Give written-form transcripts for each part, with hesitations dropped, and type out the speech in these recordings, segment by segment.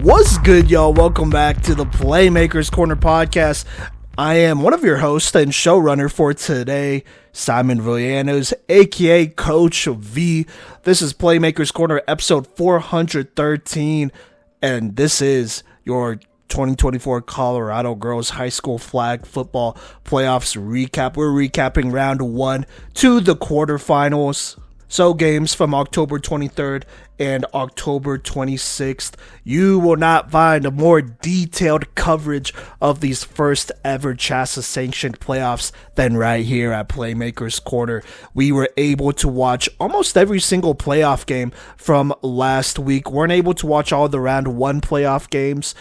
What's good, y'all? Welcome back to the Playmaker's Corner podcast. I am one of your hosts and showrunner for today, Simon Villanos, aka Coach V. This is Playmaker's Corner, episode 413, and this is your 2024 Colorado Girls High School Flag Football Playoffs recap. We're recapping round 1 to the quarterfinals. So games from October 23rd and October 26th. You will not find a more detailed coverage of these first ever CHSAA sanctioned playoffs than right here at Playmaker's Corner. We were able to watch almost every single playoff game from last week. Weren't able to watch all the round 1 playoff games.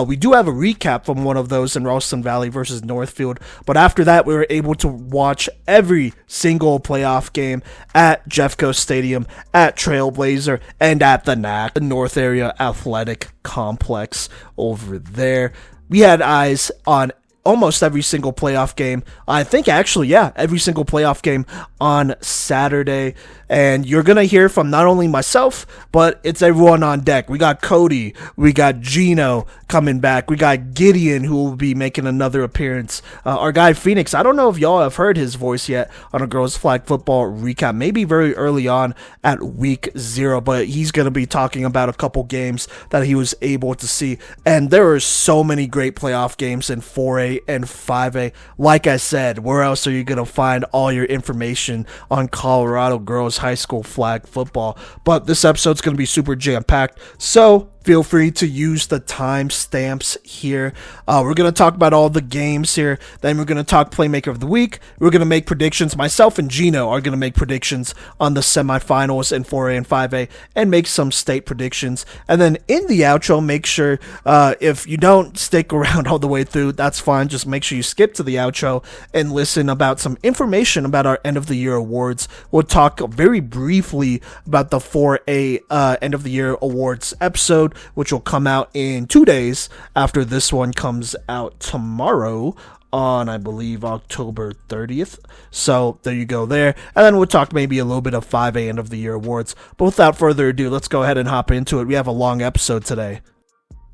We do have a recap from one of those in Ralston Valley versus Northfield, but after that we were able to watch every single playoff game at Jeffco Stadium, at Trailblazer, and at the NAC, the North Area Athletic Complex over there. We had eyes on almost every single playoff game. I think actually, every single playoff game on Saturday. And you're going to hear from not only myself, but it's everyone on deck. We got Cody, we got Gino coming back, we got Gideon who will be making another appearance. Our guy Phoenix, I don't know if y'all have heard his voice yet on a girls flag football recap, maybe very early on at week 0, but he's going to be talking about a couple games that he was able to see. And there are so many great playoff games in 4A and 5A. Like I said, where else are you going to find all your information on Colorado girls high school flag football? But this episode's going to be super jam-packed, so feel free to use the timestamps here. We're going to talk about all the games here. Then we're going to talk Playmaker of the Week. We're going to make predictions. Myself and Gino are going to make predictions on the semifinals in 4A and 5A and make some state predictions. And then in the outro, make sure if you don't stick around all the way through, that's fine. Just make sure you skip to the outro and listen about some information about our end of the year awards. We'll talk very briefly about the 4A end of the year awards episode, which will come out in 2 days after this one comes out tomorrow on, I believe, October 30th. So there you go there. And then we'll talk maybe a little bit of 5A end of the year awards. But without further ado, let's go ahead and hop into it. We have a long episode today.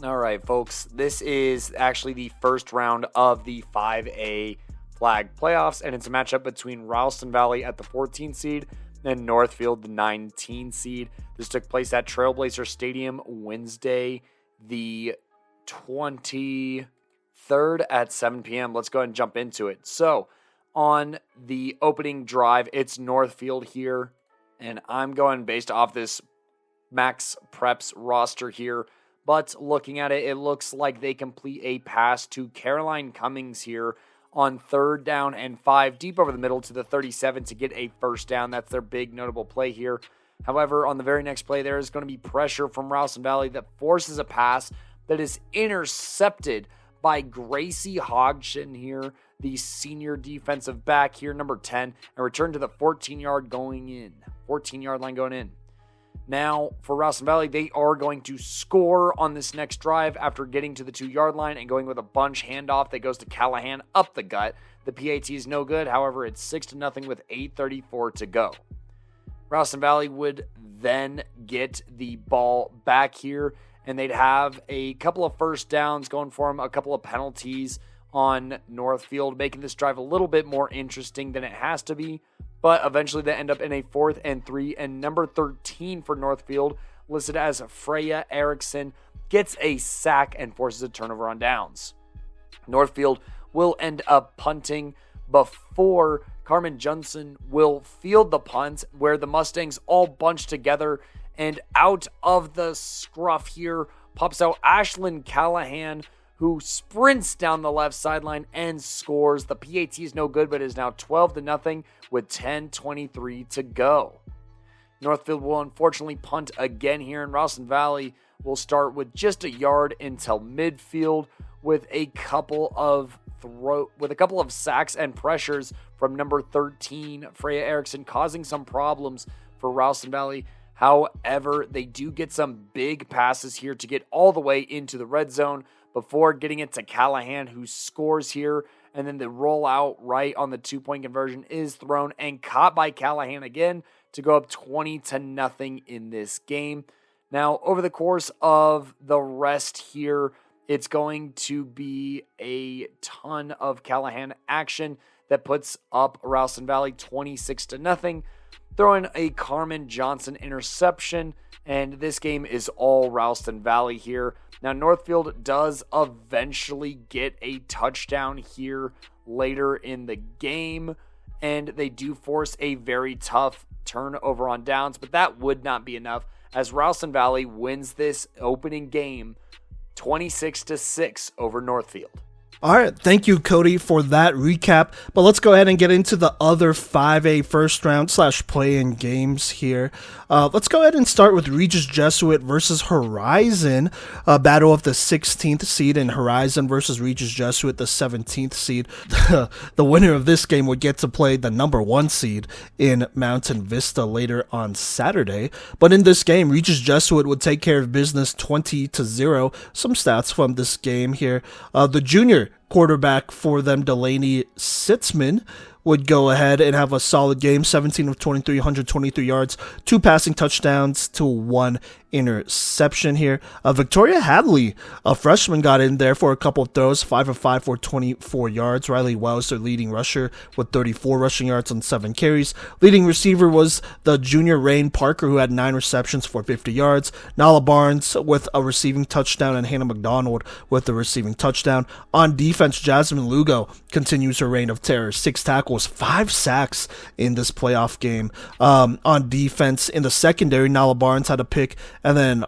All right, folks. This is actually the first round of the 5A flag playoffs, and it's a matchup between Ralston Valley at the 14th seed and Northfield, the 19 seed. This took place at Trailblazer Stadium Wednesday, the 23rd at 7 p.m. Let's go ahead and jump into it. So, on the opening drive, it's Northfield here, and I'm going based off this Max Preps roster here. But looking at it, it looks like they complete a pass to Caroline Cummings here on 3rd down and 5, deep over the middle to the 37 to get a first down. That's their big notable play here. However, on the very next play, there is going to be pressure from Ralston Valley that forces a pass that is intercepted by Gracie Hodgson here, the senior defensive back here, number 10, and returned to the 14-yard line going in. Now, for Ralston Valley, they are going to score on this next drive after getting to the 2-yard line and going with a bunch handoff that goes to Callahan up the gut. The PAT is no good. However, it's 6-0 with 8:34 to go. Ralston Valley would then get the ball back here, and they'd have a couple of first downs going for them, a couple of penalties on Northfield, making this drive a little bit more interesting than it has to be. But eventually they end up in a 4th and 3, and number 13 for Northfield, listed as Freya Erickson, gets a sack and forces a turnover on downs. Northfield will end up punting before Carmen Johnson will field the punt, where the Mustangs all bunch together, and out of the scruff here pops out Ashlyn Callahan, who sprints down the left sideline and scores. The PAT is no good, but is now 12-0 with 10:23 to go. Northfield will unfortunately punt again here, and Ralston Valley will start with just a yard until midfield with a couple of sacks and pressures from number 13, Freya Erickson, causing some problems for Ralston Valley. However, they do get some big passes here to get all the way into the red zone before getting it to Callahan, who scores here. And then the rollout right on the 2-point conversion is thrown and caught by Callahan again to go up 20-0 in this game. Now, over the course of the rest here, it's going to be a ton of Callahan action that puts up Ralston Valley 26-0, throwing a Carmen Johnson interception, and this game is all Ralston Valley here. Now, Northfield does eventually get a touchdown here later in the game, and they do force a very tough turnover on downs, but that would not be enough as Ralston Valley wins this opening game 26-6 over Northfield. All right, thank you, Cody, for that recap. But let's go ahead and get into the other 5A first round / play-in games here. Let's go ahead and start with Regis Jesuit versus Horizon, a battle of the 16th seed, and Horizon versus Regis Jesuit, the 17th seed. The winner of this game would get to play the number 1 seed in Mountain Vista later on Saturday. But in this game, Regis Jesuit would take care of business 20-0. Some stats from this game here. The junior quarterback for them, Delaney Sitzman, would go ahead and have a solid game, 17 of 23, 123 yards, 2 passing touchdowns to 1 interception here. Victoria Hadley, a freshman, got in there for a couple of throws, 5 of 5 for 24 yards. Riley Wells, their leading rusher, with 34 rushing yards on 7 carries. Leading receiver was the junior Rain Parker, who had 9 receptions for 50 yards. Nala Barnes with a receiving touchdown, and Hannah McDonald with the receiving touchdown. On defense, Jasmine Lugo continues her reign of terror, 6 tackles, 5 sacks in this playoff game. On defense, in the secondary, Nala Barnes had a pick, and then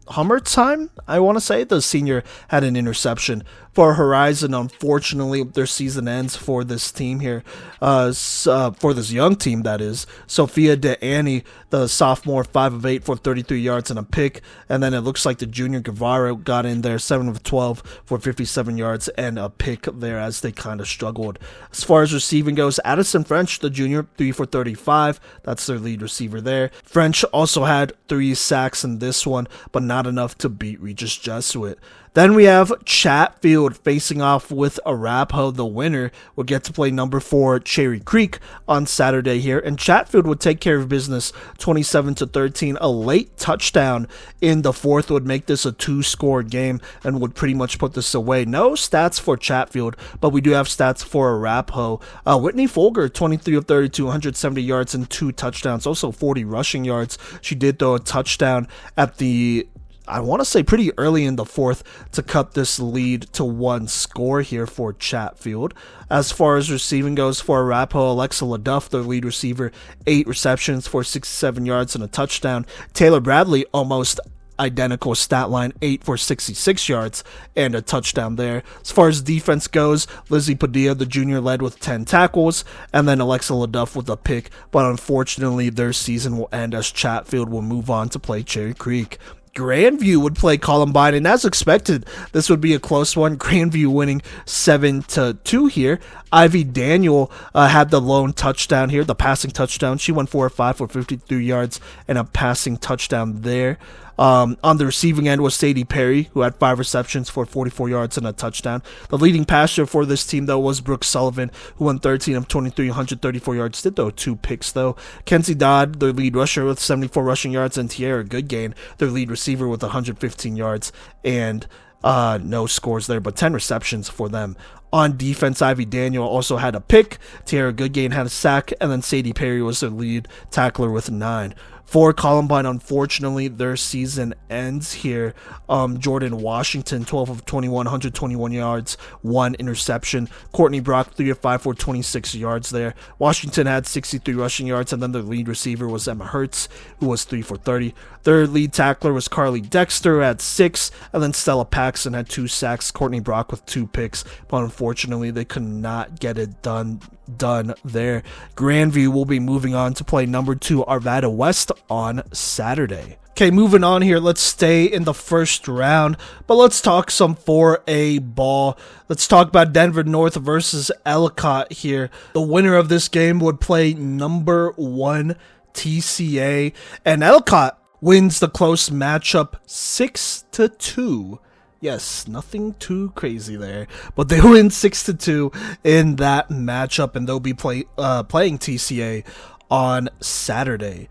Hummertime, I want to say, the senior, had an interception. For Horizon, unfortunately, their season ends for this team here, for this young team, that is. Sophia DeAnnie, the sophomore, 5 of 8 for 33 yards and a pick. And then it looks like the junior Guevara got in there, 7 of 12 for 57 yards and a pick there as they kind of struggled. As far as receiving goes, Addison French, the junior, 3 for 35. That's their lead receiver there. French also had 3 sacks in this one, but not enough to beat Regis Jesuit. Then we have Chatfield facing off with Arapahoe. The winner would get to play number 4 Cherry Creek on Saturday here, and Chatfield would take care of business 27-13. A late touchdown in the 4th would make this a 2-score game and would pretty much put this away. No stats for Chatfield, but we do have stats for Arapahoe. Whitney Folger, 23 of 32, 170 yards and 2 touchdowns, also 40 rushing yards. She did throw a touchdown at the, I want to say, pretty early in the 4th to cut this lead to 1 score here for Chatfield. As far as receiving goes for Arapahoe, Alexa LaDuff, their lead receiver, 8 receptions for 67 yards and a touchdown. Taylor Bradley, almost identical stat line, 8 for 66 yards and a touchdown there. As far as defense goes, Lizzie Padilla, the junior, led with 10 tackles, and then Alexa LaDuff with a pick, but unfortunately their season will end as Chatfield will move on to play Cherry Creek. Grandview would play Columbine, and as expected, this would be a close one. Grandview winning 7-2 here. Ivy Daniel had the lone touchdown here, the passing touchdown. She went 4 of 5 for 53 yards and a passing touchdown there. On the receiving end was Sadie Perry, who had 5 receptions for 44 yards and a touchdown. The leading passer for this team, though, was Brooke Sullivan, who won 13 of 23, 134 yards. Did, though, 2 picks, though. Kenzie Dodd, their lead rusher, with 74 rushing yards, and Tierra Goodgain, their lead receiver, with 115 yards and no scores there, but 10 receptions for them. On defense, Ivy Daniel also had a pick. Tierra Goodgain had a sack, and then Sadie Perry was their lead tackler with 9. For Columbine, unfortunately, their season ends here. Jordan Washington, 12 of 21, 121 yards, 1 interception. Courtney Brock, 3 of 5 for 26 yards there. Washington had 63 rushing yards, and then their lead receiver was Emma Hertz, who was 3 for 30. Their lead tackler was Carly Dexter, who had 6, and then Stella Paxson had 2 sacks. Courtney Brock with 2 picks, but unfortunately, they could not get it done there. Grandview will be moving on to play number 2 Arvada West on Saturday. Okay, moving on here, let's stay in the first round, but let's talk some 4A ball. Let's talk about Denver North versus Ellicott here. The winner of this game would play number 1 TCA, and Ellicott wins the close matchup 6-2. Yes, nothing too crazy there, but they win 6-2 in that matchup, and they'll be playing TCA on Saturday.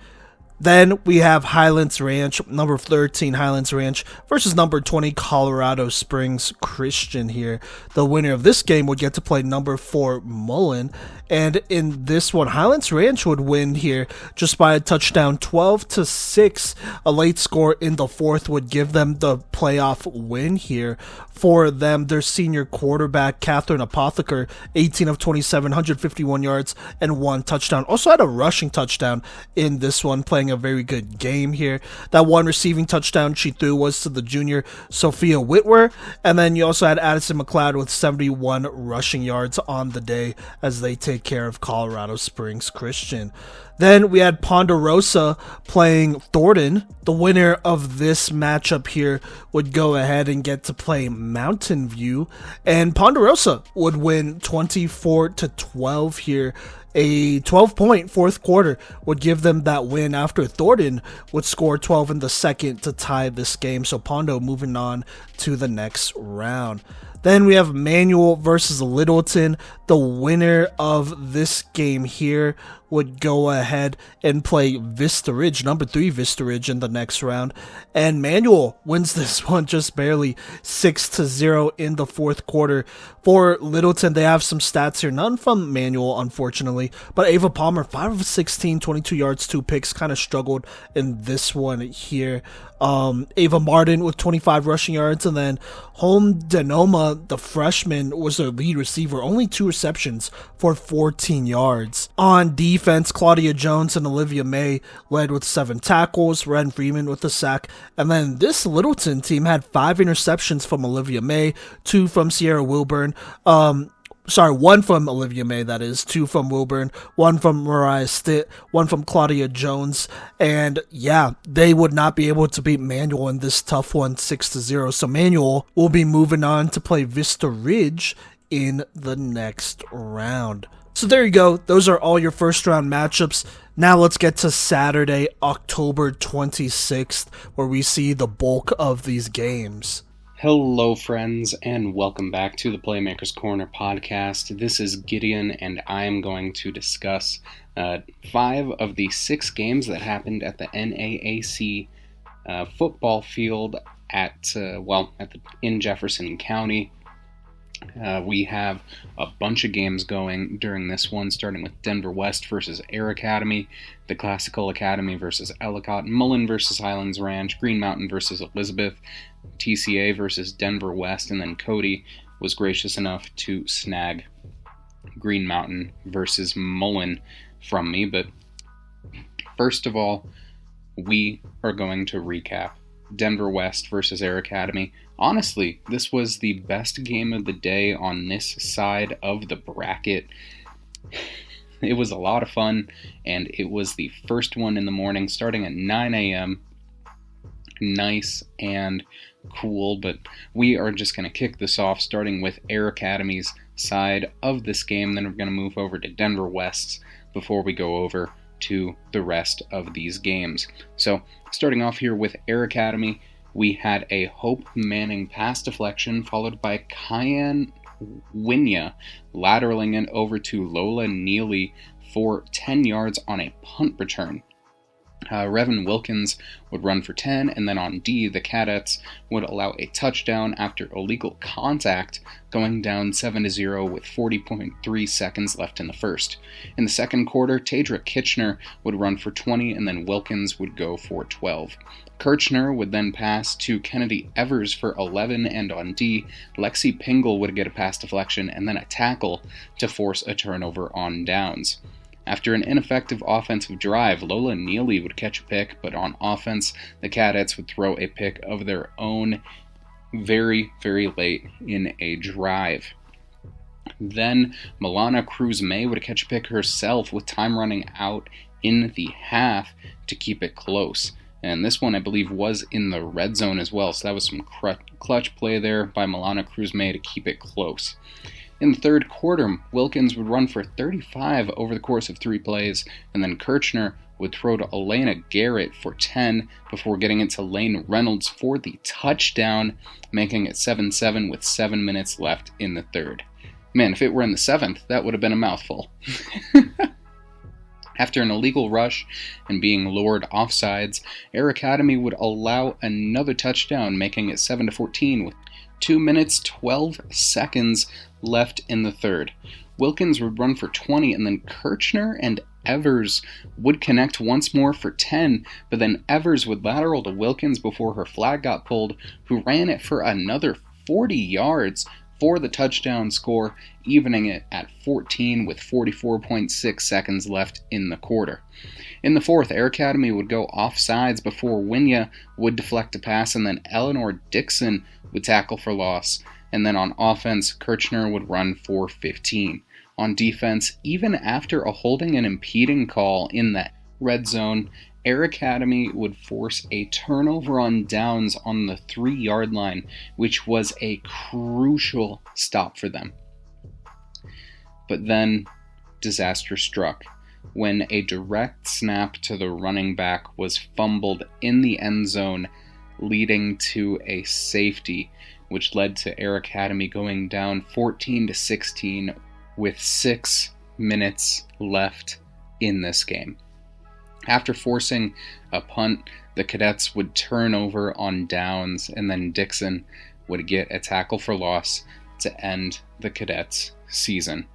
Then we have Highlands Ranch, number 13 Highlands Ranch versus number 20 Colorado Springs Christian here. The winner of this game would get to play number 4 Mullen. And in this one, Highlands Ranch would win here just by a touchdown, 12-6. A late score in the fourth would give them the playoff win here. For them, their senior quarterback, Catherine Apotheker, 18 of 27, 151 yards, and 1 touchdown. Also had a rushing touchdown in this one, playing a very good game here. That one receiving touchdown she threw was to the junior Sophia Whitwer. And then you also had Addison McLeod with 71 rushing yards on the day as they take care of Colorado Springs Christian. Then we had Ponderosa playing Thornton. The winner of this matchup here would go ahead and get to play Mountain View, and Ponderosa would win 24-12 here. A 12-point fourth quarter would give them that win after Thornton would score 12 in the second to tie this game. So Pondo moving on to the next round. Then we have Manual versus Littleton. The winner of this game here would go ahead and play Vista Ridge, number 3 Vista Ridge, in the next round. And Manual wins this one just barely, 6-0 in the fourth quarter. For Littleton, they have some stats here, none from Manual, unfortunately. But Ava Palmer, 5 of 16, 22 yards, 2 picks, kind of struggled in this one here. Ava Martin with 25 rushing yards, and then Home Denoma, the freshman, was their lead receiver, only 2 receptions for 14 yards. On defense, Claudia Jones and Olivia May led with 7 tackles, Ren Freeman with a sack, and then this Littleton team had 5 interceptions from Olivia May, 2 from Sierra Wilburn, 1 from Olivia May, that is, 2 from Wilburn, 1 from Mariah Stitt, 1 from Claudia Jones, and yeah, they would not be able to beat Manual in this tough one, 6-0, so Manual will be moving on to play Vista Ridge in the next round. So there you go, those are all your first round matchups. Now let's get to Saturday, October 26th, where we see the bulk of these games. Hello friends, and welcome back to the Playmaker's Corner podcast. This is Gideon, and I am going to discuss 5 of the 6 games that happened at the NAAC football field in Jefferson County. We have a bunch of games going during this one, starting with Denver West versus Air Academy, the Classical Academy versus Ellicott, Mullen versus Highlands Ranch, Green Mountain versus Elizabeth, TCA versus Denver West, and then Cody was gracious enough to snag Green Mountain versus Mullen from me. But first of all, we are going to recap Denver West versus Air Academy. Honestly, this was the best game of the day on this side of the bracket. It was a lot of fun, and it was the first one in the morning, starting at 9 a.m. Nice and cool, but we are just going to kick this off, starting with Air Academy's side of this game. Then we're going to move over to Denver West's before we go over to the rest of these games. So, starting off here with Air Academy, we had a Hope Manning pass deflection, followed by Kyan Winya lateraling it over to Lola Neely for 10 yards on a punt return. Revan Wilkins would run for 10, and then on D, the Cadets would allow a touchdown after illegal contact, going down 7-0 with 40.3 seconds left in the first. In the second quarter, Tadra Kitchener would run for 20, and then Wilkins would go for 12. Kirchner would then pass to Kennedy Evers for 11, and on D, Lexi Pingle would get a pass deflection and then a tackle to force a turnover on downs. After an ineffective offensive drive, Lola Neely would catch a pick, but on offense, the Cadets would throw a pick of their own very, very late in a drive. Then Milana Cruz-May would catch a pick herself with time running out in the half to keep it close. And this one, I believe, was in the red zone as well, so that was some clutch play there by Milana Cruz-May to keep it close. In the third quarter, Wilkins would run for 35 over the course of 3 plays, and then Kirchner would throw to Elena Garrett for 10 before getting it to Lane Reynolds for the touchdown, making it 7-7 with 7 minutes left in the third. Man, if it were in the 7th, that would have been a mouthful. After an illegal rush and being lured offsides, Air Academy would allow another touchdown, making it 7-14 with 2 minutes 12 seconds left in the third. Wilkins would run for 20, and then Kirchner and Evers would connect once more for 10, but then Evers would lateral to Wilkins before her flag got pulled, who ran it for another 40 yards for the touchdown score, evening it at 14 with 44.6 seconds left in the quarter. In the fourth, Air Academy would go offsides before Winya would deflect a pass, and then Eleanor Dixon would tackle for loss. And then on offense, Kirchner would run for 15. On defense, even after a holding and impeding call in the red zone, Air Academy would force a turnover on downs on the 3-yard line, which was a crucial stop for them. But then, disaster struck when a direct snap to the running back was fumbled in the end zone, leading to a safety, which led to Air Academy going down 14-16 with 6 minutes left in this game. After forcing a punt, the Cadets would turn over on downs, and then Dixon would get a tackle for loss to end the Cadets' season.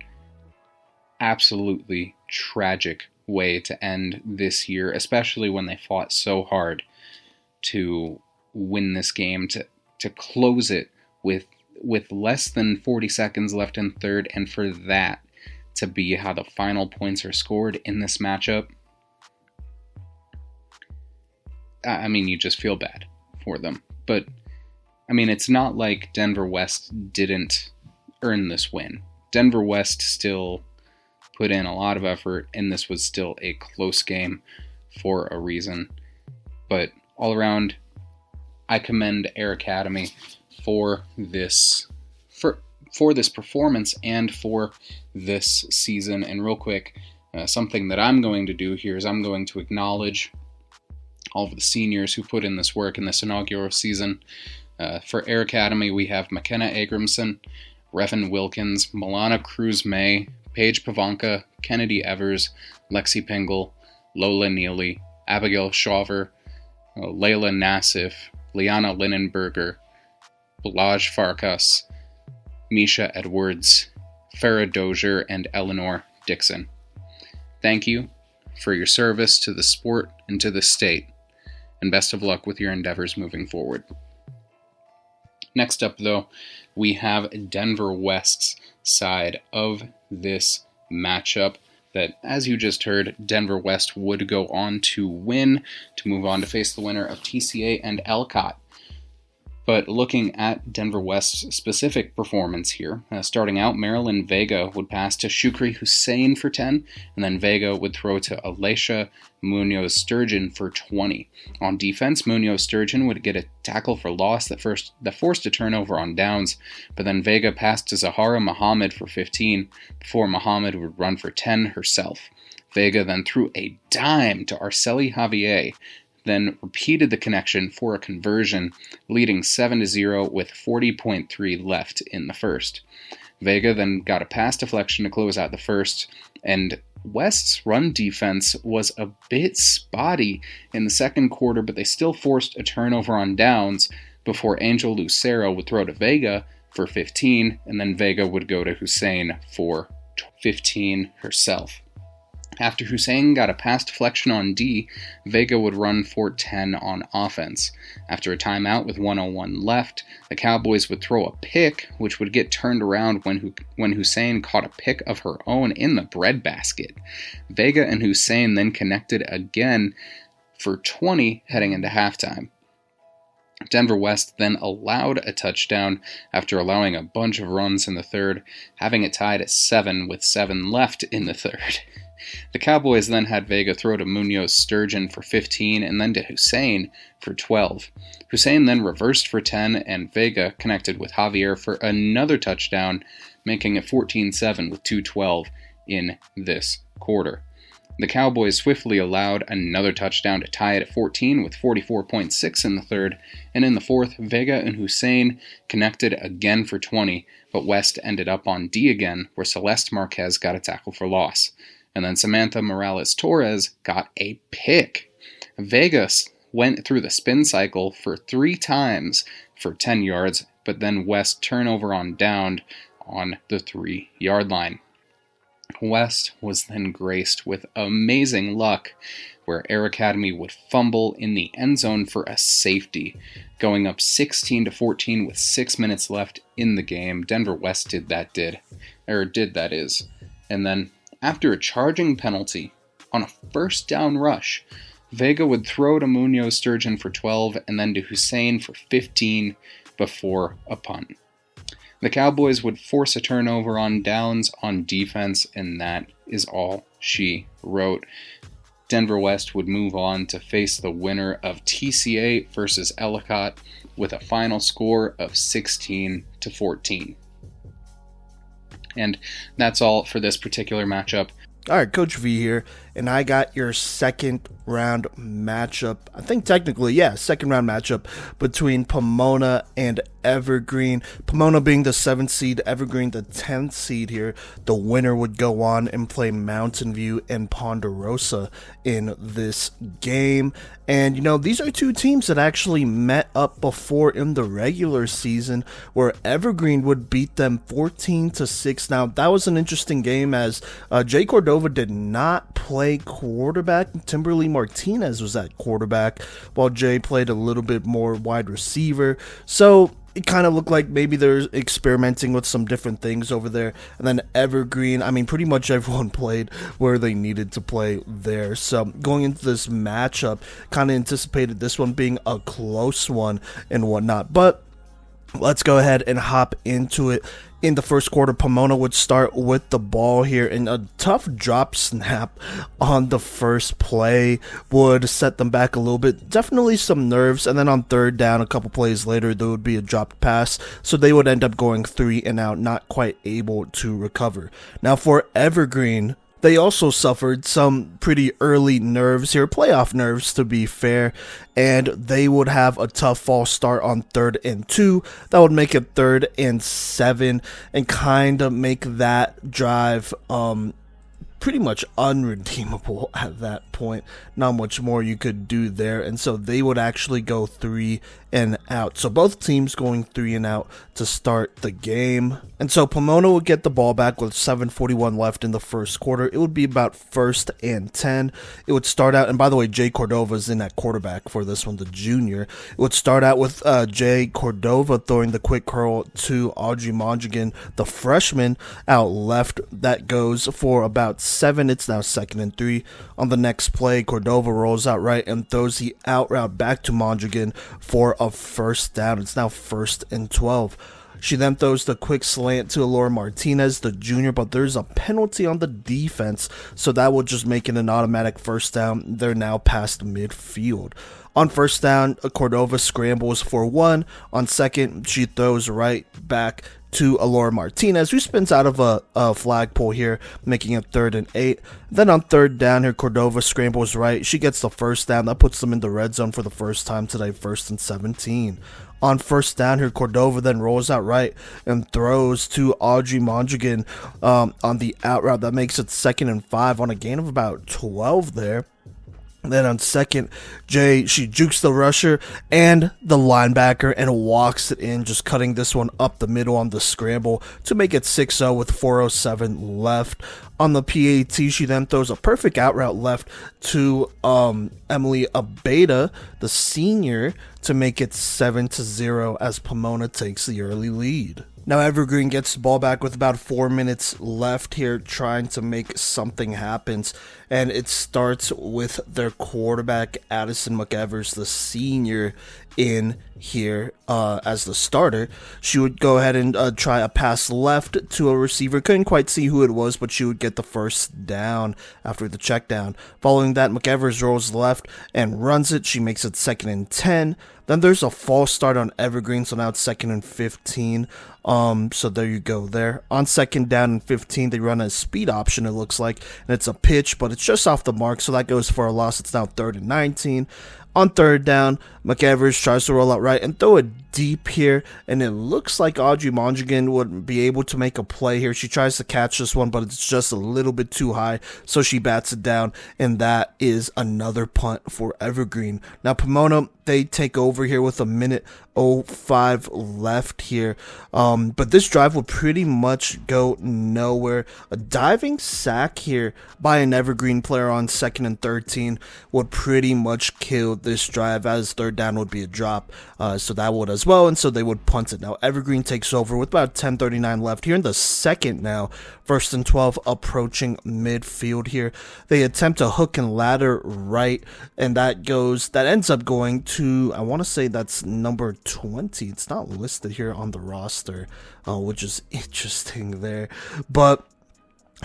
Absolutely tragic way to end this year, especially when they fought so hard to win this game, to close it with less than 40 seconds left in third, and for that to be how the final points are scored in this matchup. I mean, you just feel bad for them. But, I mean, it's not like Denver West didn't earn this win. Denver West still put in a lot of effort, and this was still a close game for a reason. But all around, I commend Air Academy for this performance and for this season. And real quick, something that I'm going to do here is I'm going to acknowledge all of the seniors who put in this work in this inaugural season. For Air Academy, we have McKenna Agramson, Revan Wilkins, Milana Cruz-May, Paige Pavanka, Kennedy Evers, Lexi Pingle, Lola Neely, Abigail Shaver, Layla Nassif, Liana Linenberger, Balaj Farkas, Misha Edwards, Farah Dozier, and Eleanor Dixon. Thank you for your service to the sport and to the state, and best of luck with your endeavors moving forward. Next up, though, we have Denver West's side of this matchup that, as you just heard, Denver West would go on to win, to move on to face the winner of TCA and Ellicott. But looking at Denver West's specific performance here, starting out, Marilyn Vega would pass to Shukri Hussein for 10, and then Vega would throw to Alicia Munoz-Sturgeon for 20. On defense, Munoz-Sturgeon would get a tackle for loss that forced a turnover on downs, but then Vega passed to Zahara Muhammad for 15, before Muhammad would run for 10 herself. Vega then threw a dime to Arceli Javier, then repeated the connection for a conversion, leading 7-0 with 40.3 left in the first. Vega then got a pass deflection to close out the first, and West's run defense was a bit spotty in the second quarter, but they still forced a turnover on downs before Angel Lucero would throw to Vega for 15, and then Vega would go to Hussein for 15 herself. After Hussein got a pass deflection on D, Vega would run for 10 on offense. After a timeout with 1:01 left, the Cowboys would throw a pick, which would get turned around when Hussein caught a pick of her own in the breadbasket. Vega and Hussein then connected again for 20 heading into halftime. Denver West then allowed a touchdown after allowing a bunch of runs in the third, having it tied at 7 with 7 left in the third. The Cowboys then had Vega throw to Munoz-Sturgeon for 15 and then to Hussein for 12. Hussein then reversed for 10 and Vega connected with Javier for another touchdown, making it 14-7 with 2:12 in this quarter. The Cowboys swiftly allowed another touchdown to tie it at 14 with 44.6 in the third, and in the fourth, Vega and Hussein connected again for 20, but West ended up on D again, where Celeste Marquez got a tackle for loss. And then Samantha Morales-Torres got a pick. Vegas went through the spin cycle for 3 times for 10 yards, but then West turnover on down on the 3-yard line. West was then graced with amazing luck where Air Academy would fumble in the end zone for a safety, going up 16-14 with 6 minutes left in the game. Denver West did that is. And then after a charging penalty on a first down rush, Vega would throw to Munoz Sturgeon for 12 and then to Hussein for 15 before a punt. The Cowboys would force a turnover on downs on defense, and that is all she wrote. Denver West would move on to face the winner of TCA versus Ellicott with a final score of 16-14. And that's all for this particular matchup. All right, Coach V here, and I got your second round matchup. I think technically, second round matchup between Pomona and Evergreen. Pomona being the 7th seed, Evergreen the 10th seed here. The winner would go on and play Mountain View and Ponderosa in this game. And, these are two teams that actually met up before in the regular season where Evergreen would beat them 14-6. Now, that was an interesting game as Jay Cordova did not play quarterback. Timberly Martinez was at quarterback while Jay played a little bit more wide receiver. So it kind of looked like maybe they're experimenting with some different things over there. And then Evergreen, pretty much everyone played where they needed to play there. So going into this matchup, kind of anticipated this one being a close one and whatnot. But let's go ahead and hop into it. In the first quarter, Pomona would start with the ball here, and a tough drop snap on the first play would set them back a little bit. Definitely some nerves, and then on third down, a couple plays later, there would be a dropped pass, so they would end up going 3 and out, not quite able to recover. Now for Evergreen, they also suffered some pretty early nerves here, playoff nerves to be fair, and they would have a tough false start on 3rd and 2. That would make it 3rd and 7 and kind of make that drive pretty much unredeemable at that point. Not much more you could do there, and so they would actually go 3 and out. So both teams going 3 and out to start the game. And so Pomona would get the ball back with 7:41 left in the first quarter. It would be about 1st and 10. It would start out, and by the way, Jay Cordova's in at quarterback for this one, the junior. It would start out with Jay Cordova throwing the quick curl to Audrey Mondragon, the freshman, out left. That goes for about 7. It's now 2nd and 3. On the next play, Cordova rolls out right and throws the out route back to Mondragon for a first down. It's now 1st and 12. She then throws the quick slant to Laura Martinez, the junior, but there's a penalty on the defense, so that will just make it an automatic first down. They're now past midfield. On first down, Cordova scrambles for 1. On second, she throws right back to Laura Martinez, who spins out of a flagpole here, making it 3rd and 8. Then on third down here, Cordova scrambles right. She gets the first down. That puts them in the red zone for the first time today, 1st and 17. On first down here, Cordova then rolls out right and throws to Audrey Mondragon on the out route. That makes it 2nd and 5 on a gain of about 12 there. Then on second, she jukes the rusher and the linebacker and walks it in, just cutting this one up the middle on the scramble to make it 6-0 with 4:07 left. On the PAT, she then throws a perfect out route left to Emily Abeda, the senior, to make it 7-0 as Pomona takes the early lead. Now Evergreen gets the ball back with about 4 minutes left here, trying to make something happen, and it starts with their quarterback, Addison McEvers, the senior, in here as the starter. She would go ahead and try a pass left to a receiver. Couldn't quite see who it was, but she would get the first down after the check down. Following that, McEvers rolls left and runs it. She makes it 2nd and 10. Then there's a false start on Evergreen, so now it's 2nd and 15. So there you go there. On 2nd down and 15, they run a speed option, it looks like, and it's a pitch, but it's just off the mark, so that goes for a loss. It's now 3rd and 19. On third down, McEvers tries to roll out right and throw it deep here, and it looks like Audrey Mondragon would be able to make a play here. She tries to catch this one, but it's just a little bit too high, so she bats it down, and that is another punt for Evergreen. Now, Pomona, they take over here with 1:05 left here, but this drive would pretty much go nowhere. A diving sack here by an Evergreen player on 2nd and 13 would pretty much kill this drive, as third down would be a drop, so that would as well, and so they would punt it. Now, Evergreen takes over with about 10:39 left here in the second now. 1st and 12 approaching midfield here. They attempt a hook and ladder right, and that ends up going to, I want to say that's number 20. It's not listed here on the roster, which is interesting there, but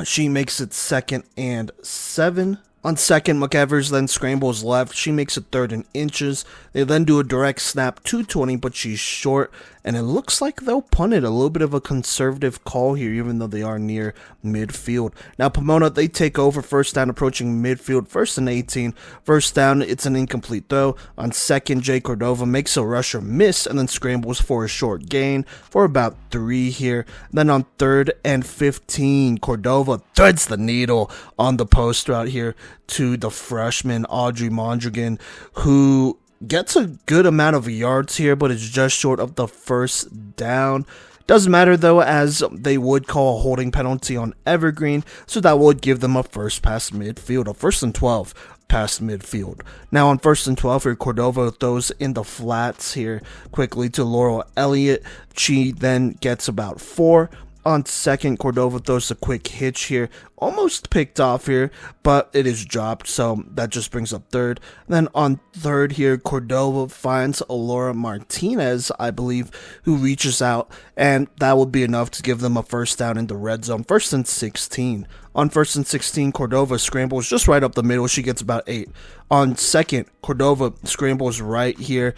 she makes it 2nd and 7. On second, McEvers then scrambles left. She makes it 3rd and inches. They then do a direct snap to 20, but she's short, and it looks like they'll punt it. A little bit of a conservative call here, even though they are near midfield. Now, Pomona, they take over 1st down approaching midfield, 1st and 18. 1st down, it's an incomplete throw. On second, Jay Cordova makes a rusher miss and then scrambles for a short gain for about 3 here. Then on 3rd and 15, Cordova threads the needle on the post route here to the freshman Audrey Mondragon, who gets a good amount of yards here, but is just short of the 1st down. Doesn't matter though, as they would call a holding penalty on Evergreen, so that would give them a first past midfield, a 1st and 12 past midfield. Now on 1st and 12 here, Cordova throws in the flats here quickly to Laurel Elliott. She then gets about 4. On second, Cordova throws a quick hitch here, almost picked off here, but it is dropped, so that just brings up 3rd. Then on 3rd here, Cordova finds Alora Martinez, I believe, who reaches out, and that would be enough to give them a 1st down in the red zone. 1st and 16. On 1st and 16, Cordova scrambles just right up the middle. She gets about 8. On second, Cordova scrambles right here,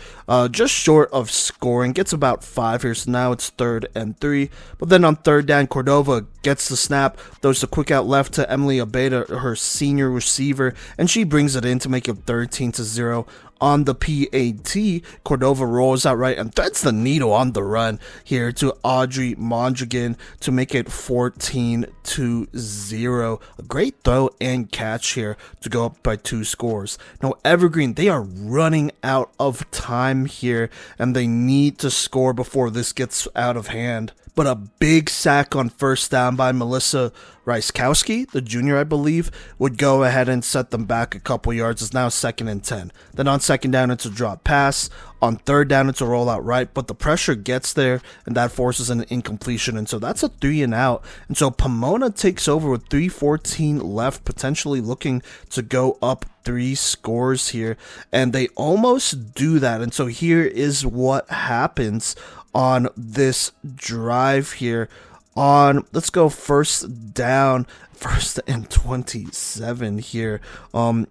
just short of scoring, gets about 5 here, so now it's 3rd and 3. But then on 3rd down, Cordova gets the snap, throws a quick out left to Emily Abeda, her senior receiver, and she brings it in to make it 13-0. On the PAT, Cordova rolls out right and threads the needle on the run here to Audrey Mondragon to make it 14-0. A great throw and catch here to go up by 2 scores. Now, Evergreen, they are running out of time here, and they need to score before this gets out of hand. But a big sack on 1st down by Melissa Ryskowski, the junior, I believe, would go ahead and set them back a couple yards. It's now 2nd and 10. Then on 2nd down, it's a drop pass. On 3rd down, it's a rollout right, but the pressure gets there, and that forces an incompletion, and so that's a 3 and out. And so Pomona takes over with 3:14 left, potentially looking to go up 3 scores here, and they almost do that. And so here is what happens on this drive here. Let's go 1st down, 1st and 27 here.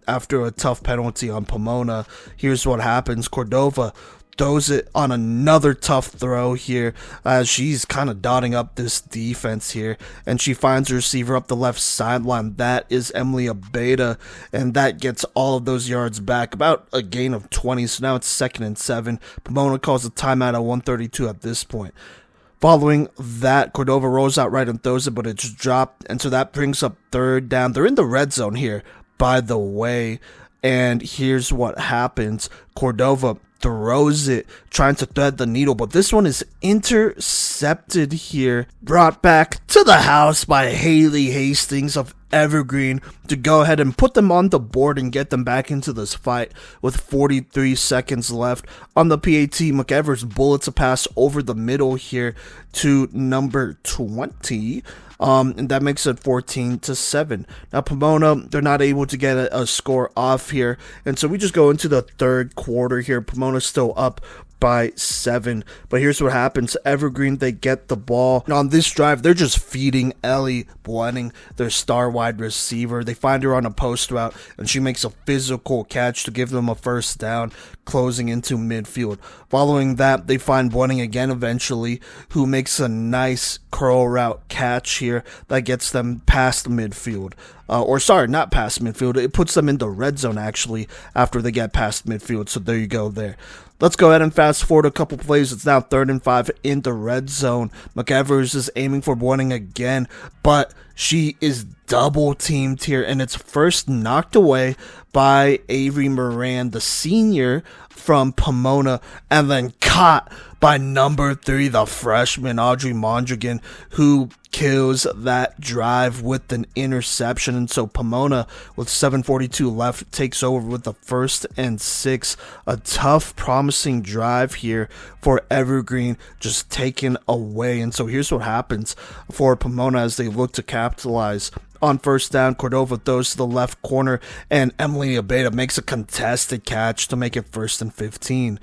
After a tough penalty on Pomona, here's what happens. Cordova throws it on another tough throw here, as she's kind of dotting up this defense here, and she finds a receiver up the left sideline. That is Emily Abeda, and that gets all of those yards back, about a gain of 20. So now it's 2nd and 7. Pomona calls a timeout at 1:32 at this point. Following that, Cordova rolls out right and throws it, but it's dropped, and so that brings up 3rd down. They're in the red zone here, by the way, and here's what happens. Cordova throws it, trying to thread the needle, but this one is intercepted here, brought back to the house by Haley Hastings of Evergreen to go ahead and put them on the board and get them back into this fight with 43 seconds left. On the PAT, McEvers bullets a pass over the middle here to number 20. And that makes it 14-7. Now, Pomona, they're not able to get a score off here, and so we just go into the 3rd quarter here. Pomona's still up by 7. But here's what happens. Evergreen, they get the ball. And on this drive, they're just feeding Ellie Blenning, their star wide receiver. They find her on a post route, and she makes a physical catch to give them a first down, closing into midfield. Following that, they find Blenning again eventually, who makes a nice curl route catch here that gets them past midfield. Not past midfield. It puts them in the red zone, actually, after they get past midfield. So there you go there. Let's go ahead and fast forward a couple plays. It's now 3rd and 5 in the red zone. McEvers is aiming for Blenning again, but she is double teamed here, and it's first knocked away by Avery Moran, the senior from Pomona, and then caught by number 3, the freshman, Audrey Mondragon, who kills that drive with an interception. And so Pomona, with 7:42 left, takes over with the 1st and 6. A tough, promising drive here for Evergreen, just taken away. And so here's what happens for Pomona as they look to capitalize. On first down, Cordova throws to the left corner, and Emily Abeda makes a contested catch to make it 1st and 15.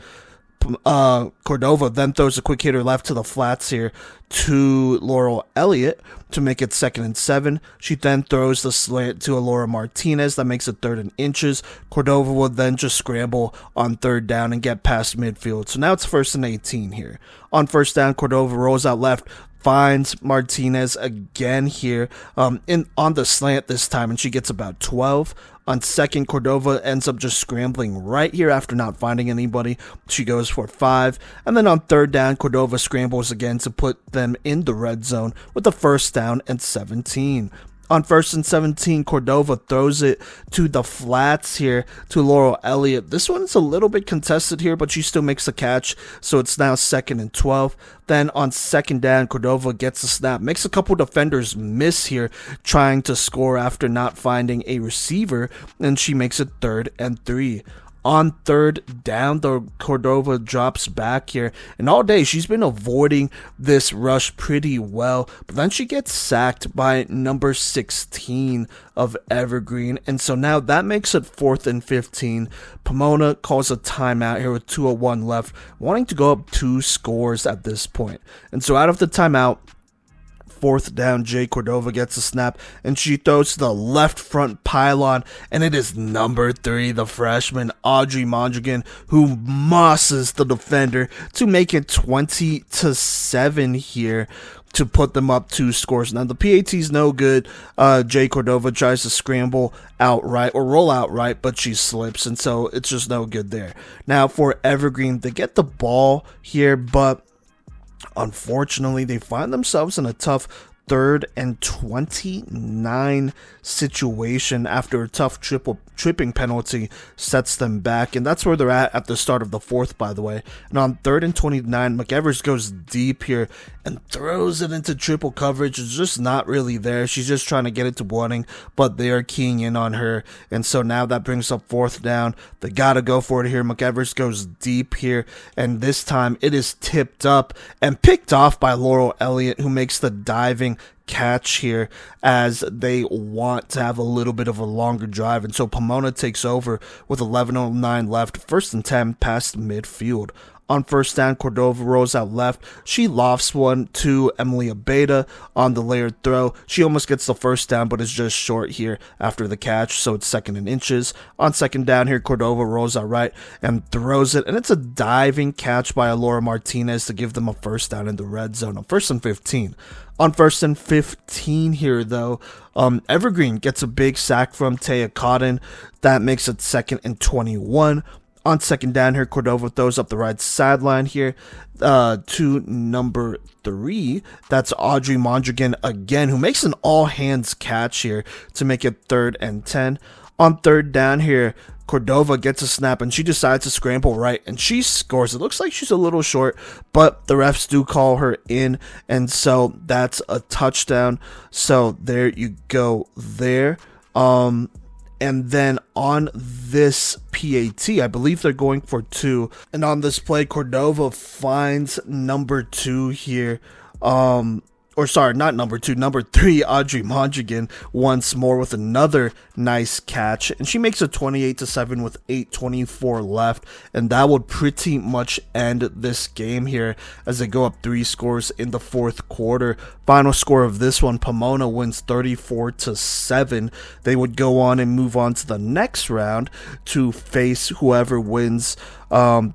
Cordova then throws a quick hitter left to the flats here to Laurel Elliott to make it 2nd and 7. She then throws the slant to Alora Martinez that makes it 3rd and inches. Cordova will then just scramble on 3rd down and get past midfield. So now it's 1st and 18 here. On first down, Cordova rolls out left, finds Martinez again here on the slant this time, and she gets about 12. On second, Cordova ends up just scrambling right here after not finding anybody. She goes for 5. And then on 3rd down, Cordova scrambles again to put them in the red zone with a 1st down and 17. On 1st and 17, Cordova throws it to the flats here to Laurel Elliott. This one's a little bit contested here, but she still makes the catch, so it's now 2nd and 12. Then on 2nd down, Cordova gets a snap, makes a couple defenders miss here, trying to score after not finding a receiver, and she makes it 3rd and 3. On 3rd down, the Cordova drops back here, and all day she's been avoiding this rush pretty well, but then she gets sacked by number 16 of Evergreen, and so now that makes it 4th and 15. Pomona calls a timeout here with 2:01 left, wanting to go up 2 scores at this point. And so out of the timeout, 4th down, Jay Cordova gets a snap, and she throws to the left front pylon, and it is number 3, the freshman, Audrey Mondragon, who mosses the defender to make it 20-7 here to put them up 2 scores. Now, the PAT's no good. Jay Cordova tries to scramble outright or roll outright, but she slips, and so it's just no good there. Now, for Evergreen, they get the ball here, but unfortunately, they find themselves in a tough 3rd and 29 situation after a tough tripping penalty sets them back, and that's where they're at the start of the 4th, by the way. And on 3rd and 29, McEvers goes deep here and throws it into triple coverage. It's just not really there. She's just trying to get it to Blenning, but they are keying in on her, and so now that brings up 4th down. They gotta go for it here. McEvers goes deep here, and this time it is tipped up and picked off by Laurel Elliott, who makes the diving catch here as they want to have a little bit of a longer drive. And so Pomona takes over with 11:09 left, 1st and 10 past midfield. On 1st down, Cordova rolls out left. She lofts one to Emily Abeda on the layered throw. She almost gets the 1st down, but is just short here after the catch, so it's 2nd and inches. On 2nd down here, Cordova rolls out right and throws it, and it's a diving catch by Alora Martinez to give them a 1st down in the red zone on 1st and 15. On 1st and 15 here, though, Evergreen gets a big sack from Taya Cotton. That makes it 2nd and 21. On 2nd down here, Cordova throws up the right sideline here to number 3. That's Audrey Mondragon again, who makes an all-hands catch here to make it 3rd and 10. On 3rd down here, Cordova gets a snap, and she decides to scramble right, and she scores. It looks like she's a little short, but the refs do call her in, and so that's a touchdown. So there you go there. And then on this PAT, I believe they're going for 2. And on this play, Cordova finds number 2 here. number 3, Audrey Mondragon, once more with another nice catch. And she makes it 28-7 with 8:24 left. And that would pretty much end this game here as they go up 3 scores in the fourth quarter. Final score of this one, Pomona wins 34-7. They would go on and move on to the next round to face whoever wins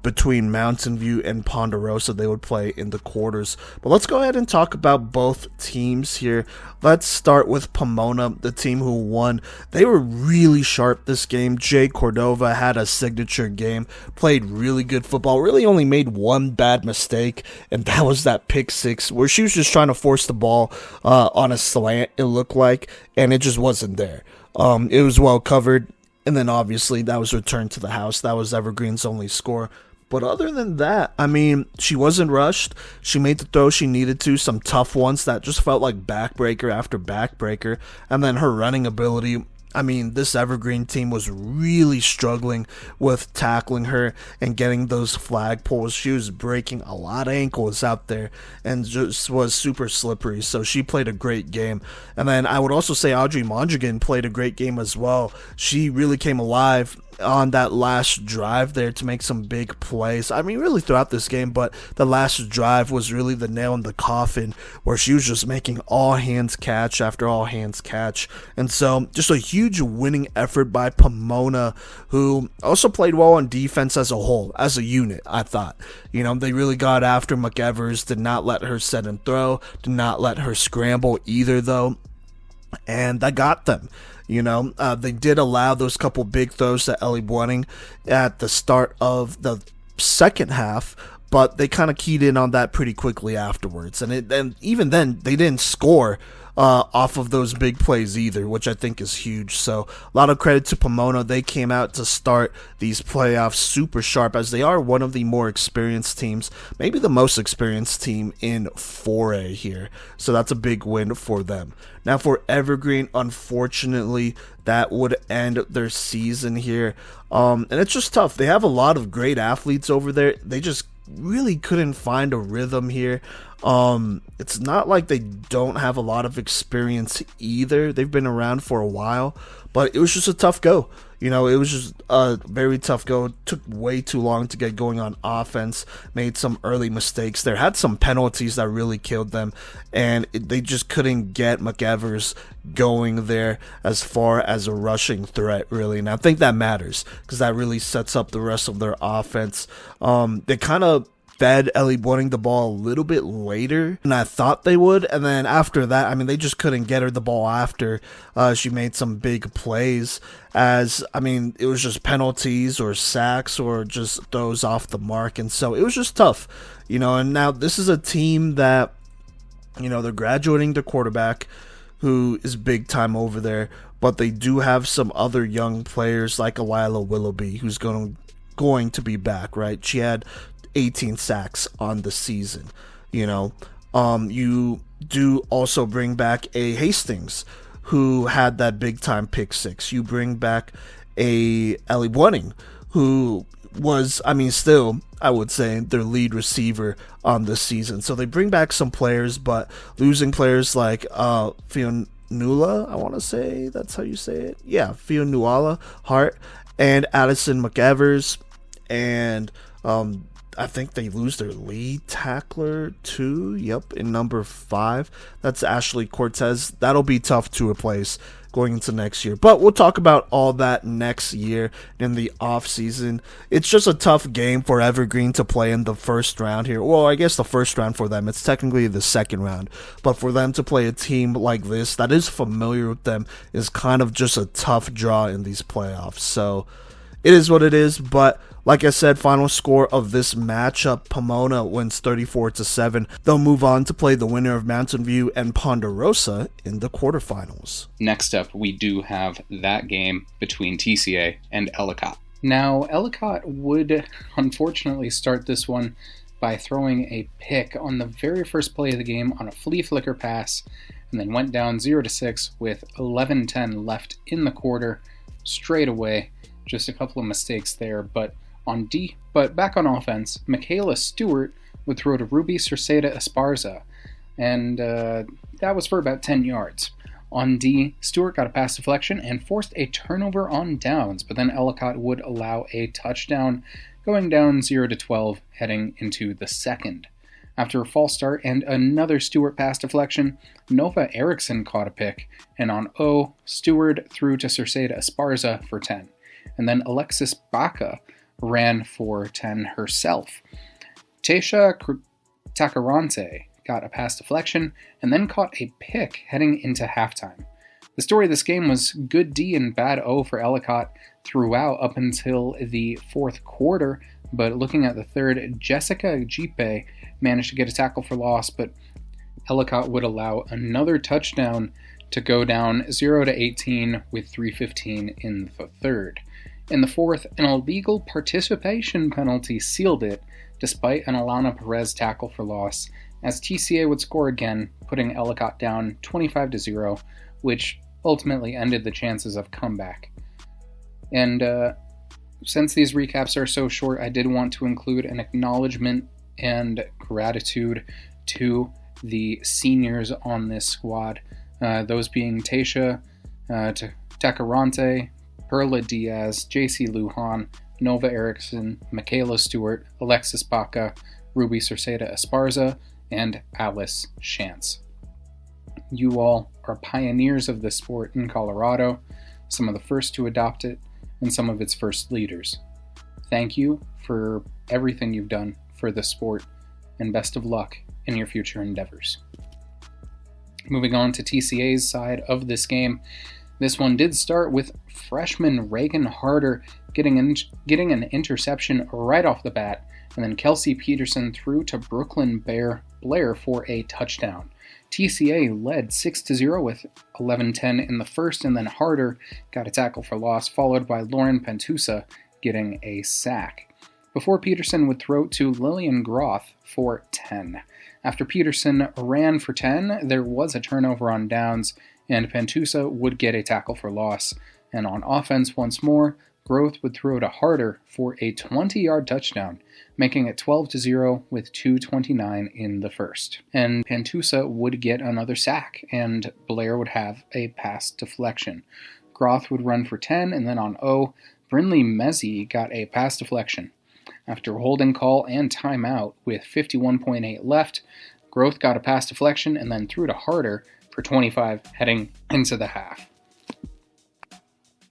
between Mountain View and Ponderosa. They would play in the quarters. But let's go ahead and talk about both teams here. Let's start with Pomona, the team who won. They were really sharp this game. Jay Cordova had a signature game, played really good football, really only made one bad mistake, and that was that pick six where she was just trying to force the ball on a slant, it looked like, and it just wasn't there. It was well covered. And then obviously that was returned to the house. That was Evergreen's only score. But other than that, I mean, she wasn't rushed. She made the throw she needed to. Some tough ones that just felt like backbreaker after backbreaker. And then her running ability. I mean, this Evergreen team was really struggling with tackling her and getting those flagpoles. She was breaking a lot of ankles out there and just was super slippery. So she played a great game. And then I would also say Audrey Mondragon played a great game as well. She really came alive on that last drive there to make some big plays. I mean, really throughout this game, but the last drive was really the nail in the coffin where she was just making all hands catch after all hands catch. And so just a huge winning effort by Pomona, who also played well on defense as a whole, as a unit, I thought. You know, they really got after McEvers, did not let her set and throw, did not let her scramble either though. And that got them. You know, they did allow those couple big throws to Ellie Buenning at the start of the second half, but they kind of keyed in on that pretty quickly afterwards. And even then, they didn't score off of those big plays either, which I think is huge. So a lot of credit to Pomona. They came out to start these playoffs super sharp, as they are one of the more experienced teams, maybe the most experienced team in 4A here. So that's a big win for them. Now for Evergreen, unfortunately, that would end their season here. And it's just tough. They have a lot of great athletes over there. They just really couldn't find a rhythm here. It's not like they don't have a lot of experience either. They've been around for a while, but it was just a tough go. You know, it was just a very tough go. It took way too long to get going on offense. Made some early mistakes there. Had some penalties that really killed them, and they just couldn't get McEvers going there as far as a rushing threat, really. And I think that matters because that really sets up the rest of their offense. They kind of fed Ellie Buenning the ball a little bit later than I thought they would, and then after that, I mean, they just couldn't get her the ball after she made some big plays, as, I mean, it was just penalties or sacks or just throws off the mark, and so it was just tough, you know. And now this is a team that, you know, they're graduating their quarterback, who is big time over there, but they do have some other young players like Elila Willoughby, who's going to be back, right? She had 18 sacks on the season, you know. You do also bring back a Hastings, who had that big time pick six. You bring back a Ellie Buenning, who was, I mean, still, I would say, their lead receiver on the season. So they bring back some players, but losing players like Fionnuala, I want to say that's how you say it. Yeah, Fionnuala Hart and Addison McEvers, and I think they lose their lead tackler too. Yep, in number 5. That's Ashley Cortez. That'll be tough to replace going into next year. But we'll talk about all that next year in the off season. It's just a tough game for Evergreen to play in the first round here. Well, I guess the first round for them. It's technically the second round. But for them to play a team like this that is familiar with them is kind of just a tough draw in these playoffs. So it is what it is, but like I said, final score of this matchup, Pomona wins 34-7. They'll move on to play the winner of Mountain View and Ponderosa in the quarterfinals. Next up, we do have that game between TCA and Ellicott. Now, Ellicott would unfortunately start this one by throwing a pick on the very first play of the game on a flea flicker pass, and then went down 0-6 with 11:10 left in the quarter straight away. Just a couple of mistakes there, but back on offense, Michaela Stewart would throw to Ruby Cerceda Esparza. and that was for about 10 yards. On D, Stewart got a pass deflection and forced a turnover on downs, but then Ellicott would allow a touchdown, going down 0-12 heading into the second. After a false start and another Stewart pass deflection, Nova Eriksson caught a pick, and on O, Stewart threw to Cerceda Esparza for 10. And then Alexis Baca ran for 10 herself. Tasha Tacarante got a pass deflection, and then caught a pick heading into halftime. The story of this game was good D and bad O for Ellicott throughout up until the fourth quarter, but looking at the third, Jessica Gipe managed to get a tackle for loss, but Ellicott would allow another touchdown to go down 0-18 with 3:15 in the third. In the fourth, an illegal participation penalty sealed it, despite an Alana Perez tackle for loss, as TCA would score again, putting Ellicott down 25-0, which ultimately ended the chances of comeback. And since these recaps are so short, I did want to include an acknowledgement and gratitude to the seniors on this squad, those being Tasha Tacarante, Perla Diaz, JC Lujan, Nova Eriksson, Michaela Stewart, Alexis Baca, Ruby Cerceda Esparza, and Alice Shantz. You all are pioneers of this sport in Colorado, some of the first to adopt it, and some of its first leaders. Thank you for everything you've done for the sport, and best of luck in your future endeavors. Moving on to TCA's side of this game, this one did start with freshman Reagan Harder getting an interception right off the bat, and then Kelsey Peterson threw to Brooklyn Blair for a touchdown. TCA led 6-0 with 11:10 in the first, and then Harder got a tackle for loss, followed by Lauren Pentusa getting a sack, before Peterson would throw to Lillian Groth for 10. After Peterson ran for 10, there was a turnover on downs, and Pentusa would get a tackle for loss. And on offense once more, Groth would throw to Harder for a 20-yard touchdown, making it 12-0 with 2:29 in the first. And Pentusa would get another sack, and Blair would have a pass deflection. Groth would run for 10, and then on O, Brinley Mezzi got a pass deflection. After a holding call and timeout with 51.8 left, Groth got a pass deflection and then threw to Harder for 25 heading into the half.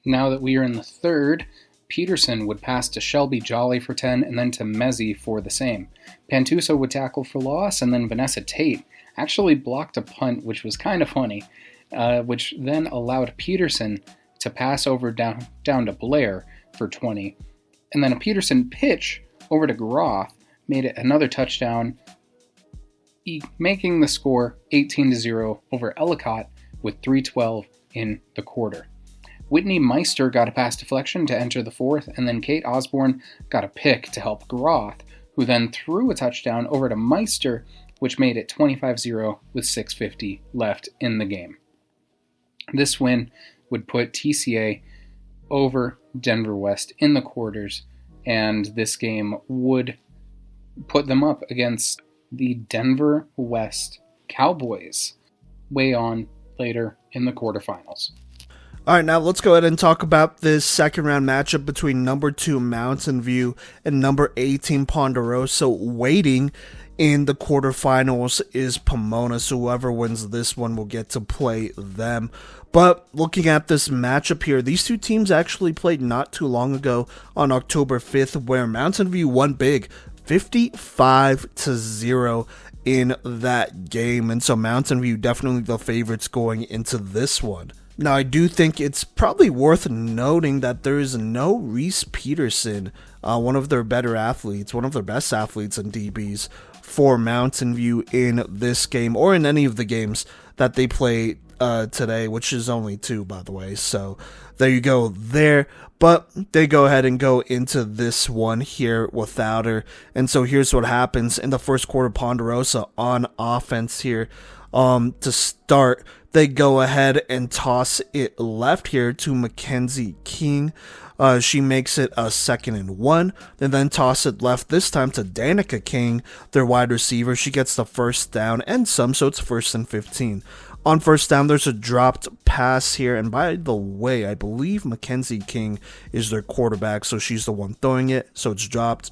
Now that we are in the third, Peterson would pass to Shelby Jolly for 10 and then to Mezzi for the same. Pentusa would tackle for loss, and then Vanessa Tate actually blocked a punt, which was kind of funny, which then allowed Peterson to pass over down to Blair for 20. And then a Peterson pitch over to Groth made it another touchdown, making the score 18-0 over Ellicott with 3:12 in the quarter. Whitney Meister got a pass deflection to enter the fourth, and then Kate Osborne got a pick to help Groth, who then threw a touchdown over to Meister, which made it 25-0 with 6:50 left in the game. This win would put TCA over Denver West in the quarters, and this game would put them up against the Denver West Cowboys way on later in the quarterfinals. All right, now let's go ahead and talk about this second round matchup between number 2 Mountain View and number 18 Ponderosa. Waiting in the quarterfinals is Pomona, so whoever wins this one will get to play them. But looking at this matchup here, these two teams actually played not too long ago on October 5th, where Mountain View won big, 55-0 in that game, and so Mountain View definitely the favorites going into this one. Now, I do think it's probably worth noting that there is no Reese Peterson, one of their better athletes, one of their best athletes in DBs for Mountain View in this game, or in any of the games that they play today, which is only 2, by the way. So there you go there. But they go ahead and go into this one here without her. And so here's what happens in the first quarter. Ponderosa on offense here. To start, they go ahead and toss it left here to Mackenzie King. She makes it a 2nd and 1. They then toss it left, this time to Danica King, their wide receiver. She gets the first down and some, so it's 1st and 15. On first down, there's a dropped pass here. And by the way, I believe Mackenzie King is their quarterback, so she's the one throwing it. So it's dropped.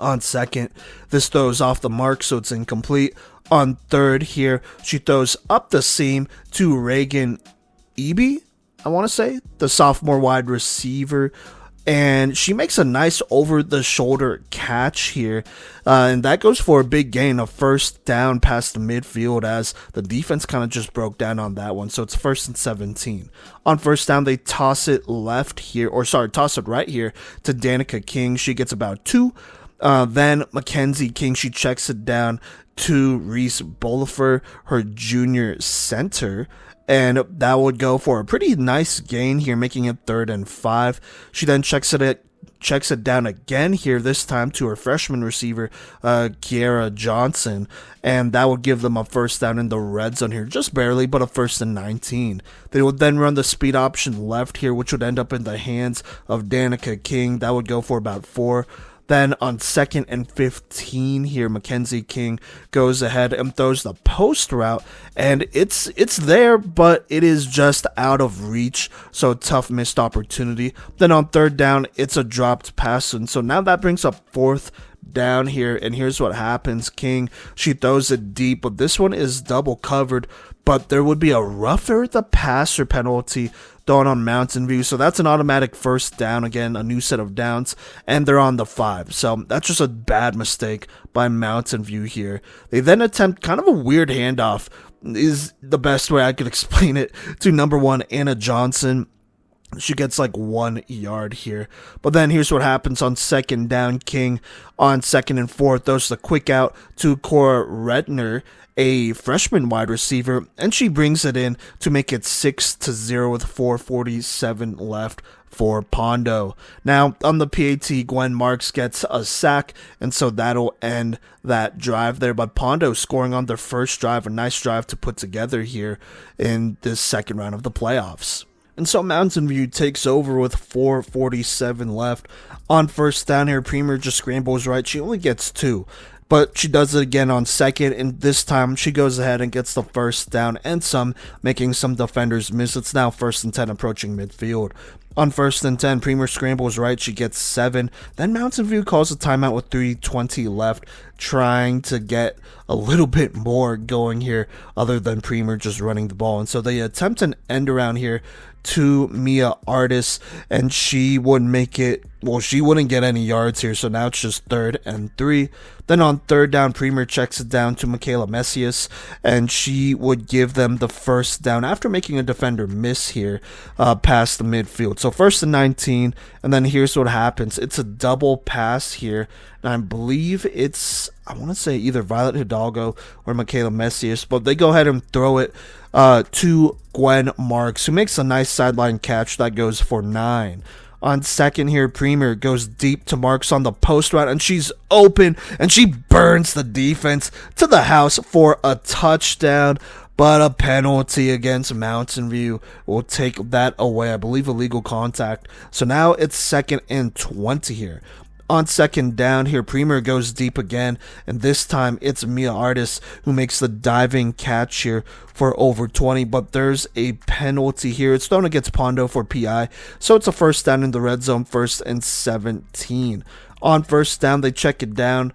On second, this throws off the mark, so it's incomplete. On third here, she throws up the seam to Reagan Eby, I want to say, the sophomore wide receiver. And she makes a nice over-the-shoulder catch here. And that goes for a big gain, a first down past the midfield, as the defense kind of just broke down on that one. So it's 1st and 17. On first down, they toss it right here to Danica King. She gets about 2. Then Mackenzie King, she checks it down to Reese Bolifer, her junior center. And that would go for a pretty nice gain here, making it 3rd and 5. She then checks it down again here, this time to her freshman receiver, Kiara Johnson. And that would give them a first down in the red zone here, just barely, but a 1st and 19. They would then run the speed option left here, which would end up in the hands of Danica King. That would go for about 4. Then on 2nd and 15 here, Mackenzie King goes ahead and throws the post route, and it's there, but it is just out of reach, so tough missed opportunity. Then on 3rd down, it's a dropped pass, and so now that brings up 4th down here, and here's what happens. King, she throws it deep, but this one is double covered, but there would be a rougher the passer penalty thrown on Mountain View, so that's an automatic first down. Again, a new set of downs, and they're on the 5, so that's just a bad mistake by Mountain View here. They then attempt kind of a weird handoff, is the best way I could explain it, to number 1 Anna Johnson. She gets like 1 yard here. But then here's what happens on 2nd down. King on 2nd and 4 throws the quick out to Cora Redner, a freshman wide receiver, and she brings it in to make it 6-0 with 4:47 left for Pondo. Now, on the PAT, Gwen Marks gets a sack, and so that'll end that drive there. But Pondo scoring on their first drive, a nice drive to put together here in this second round of the playoffs. And so Mountain View takes over with 4:47 left. On first down here, Premier just scrambles right. She only gets 2. But she does it again on 2nd, and this time she goes ahead and gets the first down and some, making some defenders miss. It's now 1st and 10 approaching midfield. On 1st and 10, Premier scrambles right. She gets 7. Then Mountain View calls a timeout with 3:20 left, trying to get a little bit more going here other than Premier just running the ball. And so they attempt an end around here to Mia Artis, and she wouldn't make it. Well, she wouldn't get any yards here, so now it's just 3rd and 3. Then on 3rd down, Premier checks it down to Michaela Messias, and she would give them the first down after making a defender miss here past the midfield. So 1st and 19, and then here's what happens. It's a double pass here, and I believe I want to say either Violet Hidalgo or Michaela Messias, but they go ahead and throw it to Gwen Marks, who makes a nice sideline catch that goes for 9. On 2nd here, Premier goes deep to Marks on the post route, and she's open, and she burns the defense to the house for a touchdown. But a penalty against Mountain View will take that away. I believe illegal contact. So now it's 2nd and 20 here. On 2nd down here, Premier goes deep again, and this time it's Mia Artis who makes the diving catch here for over 20, but there's a penalty here. It's thrown against Pondo for PI, so it's a first down in the red zone, 1st and 17. On first down, they check it down.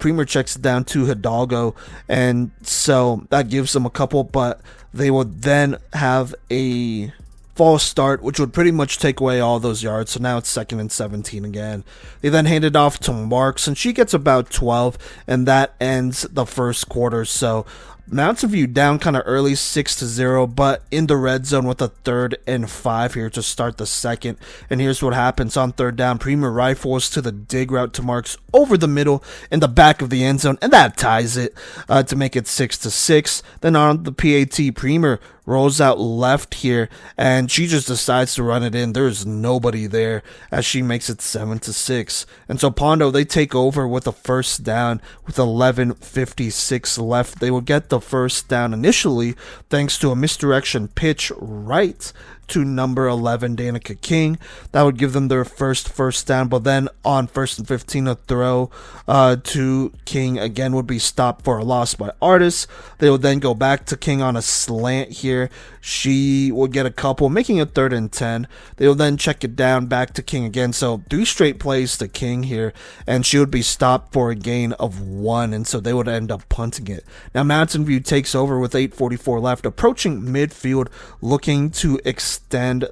Premier checks it down to Hidalgo, and so that gives them a couple, but they would then have a false start, which would pretty much take away all those yards. So now it's 2nd and 17 again. They then hand it off to Marks, and she gets about 12, and that ends the first quarter. So Mountain View down kind of early 6-0, but in the red zone with a 3rd and 5 here to start the second. And here's what happens on 3rd down. Premier rifles to the dig route to Marks over the middle in the back of the end zone, and that ties it to make it 6-6. Then on the PAT, Premier rolls out left here, and she just decides to run it in. There's nobody there as she makes it 7-6. And so Pondo, they take over with a first down with 11:56 left. They will get the first down initially thanks to a misdirection pitch right to number 11, Danica King. That would give them their first down, but then on 1st and 15, a throw to King again would be stopped for a loss by Artis. They would then go back to King on a slant here. She would get a couple, making it 3rd and 10. They will then check it down back to King again, so 3 straight plays to King here, and she would be stopped for a gain of 1, and so they would end up punting it. Now Mountain View takes over with 8:44 left, approaching midfield, looking to extend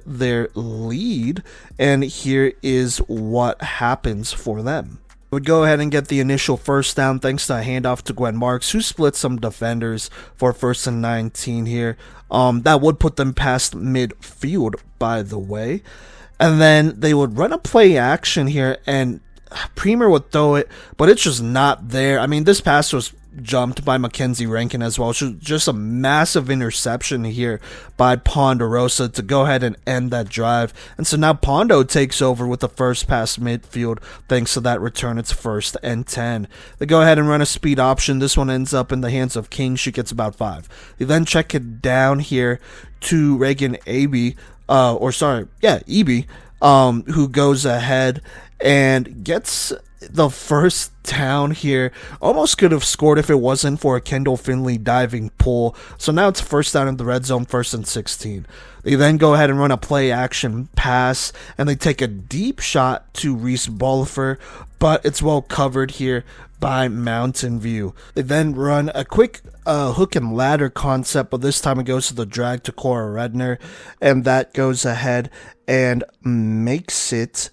their lead, and here is what happens for them. Would go ahead and get the initial first down thanks to a handoff to Gwen Marks, who split some defenders for 1st and 19 here. That would put them past midfield, by the way. And then they would run a play action here, and Premier would throw it, but it's just not there. I mean, this pass was jumped by Mackenzie Rankin as well. So just a massive interception here by Ponderosa to go ahead and end that drive. And so now Pondo takes over with the first pass midfield thanks to that return. It's 1st and 10. They go ahead and run a speed option. This one ends up in the hands of King. She gets about 5. They then check it down here to Reagan Eby, who goes ahead and gets the first down here. Almost could have scored if it wasn't for a Kendall Finley diving pull. So now it's first down in the red zone, 1st and 16. They then go ahead and run a play action pass, and they take a deep shot to Reese Bollifer, but it's well covered here by Mountain View. They then run a quick hook and ladder concept, but this time it goes to the drag to Cora Redner, and that goes ahead and makes it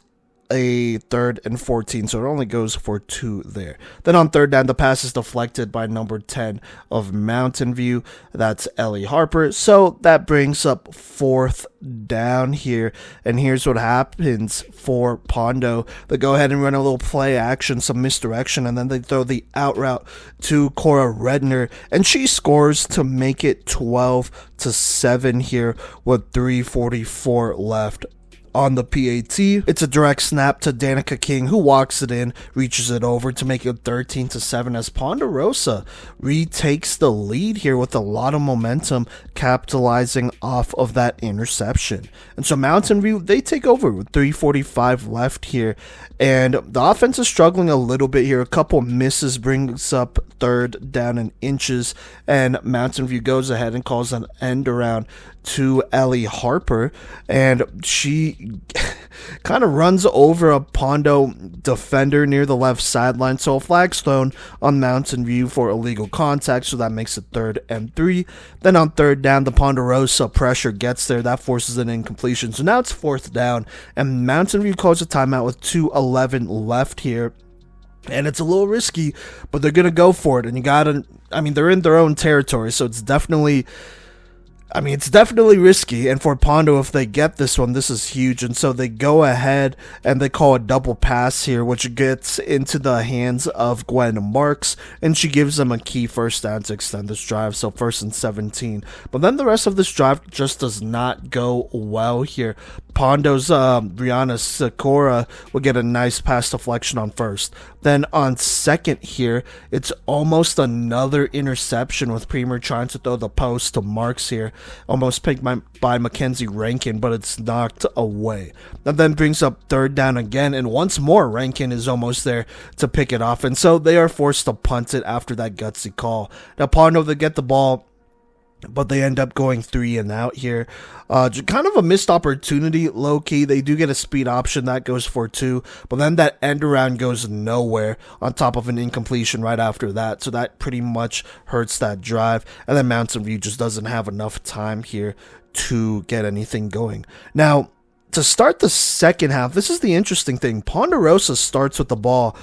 a 3rd and 14, so it only goes for 2 there. Then on 3rd down, the pass is deflected by number 10 of Mountain View. That's Ellie Harper. So that brings up 4th down here, and here's what happens for Pondo. They go ahead and run a little play action, some misdirection, and then they throw the out route to Cora Redner, and she scores to make it 12-7 here with 3:44 left. On the PAT, it's a direct snap to Danica King, who walks it in, reaches it over to make it 13-7 as Ponderosa retakes the lead here with a lot of momentum, capitalizing off of that interception. And so Mountain View, they take over with 3:45 left here, and the offense is struggling a little bit here. A couple misses brings up 3rd down and inches, and Mountain View goes ahead and calls an end around to Ellie Harper, and she kind of runs over a Pondo defender near the left sideline, so a flag's thrown on Mountain View for illegal contact, so that makes it 3rd and 3. Then on 3rd down, the Ponderosa pressure gets there. That forces an incompletion, so now it's 4th down, and Mountain View calls a timeout with 2:11 left here. And it's a little risky, but they're going to go for it, and they're in their own territory, so it's definitely risky, and for Pondo, if they get this one, this is huge, and so they go ahead and they call a double pass here, which gets into the hands of Gwen Marks, and she gives them a key first down to extend this drive, so 1st and 17. But then the rest of this drive just does not go well here. Pondo's Brianna Sakura will get a nice pass deflection on 1st. Then on 2nd here, it's almost another interception with Premier trying to throw the post to Marks here. Almost picked by Mackenzie Rankin, but it's knocked away. That then brings up 3rd down again, and once more Rankin is almost there to pick it off, and so they are forced to punt it after that gutsy call. Now Pondo, they get the ball, but they end up going 3 and out here. Kind of a missed opportunity, low-key. They do get a speed option. That goes for 2. But then that end around goes nowhere on top of an incompletion right after that. So that pretty much hurts that drive. And then Mountain View just doesn't have enough time here to get anything going. Now, to start the second half, this is the interesting thing. Ponderosa starts with the ball,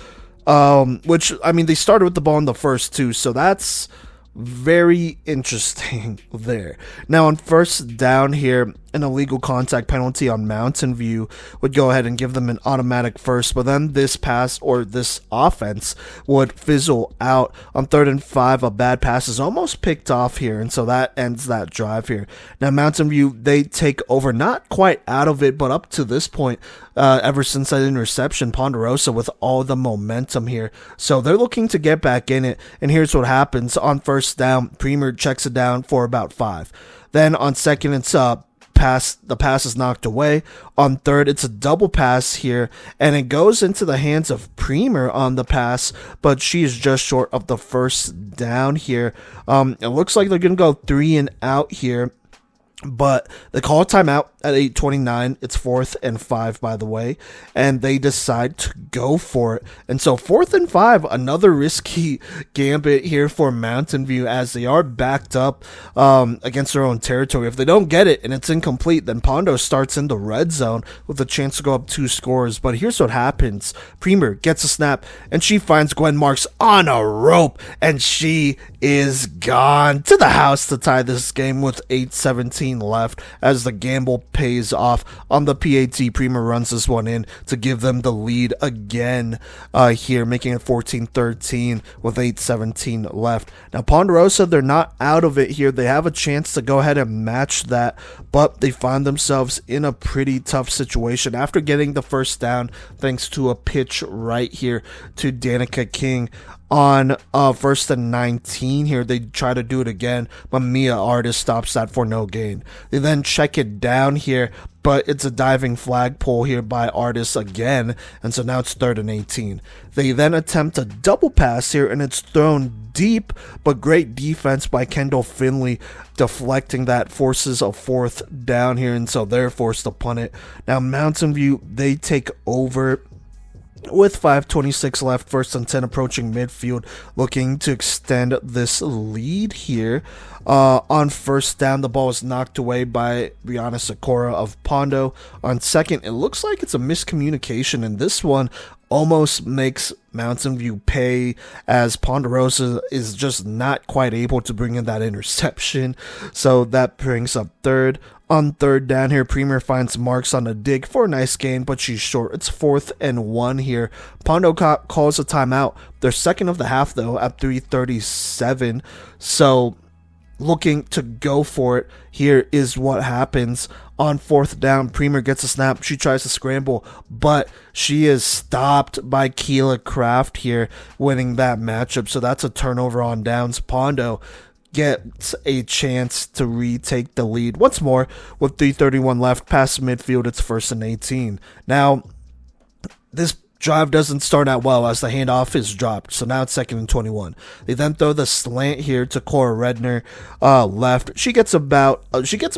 they started with the ball in the first 2. So that's Very interesting there. Now on first down here, an illegal contact penalty on Mountain View would go ahead and give them an automatic first, but then this pass or this offense would fizzle out. On 3rd and 5, a bad pass is almost picked off here, and so that ends that drive here. Now Mountain View, they take over, not quite out of it, but up to this point, ever since that interception, Ponderosa with all the momentum here. So they're looking to get back in it, and here's what happens. On first down, Premier checks it down for about 5. Then on second, it's the pass is knocked away. On third, it's a double pass here, and it goes into the hands of Premier on the pass, but she is just short of the first down here. It looks like they're going to go 3 and out here, but they call a timeout at 8:29. It's 4th and 5, by the way, and they decide to go for it. And so 4th and 5, another risky gambit here for Mountain View as they are backed up against their own territory. If they don't get it and it's incomplete, then Pondo starts in the red zone with a chance to go up 2 scores. But here's what happens. Premier gets a snap, and she finds Gwen Marks on a rope, and she is gone to the house to tie this game with 8:17 left as the gamble pays off on the PAT. Premier runs this one in to give them the lead again here, making it 14-13 with 8:17 left. Now Ponderosa, they're not out of it here. They have a chance to go ahead and match that, but they find themselves in a pretty tough situation after getting the first down thanks to a pitch right here to Danica King. On 1st and 19 here, they try to do it again, but Mia Artist stops that for no gain. They then check it down here, but it's a diving flagpole here by Artist again, and so now it's 3rd and 18. They then attempt a double pass here, and it's thrown deep, but great defense by Kendall Finley deflecting that, forces a 4th down here, and so they're forced to punt it. Now Mountain View, they take over with 5:26 left, 1st and 10 approaching midfield, looking to extend this lead here. On first down, the ball is knocked away by Brianna Sakura of Pondo. On second, it looks like it's a miscommunication, and this one almost makes Mountain View pay as Ponderosa is just not quite able to bring in that interception. So that brings up 3rd. On 3rd down here, Premier finds Marks on a dig for a nice gain, but she's short. It's 4th and 1 here. Pondo calls a timeout. They're second of the half, though, at 3:37. So looking to go for it, here is what happens. On 4th down, Premier gets a snap. She tries to scramble, but she is stopped by Keela Kraft here, winning that matchup. So that's a turnover on downs. Pondo gets a chance to retake the lead once more with 3:31 left past midfield. It's 1st and 18. Now, this drive doesn't start out well as the handoff is dropped, so now it's 2nd and 21. They then throw the slant here to Cora Redner left. She gets a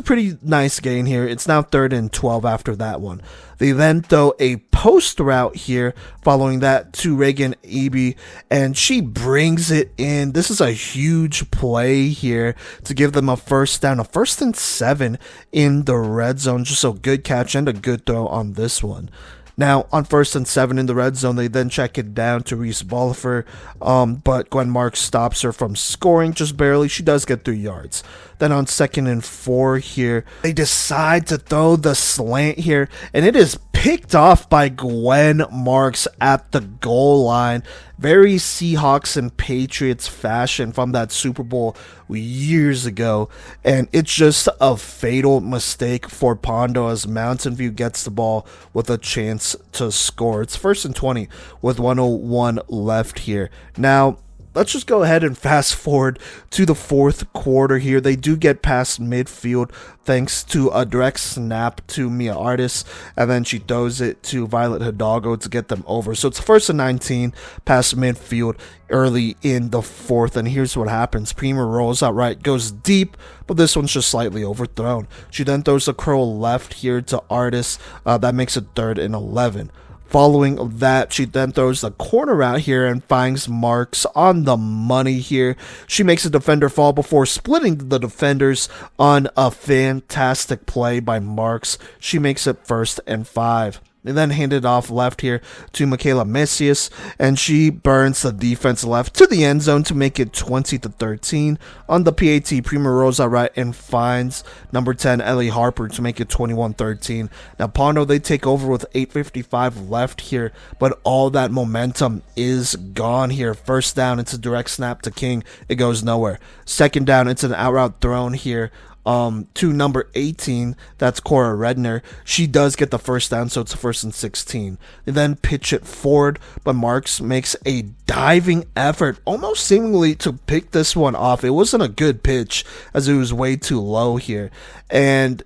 pretty nice gain here. It's now 3rd and 12 after that one. They then throw a post route here following that to Reagan Eby, and she brings it in. This is a huge play here to give them a first down, a 1st and 7 in the red zone. Just a good catch and a good throw on this one. Now, on 1st and 7 in the red zone, they then check it down to Reese Bolifer, but Gwen Marks stops her from scoring just barely. She does get 3 yards. Then on 2nd and 4 here, they decide to throw the slant here, and it is picked off by Gwen Marks at the goal line. Very Seahawks and Patriots fashion from that Super Bowl years ago, and it's just a fatal mistake for Pondo as Mountain View gets the ball with a chance to score. It's 1st and 20 with 1:01 left here. Now, let's just go ahead and fast forward to the 4th quarter here. They do get past midfield thanks to a direct snap to Mia Artis, and then she throws it to Violet Hidalgo to get them over. So it's 1st and 19 past midfield early in the 4th, and here's what happens. Premier rolls out right, goes deep, but this one's just slightly overthrown. She then throws the curl left here to Artis. That makes it 3rd and 11. Following that, she then throws the corner out here and finds Marks on the money here. She makes a defender fall before splitting the defenders on a fantastic play by Marks. She makes it 1st and 5. They then hand it off left here to Michaela Messias, and she burns the defense left to the end zone to make it 20-13. On the PAT, Prima Rosa right and finds number 10 Ellie Harper to make it 21-13. Now Pondo, they take over with 8:55 left here, but all that momentum is gone here. First down, it's a direct snap to King. It goes nowhere. Second down, it's an out route thrown here to number 18, that's Cora Redner. She does get the first down, so it's 1st and 16. They then pitch it forward, but Marks makes a diving effort, almost seemingly to pick this one off. It wasn't a good pitch, as it was way too low here. And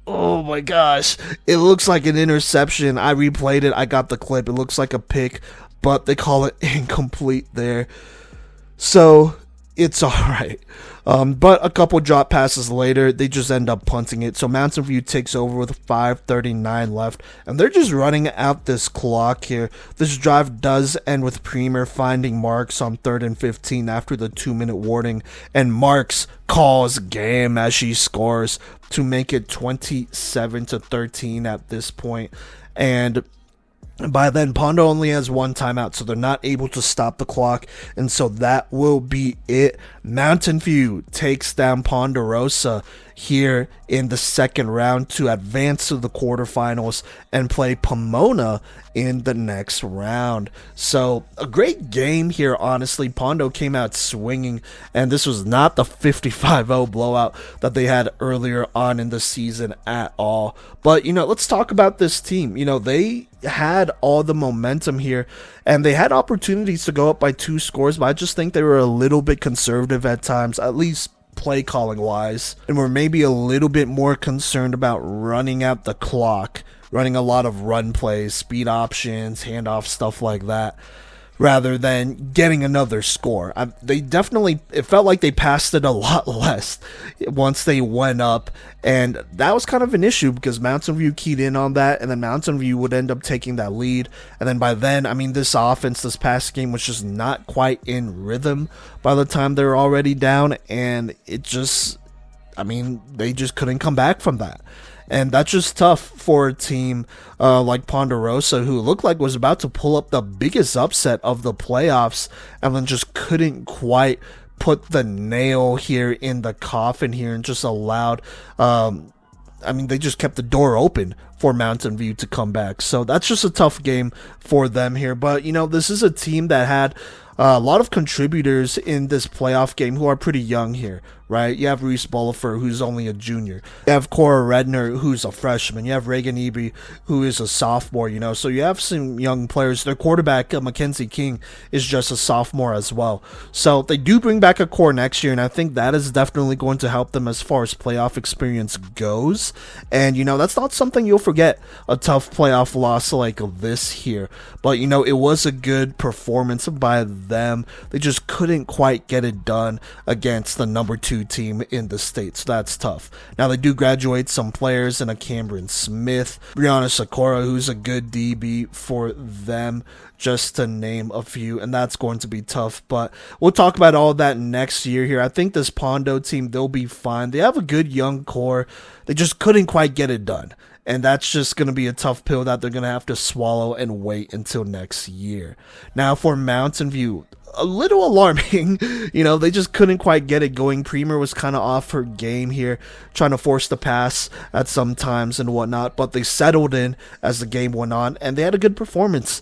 oh my gosh, it looks like an interception. I replayed it, I got the clip. It looks like a pick, but they call it incomplete there. So it's alright. But a couple drop passes later, they just end up punting it. So Mountain View takes over with 5:39 left, and they're just running out this clock here. This drive does end with Premier finding Marks on 3rd and 15 after the 2-minute warning, and Marks calls game as she scores to make it 27-13 at this point. And by then, Pondo only has one timeout, so they're not able to stop the clock, and so that will be it. Mountain View takes down Ponderosa here in the second round to advance to the quarterfinals and play Pomona in the next round. So a great game here, honestly. Pondo came out swinging, and this was not the 55-0 blowout that they had earlier on in the season at all. But, let's talk about this team. They had all the momentum here, and they had opportunities to go up by 2 scores, but I just think they were a little bit conservative at times, at least play calling wise, and we're maybe a little bit more concerned about running out the clock, running a lot of run plays, speed options, handoff, stuff like that, rather than getting another score. It felt like they passed it a lot less once they went up, and that was kind of an issue because Mountain View keyed in on that, and then Mountain View would end up taking that lead, and then by then, this offense, this past game was just not quite in rhythm by the time they were already down, and they just couldn't come back from that. And that's just tough for a team like Ponderosa, who looked like was about to pull up the biggest upset of the playoffs, and then just couldn't quite put the nail here in the coffin here, and just allowed, they just kept the door open for Mountain View to come back. So that's just a tough game for them here. But, this is a team that had a lot of contributors in this playoff game who are pretty young here, right? You have Reese Bolifer, who's only a junior. You have Cora Redner, who's a freshman. You have Reagan Eby, who is a sophomore, So you have some young players. Their quarterback, Mackenzie King, is just a sophomore as well. So they do bring back a core next year, and I think that is definitely going to help them as far as playoff experience goes. And, that's not something you'll forget, a tough playoff loss like this here. But, it was a good performance by them. They just couldn't quite get it done against the number 2 team in the state, so that's tough. Now they do graduate some players in a Cameron Smith, Brianna Sakura, who's a good DB for them, just to name a few, and that's going to be tough, but we'll talk about all that next year here. I think this Pondo team, they'll be fine. They have a good young core. They just couldn't quite get it done. And that's just going to be a tough pill that they're going to have to swallow and wait until next year. Now for Mountain View, a little alarming. They just couldn't quite get it going. Premier was kind of off her game here, trying to force the pass at some times and whatnot, but they settled in as the game went on, and they had a good performance,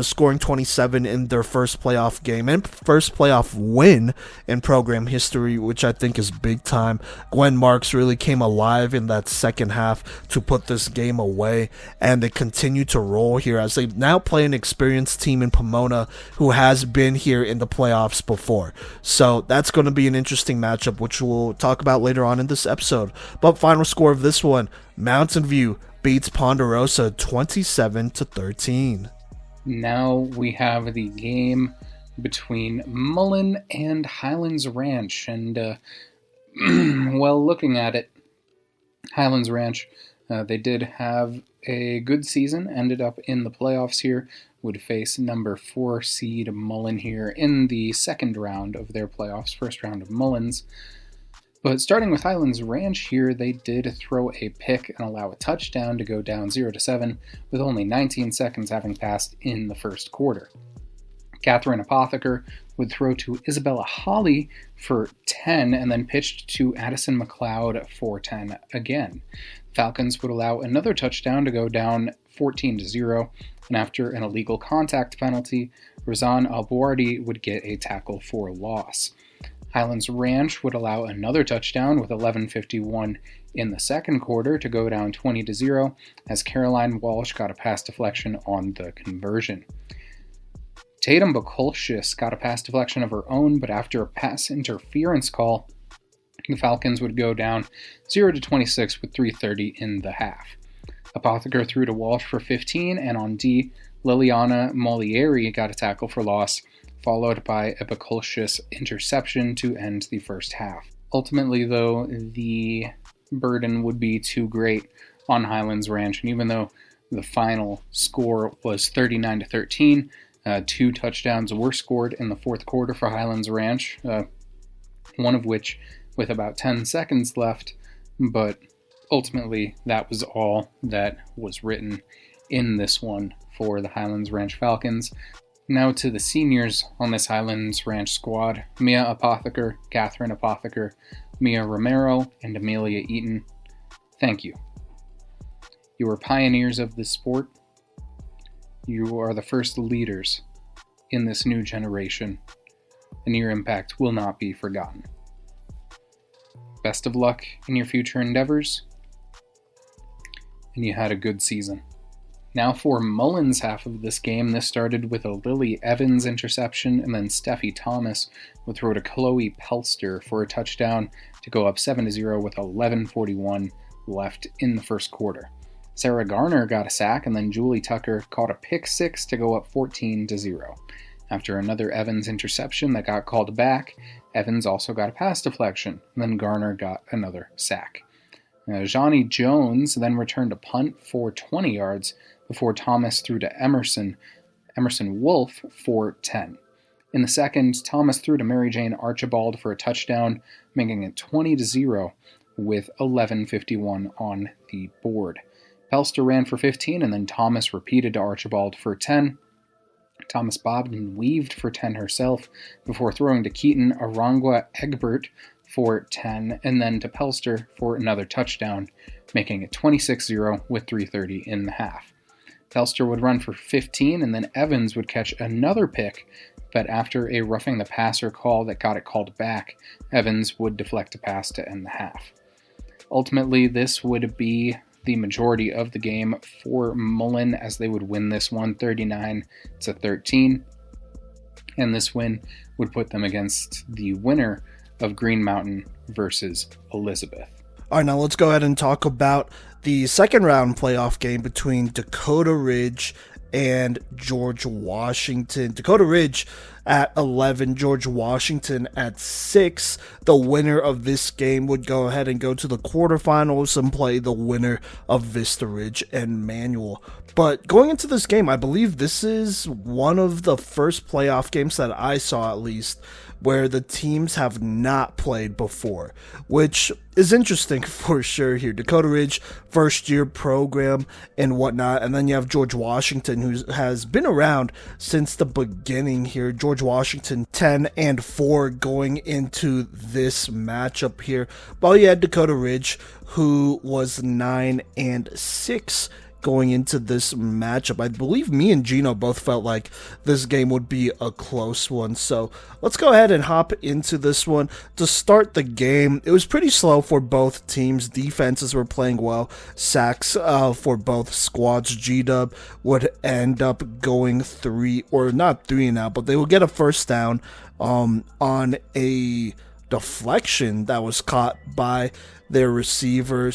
scoring 27 in their first playoff game and first playoff win in program history, which I think is big time. Gwen Marks really came alive in that second half to put this game away, and they continue to roll here as they now play an experienced team in Pomona who has been here in the playoffs before. So that's going to be an interesting matchup, which we'll talk about later on in this episode. But final score of this one, Mountain View beats Ponderosa 27-13. Now we have the game between Mullen and Highlands Ranch, and looking at it, Highlands Ranch, they did have a good season, ended up in the playoffs here, would face number 4 seed Mullen here in the second round of their playoffs, first round of Mullins. But starting with Highlands Ranch here, they did throw a pick and allow a touchdown to go down 0-7 with only 19 seconds having passed in the first quarter. Catherine Apotheker would throw to Isabella Holly for 10 and then pitched to Addison McLeod for 10 again. Falcons would allow another touchdown to go down 14-0, and after an illegal contact penalty, Razan Albuardi would get a tackle for loss. Highlands Ranch would allow another touchdown with 11:51 in the second quarter to go down 20-0 as Caroline Walsh got a pass deflection on the conversion. Tatum Bukolshis got a pass deflection of her own, but after a pass interference call, the Falcons would go down 0-26 with 3:30 in the half. Apotheker threw to Walsh for 15, and on D, Liliana Molieri got a tackle for loss, followed by a Bukolshis interception to end the first half. Ultimately, though, the burden would be too great on Highlands Ranch, and even though the final score was 39-13, 2 touchdowns were scored in the fourth quarter for Highlands Ranch, one of which with about 10 seconds left, but ultimately that was all that was written in this one for the Highlands Ranch Falcons. Now to the seniors on this Highlands Ranch squad: Mia Apotheker, Catherine Apotheker, Mia Romero, and Amelia Eaton. Thank you. You are pioneers of this sport. You are the first leaders in this new generation, and your impact will not be forgotten. Best of luck in your future endeavors, and you had a good season. Now for Mullen's half of this game, this started with a Lily Evans interception, and then Steffi Thomas would throw to Chloe Pelster for a touchdown to go up 7-0 with 11:41 left in the first quarter. Sarah Garner got a sack, and then Julie Tucker caught a pick six to go up 14-0. After another Evans interception that got called back, Evans also got a pass deflection, and then Garner got another sack. Johnny Jones then returned a punt for 20 yards before Thomas threw to Emerson Wolf for 10. In the second, Thomas threw to Mary Jane Archibald for a touchdown, making it 20-0 with 11:51 on the board. Pelster ran for 15, and then Thomas repeated to Archibald for 10. Thomas bobbed and weaved for 10 herself before throwing to Keaton Arangua Egbert for 10, and then to Pelster for another touchdown, making it 26-0 with 3:30 in the half. Pelster would run for 15, and then Evans would catch another pick, but after a roughing the passer call that got it called back, Evans would deflect a pass to end the half. Ultimately, this would be the majority of the game for Mullen, as they would win this one 39-13, and this win would put them against the winner of Green Mountain versus Elizabeth. All right, now let's go ahead and talk about the second round playoff game between Dakota Ridge and George Washington. Dakota Ridge at 11, George Washington at 6. The winner of this game would go ahead and go to the quarterfinals and play the winner of Vista Ridge and Manual. But going into this game, I believe this is one of the first playoff games that I saw, at least, where the teams have not played before, which is interesting for sure here. Dakota Ridge, first year program and whatnot, and then you have George Washington, who has been around since the beginning here. George Washington 10-4 going into this matchup here, while you had Dakota Ridge, who was 9-6 going into this matchup. I believe me and Gino both felt like this game would be a close one. So let's go ahead and hop into this one. To start the game, it was pretty slow for both teams. Defenses were playing well. Sacks for both squads. G-Dub would end up going 3, or not 3 now, but they would get a first down on a deflection that was caught by their receiver,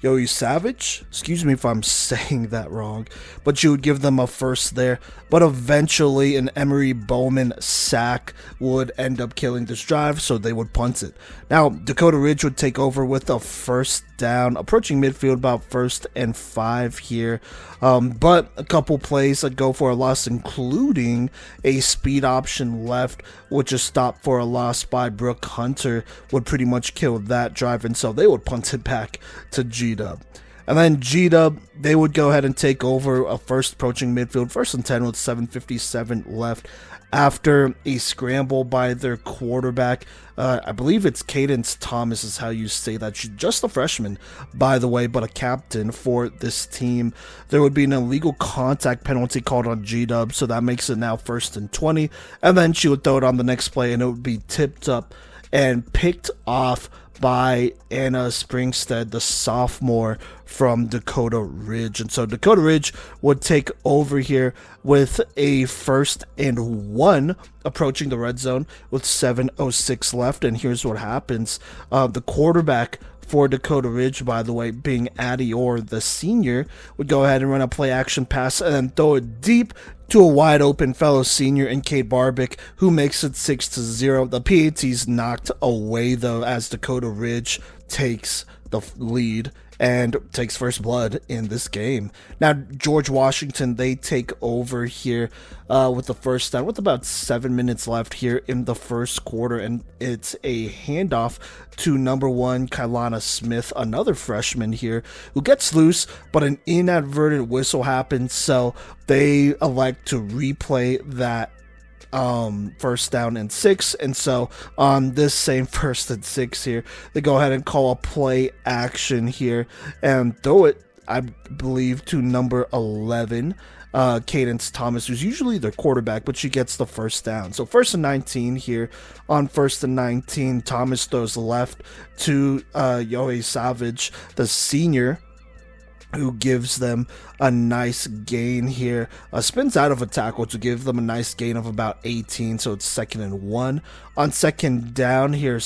Yoey Savage, excuse me if I'm saying that wrong, but you would give them a first there. But eventually an Emery Bowman sack would end up killing this drive, so they would punt it. Now Dakota Ridge would take over with a first down, approaching midfield about 1st and 5 here. But a couple plays that go for a loss, including a speed option left, which is stopped for a loss by Brooke Hunter, would pretty much kill that drive, and so they would punt it back to G-Dub. And then G-Dub, they would go ahead and take over a first approaching midfield, 1st and 10 with 7:57 left after a scramble by their quarterback. I believe it's Cadence Thomas is how you say that. She's just a freshman, by the way, but a captain for this team. There would be an illegal contact penalty called on G-Dub, so that makes it now 1st and 20. And then she would throw it on the next play, and it would be tipped up and picked off by Anna Springstead, the sophomore from Dakota Ridge. And so Dakota Ridge would take over here with a 1st and 1 approaching the red zone with 7:06 left. And here's what happens. The quarterback for Dakota Ridge, by the way, being Addie Orr, the senior, would go ahead and run a play action pass and then throw it deep to a wide open fellow senior in Kate Barbic, who makes it 6-0. The PAT's knocked away though, as Dakota Ridge takes the lead and takes first blood in this game. Now, George Washington, they take over here with the first down with about 7 minutes left here in the first quarter, and it's a handoff to number 1 Kailana Smith, another freshman here, who gets loose, but an inadvertent whistle happens, so they elect to replay that 1st down and 6, and so on this same 1st and 6 here, they go ahead and call a play action here and throw it, I believe, to number 11 Cadence Thomas, who's usually their quarterback, but she gets the 1st down. So 1st and 19 here. On 1st and 19, Thomas throws left to Yohei Savage, the senior, who gives them a nice gain here. Spins out of a tackle to give them a nice gain of about 18, so it's 2nd and 1. On 2nd down here,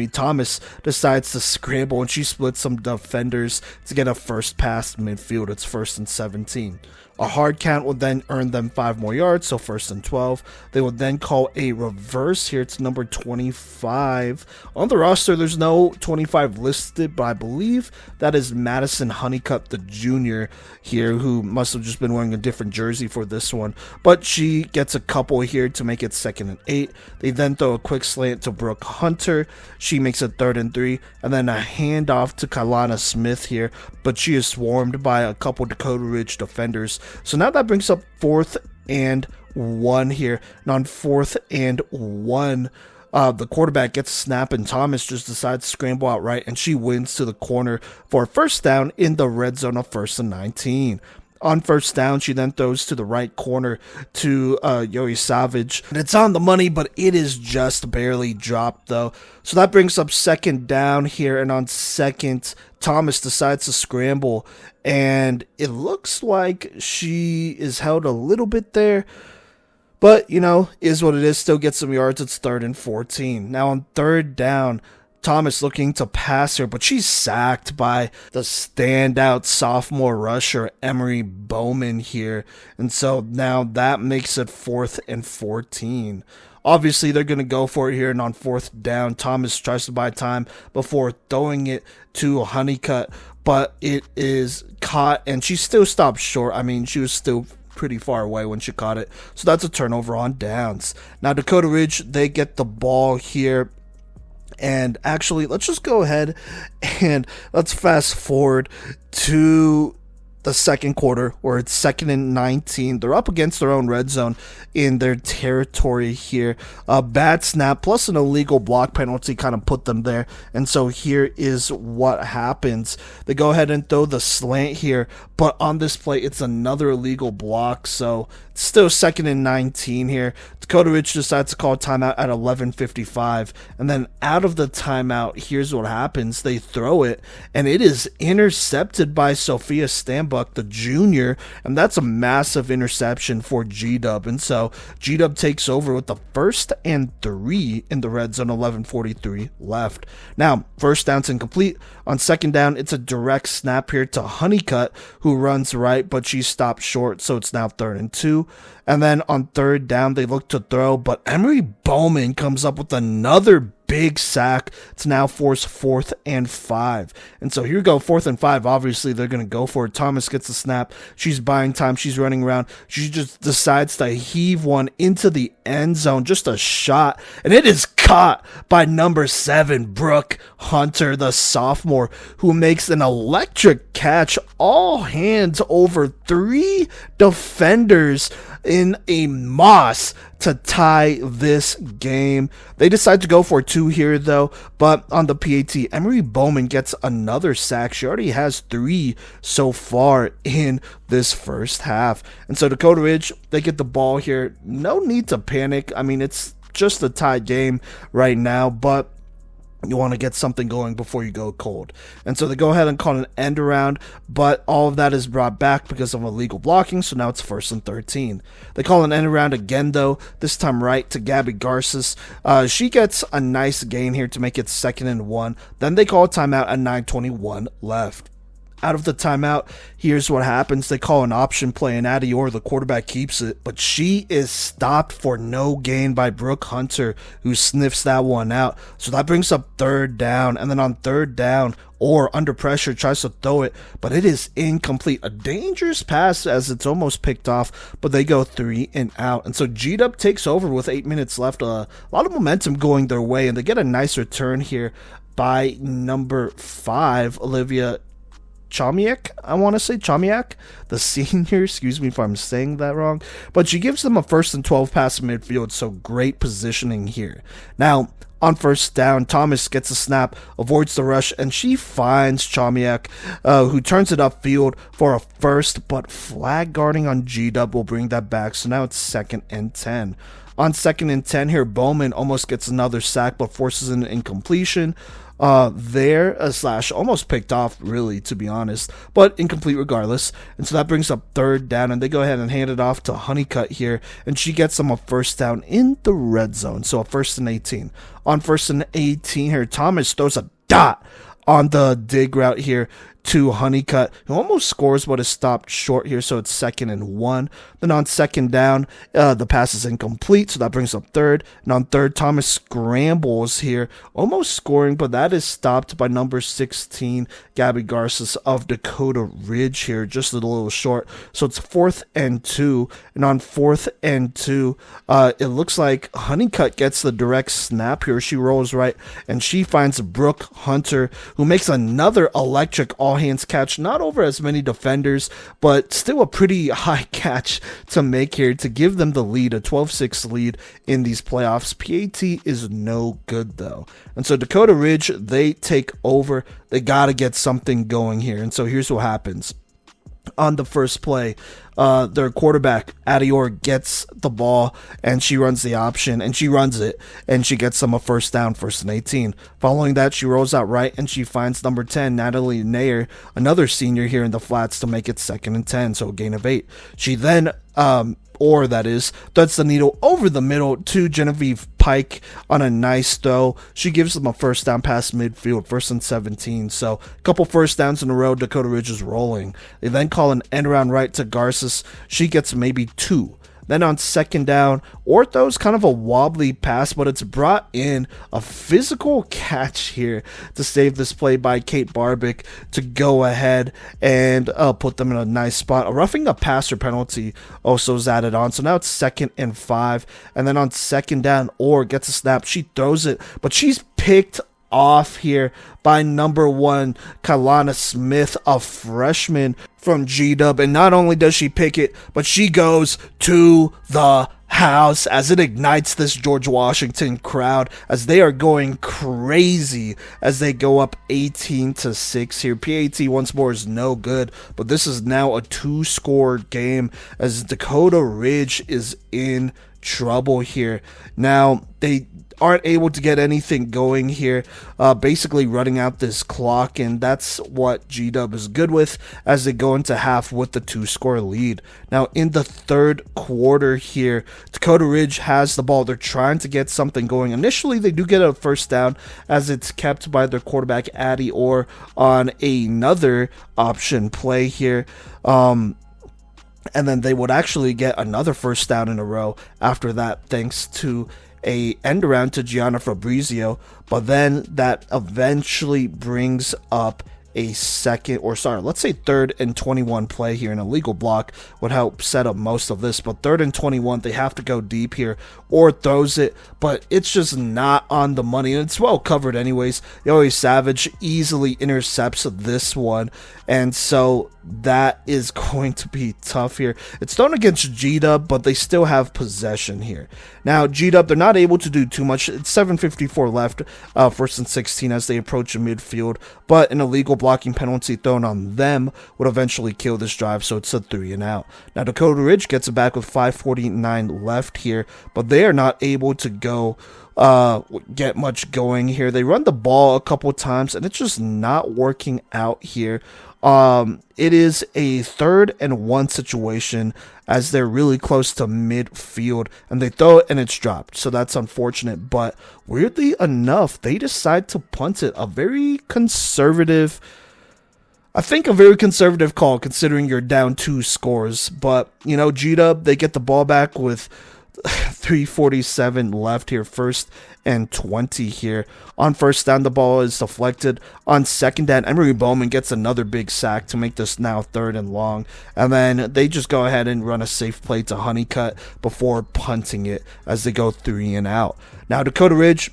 Thomas decides to scramble, and she splits some defenders to get a first pass midfield. It's 1st and 17. A hard count would then earn them 5 more yards, so 1st and 12. They would then call a reverse here. It's number 25. On the roster, there's no 25 listed, but I believe that is Madison Honeycutt, the junior here, who must have just been wearing a different jersey for this one. But she gets a couple here to make it 2nd and 8. They then throw a quick slant to Brooke Hunter. She makes it 3rd and 3. And then a handoff to Kailana Smith here, but she is swarmed by a couple Dakota Ridge defenders. So now that brings up 4th and 1 here. And on 4th and 1, the quarterback gets a snap, and Thomas just decides to scramble outright, and she wins to the corner for a 1st down in the red zone of 1st and 19. On 1st down, she then throws to the right corner to Yohei Savage. And it's on the money, but it is just barely dropped, though. So that brings up 2nd down here. And on 2nd, Thomas decides to scramble. And it looks like she is held a little bit there. But, is what it is. Still gets some yards. It's 3rd and 14. Now on 3rd down, Thomas looking to pass her, but she's sacked by the standout sophomore rusher, Emery Bowman here. And so now that makes it 4th and 14. Obviously, they're going to go for it here, and on 4th down, Thomas tries to buy time before throwing it to Honeycutt, but it is caught, and she still stopped short. I mean, she was still pretty far away when she caught it. So that's a turnover on downs. Now, Dakota Ridge, they get the ball here. And actually, let's just go ahead and let's fast forward to the 2nd quarter, where it's 2nd and 19. They're up against their own red zone in their territory here. A bad snap plus an illegal block penalty kind of put them there. And so here is what happens. They go ahead and throw the slant here, but on this play, it's another illegal block. So it's still 2nd and 19 here. Dakota Ridge decides to call timeout at 11:55, and then out of the timeout, here's what happens. They throw it, and it is intercepted by Sophia Stanbuck, the junior, and that's a massive interception for G-Dub, and so G-Dub takes over with the 1st and 3 in the red zone, 11:43 left. Now, 1st down's incomplete. On 2nd down, it's a direct snap here to Honeycutt, who runs right, but she stopped short, so it's now 3rd and 2. And then on 3rd down, they look to throw, but Emery Bowman comes up with another big sack to now force 4th and 5. And so here we go, 4th and 5. Obviously, they're going to go for it. Thomas gets the snap. She's buying time. She's running around. She just decides to heave one into the end zone. Just a shot. And it is caught by number 7, Brooke Hunter, the sophomore, who makes an electric catch. All hands over 3 defenders in a moss to tie this game. They decide to go for 2 here, though, but on the PAT, Emery Bowman gets another sack. She already has 3 so far in this first half. And so Dakota Ridge, they get the ball here. No need to panic. I mean, it's just a tie game right now, but you want to get something going before you go cold. And so they go ahead and call an end around, but all of that is brought back because of illegal blocking, so now it's 1st and 13. They call an end around again, though, this time right to Gabby Garces. She gets a nice gain here to make it 2nd and 1. Then they call a timeout at 9:21 left. Out of the timeout, here's what happens. They call an option play, and Adeor, the quarterback, keeps it, but she is stopped for no gain by Brooke Hunter, who sniffs that one out. So that brings up 3rd down, and then on 3rd down, or under pressure, tries to throw it, but it is incomplete. A dangerous pass as it's almost picked off, but they go 3 and out. And so G-Dub takes over with 8 minutes left. A lot of momentum going their way, and they get a nice return here by number 5, Olivia Chomiak, I want to say Chomiak, the senior. Excuse me if I'm saying that wrong, but she gives them a 1st and 12 pass in midfield, so great positioning here. Now, on 1st down, Thomas gets a snap, avoids the rush, and she finds Chomiak, who turns it upfield for a 1st, but flag guarding on G-Dub will bring that back, so now it's 2nd and 10. On 2nd and 10 here, Bowman almost gets another sack, but forces an incompletion. Slash almost picked off, really, to be honest, but incomplete regardless. And so that brings up 3rd down, and they go ahead and hand it off to Honeycutt here, and she gets them a 1st down in the red zone, so a 1st and 18. On 1st and 18 here, Thomas throws a dot on the dig route here to Honeycutt, who almost scores but is stopped short here, so it's 2nd and 1. Then on 2nd down, the pass is incomplete, so that brings up 3rd. And on 3rd, Thomas scrambles here, almost scoring, but that is stopped by number 16, Gabby Garces of Dakota Ridge here, just a little short. So it's 4th and 2. And on 4th and 2, it looks like Honeycutt gets the direct snap here. She rolls right, and she finds Brooke Hunter, who makes another electric all-hands catch, not over as many defenders, but still a pretty high catch to make here to give them the lead, a 12-6 lead in these playoffs. PAT is no good, though. And so Dakota Ridge, they take over. They got to get something going here. And so here's what happens. On the first play, their quarterback, Adeor, gets the ball, and she runs the option, and she runs it, and she gets them a 1st down, 1st and 18. Following that, she rolls out right, and she finds number 10, Natalie Nair, another senior here in the flats, to make it 2nd and 10, so a gain of 8. She then, threads the needle over the middle to Genevieve Pike on a nice throw. She gives them a 1st down past midfield, 1st and 17. So a couple 1st downs in a row. Dakota Ridge is rolling. They then call an end around right to Garces. She gets maybe 2. Then on 2nd down, Ortho's kind of a wobbly pass, but it's brought in a physical catch here to save this play by Kate Barbic to go ahead and put them in a nice spot. A roughing the passer penalty also is added on. So now it's 2nd and 5. And then on 2nd down, Orr gets a snap. She throws it, but she's picked off here by number 1, Kalana Smith, a freshman from G-Dub. And not only does she pick it, but she goes to the house as it ignites this George Washington crowd as they are going crazy as they go up 18-6 here. PAT once more is no good, but this is now a 2-score game as Dakota Ridge is in trouble here. Now, they aren't able to get anything going here, basically running out this clock, and that's what G-Dub is good with as they go into half with the 2-score lead. Now, in the 3rd quarter here, Dakota Ridge has the ball. They're trying to get something going. Initially, they do get a 1st down as it's kept by their quarterback, Addie Orr, on another option play here. And then they would actually get another 1st down in a row after that, thanks to a end around to Gianna Fabrizio, but then that eventually brings up a third and 21 play here. An illegal block would help set up most of this, but third and 21, they have to go deep here or throws it, but it's just not on the money, and it's well covered anyways. Yoey Savage easily intercepts this one, and so that is going to be tough here. It's thrown against G-Dub, but they still have possession here. Now, G-Dub, they're not able to do too much. It's 7:54 left, first and 16 as they approach the midfield, but an illegal blocking penalty thrown on them would eventually kill this drive, so it's a 3 and out. Now, Dakota Ridge gets it back with 5:49 left here, but they are not able to go get much going here. They run the ball a couple times, and it's just not working out here. It is a 3rd and 1 situation as they're really close to midfield, and they throw it and it's dropped. So that's unfortunate, but weirdly enough, they decide to punt it. A very conservative call considering you're down 2 scores. But, G-Dub, they get the ball back with 3:47 left here, 1st and 20 here. On first down, the ball is deflected. On second down, Emery Bowman gets another big sack to make this now 3rd and long. And then they just go ahead and run a safe play to Honeycutt before punting it as they go 3 and out. Now, Dakota Ridge,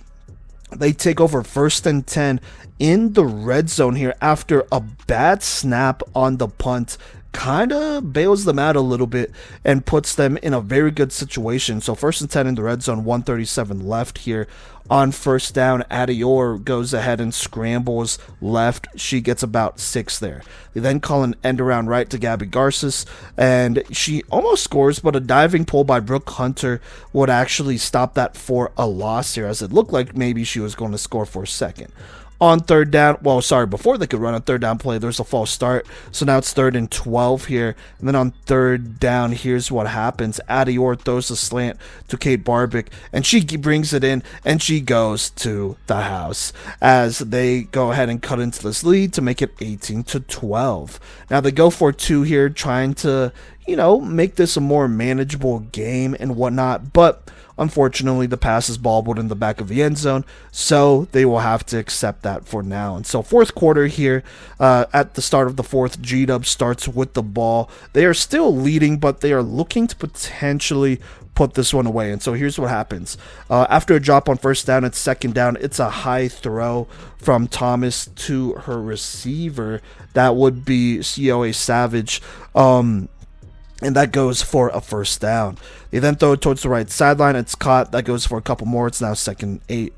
they take over 1st and 10 in the red zone here after a bad snap on the punt. Kind of bails them out a little bit and puts them in a very good situation. So 1st and 10 in the red zone, 1:37 left here. On first down, Adeor goes ahead and scrambles left. She gets about 6 there. They then call an end around right to Gabby Garces, and she almost scores, but a diving pull by Brooke Hunter would actually stop that for a loss here, as it looked like maybe she was going to score for a second. On third down, before they could run a 3rd down play, there's a false start. So now it's 3rd and 12 here. And then on 3rd down, here's what happens. Adeor throws a slant to Kate Barbic, and she brings it in, and she goes to the house as they go ahead and cut into this lead to make it 18-12. Now they go for 2 here, trying to, make this a more manageable game and whatnot, but unfortunately, the pass is bobbled in the back of the end zone, so they will have to accept that for now. And so 4th quarter here, at the start of the 4th, G-Dub starts with the ball. They are still leading, but they are looking to potentially put this one away. And so here's what happens. After a drop on first down, it's 2nd down. It's a high throw from Thomas to her receiver. That would be Yoey Savage. And that goes for a 1st down. They then throw it towards the right sideline. It's caught. That goes for a couple more. It's now 2nd and 8.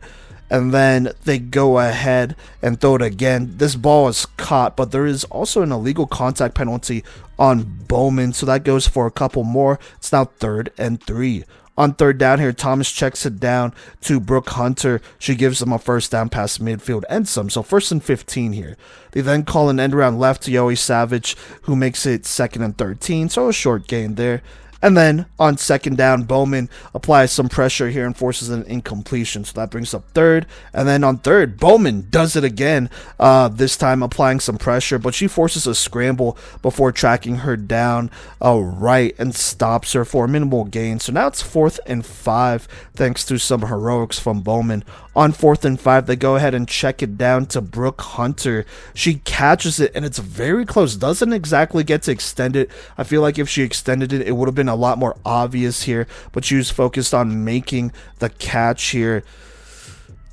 And then they go ahead and throw it again. This ball is caught, but there is also an illegal contact penalty on Bowman. So that goes for a couple more. It's now 3rd and 3. On 3rd down here, Thomas checks it down to Brooke Hunter. She gives them a 1st down past midfield and some. So 1st and 15 here. They then call an end around left to Yoey Savage, who makes it 2nd and 13. So a short gain there. And then on 2nd down, Bowman applies some pressure here and forces an incompletion. So that brings up 3rd. And then on 3rd, Bowman does it again, this time applying some pressure. But she forces a scramble before tracking her down right and stops her for a minimal gain. So now it's 4th and 5 thanks to some heroics from Bowman. On 4th and 5, they go ahead and check it down to Brooke Hunter. She catches it, and it's very close. Doesn't exactly get to extend it. I feel like if she extended it, it would have been a lot more obvious here, but she was focused on making the catch here.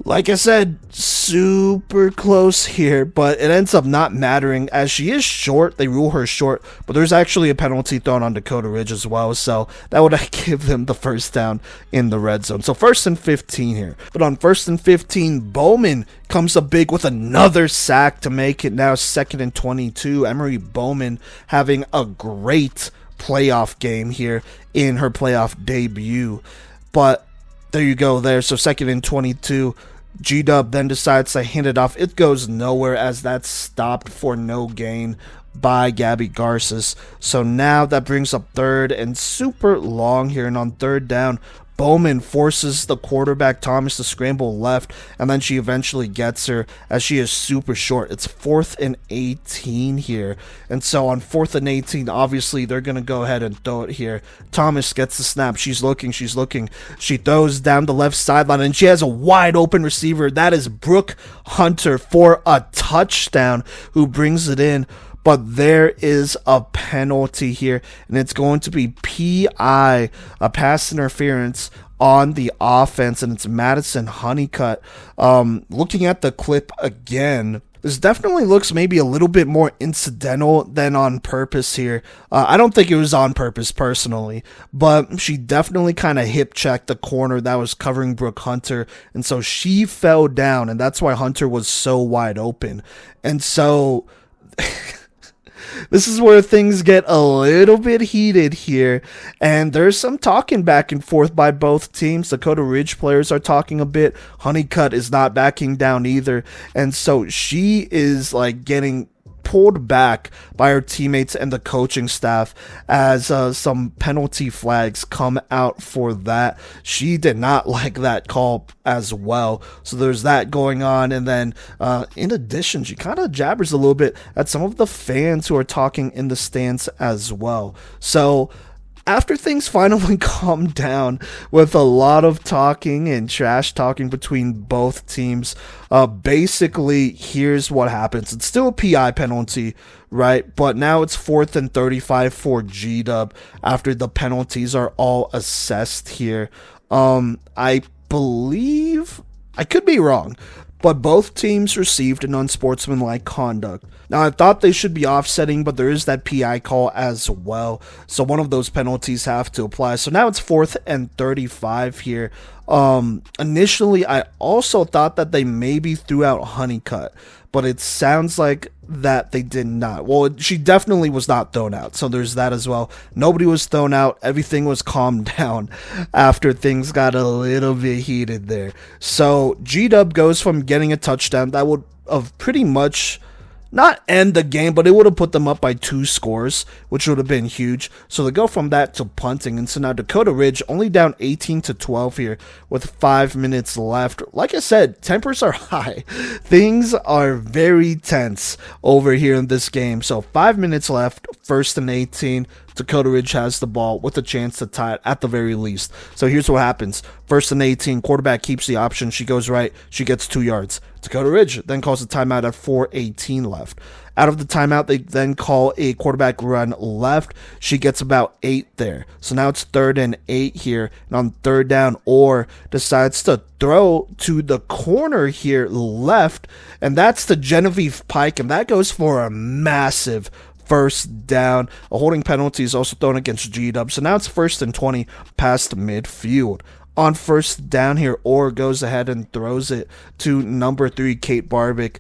Like I said, super close here, but it ends up not mattering as she is short. They rule her short, but there's actually a penalty thrown on Dakota Ridge as well, so that would give them the 1st down in the red zone. So 1st and 15 here. But on 1st and 15, Bowman comes up big with another sack to make it now 2nd and 22. Emery Bowman having a great playoff game here in her playoff debut. But there you go there. So 2nd and 22. G-Dub then decides to hand it off. It goes nowhere as that's stopped for no gain by Gabby Garces. So now that brings up 3rd and super long here. And on 3rd down, Bowman forces the quarterback Thomas to scramble left, and then she eventually gets her as she is super short. It's 4th and 18 here, and so on 4th and 18, obviously they're going to go ahead and throw it here. Thomas gets the snap. She's looking. She throws down the left sideline, and she has a wide open receiver. That is Brooke Hunter for a touchdown, who brings it in. But there is a penalty here, and it's going to be PI, a pass interference on the offense, and it's Madison Honeycutt. Looking at the clip again, this definitely looks maybe a little bit more incidental than on purpose here. I don't think it was on purpose personally, but she definitely kind of hip checked the corner that was covering Brooke Hunter, and so she fell down, and that's why Hunter was so wide open. And so this is where things get a little bit heated here, and there's some talking back and forth by both teams. Dakota Ridge players are talking a bit. Honeycutt is not backing down either, and so she is like getting pulled back by her teammates and the coaching staff as some penalty flags come out for that. She did not like that call as well, so there's that going on. And then in addition, she kind of jabbers a little bit at some of the fans who are talking in the stands as well. So after things finally calmed down with a lot of talking and trash talking between both teams, basically here's what happens. It's still a PI penalty, right? But now it's 4th and 35 for G-Dub after the penalties are all assessed here. I believe, I could be wrong, but both teams received an unsportsmanlike conduct. Now, I thought they should be offsetting, but there is that PI call as well, so one of those penalties have to apply. So now it's 4th and 35 here. Initially, I also thought that they maybe threw out Honeycutt, but it sounds like that they did not. Well, she definitely was not thrown out, so there's that as well. Nobody was thrown out. Everything was calmed down after things got a little bit heated there. So G-Dub goes from getting a touchdown that would have pretty much not end the game, but it would have put them up by 2 scores, which would have been huge. So they go from that to punting, and so now Dakota Ridge only down 18-12 here with 5 minutes left. Like I said, tempers are high. Things are very tense over here in this game. So 5 minutes left, 1st and 18. Dakota Ridge has the ball with a chance to tie it at the very least. So here's what happens. 1st and 18, quarterback keeps the option. She goes right. She gets 2 yards. Dakota Ridge then calls a timeout at 4:18 left. Out of the timeout, they then call a quarterback run left. She gets about 8 there. So now it's 3rd and 8 here. And on 3rd down, Orr decides to throw to the corner here left. And that's to Genevieve Pike. And that goes for a massive 1st down. A holding penalty is also thrown against G-Dub. So now it's 1st and 20 past midfield. On 1st down here, Orr goes ahead and throws it to number 3, Kate Barbic.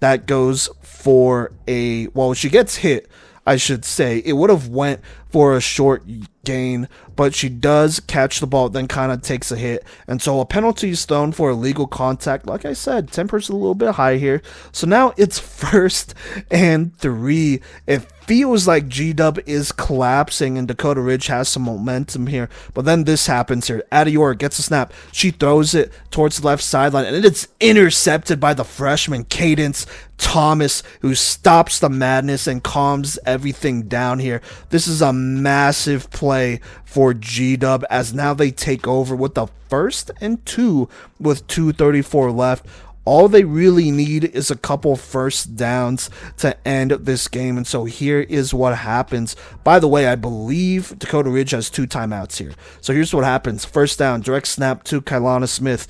That goes for a, well, she gets hit, I should say. It would have went for a short gain, but she does catch the ball, then kind of takes a hit. And so a penalty is thrown for illegal contact. Like I said, temper's a little bit high here. So now it's 1st and 3. It feels like G-Dub is collapsing and Dakota Ridge has some momentum here. But then this happens here. Adeor gets a snap. She throws it towards the left sideline, and it's intercepted by the freshman Cadence Thomas, who stops the madness and calms everything down here. This is a massive play for G-Dub as now they take over with the 1st and 2 with 2:34 left. All they really need is a couple 1st downs to end this game. And so here is what happens. By the way, I believe Dakota Ridge has 2 timeouts here. So here's what happens. 1st down, direct snap to Kailana Smith.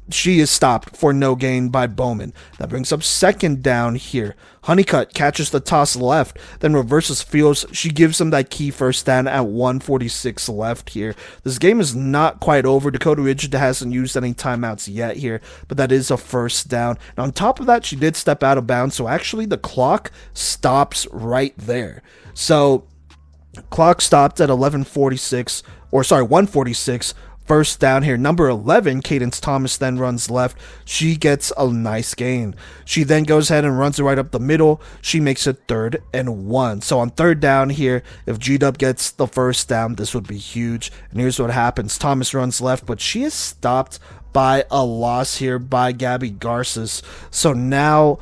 She is stopped for no gain by Bowman. That brings up 2nd down here. Honeycutt catches the toss left, then reverses fields. She gives them that key 1st down at 1:46 left here. This game is not quite over. Dakota Ridge hasn't used any timeouts yet here, but that is a 1st down. And on top of that, she did step out of bounds, so actually the clock stops right there. So clock stopped at 1:46 first down here. Number 11, Cadence Thomas, then runs left. She gets a nice gain. She then goes ahead and runs it right up the middle. She makes it 3rd and 1. So on 3rd down here, if G-Dub gets the first down, this would be huge. And here's what happens. Thomas runs left, but she is stopped by a loss here by Gabby Garces. So now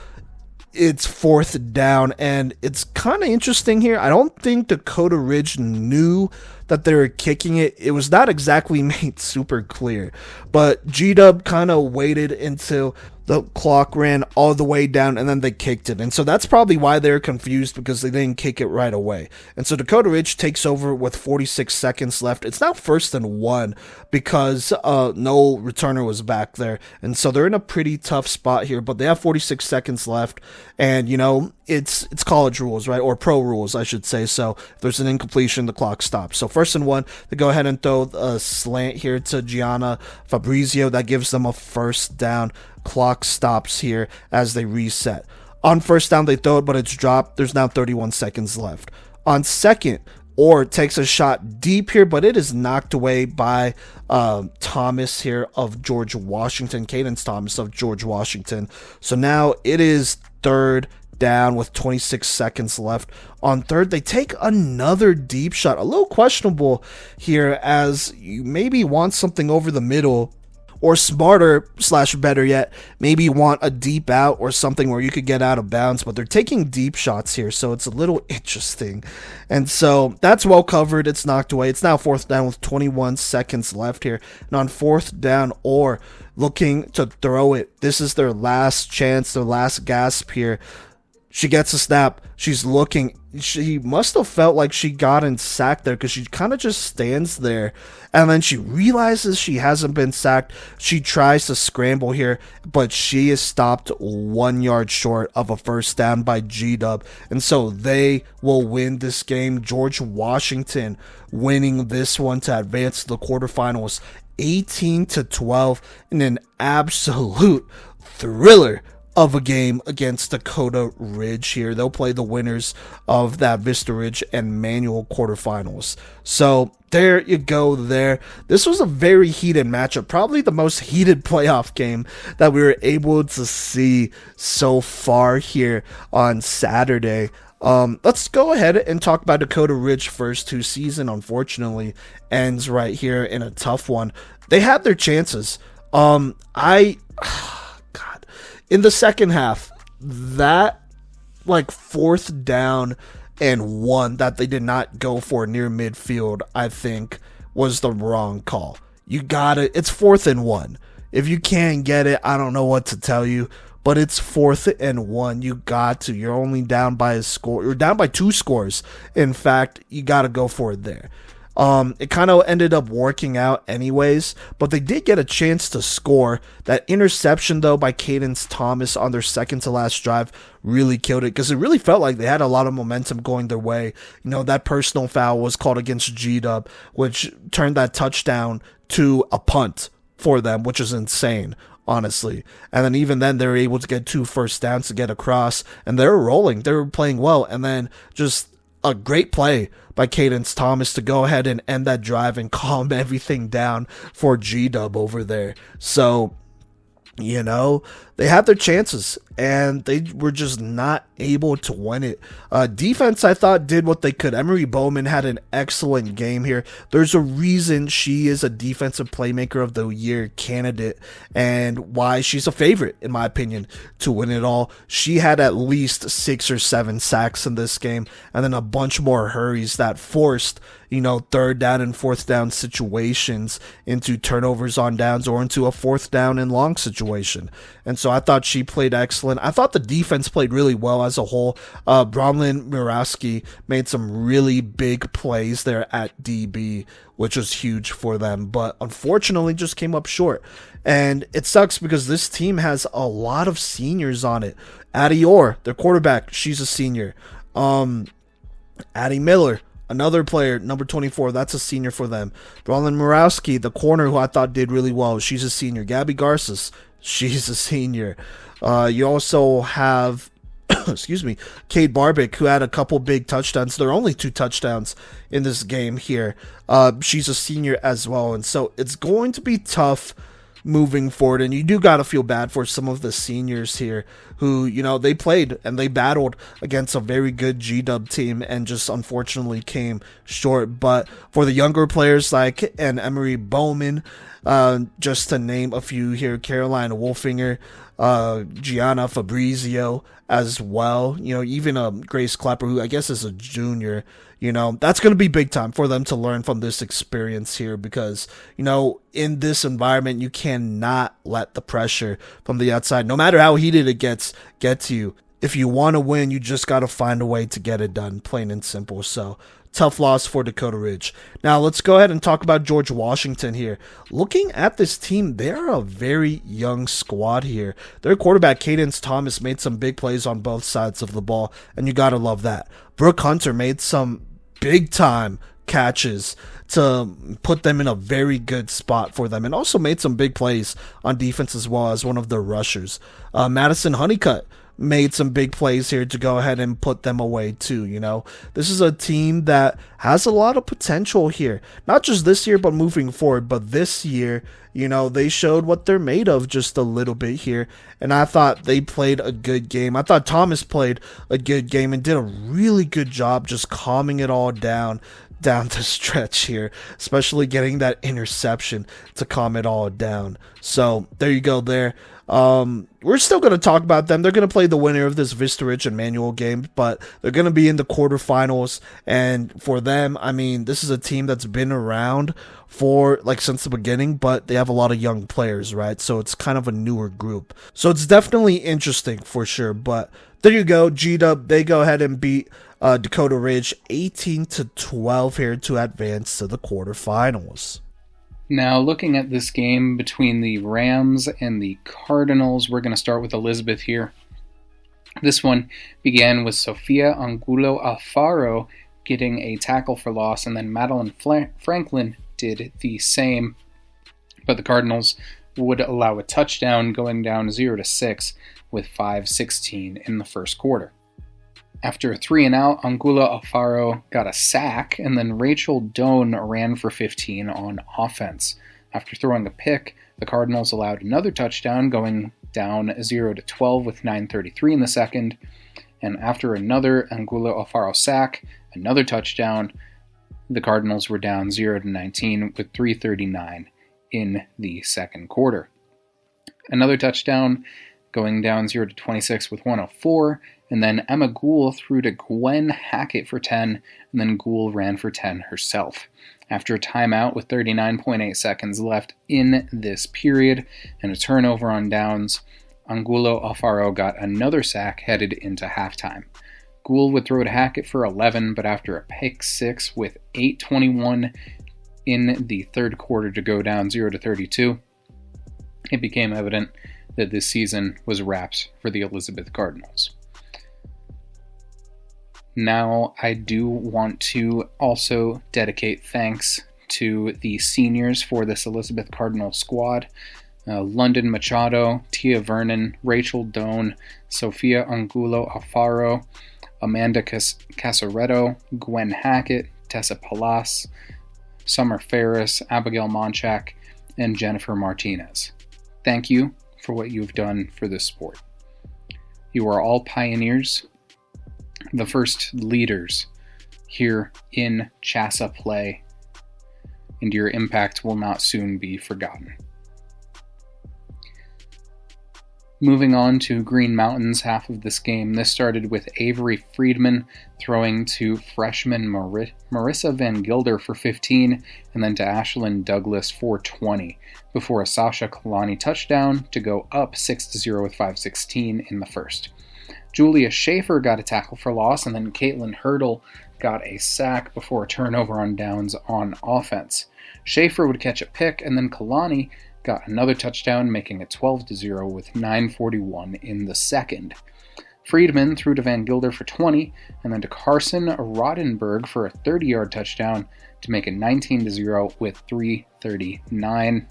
it's 4th down, and it's kind of interesting here. I don't think Dakota Ridge knew that they were kicking it. It was not exactly made super clear, but G-Dub kind of waited until the clock ran all the way down, and then they kicked it. And so that's probably why they're confused, because they didn't kick it right away. And so Dakota Ridge takes over with 46 seconds left. It's now 1st and 1 because no returner was back there. And so they're in a pretty tough spot here, but they have 46 seconds left. And, you know, it's college rules, right? Or pro rules, I should say. So if there's an incompletion, the clock stops. So 1st and 1, they go ahead and throw a slant here to Gianna Fabrizio. That gives them a 1st down. Clock stops here as they reset. On 1st down, they throw it, but it's dropped. There's now 31 seconds left. On 2nd, Orr takes a shot deep here, but it is knocked away by Thomas here of George Washington, Cadence Thomas of George Washington. So now it is 3rd down with 26 seconds left. On 3rd, they take another deep shot. A little questionable here, as you maybe want something over the middle, or smarter / better yet, maybe want a deep out or something where you could get out of bounds, but they're taking deep shots here, so it's a little interesting. And so that's well covered. It's knocked away. It's now 4th down with 21 seconds left here. And on 4th down, Orr looking to throw it. This is their last chance, their last gasp here. She gets a snap. She's looking. She must have felt like she got sacked there, because she kind of just stands there. And then she realizes she hasn't been sacked. She tries to scramble here, but she is stopped 1 yard short of a 1st down by G-Dub. And so they will win this game. George Washington winning this one to advance to the quarterfinals 18-12 in an absolute thriller of a game against Dakota Ridge here. They'll play the winners of that Vista Ridge and Manual quarterfinals. So there you go there. This was a very heated matchup, probably the most heated playoff game that we were able to see so far here on Saturday. Let's go ahead and talk about Dakota Ridge first, whose season unfortunately ends right here in a tough one. They had their chances. In the second half, that 4th down and 1 that they did not go for near midfield, I think was the wrong call. You got it. It's 4th and 1. If you can't get it, I don't know what to tell you, but it's 4th and 1. You got to. You're only down by a score. You're down by 2 scores. In fact, you got to go for it there. It kind of ended up working out anyways, but they did get a chance to score. That interception, though, by Cadence Thomas on their second to last drive really killed it, because it really felt like they had a lot of momentum going their way. You know, that personal foul was called against G-Dub, which turned that touchdown to a punt for them, which is insane, honestly. And then even then, they were able to get 2 first downs to get across, and they were rolling. They were playing well, and then just a great play by Cadence Thomas to go ahead and end that drive and calm everything down for G-Dub over there. So, you know, they had their chances, and they were just not able to win it. Defense, I thought, did what they could. Emery Bowman had an excellent game here. There's a reason she is a Defensive Playmaker of the Year candidate, and why she's a favorite, in my opinion, to win it all. She had at least 6 or 7 sacks in this game, and then a bunch more hurries that forced, 3rd down and 4th down situations into turnovers on downs, or into a 4th down and long situation. And so I thought she played excellent. I thought the defense played really well as a whole. Bronlyn Mirowski made some really big plays there at DB, which was huge for them, but unfortunately just came up short. And it sucks, because this team has a lot of seniors on it. Addie Orr, their quarterback, she's a senior. Addie Miller, another player, number 24, that's a senior for them. Bronlyn Mirowski, the corner, who I thought did really well, she's a senior. Gabby Garces, she's a senior. You also have excuse me, Cade Barbic, who had a couple big touchdowns. There are only 2 touchdowns in this game here. She's a senior as well, and so it's going to be tough moving forward, and you do got to feel bad for some of the seniors here who, they played and they battled against a very good G-Dub team and just unfortunately came short. But for the younger players like an Emery Bowman, just to name a few here, Caroline Wolfinger, Gianna Fabrizio as well, even Grace Clapper, who I guess is a junior, that's going to be big time for them to learn from this experience here because, in this environment, you cannot let the pressure from the outside, no matter how heated it gets, get to you. If you want to win, you just got to find a way to get it done, plain and simple. So, tough loss for Dakota Ridge. Now, let's go ahead and talk about George Washington here. Looking at this team, they're a very young squad here. Their quarterback, Cadence Thomas, made some big plays on both sides of the ball, and you got to love that. Brooke Hunter made some big-time catches to put them in a very good spot for them, and also made some big plays on defense as well as one of their rushers. Madison Honeycutt made some big plays here to go ahead and put them away too. This is a team that has a lot of potential here, not just this year but moving forward. But this year, they showed what they're made of just a little bit here, and I thought they played a good game. I thought Thomas played a good game and did a really good job just calming it all down the stretch here, especially getting that interception to calm it all down. So there you go there. We're still going to talk about them. They're going to play the winner of this Vista Ridge and Manual game, but they're going to be in the quarterfinals. And for them, this is a team that's been around for since the beginning, but they have a lot of young players, right? So it's kind of a newer group. So it's definitely interesting for sure. But there you go. G-Dub, they go ahead and beat Dakota Ridge 18-12 here to advance to the quarterfinals. Now, looking at this game between the Rams and the Cardinals, we're going to start with Elizabeth here. This one began with Sofia Angulo Alfaro getting a tackle for loss, and then Madeline Franklin did the same. But the Cardinals would allow a touchdown, going down 0-6 with 5:16 in the first quarter. After a 3-and-out, Angulo Alfaro got a sack, and then Rachel Doan ran for 15 on offense. After throwing a pick, the Cardinals allowed another touchdown, going down 0-12 with 9:33 in the second. And after another Angulo Alfaro sack, another touchdown, the Cardinals were down 0-19 with 3:39 in the second quarter. Another touchdown, going down 0-26 with 1:04. And then Emma Gould threw to Gwen Hackett for 10, and then Gould ran for 10 herself. After a timeout with 39.8 seconds left in this period and a turnover on downs, Angulo Alfaro got another sack headed into halftime. Gould would throw to Hackett for 11, but after a pick six with 8:21 in the third quarter to go down 0-32, it became evident that this season was wrapped for the Elizabeth Cardinals. Now, I do want to also dedicate thanks to the seniors for this Elizabeth Cardinal squad. London Machado, Tia Vernon, Rachel Doan, Sofia Angulo Alfaro, Amanda Casaretto, Gwen Hackett, Tessa Palas, Summer Ferris, Abigail Monchak, and Jennifer Martinez. Thank you for what you've done for this sport. You are all pioneers, the first leaders here in Chassa play, and your impact will not soon be forgotten. Moving on to Green Mountain's half of this game, this started with Avery Friedman throwing to freshman Marissa Van Gilder for 15, and then to Ashlyn Douglas for 20, before a Sasha Kalani touchdown to go up 6-0 with 5:16 in the first. Julia Schaefer got a tackle for loss, and then Caitlin Hurdle got a sack before a turnover on downs on offense. Schaefer would catch a pick, and then Kalani got another touchdown, making it 12-0 with 9:41 in the second. Friedman threw to Van Gilder for 20, and then to Carson Rodenberg for a 30-yard touchdown to make it 19-0 with 3:39.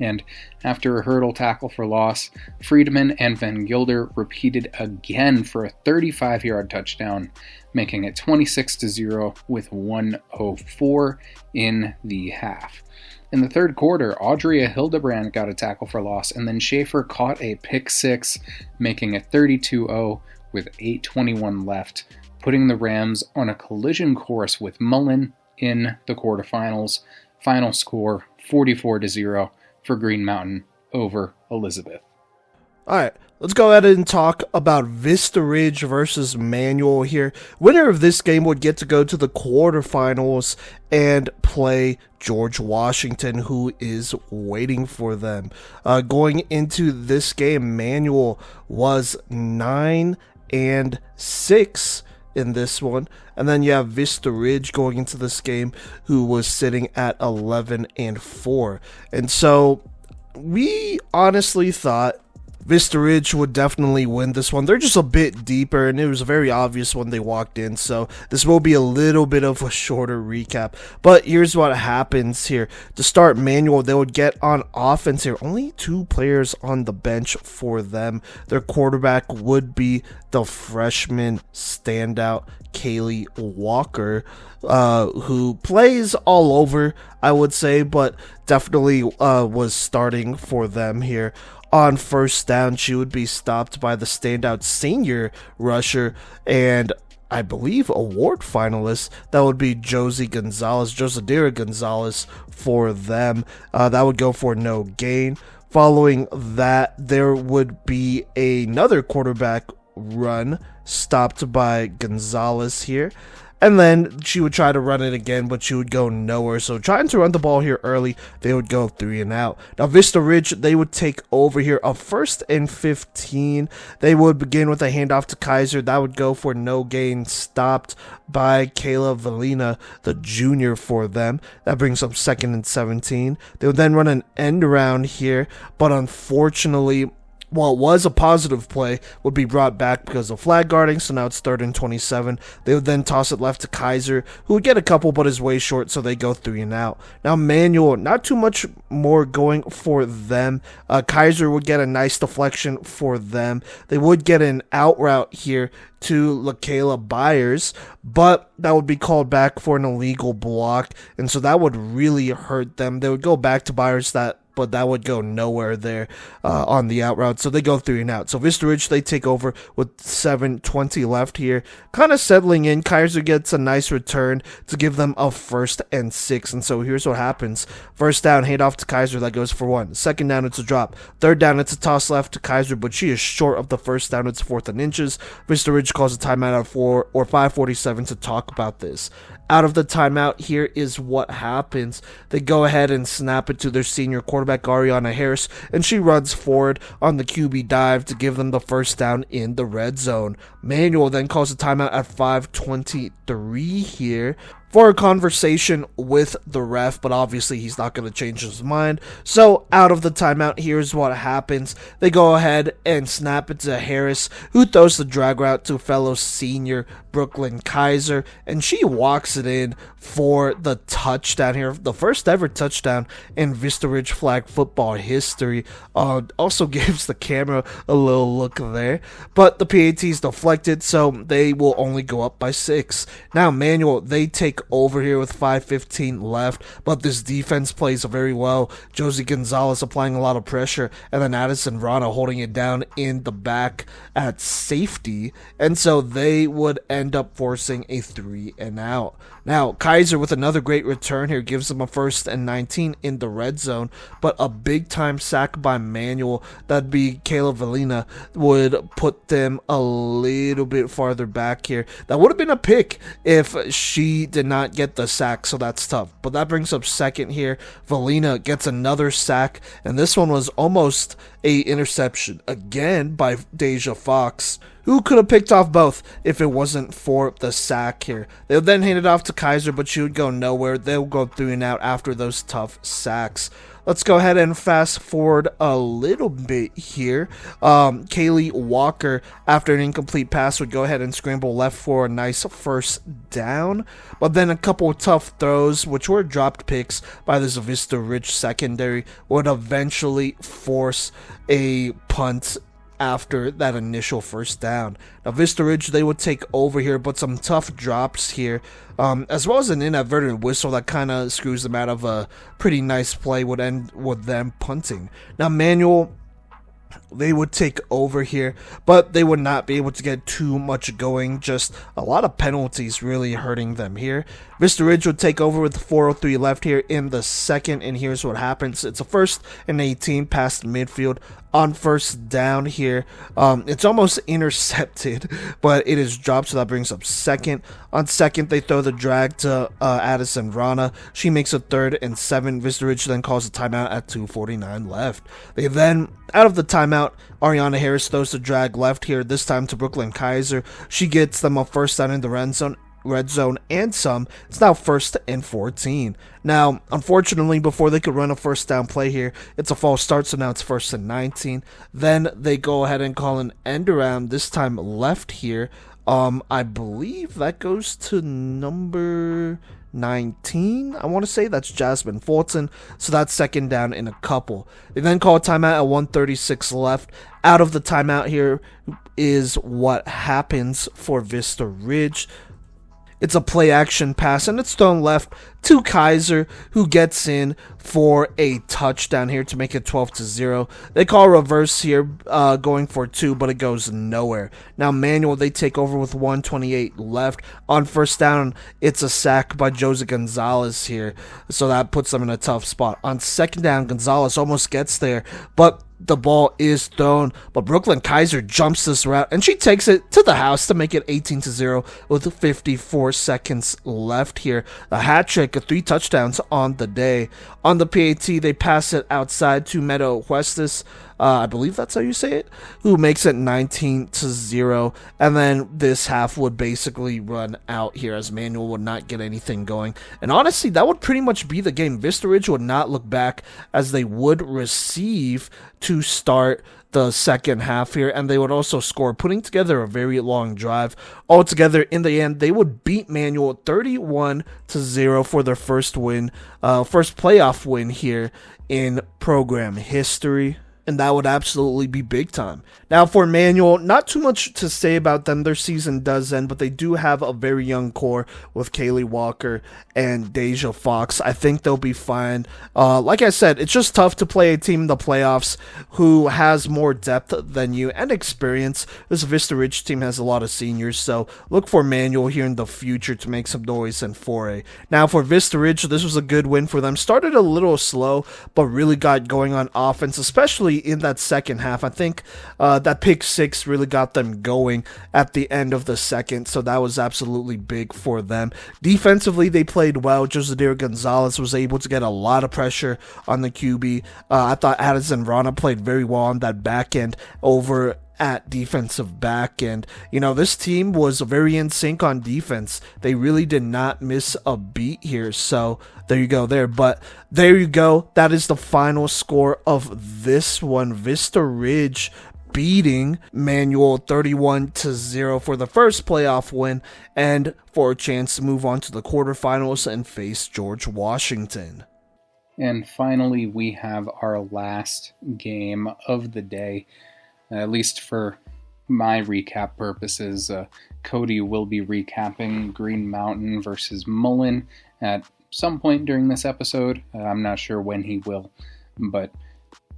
And after a hurdle tackle for loss, Friedman and Van Gilder repeated again for a 35-yard touchdown, making it 26-0 with 1:04 in the half. In the third quarter, Audria Hildebrand got a tackle for loss, and then Schaefer caught a pick six, making it 32-0 with 8:21 left, putting the Rams on a collision course with Mullen in the quarterfinals. Final score 44-0 for Green Mountain over Elizabeth. All right, let's go ahead and talk about Vista Ridge versus Manual here. Winner of this game would get to go to the quarterfinals and play George Washington, who is waiting for them. Going into this game, Manual was 9-6 in this one. And then you have Vista Ridge going into this game, who was sitting at 11-4. And so we honestly thought Vista Ridge would definitely win this one. They're just a bit deeper, and it was very obvious when they walked in, so this will be a little bit of a shorter recap. But here's what happens here. To start Manual, they would get on offense here. Only 2 players on the bench for them. Their quarterback would be the freshman standout, Kaylee Walker, who plays all over, I would say, but definitely was starting for them here. On first down, she would be stopped by the standout senior rusher and I believe award finalist. That would be Josadira Gonzalez for them. That would go for no gain. Following that, there would be another quarterback run stopped by Gonzalez here. And then she would try to run it again, but she would go nowhere. So trying to run the ball here early, they would go 3 and out. Now Vista Ridge, they would take over here a 1st and 15. They would begin with a handoff to Kaiser. That would go for no gain, stopped by Kayla Valina, the junior for them. That brings up 2nd and 17. They would then run an end around here, but unfortunately, while it was a positive play, would be brought back because of flag guarding, so now it's 3rd and 27. They would then toss it left to Kaiser, who would get a couple but is way short, so they go 3 and out. Now Manual, not too much more going for them. Kaiser would get a nice deflection for them. They would get an out route here to LaKayla Byers, but that would be called back for an illegal block, and so that would really hurt them. They would go back to Byers, but that would go nowhere there on the out route. So they go 3 and out. So Vista Ridge, they take over with 7:20 left here. Kind of settling in. Kaiser gets a nice return to give them a 1st and 6. And so here's what happens. First down, handoff to Kaiser. That goes for 1. Second down, it's a drop. Third down, it's a toss left to Kaiser, but she is short of the first down. It's 4th and inches. Vista Ridge calls a timeout at 5:47 to talk about this. Out of the timeout, here is what happens. They go ahead and snap it to their senior quarterback, Ariana Harris, and she runs forward on the QB dive to give them the first down in the red zone. Manual then calls a timeout at 5:23 here for a conversation with the ref, but obviously he's not going to change his mind. So out of the timeout, here's what happens. They go ahead and snap it to Harris, who throws the drag route to fellow senior Brooklyn Kaiser, and she walks it in for the touchdown here, the first ever touchdown in Vista Ridge flag football history. Also gives the camera a little look there, but the PAT's deflected, so they will only go up by 6. Now Manual, they take over here with 5:15 left, but this defense plays very well. Josie Gonzalez applying a lot of pressure, and then Addison Rana holding it down in the back at safety, and so they would end up forcing a 3 and out. Now Kaiser with another great return here gives them a 1st and 19 in the red zone, but a big time sack by Manual, that'd be Kayla Valina, would put them a little bit farther back here. That would have been a pick if she did not get the sack, so that's tough. But that brings up 2nd here. Valina gets another sack, and this one was almost a interception again by Deja Fox, who could have picked off both if it wasn't for the sack here. They would then hand it off to Kaiser, but she would go nowhere. They'll go 3 and out after those tough sacks. let's go ahead and fast forward a little bit here. Kaylee Walker, after an incomplete pass, would go ahead and scramble left for a nice first down. But then a couple of tough throws, which were dropped picks by this Vista Ridge secondary, would eventually force a punt after that initial first down. Now Vista Ridge, they would take over here, but some tough drops here, as well as an inadvertent whistle that kind of screws them out of a pretty nice play, would end with them punting. Now Manual, they would take over here, but they would not be able to get too much going. Just a lot of penalties really hurting them here. Vista Ridge would take over with 4:03 left here in the second, and here's what happens. It's a 1st and 18 past midfield on first down here. It's almost intercepted, but it is dropped, so that brings up second. On second, they throw the drag to Addison Rana. She makes a 3rd and 7. Vista Ridge then calls a timeout at 2:49 left. They then, out of the timeout, Ariana Harris throws the drag left here, this time to Brooklyn Kaiser. She gets them a first down in the red zone and some. It's now 1st and 14. Now, unfortunately, before they could run a first down play here, it's a false start, so now it's 1st and 19. Then they go ahead and call an end around, this time left here. I believe that goes to number 19, I want to say. That's Jasmine Fulton. So that's 2nd down in a couple. They then call a timeout at 1:36 left. Out of the timeout here is what happens for Vista Ridge. It's a play action pass, and it's thrown left to Kaiser, who gets in for a touchdown here to make it 12-0. They call a reverse here, going for 2, but it goes nowhere. Now Manual, they take over with 1:28 left. On first down, it's a sack by Josie Gonzalez here, so that puts them in a tough spot. On second down, Gonzalez almost gets there, but the ball is thrown, but Brooklyn Kaiser jumps this route, and she takes it to the house to make it 18-0 with 54 seconds left here. A hat trick of 3 touchdowns on the day. On the PAT, they pass it outside to Meadow Huestis, I believe that's how you say it, who makes it 19-0, and then this half would basically run out here as Manual would not get anything going. And honestly, that would pretty much be the game. Vista Ridge would not look back, as they would receive to start the second half here, and they would also score, putting together a very long drive. Altogether, in the end, they would beat Manual 31-0 for their first win, first playoff win here in program history. And that would absolutely be big time. Now for Manual, not too much to say about them. Their season does end, but they do have a very young core with Kaylee Walker and Deja Fox. I think they'll be fine. Like I said, it's just tough to play a team in the playoffs who has more depth than you and experience. This Vista Ridge team has a lot of seniors, so look for Manual here in the future to make some noise in 4A. Now for Vista Ridge, this was a good win for them. Started a little slow, but really got going on offense, especially in that second half. I think that pick 6 really got them going at the end of the second, so that was absolutely big for them. Defensively, they played well. Josadira Gonzalez was able to get a lot of pressure on the QB. I thought Addison Rana played very well on that back end over at defensive back, and this team was very in sync on defense. They really did not miss a beat here, so there you go there. But there you go, that is the final score of this one. Vista Ridge beating Manual 31-0 for the first playoff win, and for a chance to move on to the quarterfinals and face George Washington. And finally, we have our last game of the day. At least for my recap purposes, Cody will be recapping Green Mountain versus Mullen at some point during this episode. I'm not sure when he will, but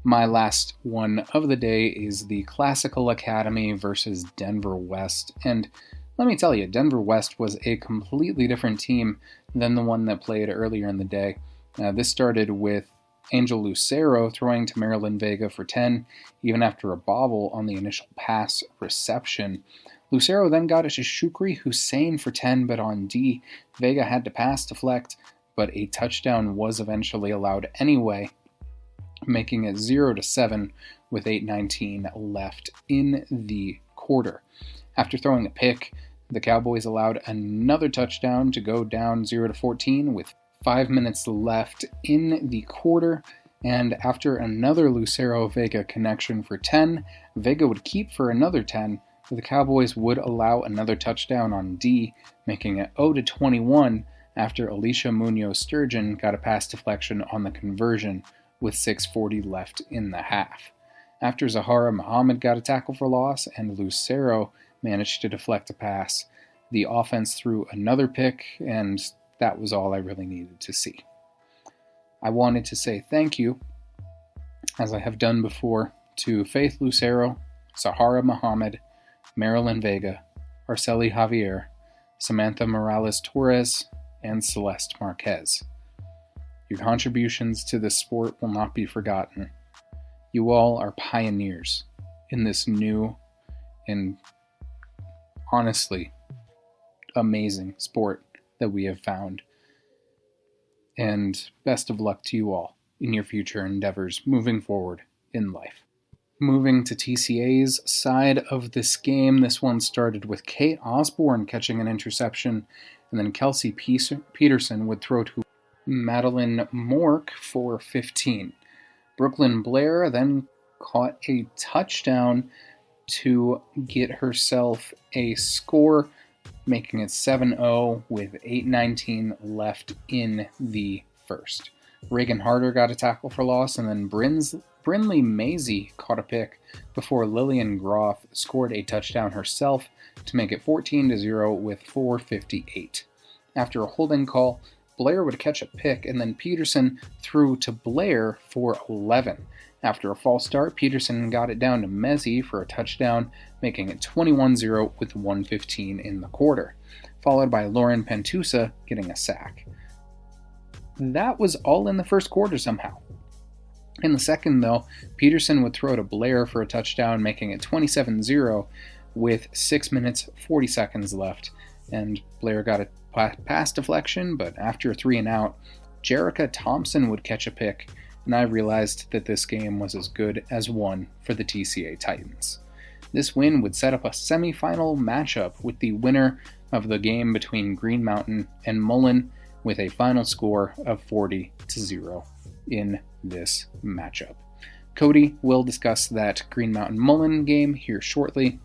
my last one of the day is the Classical Academy versus Denver West. And let me tell you, Denver West was a completely different team than the one that played earlier in the day. This started with Angel Lucero throwing to Marilyn Vega for 10, even after a bobble on the initial pass reception. Lucero then got it to Shukri Hussein for 10, but on D, Vega had to pass deflect, but a touchdown was eventually allowed anyway, making it 0-7 with 8:19 left in the quarter. After throwing a pick, the Cowboys allowed another touchdown to go down 0-14 with 5 minutes left in the quarter, And after another Lucero-Vega connection for 10, Vega would keep for another 10, but the Cowboys would allow another touchdown on D, making it 0-21 after Alicia Munoz-Sturgeon got a pass deflection on the conversion with 6:40 left in the half. After Zahara Muhammad got a tackle for loss and Lucero managed to deflect a pass, the offense threw another pick, and that was all I really needed to see. I wanted to say thank you, as I have done before, to Faith Lucero, Zahara Muhammad, Marilyn Vega, Arceli Javier, Samantha Morales-Torres, and Celeste Marquez. Your contributions to this sport will not be forgotten. You all are pioneers in this new and honestly amazing sport that we have found. And best of luck to you all in your future endeavors moving forward in life. Moving to TCA's side of this game, this one started with Kate Osborne catching an interception, and then Kelsey Peterson would throw to Madeline Mork for 15. Brooklyn Blair then caught a touchdown to get herself a score, making it 7-0 with 8:19 left in the first. Reagan Harder got a tackle for loss, and then Brinley Maisie caught a pick before Lillian Groff scored a touchdown herself to make it 14-0 with 4:58. After a holding call, Blair would catch a pick, and then Peterson threw to Blair for 11. After a false start, Peterson got it down to Mezzi for a touchdown, making it 21-0 with 1:15 in the quarter, followed by Lauren Pentusa getting a sack. That was all in the first quarter somehow. In the second, though, Peterson would throw to Blair for a touchdown, making it 27-0 with 6 minutes 40 seconds left, and Blair got a pass deflection, but after a 3 and out, Jerica Thompson would catch a pick, and I realized that this game was as good as won for the TCA Titans. This win would set up a semifinal matchup with the winner of the game between Green Mountain and Mullen, with a final score of 40-0 in this matchup. Cody will discuss that Green Mountain Mullen game here shortly,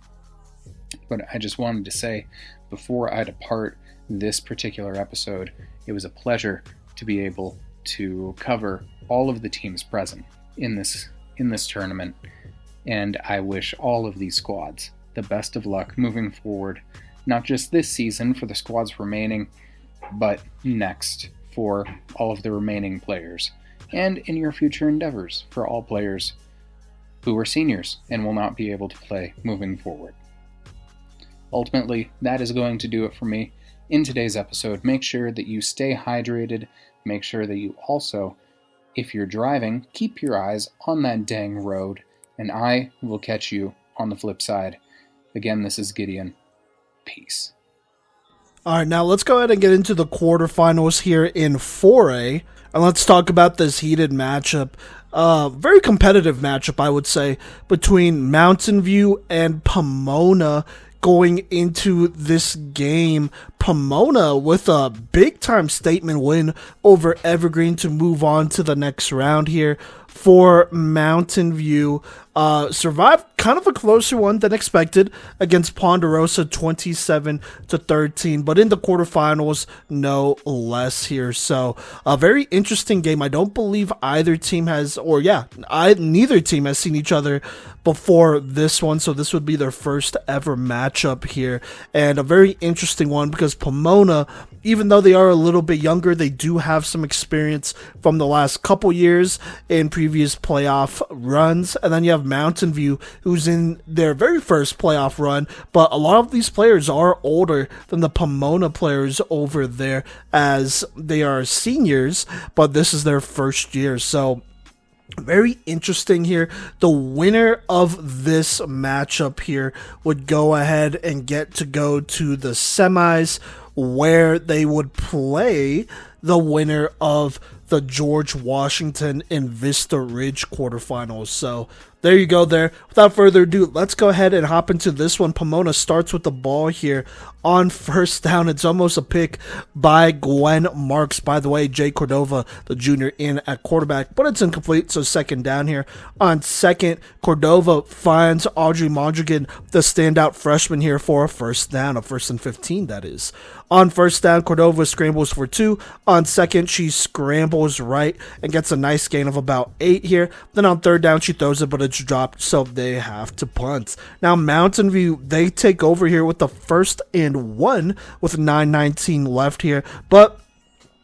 but I just wanted to say before I depart this particular episode, it was a pleasure to be able to cover all of the teams present in this tournament, and I wish all of these squads the best of luck moving forward, not just this season for the squads remaining, but next for all of the remaining players, and in your future endeavors for all players who are seniors and will not be able to play moving forward. Ultimately, that is going to do it for me in today's episode. Make sure that you stay hydrated. Make sure that you also, if you're driving, keep your eyes on that dang road, and I will catch you on the flip side. Again, this is Gideon. Peace. All right, now let's go ahead and get into the quarterfinals here in 4A, and let's talk about this heated matchup. Very competitive matchup, I would say, between Mountain View and Pomona going into this game. Pomona with a big-time statement win over Evergreen to move on to the next round here. For Mountain View, survived kind of a closer one than expected against Ponderosa 27-13, but in the quarterfinals, no less here. So a very interesting game. I don't believe either team has, neither team has seen each other before this one, so this would be their first ever matchup here, and a very interesting one because Pomona, even though they are a little bit younger, they do have some experience from the last couple years in previous playoff runs. And then you have Mountain View, who's in their very first playoff run, but a lot of these players are older than the Pomona players over there, as they are seniors, but this is their first year. So very interesting here. The winner of this matchup here would go ahead and get to go to the semis, where they would play the winner of the George Washington and Vista Ridge quarterfinals. So there you go there. Without further ado, let's go ahead and hop into this one. Pomona starts with the ball here on first down. It's almost a pick by Gwen Marks. By the way, Jay Cordova, the junior, in at quarterback, but it's incomplete, so second down here. On second, Cordova finds Audrey Mondragon, the standout freshman here, for a first down, a 1st and 15, that is. On first down, Cordova scrambles for 2. On second, she scrambles right and gets a nice gain of about 8 here. Then on third down, she throws it, but it's dropped, so they have to punt. Now, Mountain View, they take over here with the 1st and 1 with 9:19 left here, but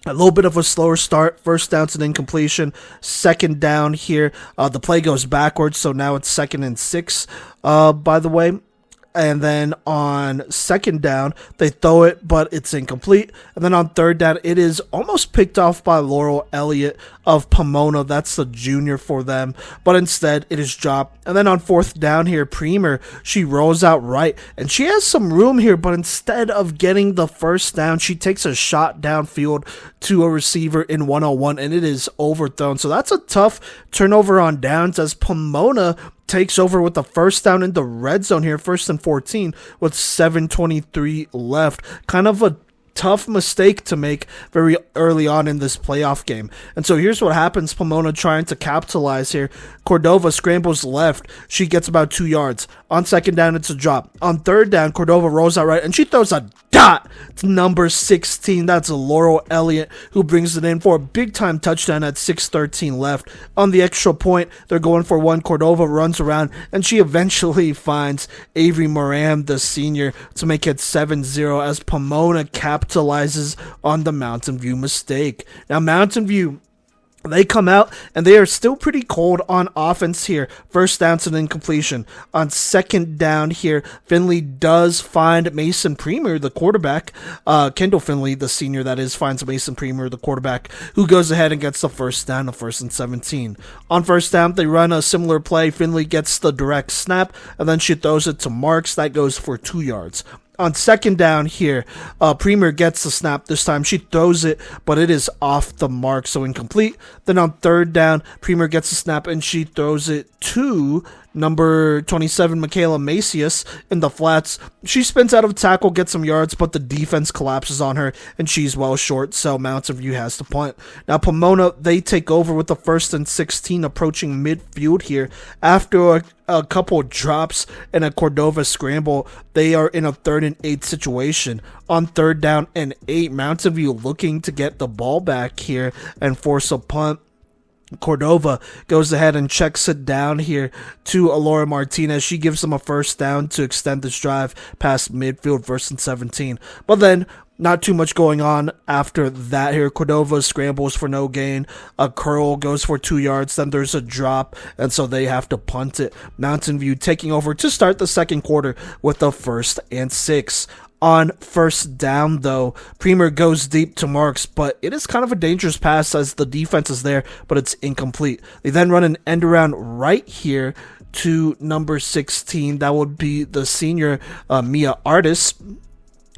a little bit of a slower start. First down's an incompletion. Second down here, the play goes backwards, so now it's 2nd and 6, by the way. And then on second down, they throw it, but it's incomplete. And then on third down, it is almost picked off by Laurel Elliott of Pomona. That's the junior for them. But instead, it is dropped. And then on fourth down here, Premier, she rolls out right. And she has some room here, but instead of getting the first down, she takes a shot downfield to a receiver in 1-on-1, and it is overthrown. So that's a tough turnover on downs as Pomona takes over with the first down in the red zone here, 1st and 14 with 7:23 left. Kind of a tough mistake to make very early on in this playoff game. And so here's what happens. Pomona trying to capitalize here. Cordova scrambles left. She gets about 2 yards. On second down, it's a drop. On third down, Cordova rolls out right, and she throws a dot to number 16. That's Laurel Elliott, who brings it in for a big-time touchdown at 6:13 left. On the extra point, they're going for 1. Cordova runs around, and she eventually finds Avery Moran, the senior, to make it 7-0 as Pomona capitalizes on the Mountain View mistake. Now, Mountain View, they come out, and they are still pretty cold on offense here. First down's an incompletion. On second down here, Finley does find Mason Premier, the quarterback. Kendall Finley, the senior, that is, finds Mason Premier, the quarterback, who goes ahead and gets the first down, a 1st and 17. On first down, they run a similar play. Finley gets the direct snap, and then she throws it to Marks. That goes for 2 yards. On second down here, Premier gets the snap. This time she throws it, but it is off the mark, so incomplete. Then on third down, Premier gets the snap, and she throws it to number 27, Michaela Macias, in the flats. She spins out of tackle, gets some yards, but the defense collapses on her, and she's well short, so Mountain View has to punt. Now, Pomona, they take over with the 1st and 16 approaching midfield here. After a couple drops and a Cordova scramble, they are in a 3rd and 8 situation. On 3rd down and 8, Mountain View looking to get the ball back here and force a punt. Cordova goes ahead and checks it down here to Alora Martinez. She gives them a first down to extend this drive past midfield, 1st and 17. But then, not too much going on after that here. Cordova scrambles for no gain. A curl goes for 2 yards. Then there's a drop, and so they have to punt it. Mountain View taking over to start the second quarter with the 1st and 6. On first down, though, Premier goes deep to Marks, but it is kind of a dangerous pass as the defense is there, but it's incomplete. They then run an end around right here to number 16. That would be the senior Mia Artis,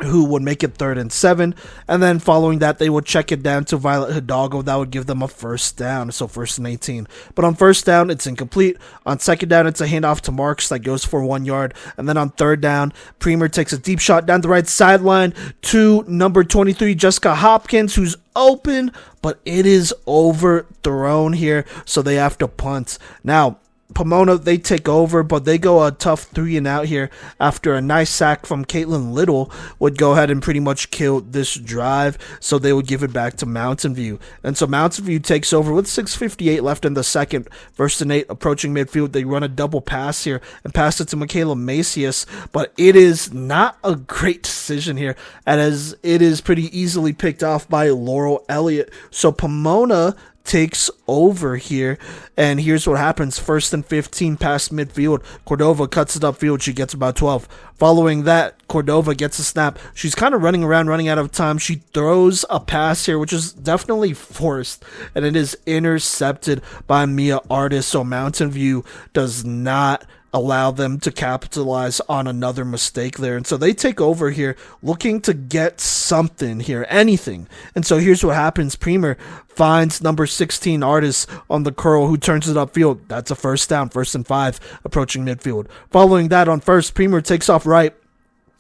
who would make it 3rd and 7. And then following that, they would check it down to Violet Hidalgo. That would give them a first down, so 1st and 18. But on first down, it's incomplete. On second down, it's a handoff to Marks that goes for 1 yard. And then on third down, Premier takes a deep shot down the right sideline to number 23, Jessica Hopkins, who's open, but it is overthrown here, so they have to punt. Now, Pomona, they take over, but they go a tough 3 and out here after a nice sack from Caitlin Little would go ahead and pretty much kill this drive, so they would give it back to Mountain View. And so Mountain View takes over with 6:58 left in the second. 1st and 8 approaching midfield. They run a double pass here and pass it to Michaela Macias, but it is not a great decision here, as it is pretty easily picked off by Laurel Elliott. So Pomona takes over here, and here's what happens. 1st and 15 past midfield. Cordova cuts it upfield. She gets about 12. Following that, Cordova gets a snap. She's kind of running around, running out of time. She throws a pass here, which is definitely forced, and it is intercepted by Mia Artis. So Mountain View does not allow them to capitalize on another mistake there. And so they take over here looking to get something here, anything. And so here's what happens. Premier finds number 16 Artist on the curl, who turns it upfield. That's a first down, 1st and 5, approaching midfield. Following that on first, Premier takes off right.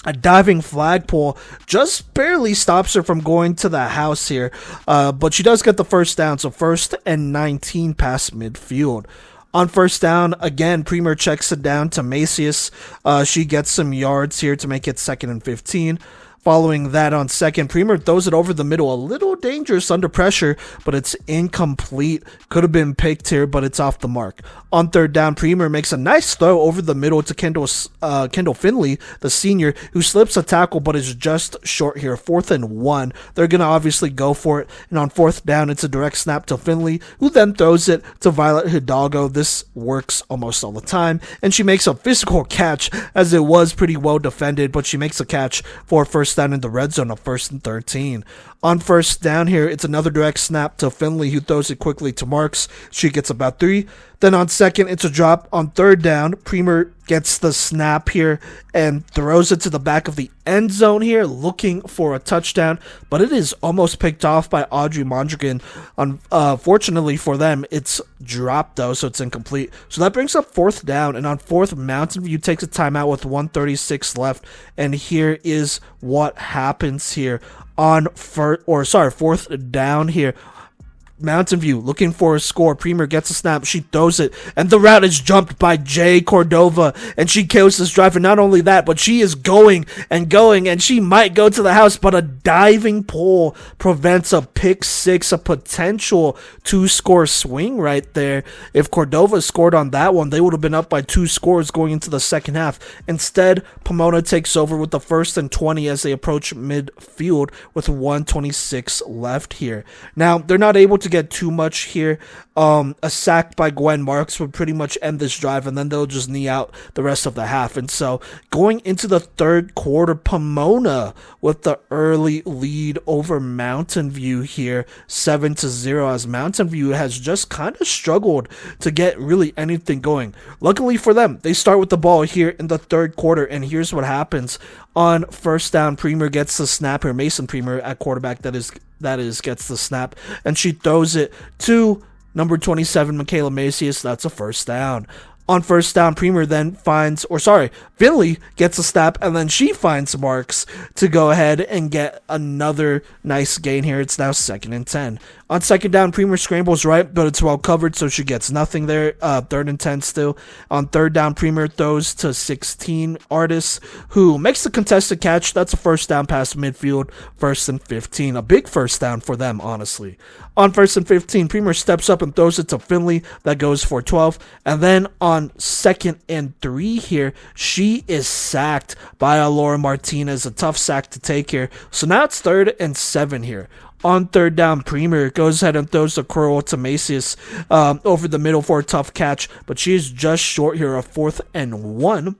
A diving flagpole just barely stops her from going to the house here, but she does get the first down, so 1st and 19 past midfield. On first down, again, Premier checks it down to Macias. She gets some yards here to make it 2nd and 15. Following that on second, Premier throws it over the middle. A little dangerous under pressure, but it's incomplete. Could have been picked here, but it's off the mark. On third down, Premier makes a nice throw over the middle to Kendall Finley, the senior, who slips a tackle but is just short here. 4th and 1. They're going to obviously go for it. And on fourth down, it's a direct snap to Finley, who then throws it to Violet Hidalgo. This works almost all the time. And she makes a physical catch, as it was pretty well defended, but she makes a catch for first down in the red zone of 1st and 13. On first down here, it's another direct snap to Finley, who throws it quickly to Marks. She gets about 3. Then on second, it's a drop. On third down, Premier gets the snap here and throws it to the back of the end zone here, looking for a touchdown, but it is almost picked off by Audrey Mondragon. Fortunately for them, it's dropped though, so it's incomplete. So that brings up 4th down, and on 4th, Mountain View takes a timeout with 1:36 left, and here is what happens here on 4th down here. Mountain View looking for a score. Premier gets a snap. She throws it, and the route is jumped by Jay Cordova, and she kills this drive. And not only that, but she is going, and she might go to the house, but a diving pole prevents a pick six, a potential 2-score swing right there. If Cordova scored on that one, they would have been up by 2 scores going into the second half. Instead, Pomona takes over with the 1st and 20 as they approach midfield with 1:26 left here. Now, they're not able to get too much here. A sack by Gwen Marks would pretty much end this drive, and then they'll just knee out the rest of the half. And so going into the third quarter, Pomona with the early lead over Mountain View here, 7-0, as Mountain View has just kind of struggled to get really anything going. Luckily for them, they start with the ball here in the third quarter, and here's what happens. On first down, Premier gets the snap here. Mason Premier at quarterback, that is gets the snap, and she throws it to number 27, Michaela Macias. That's a first down. On first down, Premier then Finley gets a snap, and then she finds Marks to go ahead and get another nice gain here. It's now 2nd and 10. On second down, Premier scrambles right, but it's well covered, so she gets nothing there. 3rd and 10 still. On third down, Premier throws to 16 Artists, who makes the contested catch. That's a first down past midfield, 1st and 15. A big first down for them, honestly. On 1st and 15, Premier steps up and throws it to Finley. That goes for 12. And then on 2nd and 3 here, she is sacked by Laura Martinez. A tough sack to take here. So now it's 3rd and 7 here. On third down, Premier goes ahead and throws the curl to Macias over the middle for a tough catch, but she is just short here of 4th and 1.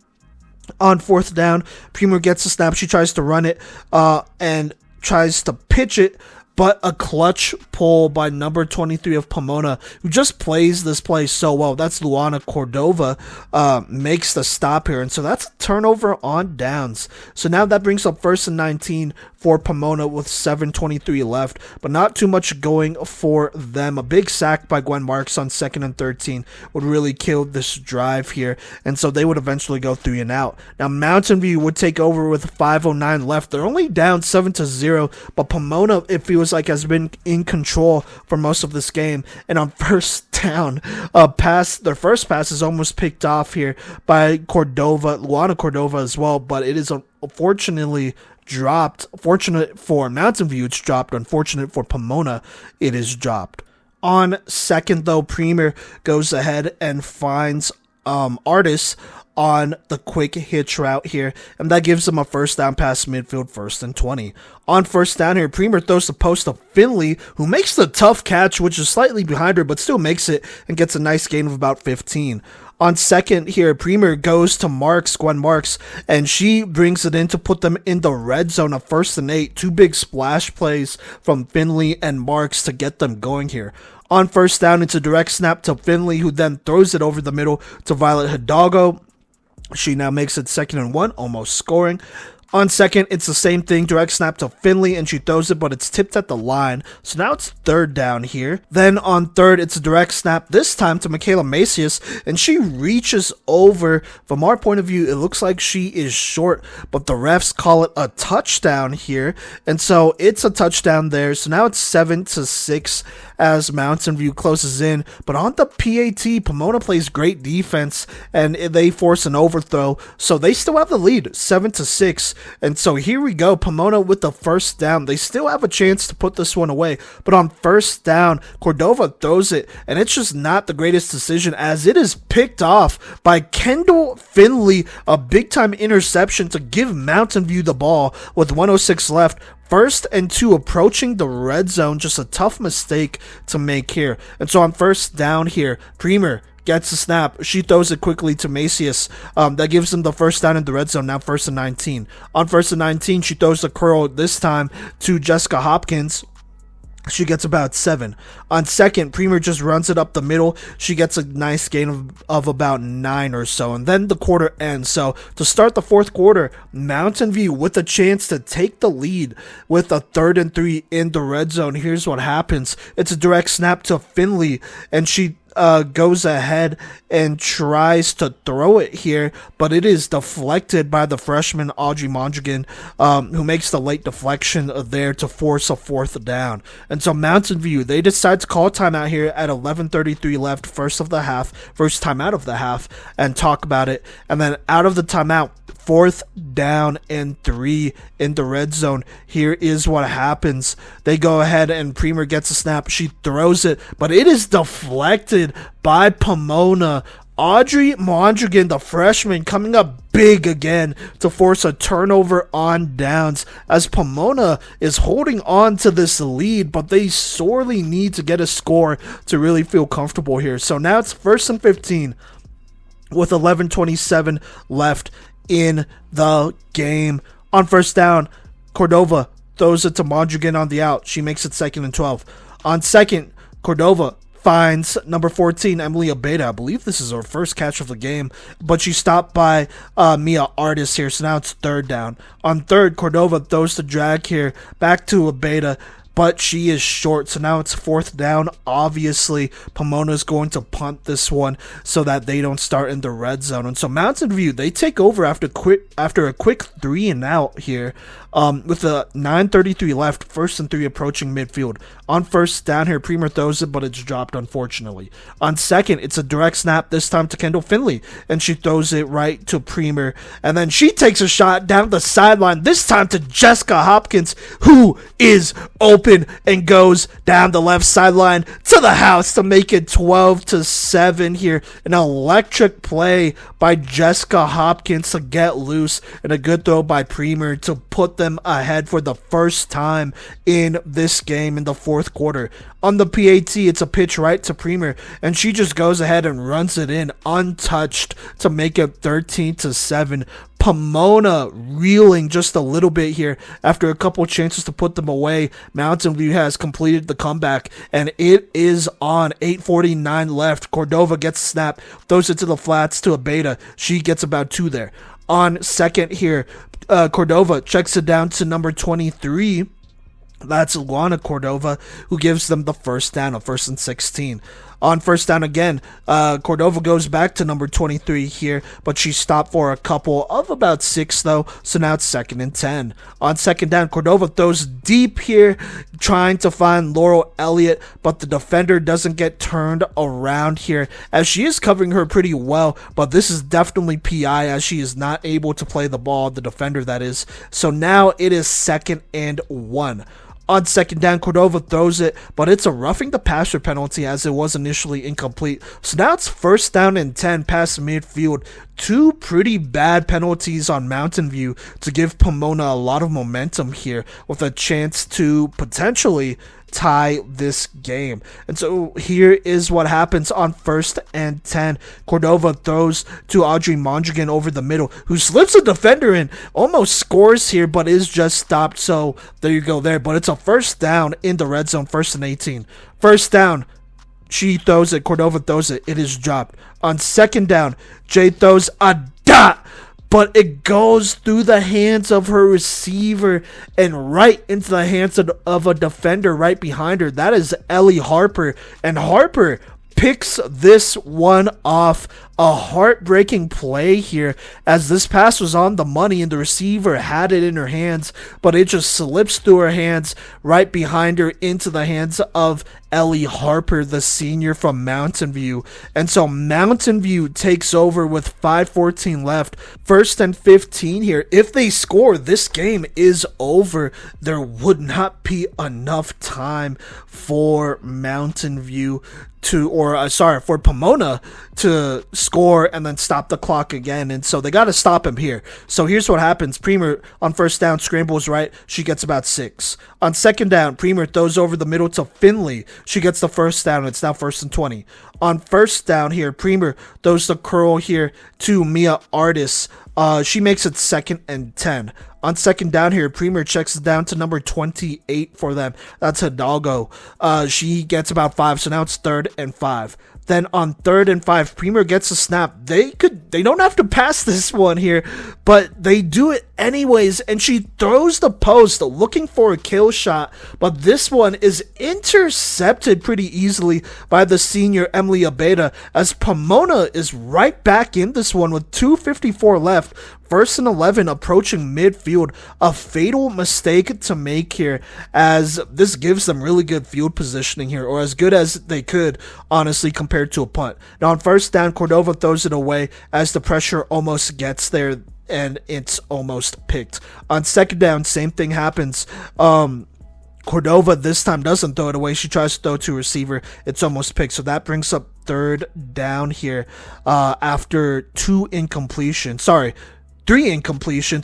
On 4th down, Premier gets a snap. She tries to run it and tries to pitch it, but a clutch pull by number 23 of Pomona, who just plays this play so well. That's Luana Cordova, makes the stop here. And so that's a turnover on downs. So now that brings up 1st and 19 for Pomona with 7:23 left, but not too much going for them. A big sack by Gwen Marks on 2nd and 13 would really kill this drive here, and so they would eventually go 3 and out. Now Mountain View would take over with 5:09 left. They're only down 7-0, but Pomona, it feels like, has been in control for most of this game. And on first down, their first pass is almost picked off here by Luana Cordova as well, but it is unfortunately dropped. Fortunate for Mountain View, it's dropped. Unfortunate for Pomona, it is dropped. On second, though, Premier goes ahead and finds Artists on the quick hitch route here, and that gives them a first down past midfield, 1st and 20. On first down here, Premier throws the post to Finley, who makes the tough catch, which is slightly behind her, but still makes it and gets a nice gain of about 15. On second here, Premier goes to Gwen Marks, and she brings it in to put them in the red zone of 1st and 8. 2 big splash plays from Finley and Marks to get them going here. On first down, it's a direct snap to Finley, who then throws it over the middle to Violet Hidalgo. She now makes it 2nd and 1, almost scoring. On second, it's the same thing, direct snap to Finley, and she throws it, but it's tipped at the line. So now it's 3rd down here. Then on 3rd, it's a direct snap, this time to Michaela Macias, and she reaches over. From our point of view, it looks like she is short, but the refs call it a touchdown here. And so it's a touchdown there. So now it's 7-6 as Mountain View closes in. But on the PAT, Pomona plays great defense, and they force an overthrow. So they still have the lead, 7-6. And so here we go, Pomona with the 1st down. They still have a chance to put this one away, but on 1st down, Cordova throws it, and it's just not the greatest decision as it is picked off by Kendall Finley, a big-time interception to give Mountain View the ball with 1:06 left. 1st and 2 approaching the red zone, just a tough mistake to make here. And so on 1st down here, Premier gets the snap. She throws it quickly to Macias. That gives them the 1st down in the red zone, now 1st and 19. On 1st and 19, she throws the curl this time to Jessica Hopkins. She gets about 7. On 2nd, Premier just runs it up the middle. She gets a nice gain of about 9 or so. And then the quarter ends. So to start the 4th quarter, Mountain View with a chance to take the lead with a 3rd and 3 in the red zone. Here's what happens. It's a direct snap to Finley, and she goes ahead and tries to throw it here, but it is deflected by the freshman Audrey Mondragon, who makes the late deflection there to force a 4th down. And so Mountain View, they decide to call timeout here at 11:33 left, first timeout of the half, and talk about it. And then out of the timeout, 4th down and 3 in the red zone. Here is what happens. They go ahead and Premier gets a snap. She throws it, but it is deflected by Pomona. Audrey Mondragon, the freshman, coming up big again to force a turnover on downs as Pomona is holding on to this lead, but they sorely need to get a score to really feel comfortable here. So now it's 1st and 15 with 11:27 left in the game. On 1st down, Cordova throws it to Mondragon on the out. She makes it 2nd and 12. On 2nd, Cordova finds number 14, Emily Abeda. I believe this is her first catch of the game, but she's stopped by Mia Artis here, so now it's 3rd down. On 3rd, Cordova throws the drag here back to Abeda, but she is short, so now it's 4th down. Obviously, Pomona's going to punt this one so that they don't start in the red zone. And so Mountain View, they take over after a quick 3 and out here. With a 9:33 left, 1st and 3 approaching midfield. On 1st down here, Premier throws it, but it's dropped, unfortunately. On 2nd, it's a direct snap, this time to Kendall Finley, and she throws it right to Premier. And then she takes a shot down the sideline, this time to Jessica Hopkins, who is open and goes down the left sideline to the house to make it 12-7 here. An electric play by Jessica Hopkins to get loose, and a good throw by Premier to put them ahead for the first time in this game in the 4th quarter. On the PAT, it's a pitch right to Premier, and she just goes ahead and runs it in untouched to make it 13-7. Pomona reeling just a little bit here after a couple chances to put them away. Mountain View has completed the comeback, and it is on. 8:49 left. Cordova gets a snap, throws it to the flats to Abeda. She gets about 2 there. On 2nd here, Cordova checks it down to number 23. That's Luana Cordova, who gives them the 1st down, a 1st and 16. On 1st down again, Cordova goes back to number 23 here, but she stopped for a couple of about 6 though, so now it's 2nd and 10. On 2nd down, Cordova throws deep here, trying to find Laurel Elliott, but the defender doesn't get turned around here, as she is covering her pretty well, but this is definitely PI, as she is not able to play the ball, the defender that is. So now it is 2nd and 1. On 2nd down, Cordova throws it, but it's a roughing the passer penalty as it was initially incomplete. So now it's 1st down and 10 past midfield. 2 pretty bad penalties on Mountain View to give Pomona a lot of momentum here with a chance to potentially tie this game. And so here is what happens on 1st and 10. Cordova throws to Audrey Mondragon over the middle, who slips a defender in, almost scores here, but is just stopped. So there you go there. But it's a 1st down in the red zone, 1st and 18. 1st down, she throws it, Cordova throws it, it is dropped. On 2nd down, Jay throws a shot, but it goes through the hands of her receiver and right into the hands of a defender right behind her. That is Ellie Harper, and Harper picks this one off. A heartbreaking play here, as this pass was on the money and the receiver had it in her hands, but it just slips through her hands right behind her into the hands of Ellie Harper, the senior from Mountain View. And so Mountain View takes over with 5:14 left. 1st and 15 here. If they score, this game is over. There would not be enough time for Mountain View for Pomona to score and then stop the clock again, and so they got to stop him here. So here's what happens. Premer on 1st down scrambles right, she gets about 6. On 2nd down, Premer throws over the middle to Finley, she gets the 1st down, and it's now 1st and 20. On 1st down here, Premer throws the curl here to Mia Artis, she makes it 2nd and 10. On 2nd down here, Premer checks it down to number 28 for them. That's Hidalgo. She gets about 5, so now it's 3rd and 5. Then on 3rd and 5, Premer gets a snap. They don't have to pass this one here, but they do it anyways, and she throws the post looking for a kill shot, but this one is intercepted pretty easily by the senior Emily Abeda, as Pomona is right back in this one with 2:54 left. 1st and 11 approaching midfield. A fatal mistake to make here, as this gives them really good field positioning here, or as good as they could, honestly, compared to a punt. Now on 1st down, Cordova throws it away as the pressure almost gets there, and it's almost picked. On 2nd down, same thing happens. Cordova this time doesn't throw it away. She tries to throw to receiver. It's almost picked. So that brings up 3rd down here after 3 incompletions.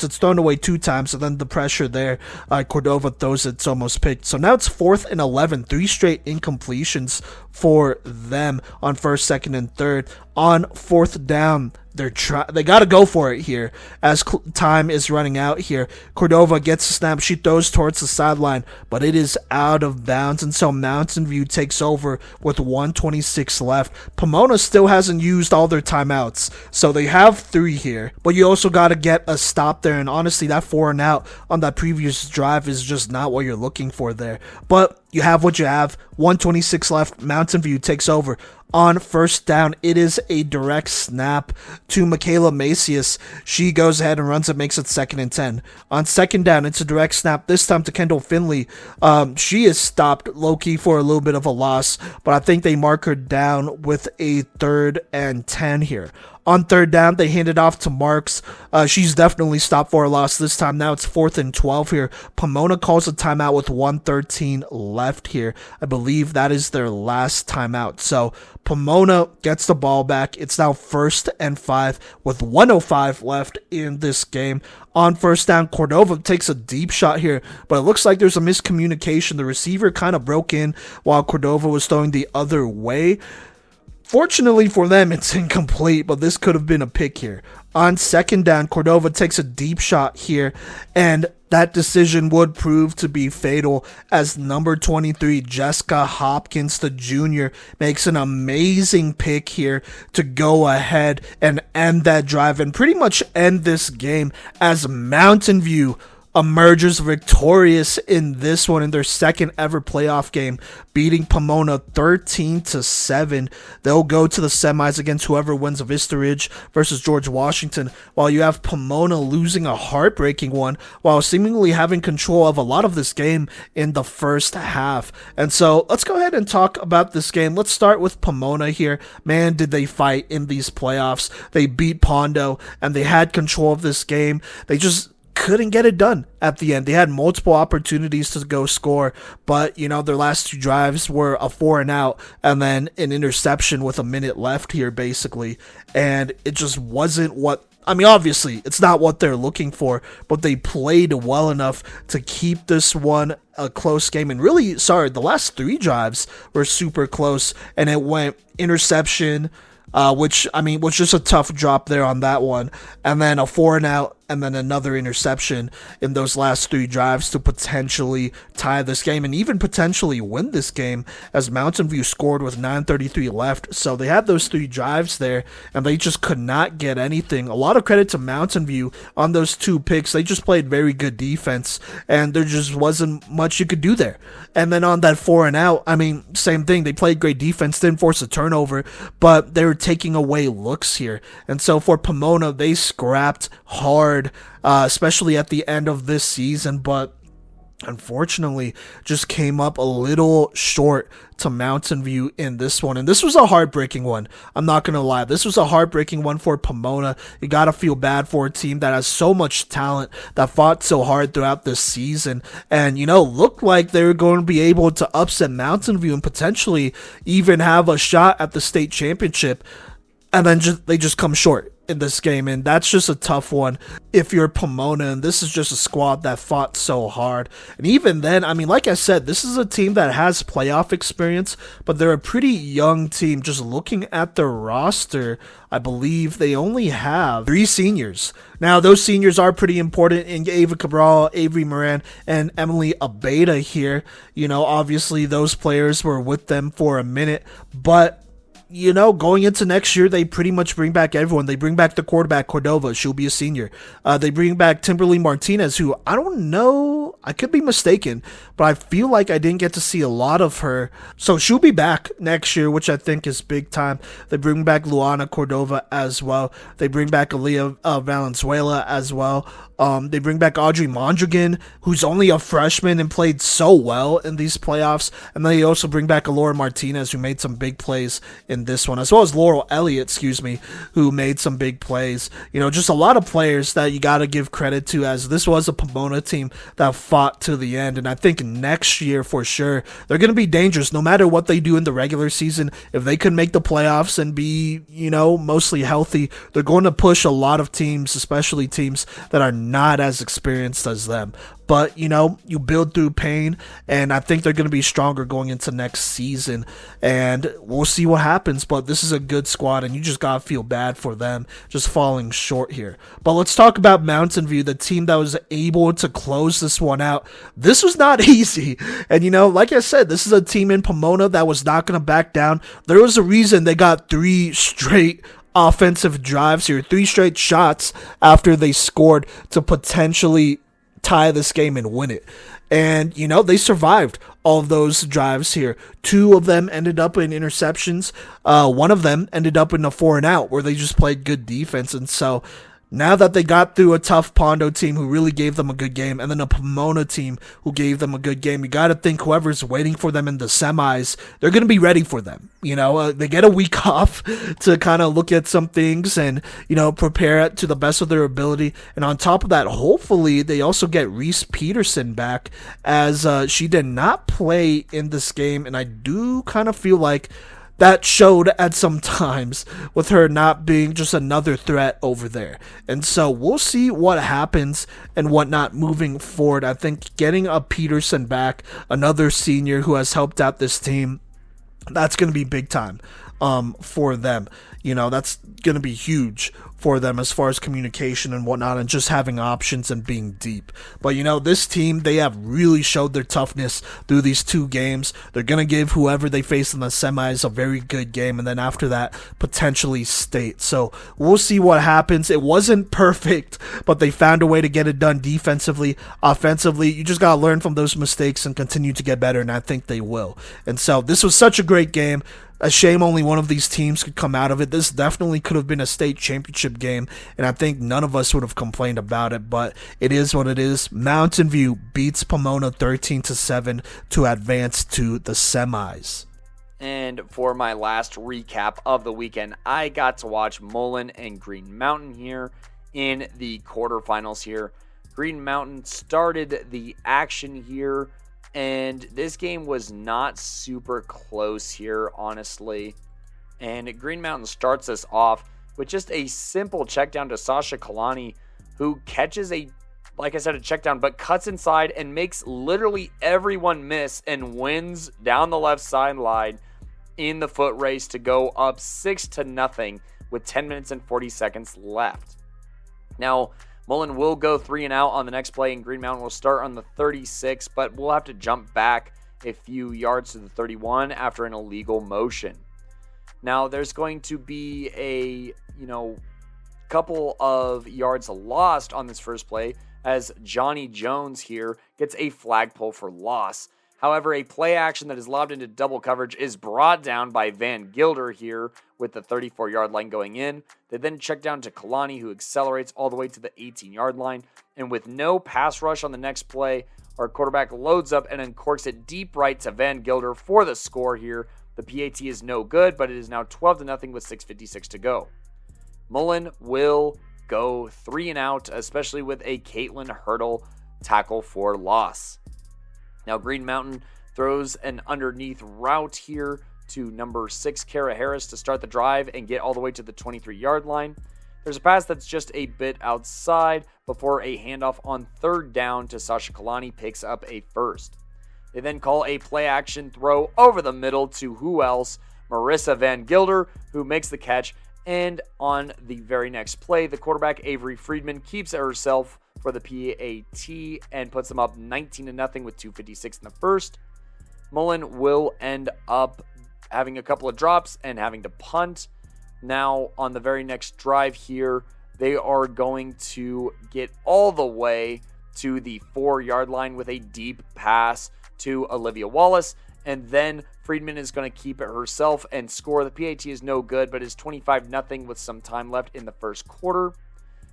It's thrown away 2 times, and then the pressure there, Cordova throws it. It's almost picked. So now it's 4th and 11. 3 straight incompletions for them on 1st, 2nd, and 3rd. On 4th down, they got to go for it here as time is running out here. Cordova gets a snap. She throws towards the sideline, but it is out of bounds, and so Mountain View takes over with 1:26 left. Pomona still hasn't used all their timeouts, so they have 3 here, but you also got to get a stop there, and honestly, that 4 and out on that previous drive is just not what you're looking for there. But you have what you have. 1:26 left. Mountain View takes over. On 1st down, it is a direct snap to Michaela Macias. She goes ahead and runs it, makes it 2nd and 10. On 2nd down, it's a direct snap, this time to Kendall Finley. She is stopped low-key for a little bit of a loss, but I think they mark her down with a 3rd and 10 here. On 3rd down, they hand it off to Marks. She's definitely stopped for a loss this time. Now it's 4th and 12 here. Pomona calls a timeout with 1:13 left here. I believe that is their last timeout. So Pomona gets the ball back. It's now 1st and 5 with 1:05 left in this game. On 1st down, Cordova takes a deep shot here, but it looks like there's a miscommunication. The receiver kind of broke in while Cordova was throwing the other way. Fortunately for them, it's incomplete, but this could have been a pick here. On 2nd down, Cordova takes a deep shot here, and that decision would prove to be fatal, as number 23, Jessica Hopkins, the junior, makes an amazing pick here to go ahead and end that drive and pretty much end this game, as Mountain View emerges victorious in this one in their 2nd ever playoff game, beating Pomona 13-7. They'll go to the semis against whoever wins Vista Ridge versus George Washington, while you have Pomona losing a heartbreaking one while seemingly having control of a lot of this game in the 1st half. And so let's go ahead and talk about this game. Let's start with Pomona here. Man, did they fight in these playoffs. They beat Pondo, and they had control of this game. They just couldn't get it done at the end. They had multiple opportunities to go score, but their last 2 drives were a 4 and out and then an interception with a minute left here basically, and it just wasn't obviously it's not what they're looking for, but they played well enough to keep this one a close game. And really, the last 3 drives were super close, and it went interception, which was just a tough drop there on that one, and then a 4 and out, and then another interception in those last 3 drives to potentially tie this game and even potentially win this game, as Mountain View scored with 9:33 left. So they had those 3 drives there and they just could not get anything. A lot of credit to Mountain View on those 2 picks. They just played very good defense and there just wasn't much you could do there. And then on that 4 and out, I mean, same thing. They played great defense, didn't force a turnover, but they were taking away looks here. And so for Pomona, they scrapped hard, especially at the end of this season, but unfortunately just came up a little short to Mountain View in this one. And this was a heartbreaking one. I'm not going to lie. This was a heartbreaking one for Pomona. You got to feel bad for a team that has so much talent, that fought so hard throughout this season, and, looked like they were going to be able to upset Mountain View and potentially even have a shot at the state championship. And then they just come short in this game, and that's just a tough one if you're Pomona, and this is just a squad that fought so hard. And even then, I mean, like I said, this is a team that has playoff experience, but they're a pretty young team. Just looking at their roster, I believe they only have 3 seniors. Now, those seniors are pretty important in Ava Cabral, Avery Moran, and Emily Abeda here. Obviously those players were with them for a minute, but going into next year, they pretty much bring back everyone. They bring back the quarterback, Cordova. She'll be a senior. They bring back Timberly Martinez, who I don't know. I could be mistaken, but I feel like I didn't get to see a lot of her. So she'll be back next year, which I think is big time. They bring back Luana Cordova as well. They bring back Aaliyah Valenzuela as well. They bring back Audrey Mondragon, who's only a freshman and played so well in these playoffs. And then they also bring back Alora Martinez, who made some big plays in this one, as well as Laurel Elliott, who made some big plays. Just a lot of players that you got to give credit to, as this was a Pomona team that fought to the end. And I think next year, for sure, they're going to be dangerous no matter what they do in the regular season. If they can make the playoffs and be, mostly healthy, they're going to push a lot of teams, especially teams that are not as experienced as them. But, you build through pain, and I think they're going to be stronger going into next season, and we'll see what happens. But this is a good squad, and you just got to feel bad for them just falling short here. But let's talk about Mountain View, the team that was able to close this one out. This was not easy, and, like I said, this is a team in Pomona that was not going to back down. There was a reason they got 3 straight offensive drives here, 3 straight shots after they scored to potentially tie this game and win it. And, they survived all of those drives here. 2 of them ended up in interceptions. One of them ended up in a 4 and out where they just played good defense. And so now that they got through a tough Pondo team who really gave them a good game, and then a Pomona team who gave them a good game, you got to think whoever's waiting for them in the semis, they're going to be ready for them. They get a week off to kind of look at some things and, prepare to the best of their ability. And on top of that, hopefully they also get Reese Peterson back, as she did not play in this game. And I do kind of feel like that showed at some times with her not being just another threat over there. And so we'll see what happens and whatnot moving forward. I think getting a Peterson back, another senior who has helped out this team, that's going to be big time for them. That's going to be huge for them as far as communication and whatnot, and just having options and being deep. But this team, they have really showed their toughness through these 2 games. They're going to give whoever they face in the semis a very good game, and then after that, potentially state. So we'll see what happens. It wasn't perfect, but they found a way to get it done defensively. Offensively, you just got to learn from those mistakes and continue to get better, and I think they will. And so this was such a great game. A shame only one of these teams could come out of it. This definitely could have been a state championship game, and I think none of us would have complained about it, but it is what it is. Mountain View beats Pomona 13-7 to advance to the semis. And for my last recap of the weekend, I got to watch Mullen and Green Mountain here in the quarterfinals here. Green Mountain started the action here, and this game was not super close here, honestly. And Green Mountain starts us off with just a simple check down to Sasha Kalani, who catches a check down, but cuts inside and makes literally everyone miss and wins down the left sideline in the foot race to go up 6-0 with 10 minutes and 40 seconds left. Now, Mullen will go 3 and out on the next play, and Green Mountain will start on the 36, but we'll have to jump back a few yards to the 31 after an illegal motion. Now, there's going to be a, couple of yards lost on this first play as Johnny Jones here gets a flagpole for loss. However, a play action that is lobbed into double coverage is brought down by Van Gilder here with the 34-yard line going in. They then check down to Kalani, who accelerates all the way to the 18-yard line. And with no pass rush on the next play, our quarterback loads up and uncorks it deep right to Van Gilder for the score here. The PAT is no good, but it is now 12-0 with 6:56 to go. Mullen will go 3 and out, especially with a Caitlin Hurdle tackle for loss. Now, Green Mountain throws an underneath route here to number 6, Kara Harris, to start the drive and get all the way to the 23-yard line. There's a pass that's just a bit outside before a handoff on 3rd down to Sasha Kalani picks up a first. They then call a play action throw over the middle to who else? Marissa Van Gilder, who makes the catch. And on the very next play, the quarterback Avery Friedman keeps it herself for the PAT and puts them up 19-0 with 2:56 in the first. Mullen will end up having a couple of drops and having to punt. Now, on the very next drive here, they are going to get all the way to the 4-yard line with a deep pass to Olivia Wallace. And then Friedman is going to keep it herself and score. The PAT is no good, but is 25-0 with some time left in the first quarter.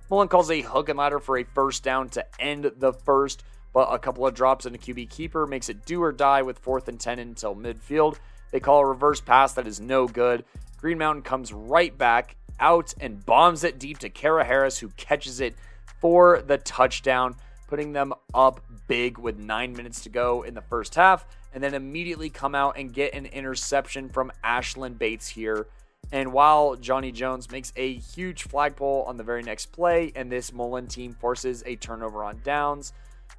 Mullen calls a hook and ladder for a first down to end the first, but a couple of drops and a QB keeper makes it do or die with 4th and 10 until midfield. They call a reverse pass that is no good. Green Mountain comes right back out and bombs it deep to Kara Harris, who catches it for the touchdown, putting them up big with 9 minutes to go in the first half, and then immediately come out and get an interception from Ashlyn Bates here. And while Johnny Jones makes a huge flagpole on the very next play, and this Mullen team forces a turnover on downs,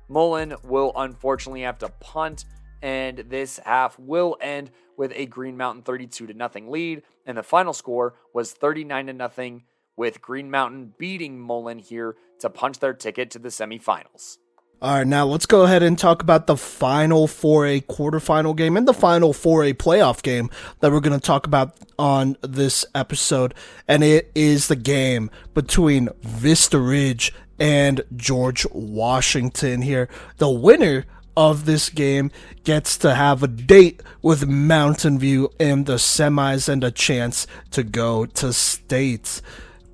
Mullen will unfortunately have to punt, and this half will end with a Green Mountain 32-0 lead, and the final score was 39-0, with Green Mountain beating Mullen here to punch their ticket to the semifinals. All right, now let's go ahead and talk about the final 4A quarterfinal game and the final 4A playoff game that we're going to talk about on this episode. And it is the game between Vista Ridge and George Washington here. The winner of this game gets to have a date with Mountain View in the semis and a chance to go to states.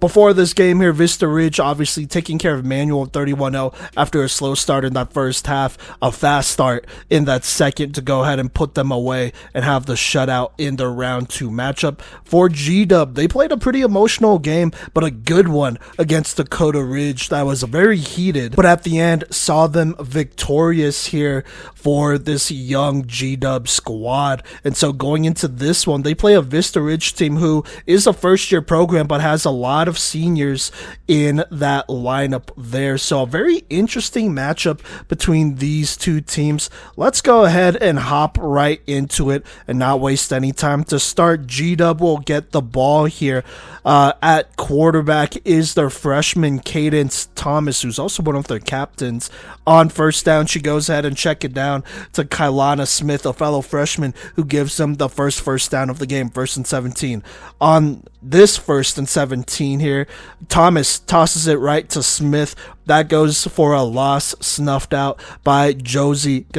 Before this game here, Vista Ridge obviously taking care of Manual 31-0 after a slow start in that first half, a fast start in that second to go ahead and put them away and have the shutout in the round 2 matchup. For G-Dub, they played a pretty emotional game, but a good one against Dakota Ridge that was very heated, but at the end saw them victorious here for this young G-Dub squad. And so going into this one, they play a Vista Ridge team who is a first-year program but has a lot of seniors in that lineup there. So a very interesting matchup between these two teams. Let's go ahead and hop right into it and not waste any time. To start, G-Dub will get the ball here. At quarterback is their freshman Cadence Thomas, who's also one of their captains. On first down, she goes ahead and check it down to Kailana Smith, a fellow freshman, who gives them the first down of the game, 1st and 17. On this 1st and 17 here, Thomas tosses it right to Smith. That goes for a loss, snuffed out by Josadira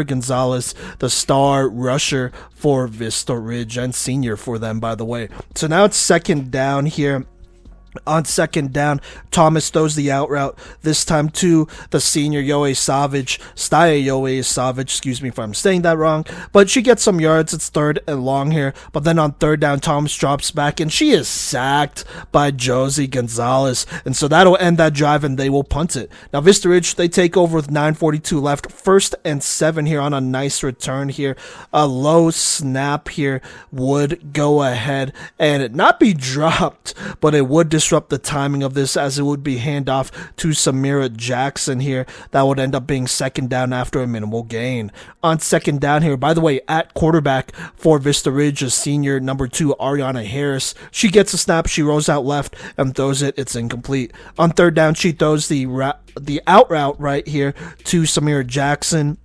Gonzalez, the star rusher for Vista Ridge and senior for them, by the way. So now it's 2nd down here. On 2nd down, Thomas throws the out route, this time to the senior Staya Savage, excuse me if I'm saying that wrong, but she gets some yards. It's 3rd and long here, but then on 3rd down, Thomas drops back, and she is sacked by Josie Gonzalez, and so that'll end that drive, and they will punt it. Now, Vista Ridge, they take over with 9:42 left, 1st and 7 here on a nice return here. A low snap here would go ahead and not be dropped, but it would disrupt the timing of this, as it would be handoff to Samira Jackson here. That would end up being second down after a minimal gain. On second down here, by the way, at quarterback for Vista Ridge, a senior number 2, Ariana Harris. She gets a snap, she rolls out left and throws it. It's incomplete. On third down, she throws the out route right here to Samira Jackson,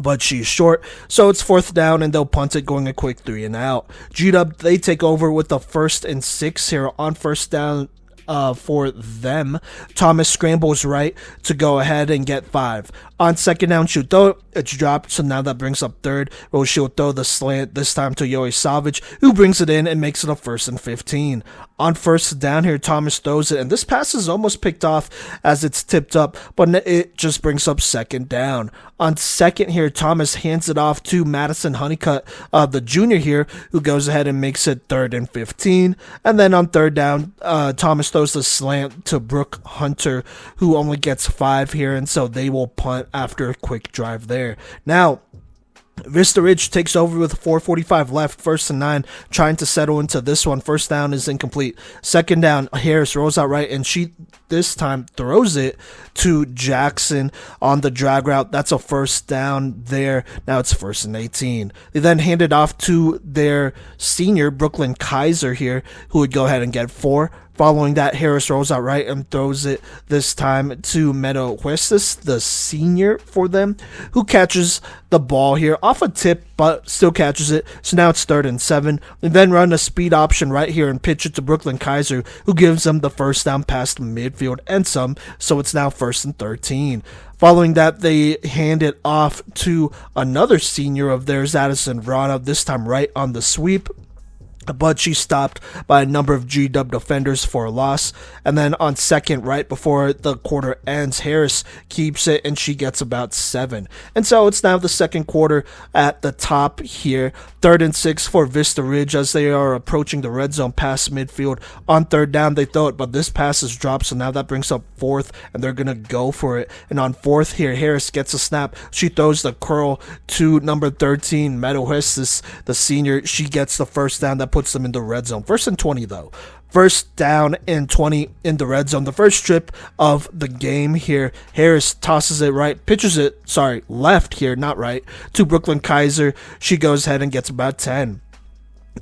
but she's short, so it's fourth down and they'll punt it, going a quick 3 and out. G-Dub, they take over with the 1st and 6 here. On first down for them, Thomas scrambles right to go ahead and get 5. On second down, she'll throw it. It's dropped, so now that brings up third, where she'll throw the slant, this time to Yoe Savage, who brings it in and makes it a 1st and 15. On first down here, Thomas throws it, and this pass is almost picked off as it's tipped up, but it just brings up second down. On second here, Thomas hands it off to Madison Honeycutt, the junior here, who goes ahead and makes it 3rd and 15. And then on third down, Thomas throws the slant to Brooke Hunter, who only gets 5 here, and so they will punt after a quick drive there. Now, Vista Ridge takes over with 4:45 left, 1st and 9, trying to settle into this one. First down is incomplete. Second down, Harris rolls out right, and she this time throws it to Jackson on the drag route. That's a first down there. Now it's 1st and 18. They then hand it off to their senior, Brooklyn Kaiser here, who would go ahead and get 4. Following that, Harris rolls out right and throws it this time to Meadow Huestis, the senior for them, who catches the ball here off a tip, but still catches it. So now it's 3rd and 7. They then run a speed option right here and pitch it to Brooklyn Kaiser, who gives them the first down past midfield and some. So it's now 1st and 13. Following that, they hand it off to another senior of theirs, Addison Arvada, this time right on the sweep, but she's stopped by a number of G-Dub defenders for a loss. And then on second, right before the quarter ends, Harris keeps it and she gets about 7. And so it's now the second quarter at the top here. 3rd and 6 for Vista Ridge as they are approaching the red zone past midfield. On third down, they throw it, but this pass is dropped, so now that brings up 4th, and they're going to go for it. And on 4th here, Harris gets a snap. She throws the curl to number 13, Meadow Huestis, the senior. She gets the first down that puts them in the red zone. 1st and 20 though. 1st down and 20 in the red zone. The first trip of the game here. Harris tosses it left here, not right, to Brooklyn Kaiser. She goes ahead and gets about 10.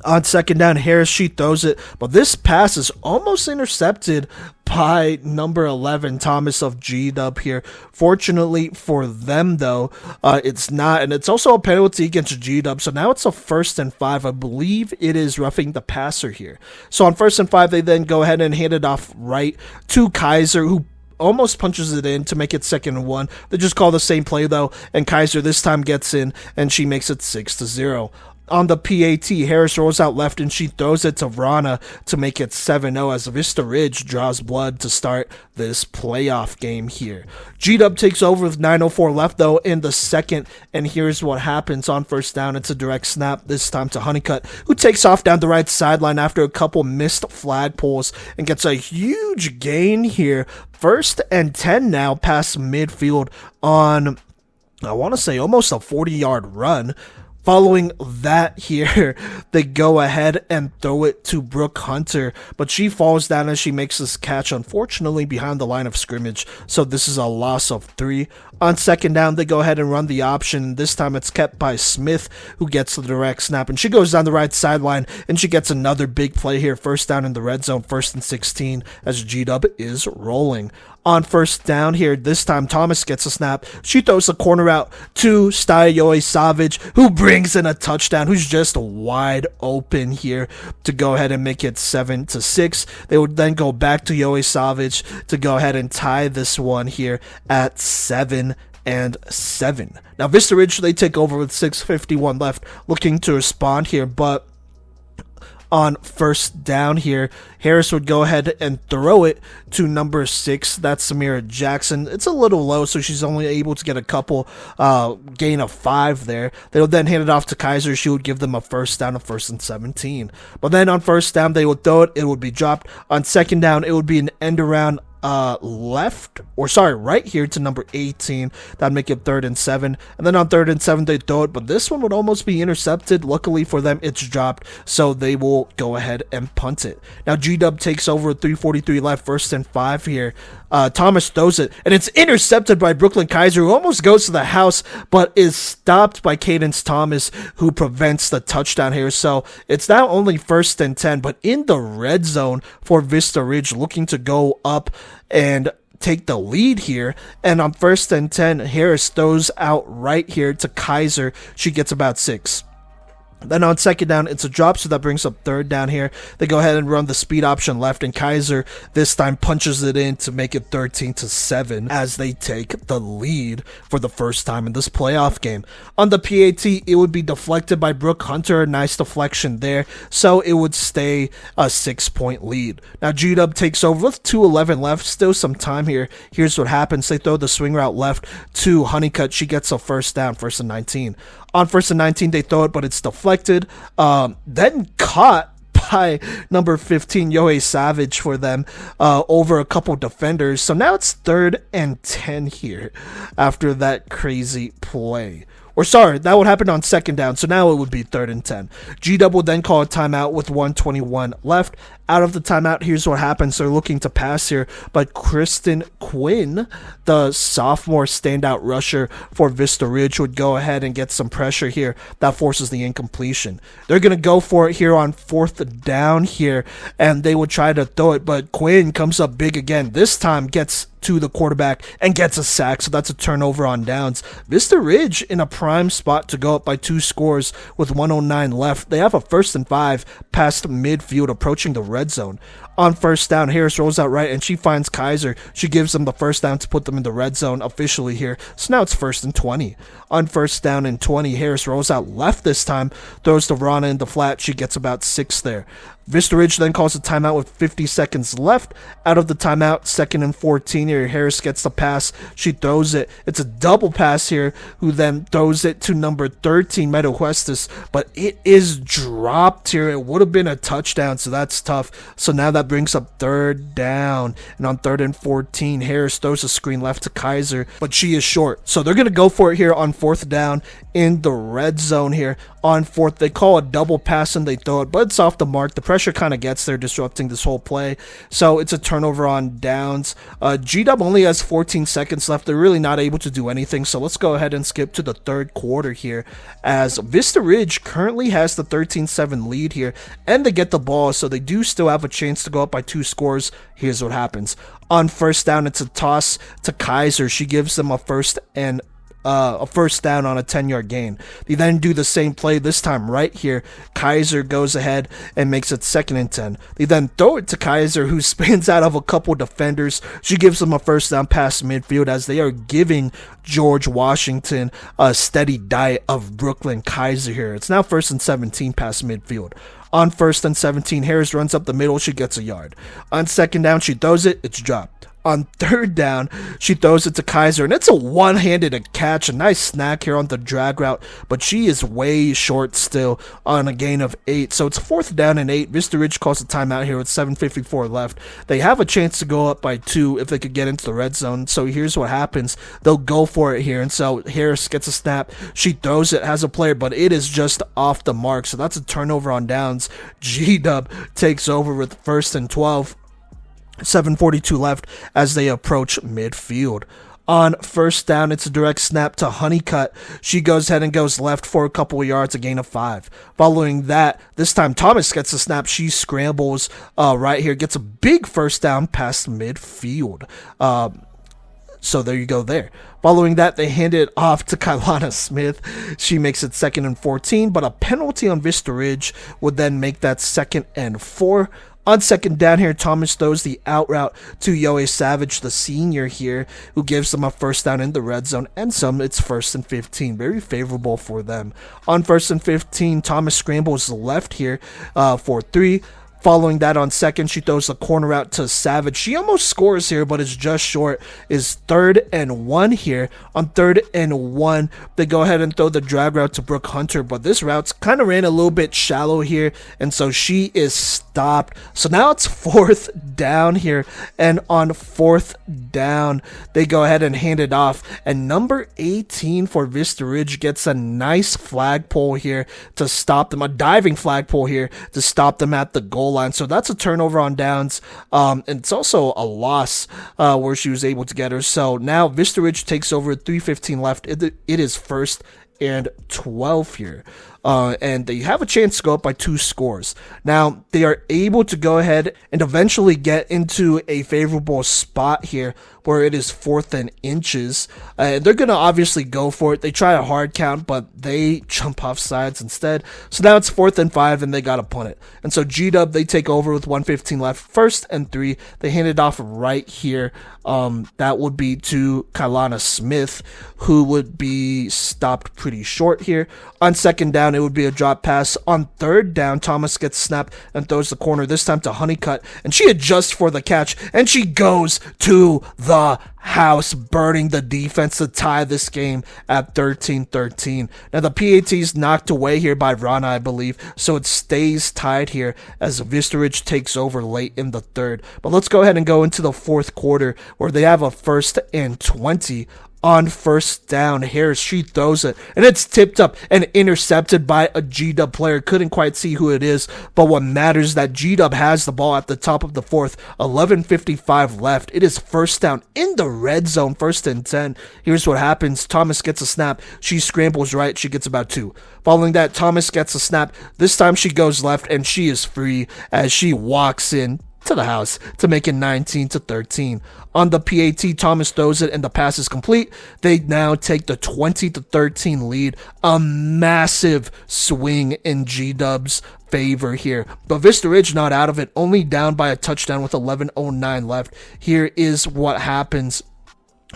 On second down, Harris, she throws it, but this pass is almost intercepted by number 11, Thomas of G-Dub here. Fortunately for them, though, it's not, and it's also a penalty against G-Dub, so now it's a 1st and 5. I believe it is roughing the passer here. So on 1st and 5, they then go ahead and hand it off right to Kaiser, who almost punches it in to make it 2nd and 1. They just call the same play, though, and Kaiser this time gets in, and she makes it 6-0. On the PAT, Harris rolls out left and she throws it to Vrana to make it 7-0 as Vista Ridge draws blood to start this playoff game here. G-Dub takes over with 9:04 left though in the second, and here's what happens. On first down, it's a direct snap, this time to Honeycutt, who takes off down the right sideline after a couple missed flag pulls and gets a huge gain here. 1st and 10 now past midfield on, I want to say, almost a 40-yard run. Following that here, they go ahead and throw it to Brooke Hunter, but she falls down as she makes this catch, unfortunately, behind the line of scrimmage, so this is a loss of 3. On second down, they go ahead and run the option. This time it's kept by Smith, who gets the direct snap, and she goes down the right sideline, and she gets another big play here. 1st down in the red zone, 1st and 16, as G-Dub is rolling. On 1st down here, this time Thomas gets a snap. She throws a corner out to Yoe Savage, who brings in a touchdown, who's just wide open here to go ahead and make it 7-6. They would then go back to Yoe Savage to go ahead and tie this one here at 7-7. Now Vista Ridge, they take over with 6:51 left, looking to respond here, but on 1st down here, Harris would go ahead and throw it to number 6. That's Samira Jackson. It's a little low, so she's only able to get a couple gain of 5 there. They would then hand it off to Kaiser. She would give them a 1st down of 1st and 17. But then on 1st down, they would throw it. It would be dropped. On 2nd down, it would be an end around right here to number 18. That'd make it 3rd and 7. And then on 3rd and 7, they throw it, but this one would almost be intercepted. Luckily for them, it's dropped, so they will go ahead and punt it. Now G-Dub takes over with 3:43 left, 1st and 5 here. Thomas throws it, and it's intercepted by Brooklyn Kaiser, who almost goes to the house, but is stopped by Cadence Thomas, who prevents the touchdown here. So it's now only 1st and 10, but in the red zone for Vista Ridge, looking to go up and take the lead here. And on 1st and 10, Harris throws out right here to Kaiser. She gets about 6. Then on 2nd down, it's a drop, so that brings up 3rd down here. They go ahead and run the speed option left, and Kaiser this time punches it in to make it 13-7 as they take the lead for the first time in this playoff game. On the PAT, it would be deflected by Brooke Hunter, a nice deflection there, so it would stay a 6-point lead. Now G-Dub takes over with 2:11 left, still some time here. Here's what happens. They throw the swing route left to Honeycutt. She gets a 1st down, 1st and 19. On 1st and 19, they throw it, but it's deflected. Then caught by number 15, Yohei Savage, for them over a couple defenders. So now it's 3rd and 10 here after that crazy play. Or sorry, that would happen on 2nd down, so now it would be 3rd and 10. G-Dub will then call a timeout with 1:21 left. Out of the timeout, here's what happens. They're looking to pass here, but Kristen Quinn, the sophomore standout rusher for Vista Ridge, would go ahead and get some pressure here. That forces the incompletion. They're going to go for it here on 4th down here, and they would try to throw it, but Quinn comes up big again. This time gets to the quarterback and gets a sack, so that's a turnover on downs. Vista Ridge in a prime spot to go up by 2 scores with 1:09 left. They have a 1st and 5 past midfield, approaching the red zone. On 1st down, Harris rolls out right, and she finds Kaiser. She gives them the 1st down to put them in the red zone officially here. So now it's 1st and 20. On 1st down and 20, Harris rolls out left this time, throws to Rana in the flat. She gets about 6 there. Vista Ridge then calls a timeout with 50 seconds left. Out of the timeout, 2nd and 14 here. Harris gets the pass. She throws it. It's a double pass here, who then throws it to number 13, Meadow Huestis, but it is dropped here. It would have been a touchdown, so that's tough. So now that brings up 3rd down. And on 3rd and 14, Harris throws a screen left to Kaiser, but she is short. So they're going to go for it here on 4th down in the red zone here. On 4th, they call a double pass and they throw it, but it's off the mark. The pressure kind of gets there, disrupting this whole play. So it's a turnover on downs. G-Dub only has 14 seconds left. They're really not able to do anything. So let's go ahead and skip to the 3rd quarter here, as Vista Ridge currently has the 13-7 lead here, and they get the ball, so they do still have a chance to go up by 2 scores. Here's what happens. On 1st down, it's a toss to Kaiser. She gives them a 1st down on a 10-yard gain. They then do the same play, this time right here. Kaiser goes ahead and makes it 2nd and 10. They then throw it to Kaiser, who spins out of a couple defenders. She gives them a 1st down past midfield, as they are giving George Washington a steady diet of Brooklyn Kaiser here. It's now 1st and 17 past midfield. On 1st and 17, Harris runs up the middle. She gets a yard. On 2nd down, she throws it. It's dropped. On 3rd down, she throws it to Kaiser, and it's a one-handed catch. A nice snack here on the drag route, but she is way short still on a gain of 8. So it's 4th down and 8. Vista Ridge calls a timeout here with 7:54 left. They have a chance to go up by 2 if they could get into the red zone. So here's what happens. They'll go for it here, and so Harris gets a snap. She throws it, has a player, but it is just off the mark. So that's a turnover on downs. G-Dub takes over with 1st and 12. 7:42 left as they approach midfield. On 1st down, it's a direct snap to Honeycutt. She goes ahead and goes left for a couple of yards, a gain of 5. Following that, this time Thomas gets a snap. She scrambles right here, gets a big 1st down past midfield. So there you go there. Following that, they hand it off to Kailana Smith. She makes it 2nd and 14, but a penalty on Vista Ridge would then make that 2nd and 4. On 2nd down here, Thomas throws the out route to Yoe Savage, the senior here, who gives them a 1st down in the red zone, and it's 1st and 15. Very favorable for them. On 1st and 15, Thomas scrambles left here for 3. Following that on second, she throws the corner out to Savage. She almost scores here, but is just short. Is 3rd and 1 here. On 3rd and 1, they go ahead and throw the drag route to Brooke Hunter, but this route's kind of ran a little bit shallow here, and so she is stopped. So now it's 4th down here, and on 4th down, they go ahead and hand it off, and number 18 for Vista Ridge gets a nice flagpole here to stop them, a diving flagpole here to stop them at the goal line. So that's a turnover on downs, and it's also a loss where she was able to get her. So now Vista Ridge takes over, 3:15 left. It is 1st and 12 here. And they have a chance to go up by 2 scores. Now, they are able to go ahead and eventually get into a favorable spot here where it is 4th and inches. They're going to obviously go for it. They try a hard count, but they jump off sides instead. So now it's 4th and 5, and they got to punt it. And so G-Dub, they take over with 1:15 left. 1st and 3. They hand it off right here. That would be to Kailana Smith, who would be stopped pretty short here. On 2nd down, it would be a drop pass. On 3rd down, Thomas gets snapped and throws the corner, this time to Honeycutt, and she adjusts for the catch, and she goes to the house, burning the defense to tie this game at 13-13. Now, the PAT's knocked away here by Rana, I believe, so it stays tied here as Vista Ridge takes over late in the 3rd. But let's go ahead and go into the 4th quarter, where they have a 1st and 20. On 1st down, Harris, she throws it, and it's tipped up and intercepted by a G-Dub player. Couldn't quite see who it is, but what matters is that G-Dub has the ball at the top of the 4th, 11:55 left. It is 1st down in the red zone, 1st and 10. Here's what happens. Thomas gets a snap. She scrambles right. She gets about 2. Following that, Thomas gets a snap. This time she goes left, and she is free as she walks in to the house to make it 19-13. On the PAT, Thomas throws it and the pass is complete. They now take the 20-13 lead. A massive swing in G-Dub's favor here. But Vista Ridge not out of it, only down by a touchdown with 11:09 left. Here is what happens.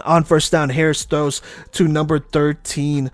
On 1st down, Harris throws to number 13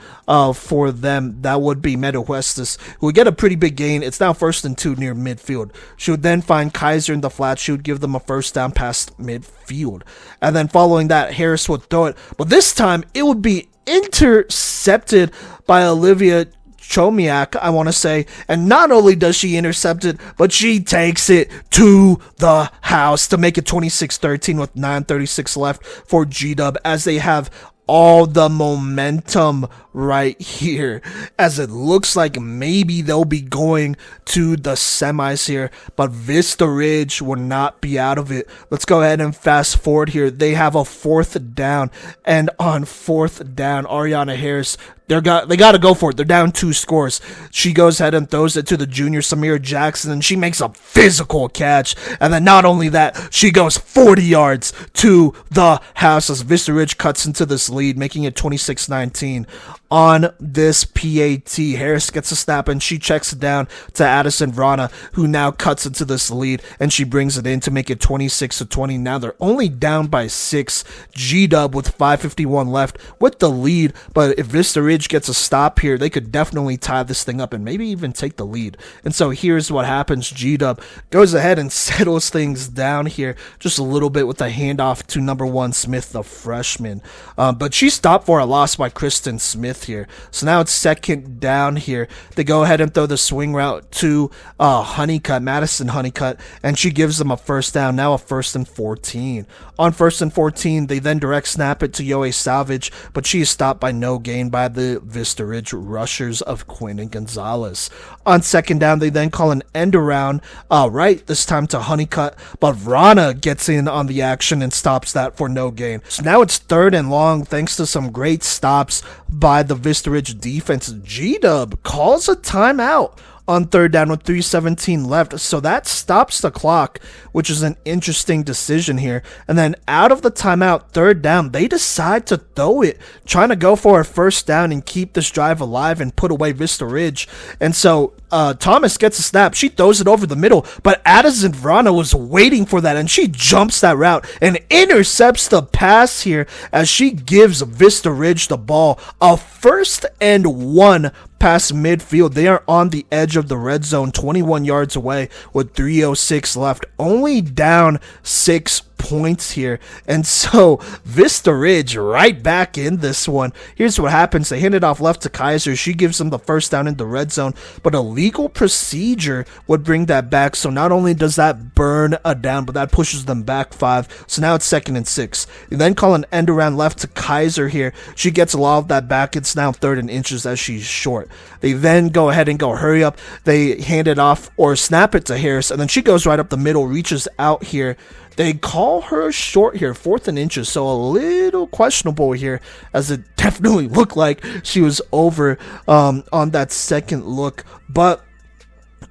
for them. That would be Meadow Westis, who would get a pretty big gain. It's now 1st and 2 near midfield. She would then find Kaiser in the flat. She would give them a 1st down past midfield. And then following that, Harris would throw it. But this time, it would be intercepted by Olivia Chomiak, I want to say, and not only does she intercept it, but she takes it to the house to make it 26-13 with 9:36 left for G-Dub, as they have all the momentum right here, as it looks like maybe they'll be going to the semis here, but Vista Ridge will not be out of it. Let's go ahead and fast forward here. They have a 4th down, and on 4th down, Ariana Harris, they got to go for it. They're down 2 scores. She goes ahead and throws it to the junior Samira Jackson, and she makes a physical catch. And then not only that, she goes 40 yards to the house as Vista Ridge cuts into this lead, making it 26-19. On this PAT, Harris gets a snap and she checks it down to Addison Vrana, who now cuts into this lead, and she brings it in to make it 26-20. Now they're only down by 6. G-Dub with 5:51 left with the lead, but if Vista Ridge gets a stop here, they could definitely tie this thing up and maybe even take the lead. And so here's what happens. G-Dub goes ahead and settles things down here just a little bit with a handoff to number 1 Smith, the freshman. But she's stopped for a loss by Kristen Smith here. So now it's 2nd down here. They go ahead and throw the swing route to Honeycutt, Madison Honeycutt, and she gives them a 1st down, now a 1st and 14. On 1st and 14, they then direct snap it to Yoe Salvage, but she is stopped by no gain by the Vista Ridge rushers of Quinn and Gonzalez. On 2nd down, they then call an end around right, this time to Honeycutt, but Vrana gets in on the action and stops that for no gain. So now it's 3rd and long, thanks to some great stops by the Vista Ridge defense. G-Dub calls a timeout on 3rd down with 3:17 left, so that stops the clock, which is an interesting decision here. And then out of the timeout, 3rd down, they decide to throw it, trying to go for a 1st down and keep this drive alive and put away Vista Ridge. And so Thomas gets a snap. She throws it over the middle, but Addison Vrana was waiting for that, and she jumps that route and intercepts the pass here as she gives Vista Ridge the ball. A 1st and 1 past midfield. They are on the edge of the red zone, 21 yards away with 3:06 left, only down 6 points here. And so Vista Ridge right back in this one. Here's what happens. They hand it off left to Kaiser. She gives them the first down in the red zone, but a legal procedure would bring that back. So not only does that burn a down, but that pushes them back 5. So now it's 2nd and 6. You then call an end around left to Kaiser here. She gets a lot of that back. It's now 3rd and inches as she's short. They then go ahead and go hurry up. They hand it off or snap it to Harris, and then she goes right up the middle, reaches out here. They call her short here, 4th and inches, so a little questionable here, as it definitely looked like she was over on that second look. But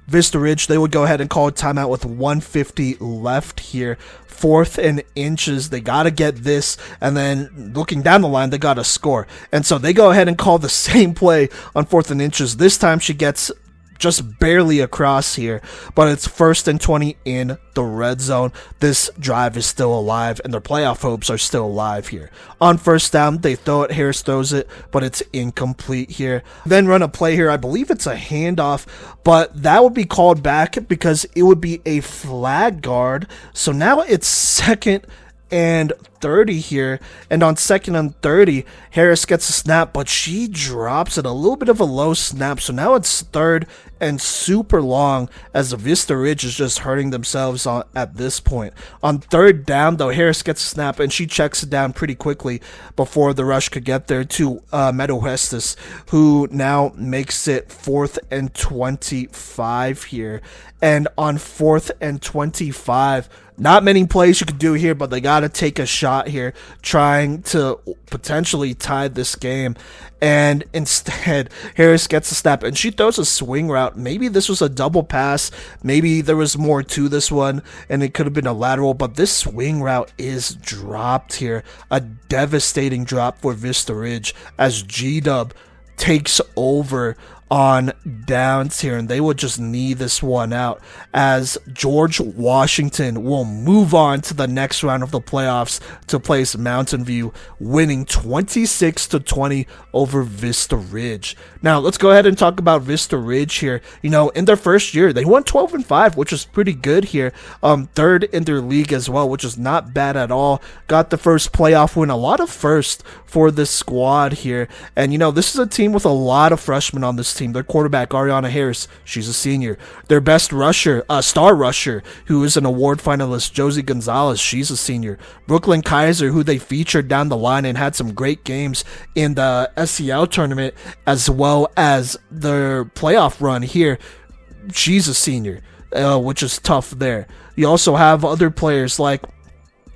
Vista Ridge, they would go ahead and call a timeout with 1:50 left here. 4th and inches, they got to get this, and then looking down the line, they got to score. And so they go ahead and call the same play on 4th and inches. This time she gets just barely across here, but it's 1st and 20 in the red zone. This drive is still alive, and their playoff hopes are still alive here. On 1st down, they throw it. Harris throws it, but it's incomplete here. Then run a play here. I believe it's a handoff, but that would be called back because it would be a flag guard. So now it's 2nd and 30 here, and on 2nd and 30, Harris gets a snap, but she drops it, a little bit of a low snap. So now it's 3rd and super long, as the Vista Ridge is just hurting themselves at this point. On 3rd down, though, Harris gets a snap, and she checks it down pretty quickly before the rush could get there to Meadow-Hestis, who now makes it 4th and 25 here. And on 4th and 25, not many plays you could do here, but they got to take a shot here, trying to potentially tie this game. And instead, Harris gets a snap, and she throws a swing route. Maybe this was a double pass. Maybe there was more to this one, and it could have been a lateral, but this swing route is dropped here. A devastating drop for Vista Ridge as G-Dub takes over on downs here, and they will just knee this one out as George Washington will move on to the next round of the playoffs to place Mountain View, winning 26-20 over Vista Ridge. Now let's go ahead and talk about Vista Ridge here. You know, in their first year, they won 12-5, which is pretty good here. 3rd in their league as well, which is not bad at all. Got the first playoff win, a lot of first for this squad here. And you know, this is a team with a lot of freshmen on this team. Their quarterback, Ariana Harris, she's a senior. Their best rusher, star rusher, who is an award finalist, Josie Gonzalez, she's a senior. Brooklyn Kaiser, who they featured down the line and had some great games in the SEL tournament, as well as their playoff run here, she's a senior, which is tough there. You also have other players like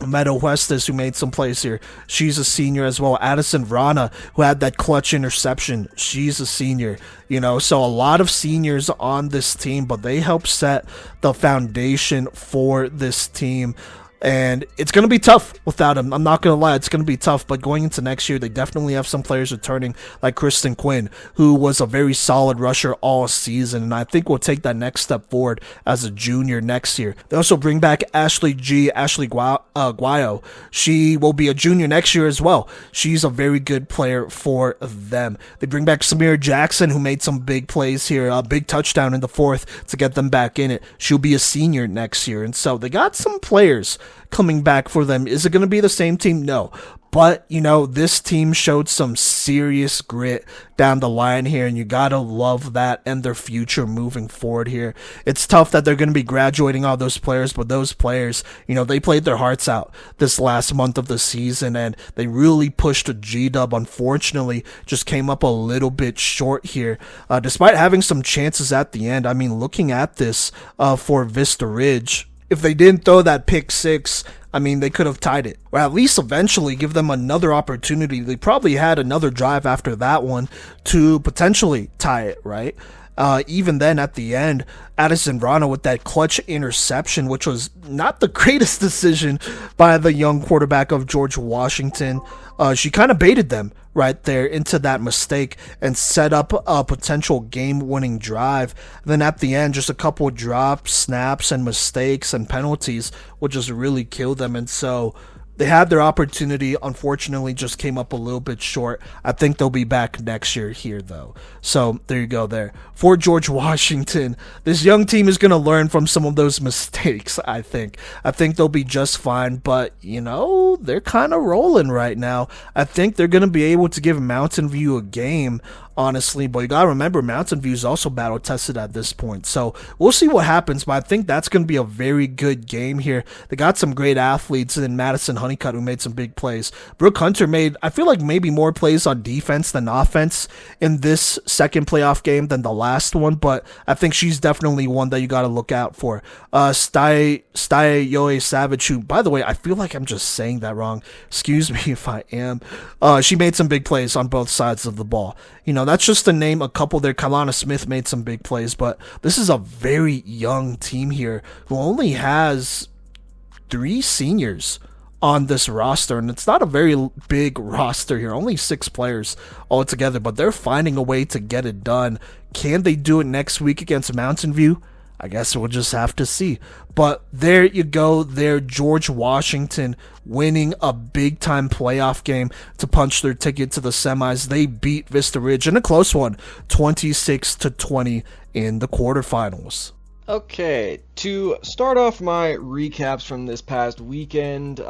Meadow-Hestis, who made some plays here. She's a senior as well. Addison Vrana, who had that clutch interception. She's a senior. You know, so a lot of seniors on this team, but they help set the foundation for this team. And it's going to be tough without him. I'm not going to lie, it's going to be tough. But going into next year, they definitely have some players returning, like Kristen Quinn, who was a very solid rusher all season. And I think will take that next step forward as a junior next year. They also bring back Ashley Guayo. She will be a junior next year as well. She's a very good player for them. They bring back Samira Jackson, who made some big plays here. A big touchdown in the 4th to get them back in it. She'll be a senior next year. And so they got some players coming back for them. Is it going to be the same team? No. But, you know, this team showed some serious grit down the line here, and you got to love that and their future moving forward here. It's tough that they're going to be graduating all those players, but those players, you know, they played their hearts out this last month of the season, and they really pushed a G-Dub. Unfortunately, just came up a little bit short here, despite having some chances at the end. I mean, looking at this for Vista Ridge, if they didn't throw that pick 6, I mean, they could have tied it, or at least eventually give them another opportunity. They probably had another drive after that one to potentially tie it, right? Even then, at the end, Addison Vrana with that clutch interception, which was not the greatest decision by the young quarterback of George Washington. She kind of baited them right there into that mistake and set up a potential game-winning drive. And then at the end, just a couple of drops, snaps, and mistakes and penalties would just really kill them. And so They had their opportunity, unfortunately just came up a little bit short. I think they'll be back next year here, though. So there you go there. For George Washington, this young team is going to learn from some of those mistakes, I think. I think they'll be just fine, but, they're kind of rolling right now. I think they're going to be able to give Mountain View a game, honestly, but you gotta remember Mountain View is also battle tested at this point, so we'll see what happens, but I think that's gonna be a very good game here. They got some great athletes in Madison Honeycutt who made some big plays. Brooke Hunter made, I feel like, maybe more plays on defense than offense in this second playoff game than the last one, but I think she's definitely one that you gotta look out for. Stai Yoe Savage, who, by the way, I feel like I'm just saying that wrong, excuse me if I am. She made some big plays on both sides of the ball. That's just to name a couple there. Kalana Smith made some big plays, but this is a very young team here who only has 3 seniors on this roster, and it's not a very big roster here, only 6 players altogether, but they're finding a way to get it done. Can they do it next week against Mountain View? I guess we'll just have to see. But there you go there, George Washington winning a big-time playoff game to punch their ticket to the semis. They beat Vista Ridge in a close one, 26-20 in the quarterfinals. Okay, to start off my recaps from this past weekend,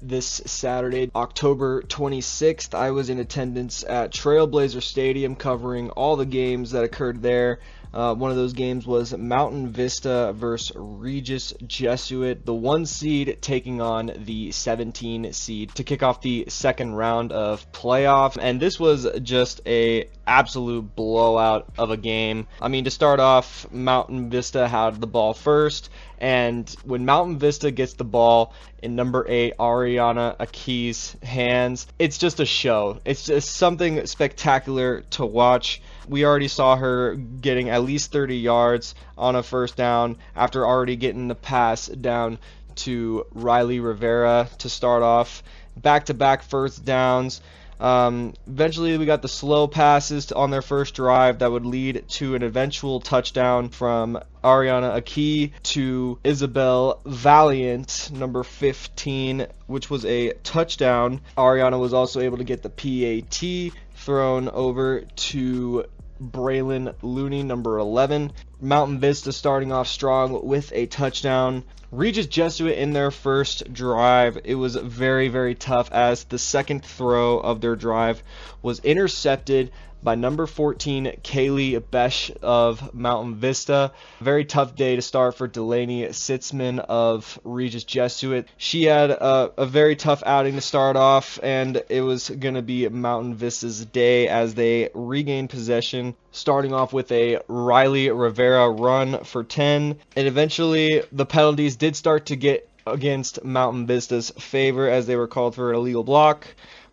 this Saturday, October 26th, I was in attendance at Trailblazer Stadium covering all the games that occurred there. One of those games was Mountain Vista versus Regis Jesuit, the 1 seed taking on the 17 seed to kick off the second round of playoff. And this was just a absolute blowout of a game. I mean, to start off, Mountain Vista had the ball first, and when Mountain Vista gets the ball in number 8, Ariana Aki's hands, it's just a show. It's just something spectacular to watch. We already saw her getting at least 30 yards on a first down after already getting the pass down to Riley Rivera to start off. Back-to-back first downs. Eventually we got the slow passes on their first drive that would lead to an eventual touchdown from Ariana Aki to Isabel Valiant, number 15, which was a touchdown. Ariana was also able to get the PAT thrown over to Braylon Looney, number 11. Mountain Vista starting off strong with a touchdown. Regis Jesuit in their first drive, it was very, very tough as the second throw of their drive was intercepted by number 14, Kaylee Besh of Mountain Vista. Very tough day to start for Delaney Sitzman of Regis Jesuit. She had a very tough outing to start off, and it was going to be Mountain Vista's day as they regained possession, starting off with a Riley Rivera run for 10. And eventually the penalties did start to get against Mountain Vista's favor as they were called for an illegal block,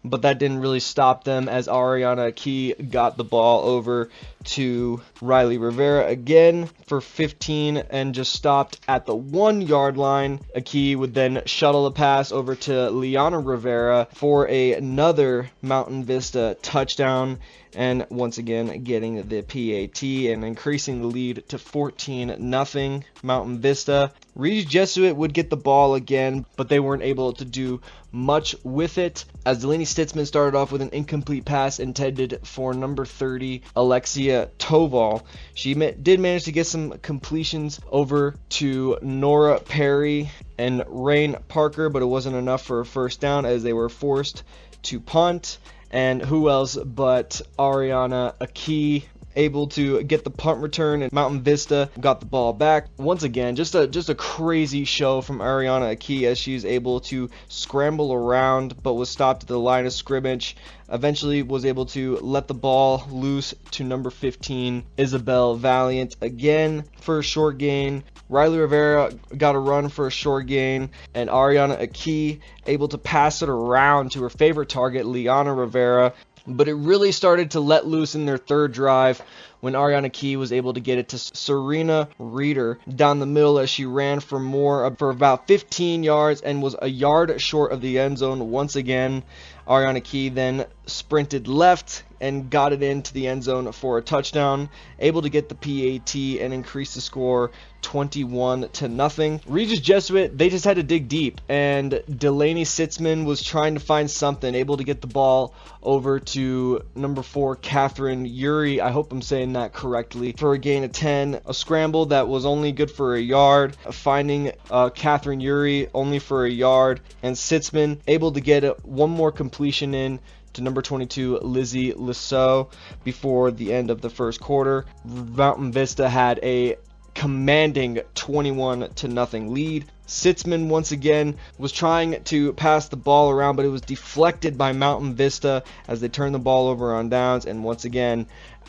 but that didn't really stop them as Ariana Key got the ball over to Riley Rivera again for 15 and just stopped at the 1 yard line. Aki would then shuttle the pass over to Liana Rivera for another Mountain Vista touchdown, and once again getting the PAT and increasing the lead to 14-0 Mountain Vista. Regis Jesuit would get the ball again, but they weren't able to do much with it as Delaney Stitzman started off with an incomplete pass intended for number 30, Alexia Toval. She did manage to get some completions over to Nora Perry and Rain Parker, but it wasn't enough for a first down as they were forced to punt. And who else but Ariana Aki able to get the punt return, and Mountain Vista got the ball back. Once again, just a crazy show from Ariana Aki as she's able to scramble around but was stopped at the line of scrimmage. Eventually was able to let the ball loose to number 15, Isabel Valiant, again for a short gain. Riley Rivera got a run for a short gain, and Ariana Aki able to pass it around to her favorite target, Liana Rivera. But it really started to let loose in their third drive when Ariana Key was able to get it to Serena Reeder down the middle as she ran for about 15 yards and was a yard short of the end zone once again. Ariana Key then sprinted left and got it into the end zone for a touchdown, able to get the PAT and increase the score 21-0. Regis Jesuit, they just had to dig deep, and Delaney Sitzman was trying to find something, able to get the ball over to number 4, Catherine Uri. I hope I'm saying that correctly. For a gain of 10, a scramble that was only good for a yard, finding Catherine Uri only for a yard, and Sitzman able to get one more completion in to number 22, Lizzie Lisseau, before the end of the first quarter. Mountain Vista had a commanding 21-0 lead. Sitzman once again was trying to pass the ball around, but it was deflected by Mountain Vista as they turned the ball over on downs. And once again,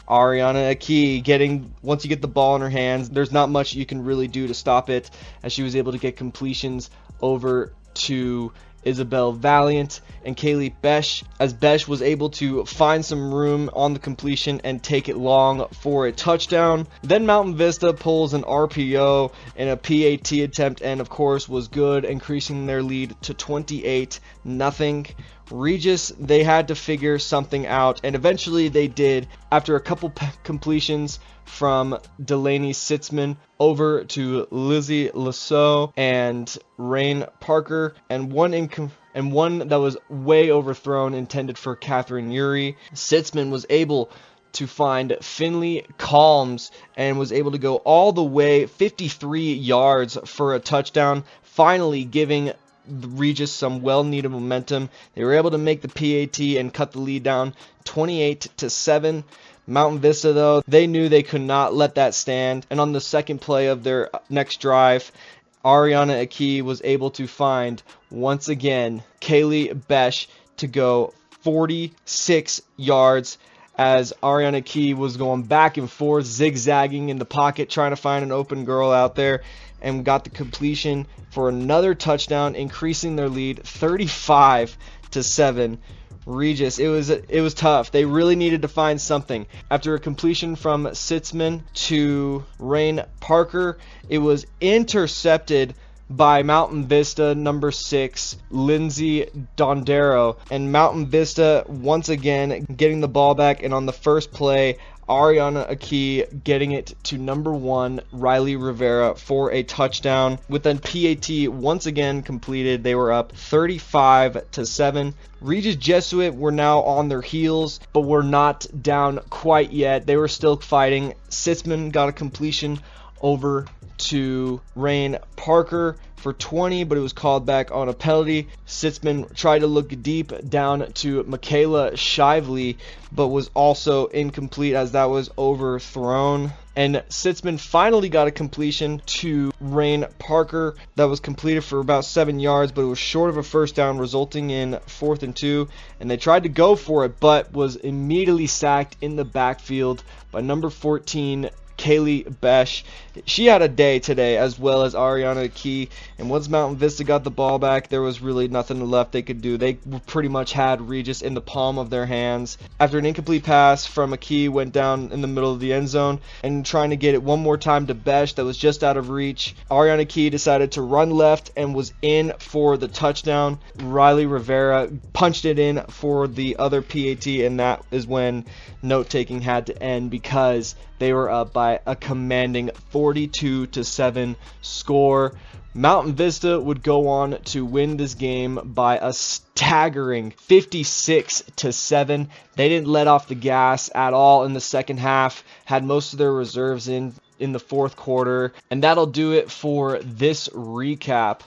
Ariana Akey once you get the ball in her hands, there's not much you can really do to stop it, as she was able to get completions over to Isabel Valiant and Kaylee Besh, as Besh was able to find some room on the completion and take it long for a touchdown. Then Mountain Vista pulls an RPO in a PAT attempt and of course was good, increasing their lead to 28-0. Regis, they had to figure something out, and eventually they did after a couple completions from Delaney Sitzman over to Lizzie Lisseau and Rain Parker, and one that was way overthrown intended for Catherine Uri. Sitzman was able to find Finley Calms and was able to go all the way 53 yards for a touchdown, finally giving Regis some well-needed momentum. They were able to make the PAT and cut the lead down 28-7. Mountain Vista, though, they knew they could not let that stand, and on the second play of their next drive, Ariana Akey was able to find, once again, Kaylee Besh to go 46 yards, as Ariana Akey was going back and forth, zigzagging in the pocket, trying to find an open girl out there, and got the completion for another touchdown, increasing their lead 35-7. Regis, it was tough. They really needed to find something. After a completion from Sitzman to Rain Parker, it was intercepted by Mountain Vista number 6, Lindsay Dondero, and Mountain Vista once again getting the ball back, and on the first play, Ariana Akey getting it to number 1, Riley Rivera, for a touchdown. With a PAT once again completed, they were up 35-7. Regis Jesuit were now on their heels, but were not down quite yet. They were still fighting. Sitzman got a completion over to Rain Parker for 20, but it was called back on a penalty. Sitzman tried to look deep down to Michaela Shively, but was also incomplete as that was overthrown. And Sitzman finally got a completion to Rain Parker that was completed for about 7 yards, but it was short of a first down, resulting in 4th and 2. And they tried to go for it, but was immediately sacked in the backfield by number 14, Kaylee Besh. She had a day today, as well as Ariana Akey, and once Mountain Vista got the ball back, there was really nothing left they could do. They pretty much had Regis in the palm of their hands. After an incomplete pass from Akey went down in the middle of the end zone, and trying to get it one more time to Besh that was just out of reach, Ariana Akey decided to run left and was in for the touchdown. Riley Rivera punched it in for the other PAT, and that is when note-taking had to end, because they were up by a commanding 42-7 score. Mountain Vista would go on to win this game by a staggering 56-7. They didn't let off the gas at all in the second half, had most of their reserves in the fourth quarter, and that'll do it for this recap.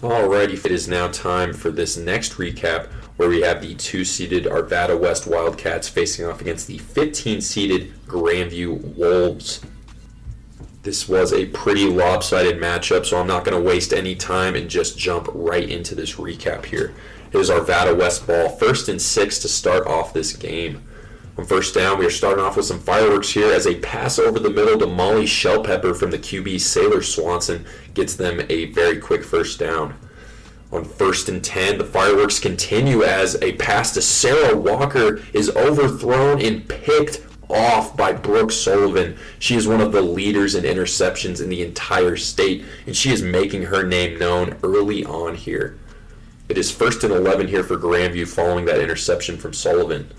Alrighty, it is now time for this next recap, where we have the 2-seeded Arvada West Wildcats facing off against the 15-seeded Grandview Wolves. This was a pretty lopsided matchup, so I'm not going to waste any time and just jump right into this recap here. It is Arvada West ball, 1st and 6 to start off this game. On first down, we are starting off with some fireworks here as a pass over the middle to Molly Shellpepper from the QB Sailor Swanson gets them a very quick first down. On 1st and 10, the fireworks continue as a pass to Sarah Walker is overthrown and picked off by Brooke Sullivan. She is one of the leaders in interceptions in the entire state, and she is making her name known early on here. It is 1st and 11 here for Grandview following that interception from Sullivan.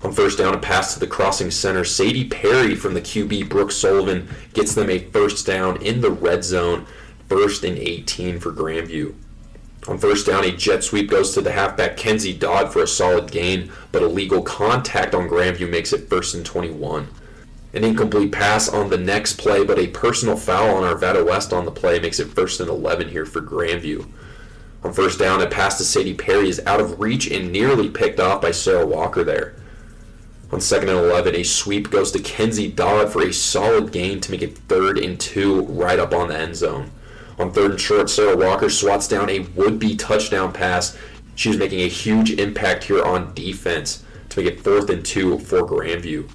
On first down, a pass to the crossing center. Sadie Perry from the QB, Brooke Sullivan, gets them a first down in the red zone. 1st and 18 for Grandview. On first down, a jet sweep goes to the halfback Kenzie Dodd for a solid gain, but illegal contact on Grandview makes it 1st and 21. An incomplete pass on the next play, but a personal foul on Arvada West on the play makes it 1st and 11 here for Grandview. On first down, a pass to Sadie Perry is out of reach and nearly picked off by Sarah Walker there. On 2nd and 11, a sweep goes to Kenzie Dodd for a solid gain to make it 3rd and 2 right up on the end zone. On 3rd and short, Sarah Walker swats down a would-be touchdown pass. She's making a huge impact here on defense to make it 4th and 2 for Grandview.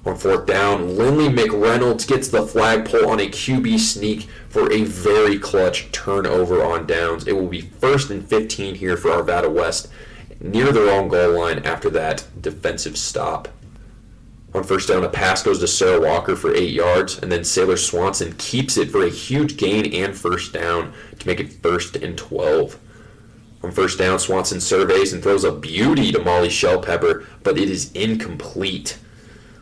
On 4th down, Lindley McReynolds gets the flagpole on a QB sneak for a very clutch turnover on downs. It will be 1st and 15 here for Arvada West near their own goal line after that defensive stop. On first down, a pass goes to Sarah Walker for 8 yards, and then Sailor Swanson keeps it for a huge gain and first down to make it 1st and 12. On first down, Swanson surveys and throws a beauty to Molly Shellpepper, but it is incomplete.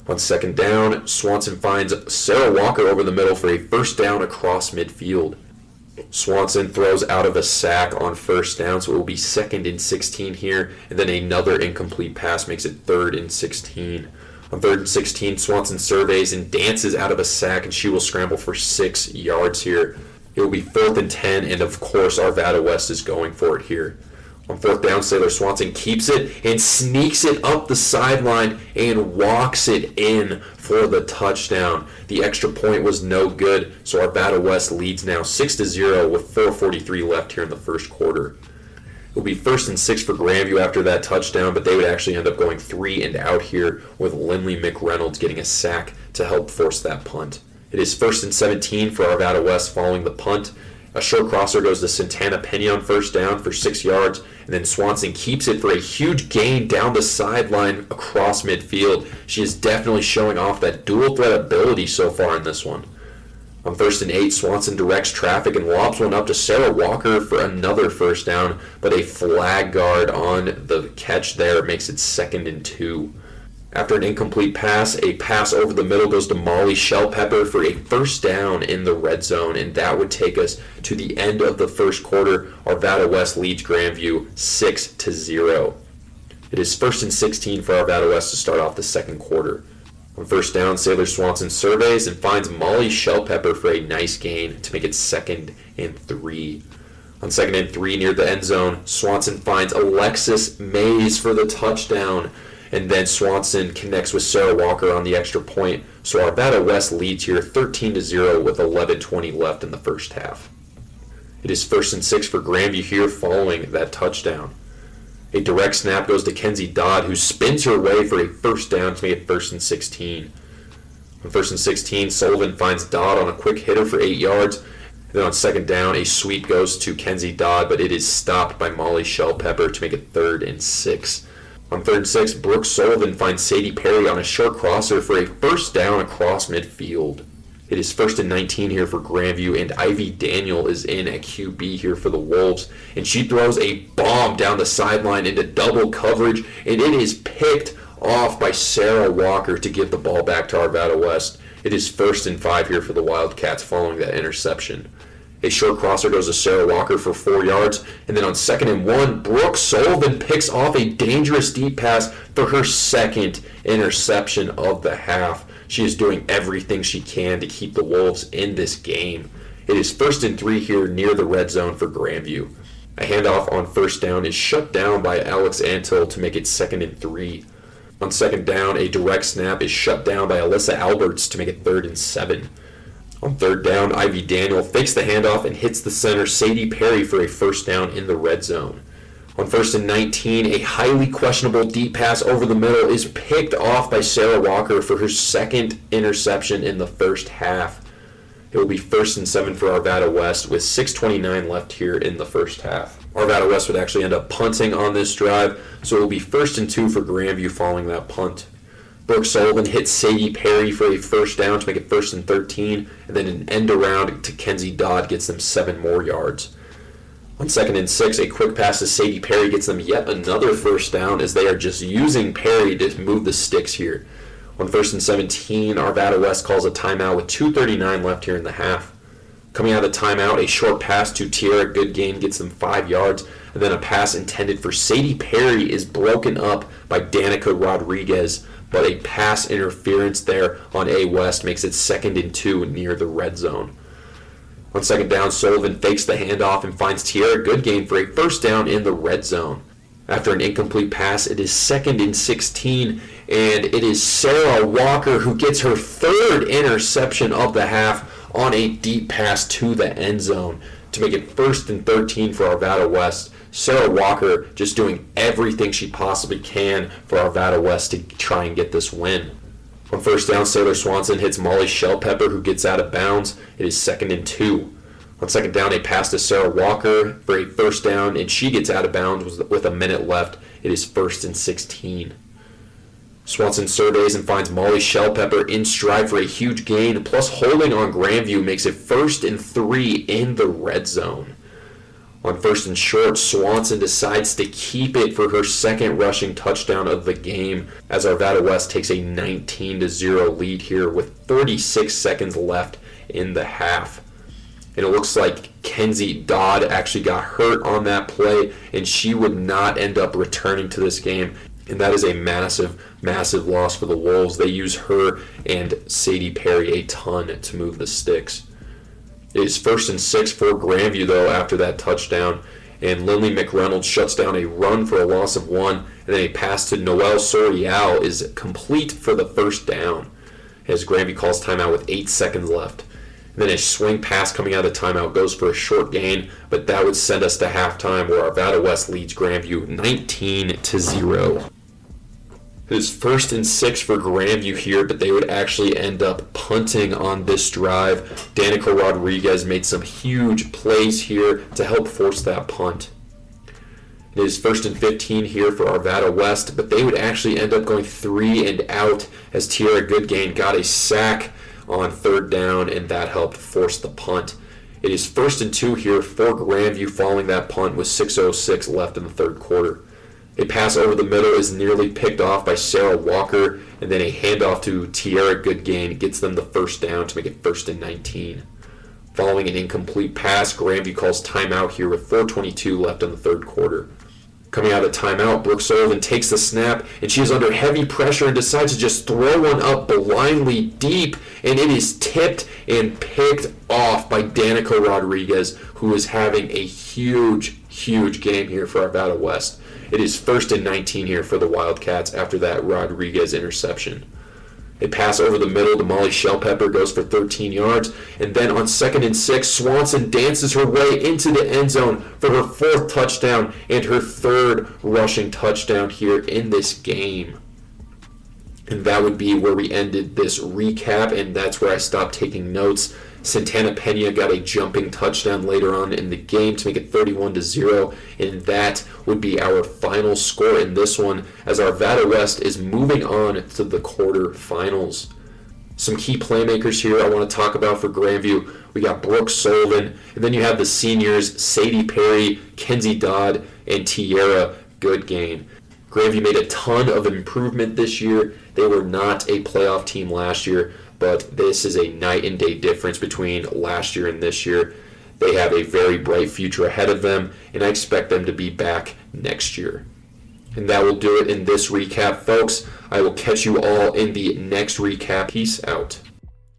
On 2nd down, Swanson finds Sarah Walker over the middle for a first down across midfield. Swanson throws out of a sack on first down, so it will be 2nd and 16 here, and then another incomplete pass makes it 3rd and 16. On 3rd and 16, Swanson surveys and dances out of a sack, and she will scramble for 6 yards here. It will be 4th and 10, and of course, Arvada West is going for it here. On 4th down, Sailor Swanson keeps it and sneaks it up the sideline and walks it in for the touchdown. The extra point was no good, so Arvada West leads now 6-0 with 4:43 left here in the first quarter. It will be 1st and 6 for Grandview after that touchdown, but they would actually end up going 3 and out here with Lindley McReynolds getting a sack to help force that punt. It is 1st and 17 for Arvada West following the punt. A short crosser goes to Santana Pena on first down for 6 yards, and then Swanson keeps it for a huge gain down the sideline across midfield. She is definitely showing off that dual threat ability so far in this one. On 1st and 8, Swanson directs traffic and lobs one up to Sarah Walker for another first down, but a flag guard on the catch there makes it 2nd and 2. After an incomplete pass, a pass over the middle goes to Molly Shellpepper for a first down in the red zone, and that would take us to the end of the first quarter. Arvada West leads Grandview 6-0. It is 1st and 16 for Arvada West to start off the second quarter. On first down, Sailor Swanson surveys and finds Molly Shellpepper for a nice gain to make it 2nd and 3. On 2nd and 3 near the end zone, Swanson finds Alexis Mays for the touchdown, and then Swanson connects with Sarah Walker on the extra point, so Arvada West leads here 13-0 with 11:20 left in the first half. It is 1st and 6 for Grandview here following that touchdown. A direct snap goes to Kenzie Dodd, who spins her way for a first down to make it 1st and 16. On 1st and 16, Sullivan finds Dodd on a quick hitter for 8 yards. Then on 2nd down, a sweep goes to Kenzie Dodd, but it is stopped by Molly Shellpepper to make it 3rd and 6. On 3rd and 6, Brooke Sullivan finds Sadie Perry on a short crosser for a first down across midfield. It is 1st and 19 here for Grandview, and Ivy Daniel is in at QB here for the Wolves, and she throws a bomb down the sideline into double coverage, and it is picked off by Sarah Walker to give the ball back to Arvada West. It is 1st and 5 here for the Wildcats following that interception. A short crosser goes to Sarah Walker for 4 yards, and then on 2nd and 1, Brooke Sullivan picks off a dangerous deep pass for her 2nd interception of the half. She is doing everything she can to keep the Wolves in this game. It is 1st and 3 here near the red zone for Grandview. A handoff on first down is shut down by Alex Antill to make it 2nd and 3. On 2nd down, a direct snap is shut down by Alyssa Alberts to make it 3rd and 7. On 3rd down, Ivy Daniel fakes the handoff and hits the center Sadie Perry for a first down in the red zone. On 1st and 19, a highly questionable deep pass over the middle is picked off by Sarah Walker for her 2nd interception in the first half. It will be 1st and 7 for Arvada West with 6:29 left here in the first half. Arvada West would actually end up punting on this drive, so it will be 1st and 2 for Grandview following that punt. Brooke Sullivan hits Sadie Perry for a first down to make it 1st and 13, and then an end around to Kenzie Dodd gets them 7 more yards. On 2nd and 6, a quick pass to Sadie Perry gets them yet another first down as they are just using Perry to move the sticks here. On 1st and 17, Arvada West calls a timeout with 2:39 left here in the half. Coming out of the timeout, a short pass to Tierra Goodgain gets them 5 yards, and then a pass intended for Sadie Perry is broken up by Danica Rodriguez, but a pass interference there on A West makes it 2nd and 2 near the red zone. On 2nd down, Sullivan fakes the handoff and finds Tierra Goodgain for a first down in the red zone. After an incomplete pass, it is 2nd and 16, and it is Sarah Walker who gets her 3rd interception of the half on a deep pass to the end zone to make it 1st and 13 for Arvada West. Sarah Walker just doing everything she possibly can for Arvada West to try and get this win. On 1st down, Sailor Swanson hits Molly Shellpepper, who gets out of bounds. It is 2nd and 2. On 2nd down, a pass to Sarah Walker for a first down, and she gets out of bounds with a minute left. It is 1st and 16. Swanson surveys and finds Molly Shellpepper in stride for a huge gain, plus holding on Grandview makes it 1st and 3 in the red zone. On 1st and short, Swanson decides to keep it for her 2nd rushing touchdown of the game as Arvada West takes a 19-0 lead here with 36 seconds left in the half. And it looks like Kenzie Dodd actually got hurt on that play, and she would not end up returning to this game. And that is a massive, massive loss for the Wolves. They use her and Sadie Perry a ton to move the sticks. It is 1st and 6 for Grandview, though, after that touchdown. And Lindley McReynolds shuts down a run for a loss of 1. And then a pass to Noelle Sorial is complete for the first down, as Grandview calls timeout with 8 seconds left. And then a swing pass coming out of the timeout goes for a short gain, but that would send us to halftime where Arvada West leads Grandview 19-0. It is 1st and 6 for Grandview here, but they would actually end up punting on this drive. Danica Rodriguez made some huge plays here to help force that punt. It is 1st and 15 here for Arvada West, but they would actually end up going 3 and out as Tierra Goodgain got a sack on 3rd down, and that helped force the punt. It is 1st and 2 here for Grandview following that punt with 6:06 left in the 3rd quarter. A pass over the middle is nearly picked off by Sarah Walker, and then a handoff to Tierra Goodgain gets them the first down to make it 1st and 19. Following an incomplete pass, Grandview calls timeout here with 4:22 left in the 3rd quarter. Coming out of the timeout, Brooke Sullivan takes the snap, and she is under heavy pressure and decides to just throw one up blindly deep, and it is tipped and picked off by Danica Rodriguez, who is having a huge, huge game here for Arvada West. It is 1st and 19 here for the Wildcats after that Rodriguez interception. A pass over the middle to Molly Shellpepper goes for 13 yards, and then on 2nd and 6, Swanson dances her way into the end zone for her 4th touchdown and her 3rd rushing touchdown here in this game. And that would be where we ended this recap, and that's where I stopped taking notes. Santana Pena got a jumping touchdown later on in the game to make it 31-0, and that would be our final score in this one as Arvada West is moving on to the quarterfinals. Some key playmakers here I want to talk about for Grandview. We got Brooke Sullivan, and then you have the seniors Sadie Perry, Kenzie Dodd, and Tierra Goodgain. Grandview made a ton of improvement this year. They were not a playoff team last year, but this is a night and day difference between last year and this year. They have a very bright future ahead of them, and I expect them to be back next year. And that will do it in this recap, folks. I will catch you all in the next recap. Peace out.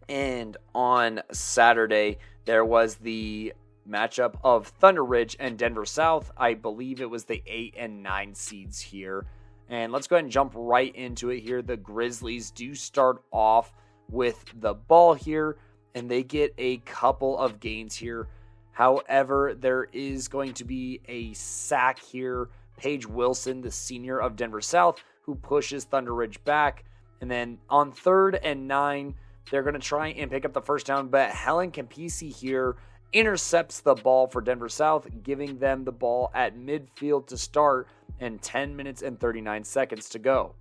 And on Saturday, there was the matchup of ThunderRidge and Denver South. I believe it was the 8 and 9 seeds here. And let's go ahead and jump right into it here. The Grizzlies do start off with the ball here, and they get a couple of gains here. However, there is going to be a sack here. Paige Wilson, the senior of Denver South, who pushes ThunderRidge back. And then on 3rd and 9, they're going to try and pick up the first down, but Helen Campisi here intercepts the ball for Denver South, giving them the ball at midfield to start and 10 minutes and 39 seconds to go.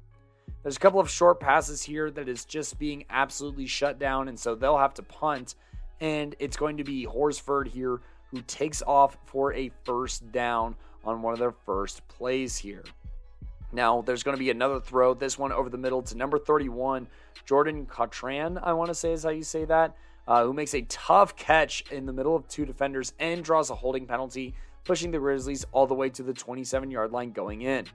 There's a couple of short passes here that is just being absolutely shut down, and so they'll have to punt. And it's going to be Horsford here who takes off for a first down on one of their first plays here. Now, there's going to be another throw, this one over the middle to number 31, Jordan Cotran, I want to say is how you say that, who makes a tough catch in the middle of two defenders and draws a holding penalty, pushing the Grizzlies all the way to the 27-yard line going in.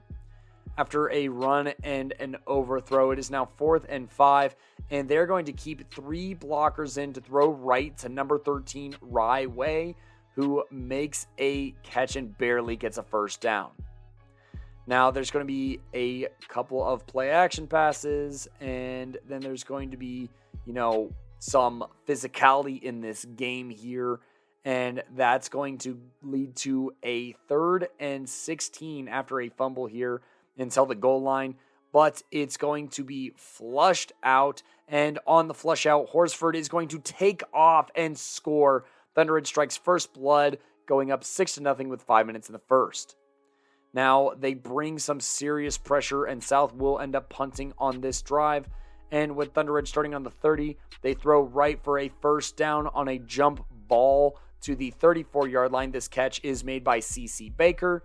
After a run and an overthrow, it is now 4th and 5, and they're going to keep 3 blockers in to throw right to number 13, Rye Way, who makes a catch and barely gets a first down. Now, there's going to be a couple of play-action passes, and then there's going to be, some physicality in this game here, and that's going to lead to a 3rd and 16 after a fumble here until the goal line, but it's going to be flushed out, and on the flush out, Horsford is going to take off and score. ThunderRidge strikes first blood, going up 6-0 with 5 minutes in the first. Now, they bring some serious pressure, and South will end up punting on this drive, and with ThunderRidge starting on the 30, they throw right for a first down on a jump ball to the 34-yard line. This catch is made by C.C. Baker.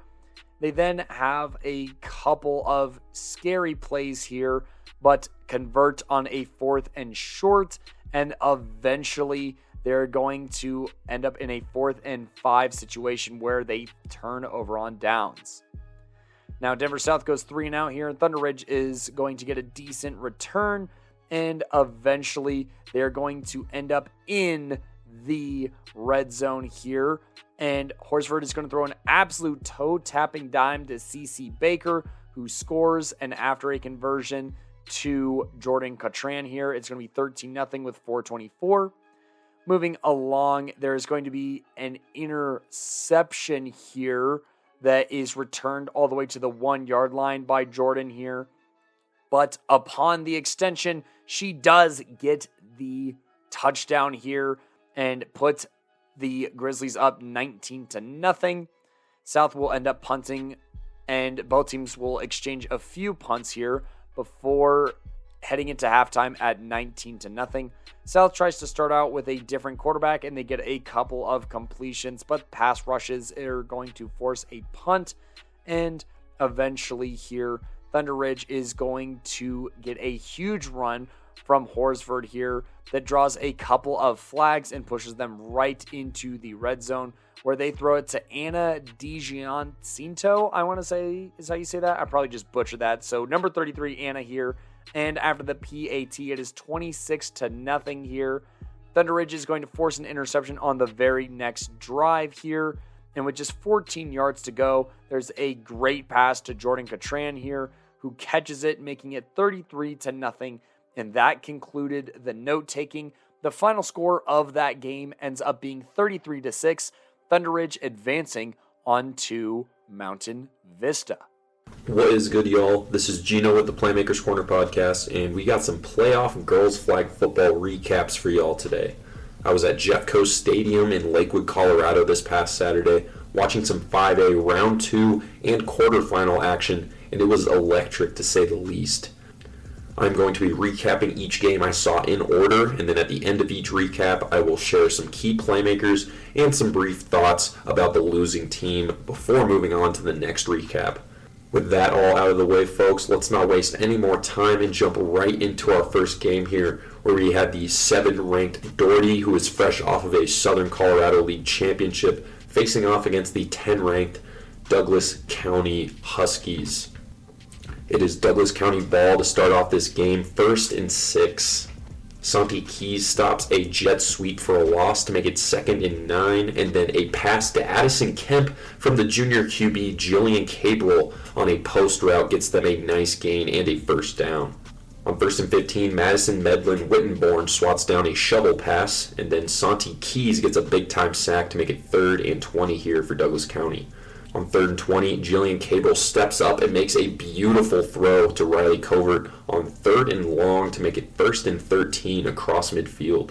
They then have a couple of scary plays here, but convert on a 4th and short, and eventually they're going to end up in a 4th and 5 situation where they turn over on downs. Now, Denver South goes 3 and out here, and ThunderRidge is going to get a decent return, and eventually they're going to end up in the red zone here, and Horsford is going to throw an absolute toe-tapping dime to C.C. Baker, who scores, and after a conversion to Jordan Cotran here, it's going to be 13-0 with 4:24. Moving along, there's going to be an interception here that is returned all the way to the 1-yard line by Jordan here. But upon the extension, she does get the touchdown here and puts the Grizzlies up 19-0. South will end up punting, and both teams will exchange a few punts here before heading into halftime at 19-0. South tries to start out with a different quarterback, and they get a couple of completions, but pass rushes are going to force a punt, and eventually here, ThunderRidge is going to get a huge run from Horsford here that draws a couple of flags and pushes them right into the red zone, where they throw it to Anna DiGiancinto, I want to say is how you say that. I probably just butchered that. So number 33, Anna here. And after the PAT, it is 26-0 here. ThunderRidge is going to force an interception on the very next drive here. And with just 14 yards to go, there's a great pass to Jordan Cotran here, who catches it, making it 33-0. And that concluded the note-taking. The final score of that game ends up being 33-6, ThunderRidge advancing onto Mountain Vista. What is good, y'all? This is Gino with the Playmakers Corner podcast, and we got some playoff girls flag football recaps for y'all today. I was at Jeffco Stadium in Lakewood, Colorado this past Saturday, watching some 5A round 2 and quarterfinal action, and it was electric to say the least. I'm going to be recapping each game I saw in order, and then at the end of each recap, I will share some key playmakers and some brief thoughts about the losing team before moving on to the next recap. With that all out of the way, folks, let's not waste any more time and jump right into our first game here, where we had the 7th-ranked Doherty, who is fresh off of a Southern Colorado League championship, facing off against the 10th-ranked Douglas County Huskies. It is Douglas County ball to start off this game, 1st and 6. Santi Keys stops a jet sweep for a loss to make it 2nd and 9, and then a pass to Addison Kemp from the junior QB Jillian Cabral on a post route gets them a nice gain and a first down. On 1st and 15, Madison Medlin Wittenborn swats down a shovel pass, and then Santi Keys gets a big-time sack to make it 3rd and 20 here for Douglas County. On 3rd and 20, Jillian Cabral steps up and makes a beautiful throw to Riley Covert on 3rd and long to make it 1st and 13 across midfield.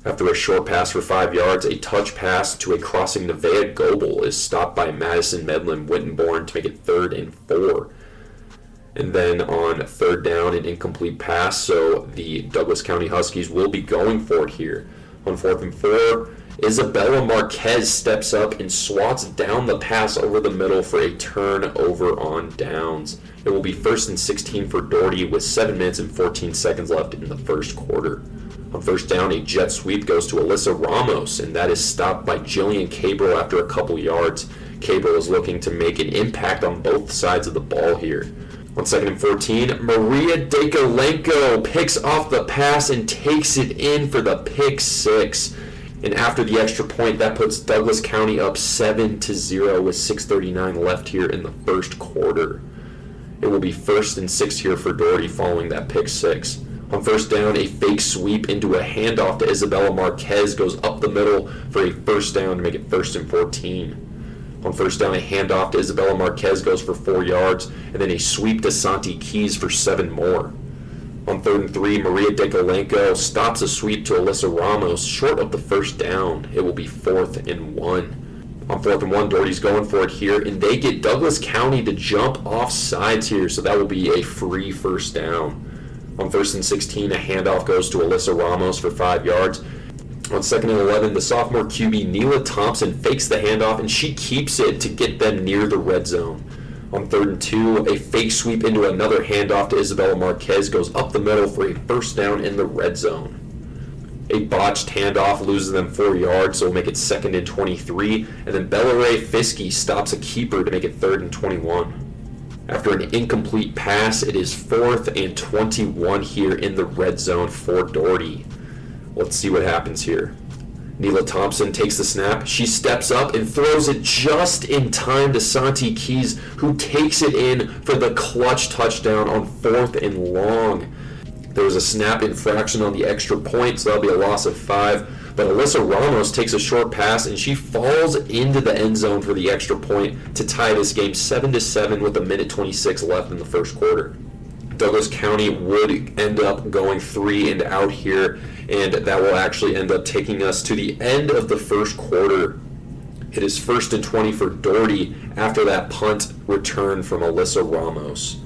After a short pass for 5 yards, a touch pass to a crossing Nevaeh Goebel is stopped by Madison Medlin Wittenborn to make it 3rd and 4. And then on third down, an incomplete pass, so the Douglas County Huskies will be going for it here. On 4th and 4, Isabella Marquez steps up and swats down the pass over the middle for a turnover on downs. It will be 1st and 16 for Doherty with 7 minutes and 14 seconds left in the first quarter. On first down, a jet sweep goes to Alyssa Ramos, and that is stopped by Jillian Cabral after a couple yards. Cabral is looking to make an impact on both sides of the ball here. On 2nd and 14, Maria Dakolenko picks off the pass and takes it in for the pick 6. And after the extra point, that puts Douglas County up 7-0 with 6:39 left here in the first quarter. It will be 1st and 6 here for Doherty following that pick 6. On first down, a fake sweep into a handoff to Isabella Marquez goes up the middle for a first down to make it 1st and 14. On first down, a handoff to Isabella Marquez goes for 4 yards, and then a sweep to Santi Keys for 7 more. On 3rd and 3, Maria Dakolenko stops a sweep to Alyssa Ramos short of the first down. It will be 4th and 1. On 4th and 1, Doherty's going for it here, and they get Douglas County to jump off sides here, so that will be a free first down. On 1st and 16, a handoff goes to Alyssa Ramos for 5 yards. On 2nd and 11, the sophomore QB Neela Thompson fakes the handoff, and she keeps it to get them near the red zone. On 3rd and 2, a fake sweep into another handoff to Isabella Marquez goes up the middle for a first down in the red zone. A botched handoff loses them 4 yards, so will make it 2nd and 23, and then Bellaray Fiske stops a keeper to make it 3rd and 21. After an incomplete pass, it is 4th and 21 here in the red zone for Doherty. Let's see what happens here. Neela Thompson takes the snap. She steps up and throws it just in time to Santi Keys, who takes it in for the clutch touchdown on 4th and long. There was a snap infraction on the extra point, so that'll be a loss of 5. But Alyssa Ramos takes a short pass, and she falls into the end zone for the extra point to tie this game 7-7 with 1:26 left in the first quarter. Douglas County would end up going 3 and out here, and that will actually end up taking us to the end of the first quarter. It is 1st and 20 for Doherty after that punt return from Alyssa Ramos.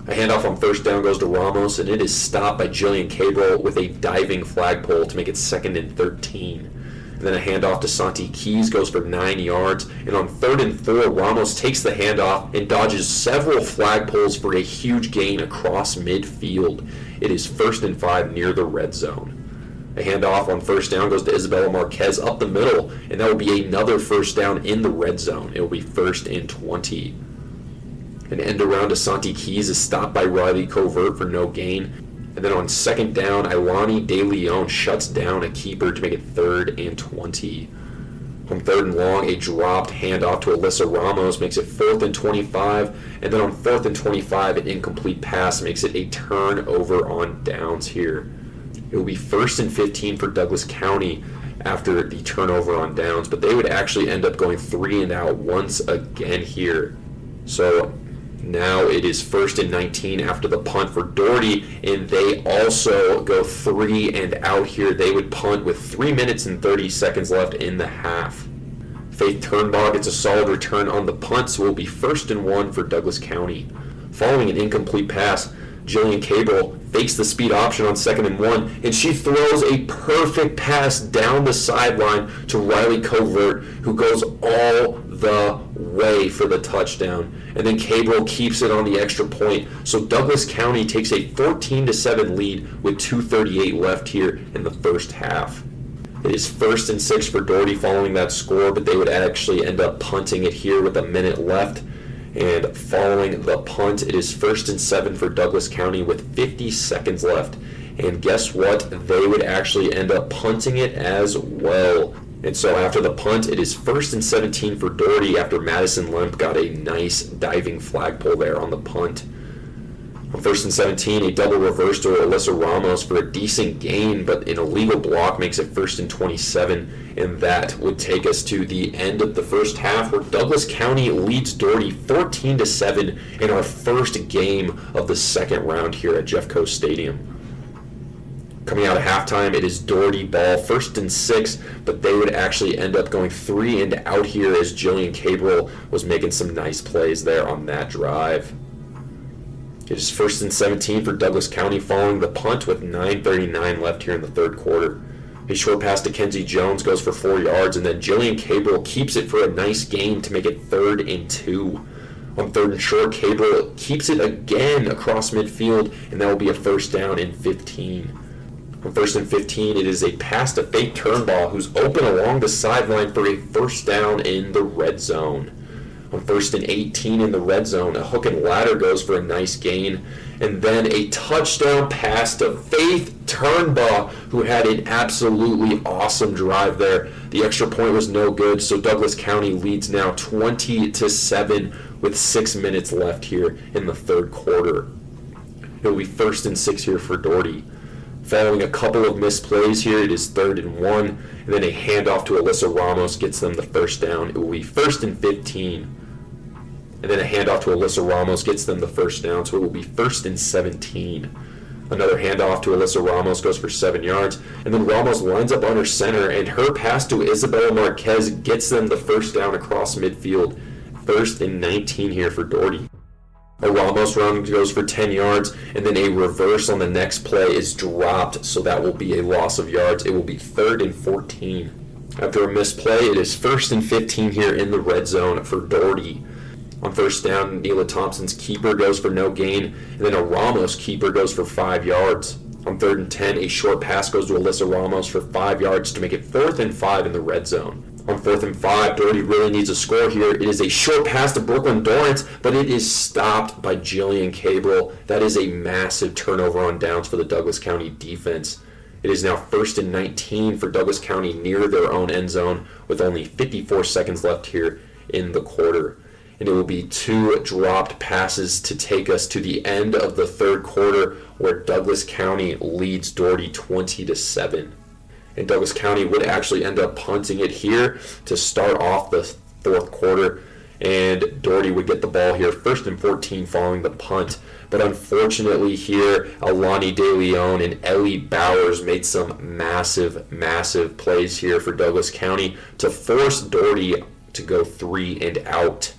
A handoff on first down goes to Ramos, and it is stopped by Jillian Cabral with a diving flagpole to make it 2nd and 13. And then a handoff to Santi Keys goes for 9 yards, and on 3rd and 4, Ramos takes the handoff and dodges several flagpoles for a huge gain across midfield. It is 1st and 5 near the red zone. A handoff on first down goes to Isabella Marquez up the middle, and that will be another first down in the red zone. It will be 1st and 20. An end around to Santi Keys is stopped by Riley Covert for no gain. And then on 2nd down, Ilani De Leon shuts down a keeper to make it 3rd and 20. On 3rd and long, a dropped handoff to Alyssa Ramos makes it 4th and 25. And then on 4th and 25, an incomplete pass makes it a turnover on downs here. It will be 1st and 15 for Douglas County after the turnover on downs, but they would actually end up going 3 and out once again here. So now it is 1st and 19 after the punt for Doherty, and they also go 3 and out here. They would punt with 3 minutes and 30 seconds left in the half. Faith Turnbaugh gets a solid return on the punt, so it will be 1st and 1 for Douglas County. Following an incomplete pass, Jillian Cabral fakes the speed option on 2nd and 1, and she throws a perfect pass down the sideline to Riley Covert, who goes all the way for the touchdown. And then Cabral keeps it on the extra point, so Douglas County takes a 14-7 lead with 2:38 left here in the first half. It is 1st and 6 for Doherty following that score, but they would actually end up punting it here with a minute left. And following the punt, it is 1st and 7 for Douglas County with 50 seconds left. And guess what? They would actually end up punting it as well. And so after the punt, it is 1st and 17 for Doherty after Madison Lemp got a nice diving flagpole there on the punt. On 1st and 17, a double reverse to Alyssa Ramos for a decent gain, but an illegal block makes it 1st and 27, and that would take us to the end of the first half, where Douglas County leads Doherty 14-7 in our first game of the second round here at Jeffco Stadium. Coming out of halftime, it is Doherty ball, 1st and 6, but they would actually end up going 3 and out here as Jillian Cabral was making some nice plays there on that drive. It is 1st and 17 for Douglas County following the punt with 9:39 left here in the third quarter. A short pass to Kenzie Jones goes for 4 yards, and then Jillian Cabrel keeps it for a nice gain to make it 3rd and 2. On 3rd and short, Cabrel keeps it again across midfield, and that will be a 1st down and 15. On 1st and 15, it is a pass to Faith Turnbaugh, who's open along the sideline for a 1st down in the red zone. On 1st and 18 in the red zone, a hook and ladder goes for a nice gain, and then a touchdown pass to Faith Turnbaugh, who had an absolutely awesome drive there. The extra point was no good, so Douglas County leads now 20-7 with 6 minutes left here in the third quarter. It will be 1st and 6 here for Doherty. Following a couple of misplays here, it is 3rd and 1, and then a handoff to Alyssa Ramos gets them the 1st down. It will be 1st and 15. And then a handoff to Alyssa Ramos gets them the 1st down, so it will be 1st and 17. Another handoff to Alyssa Ramos goes for 7 yards, and then Ramos lines up under center, and her pass to Isabella Marquez gets them the 1st down across midfield. 1st and 19 here for Doherty. A Ramos run goes for 10 yards, and then a reverse on the next play is dropped, so that will be a loss of yards. It will be 3rd and 14. After a misplay, it is 1st and 15 here in the red zone for Doherty. On 1st down, Neela Thompson's keeper goes for no gain, and then a Ramos keeper goes for 5 yards. On 3rd and 10, a short pass goes to Alyssa Ramos for 5 yards to make it 4th and 5 in the red zone. On 4th and 5, Doherty really needs a score here. It is a short pass to Brooklyn Dorrance, but it is stopped by Jillian Cabrel. That is a massive turnover on downs for the Douglas County defense. It is now 1st and 19 for Douglas County near their own end zone with only 54 seconds left here in the quarter. And it will be 2 dropped passes to take us to the end of the third quarter, where Douglas County leads Doherty 20-7. And Douglas County would actually end up punting it here to start off the fourth quarter, and Doherty would get the ball here 1st and 14 following the punt. But unfortunately here, Alani De Leon and Ellie Bowers made some massive plays here for Douglas County to force Doherty to go 3 and out.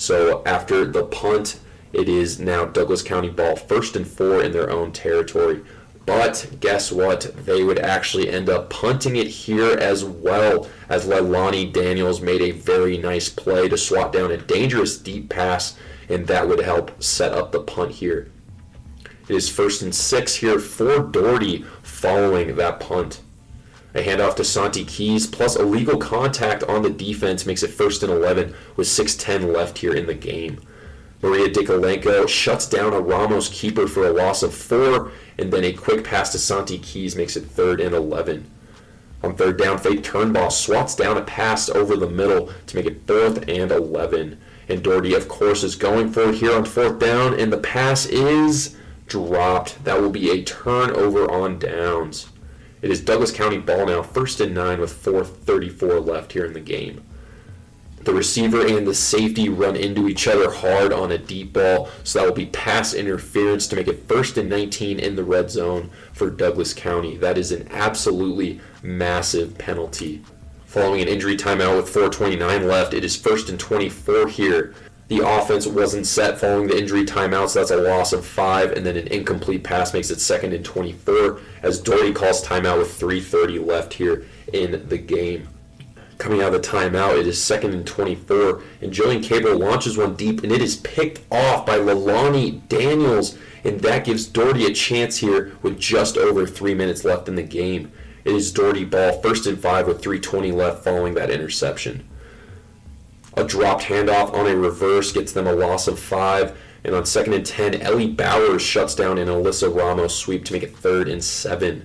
So after the punt, it is now Douglas County ball 1st and 4 in their own territory. But guess what? They would actually end up punting it here as well, as Leilani Daniels made a very nice play to swat down a dangerous deep pass, and that would help set up the punt here. It is 1st and 6 here for Doherty following that punt. A handoff to Santi Keys plus illegal contact on the defense makes it 1st and 11 with 6:10 left here in the game. Maria Dikolenko shuts down a Ramos keeper for a loss of 4, and then a quick pass to Santi Keys makes it 3rd and 11. On 3rd down, Faith Turnbaugh swats down a pass over the middle to make it 4th and 11. And Doherty, of course, is going for it here on 4th down, and the pass is dropped. That will be a turnover on downs. It is Douglas County ball now, 1st and 9 with 4:34 left here in the game. The receiver and the safety run into each other hard on a deep ball, so that will be pass interference to make it 1st and 19 in the red zone for Douglas County. That is an absolutely massive penalty. Following an injury timeout with 4:29 left, it is 1st and 24 here. The offense wasn't set following the injury timeout, so that's a loss of 5, and then an incomplete pass makes it 2nd and 24, as Doherty calls timeout with 3:30 left here in the game. Coming out of the timeout, it is 2nd and 24, and Jillian Cabrel launches one deep, and it is picked off by Leilani Daniels, and that gives Doherty a chance here with just over 3 minutes left in the game. It is Doherty ball, 1st and 5 with 3:20 left following that interception. A dropped handoff on a reverse gets them a loss of 5, and on 2nd and 10, Ellie Bowers shuts down an Alyssa Ramos sweep to make it 3rd and 7.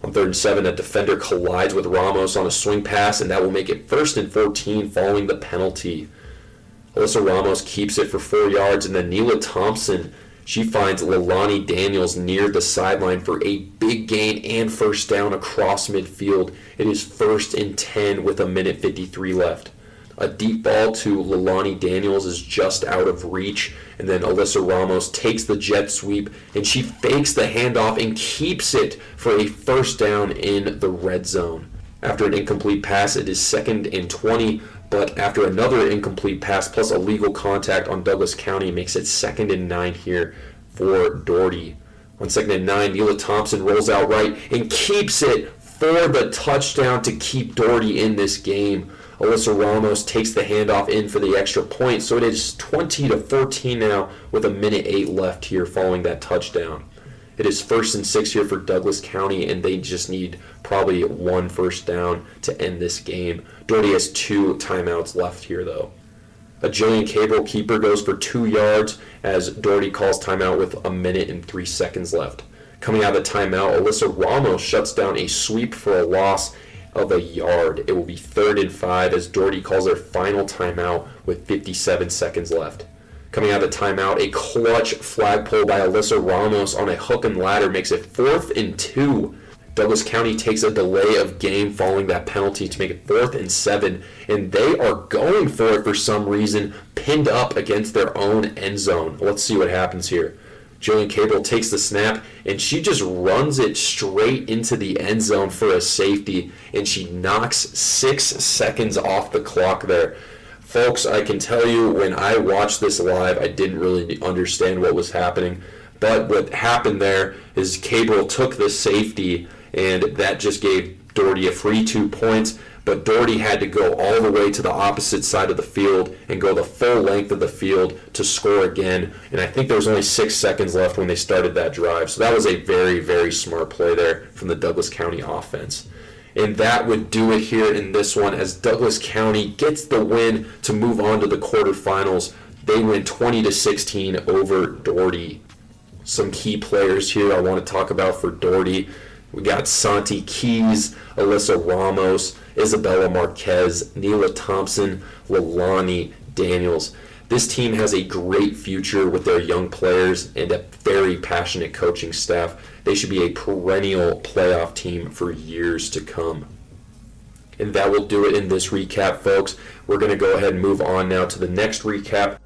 On 3rd and 7, a defender collides with Ramos on a swing pass, and that will make it 1st and 14 following the penalty. Alyssa Ramos keeps it for 4 yards, and then Neela Thompson, she finds Leilani Daniels near the sideline for a big gain and 1st down across midfield. It is 1st and 10 with 1:53 left. A deep ball to Leilani Daniels is just out of reach, and then Alyssa Ramos takes the jet sweep, and she fakes the handoff and keeps it for a 1st down in the red zone. After an incomplete pass, it is 2nd and 20, but after another incomplete pass plus illegal contact on Douglas County makes it 2nd and 9 here for Doherty. On 2nd and 9, Neela Thompson rolls out right and keeps it for the touchdown to keep Doherty in this game. Alyssa Ramos takes the handoff in for the extra point, so it is 20-14 now with 1:08 left here following that touchdown. It is 1st and 6 here for Douglas County, and they just need probably 1 first down to end this game. Doherty has 2 timeouts left here, though. A Jillian Cable keeper goes for 2 yards as Doherty calls timeout with 1:03 left. Coming out of the timeout, Alyssa Ramos shuts down a sweep for a loss of a yard. It will be 3rd and 5 as Doherty calls their final timeout with 57 seconds left. Coming out of the timeout, a clutch flag pull by Alyssa Ramos on a hook and ladder makes it 4th and 2. Douglas County takes a delay of game following that penalty to make it 4th and 7, and they are going for it for some reason, pinned up against their own end zone. Let's see what happens here. Jillian Cable takes the snap, and she just runs it straight into the end zone for a safety, and she knocks 6 seconds off the clock there. Folks, I can tell you when I watched this live, I didn't really understand what was happening. But what happened there is Cable took the safety, and that just gave Doherty a free 2 points. But Doherty had to go all the way to the opposite side of the field and go the full length of the field to score again. And I think there was only 6 seconds left when they started that drive. So that was a very, very smart play there from the Douglas County offense. And that would do it here in this one as Douglas County gets the win to move on to the quarterfinals. They win 20-16 over Doherty. Some key players here I want to talk about for Doherty. We got Santi Keys, Alyssa Ramos, Isabella Marquez, Neela Thompson, Leilani Daniels. This team has a great future with their young players and a very passionate coaching staff. They should be a perennial playoff team for years to come. And that will do it in this recap, folks. We're going to go ahead and move on now to the next recap.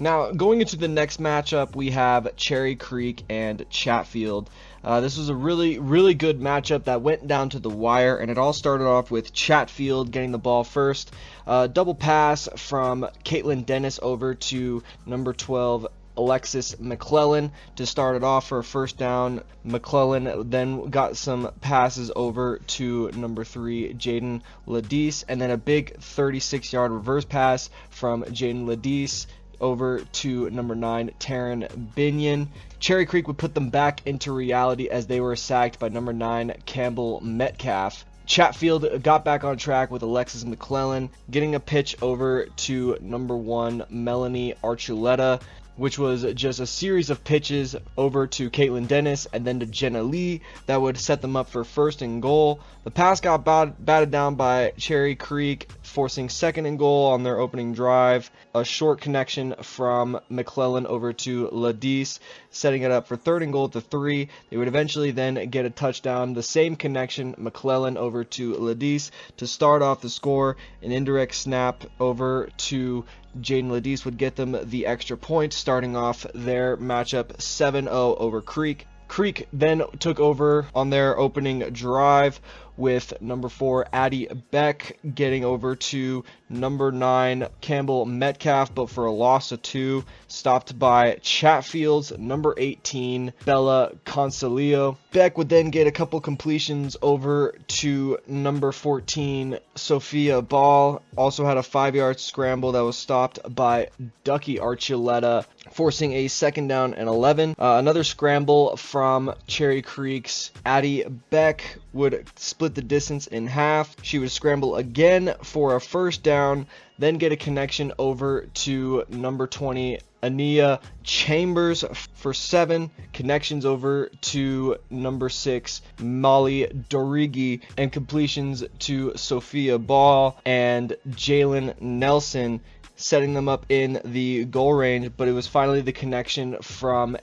Now, going into the next matchup, we have Cherry Creek and Chatfield. This was a really, really good matchup that went down to the wire, and it all started off with Chatfield getting the ball first. Double pass from Caitlin Dennis over to number 12, Alexis McClellan, to start it off for a first down. McClellan then got some passes over to number 3, Jaden Ladise, and then a big 36-yard reverse pass from Jaden Ladise over to number 9, Taryn Binion. Cherry Creek would put them back into reality as they were sacked by number 9, Campbell Metcalf. Chatfield got back on track with Alexis McClellan, getting a pitch over to number 1, Melanie Archuleta, which was just a series of pitches over to Caitlin Dennis and then to Jenna Lee that would set them up for 1st and goal. The pass got batted down by Cherry Creek, forcing 2nd and goal on their opening drive. A short connection from McClellan over to Ladise, setting it up for 3rd and goal at the 3. They would eventually then get a touchdown. The same connection, McClellan over to Ladise to start off the score. An indirect snap over to Jaden Ladise would get them the extra point, starting off their matchup 7-0 over Creek. Creek then took over on their opening drive with number 4, Addie Beck, getting over to number 9, Campbell Metcalf, but for a loss of 2, stopped by Chatfield's number 18, Bella Consolio. Beck would then get a couple completions over to number 14, Sophia Ball. Also had a 5-yard scramble that was stopped by Ducky Archuleta, forcing a 2nd down and 11. Another scramble from Cherry Creek's Addie Beck would split the distance in half. She would scramble again for a 1st down, then get a connection over to number 20, Ania Chambers for 7, connections over to number 6, Molly Dorigi, and completions to Sophia Ball and Jalen Nelson, setting them up in the goal range, but it was finally the connection from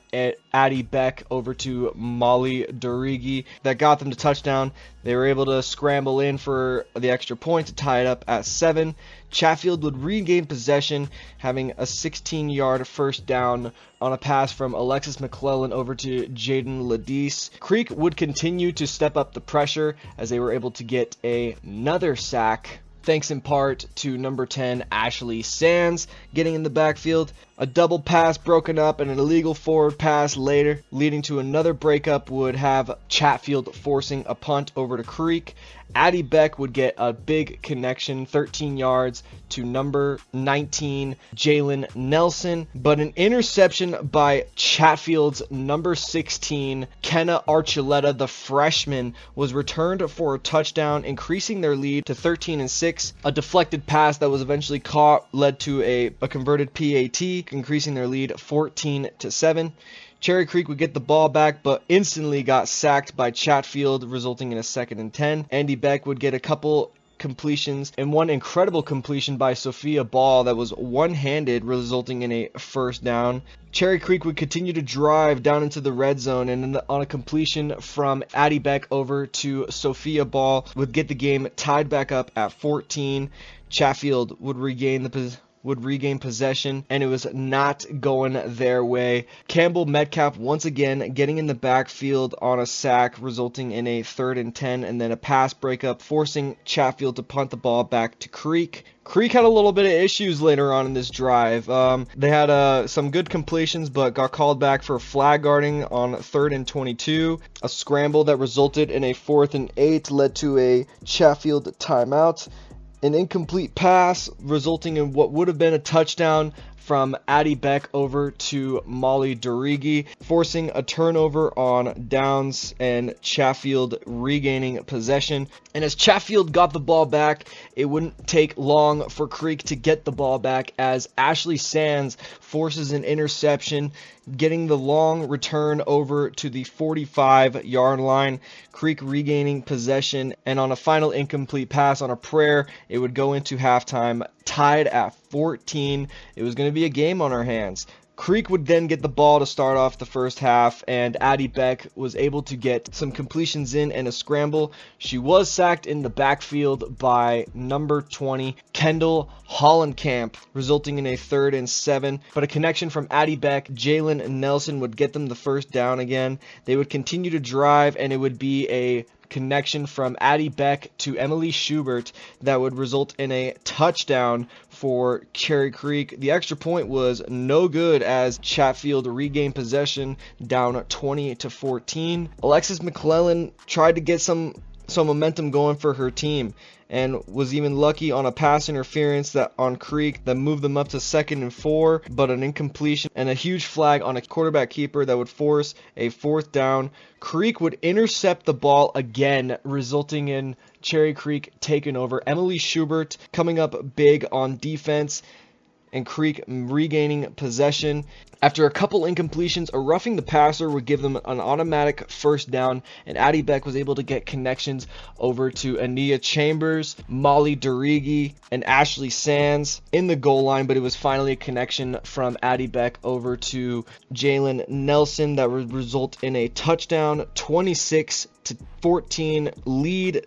Addie Beck over to Molly Dorigi that got them to touchdown. They were able to scramble in for the extra point to tie it up at 7. Chatfield would regain possession, having a 16-yard 1st down on a pass from Alexis McClellan over to Jaden Ladise. Creek would continue to step up the pressure as they were able to get another sack thanks in part to number 10, Ashley Sands, getting in the backfield. A double pass broken up and an illegal forward pass later, leading to another breakup, would have Chatfield forcing a punt over to Creek. Addie Beck would get a big connection, 13 yards, to number 19, Jalen Nelson. But an interception by Chatfield's number 16, Kenna Archuleta, the freshman, was returned for a touchdown, increasing their lead to 13-6. A deflected pass that was eventually caught led to a converted PAT, increasing their lead 14-7. Cherry Creek would get the ball back, but instantly got sacked by Chatfield, resulting in a 2nd and 10. Andy Beck would get a couple completions and one incredible completion by Sophia Ball that was one-handed, resulting in a first down. Cherry Creek would continue to drive down into the red zone, and on a completion from Addie Beck over to Sophia Ball would get the game tied back up at 14. Chatfield would regain possession, and it was not going their way. Campbell Metcalf once again getting in the backfield on a sack, resulting in a 3rd and 10, and then a pass breakup, forcing Chatfield to punt the ball back to Creek. Creek had a little bit of issues later on in this drive. They had some good completions, but got called back for flag guarding on 3rd and 22. A scramble that resulted in a 4th and 8 led to a Chatfield timeout. An incomplete pass resulting in what would have been a touchdown from Addie Beck over to Molly Dorigi, forcing a turnover on downs and Chatfield regaining possession. And as Chatfield got the ball back, it wouldn't take long for Creek to get the ball back, as Ashley Sands forces an interception, getting the long return over to the 45-yard line. Creek regaining possession, and on a final incomplete pass on a prayer, it would go into halftime tied at 14. It was going to be a game on our hands. Creek would then get the ball to start off the first half, and Addie Beck was able to get some completions in and a scramble. She was sacked in the backfield by number 20, Kendall Hollenkamp, resulting in a 3rd and 7. But a connection from Addie Beck, Jalen Nelson would get them the first down again. They would continue to drive, and it would be a connection from Addie Beck to Emily Schubert that would result in a touchdown for Cherry Creek. The extra point was no good as Chatfield regained possession down 20-14. Alexis McClellan tried to get some momentum going for her team, and was even lucky on a pass interference that on Creek that moved them up to 2nd and 4, but an incompletion and a huge flag on a quarterback keeper that would force a 4th down. Creek would intercept the ball again, resulting in Cherry Creek taking over. Emily Schubert coming up big on defense, and Creek regaining possession. After a couple incompletions, a roughing the passer would give them an automatic first down, and Addie Beck was able to get connections over to Ania Chambers, Molly Dorigi, and Ashley Sands in the goal line, but it was finally a connection from Addie Beck over to Jalen Nelson that would result in a touchdown. 26-14 lead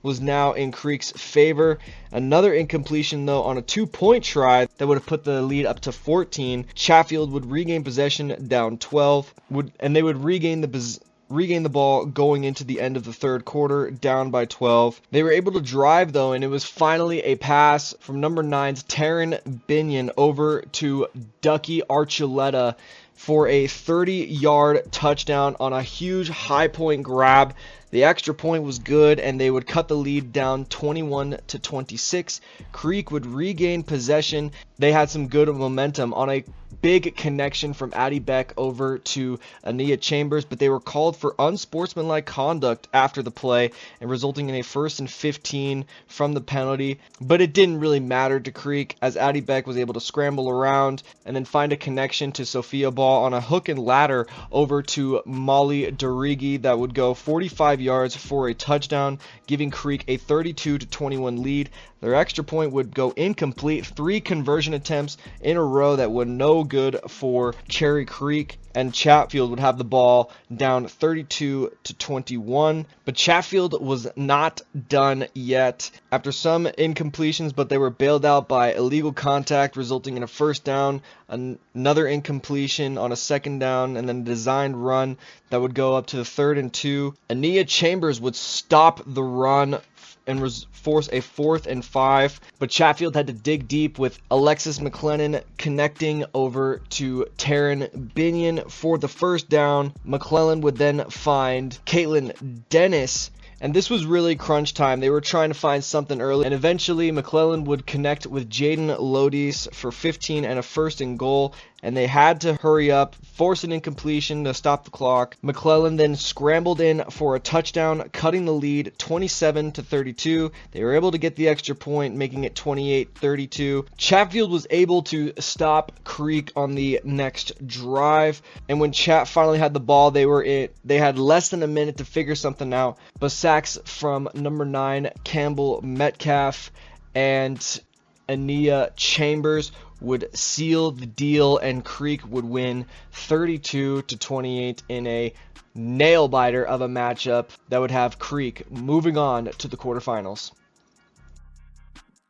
was now in Creek's favor. Another incompletion, though, on a 2-point try that would have put the lead up to 14. Chatfield would regain possession down 12, and they would regain the ball going into the end of the third quarter, down by 12. They were able to drive, though, and it was finally a pass from number 9's Taryn Binion over to Ducky Archuleta for a 30-yard touchdown on a huge high-point grab. The extra point was good, and they would cut the lead down 21-26. Creek would regain possession. They had some good momentum on a big connection from Addie Beck over to Ania Chambers, but they were called for unsportsmanlike conduct after the play, and resulting in a 1st and 15 from the penalty. But it didn't really matter to Creek, as Addie Beck was able to scramble around and then find a connection to Sophia Ball on a hook and ladder over to Molly Dorigi that would go 45 yards for a touchdown, giving Creek a 32-21 lead. Their extra point would go incomplete. 3 conversion attempts in a row that were no good for Cherry Creek, and Chatfield would have the ball down 32-21. But Chatfield was not done yet. After some incompletions, but they were bailed out by illegal contact, resulting in a first down, another incompletion on a second down, and then a designed run that would go up to the 3rd and 2. Ania Chambers would stop the run and force a 4th and 5, but Chatfield had to dig deep with Alexis McLennan connecting over to Taryn Binion for the first down. McClellan would then find Caitlin Dennis, and this was really crunch time. They were trying to find something early, and eventually McClellan would connect with Jaden Lodis for 15 and a 1st and goal, and they had to hurry up, force an incompletion to stop the clock. McClellan then scrambled in for a touchdown, cutting the lead 27-32. They were able to get the extra point, making it 28-32. Chatfield was able to stop Creek on the next drive, and when Chat finally had the ball, they had less than a minute to figure something out, but sacks from number 9 Campbell Metcalf and Ania Chambers would seal the deal, and Creek would win 32-28 in a nail-biter of a matchup that would have Creek moving on to the quarterfinals.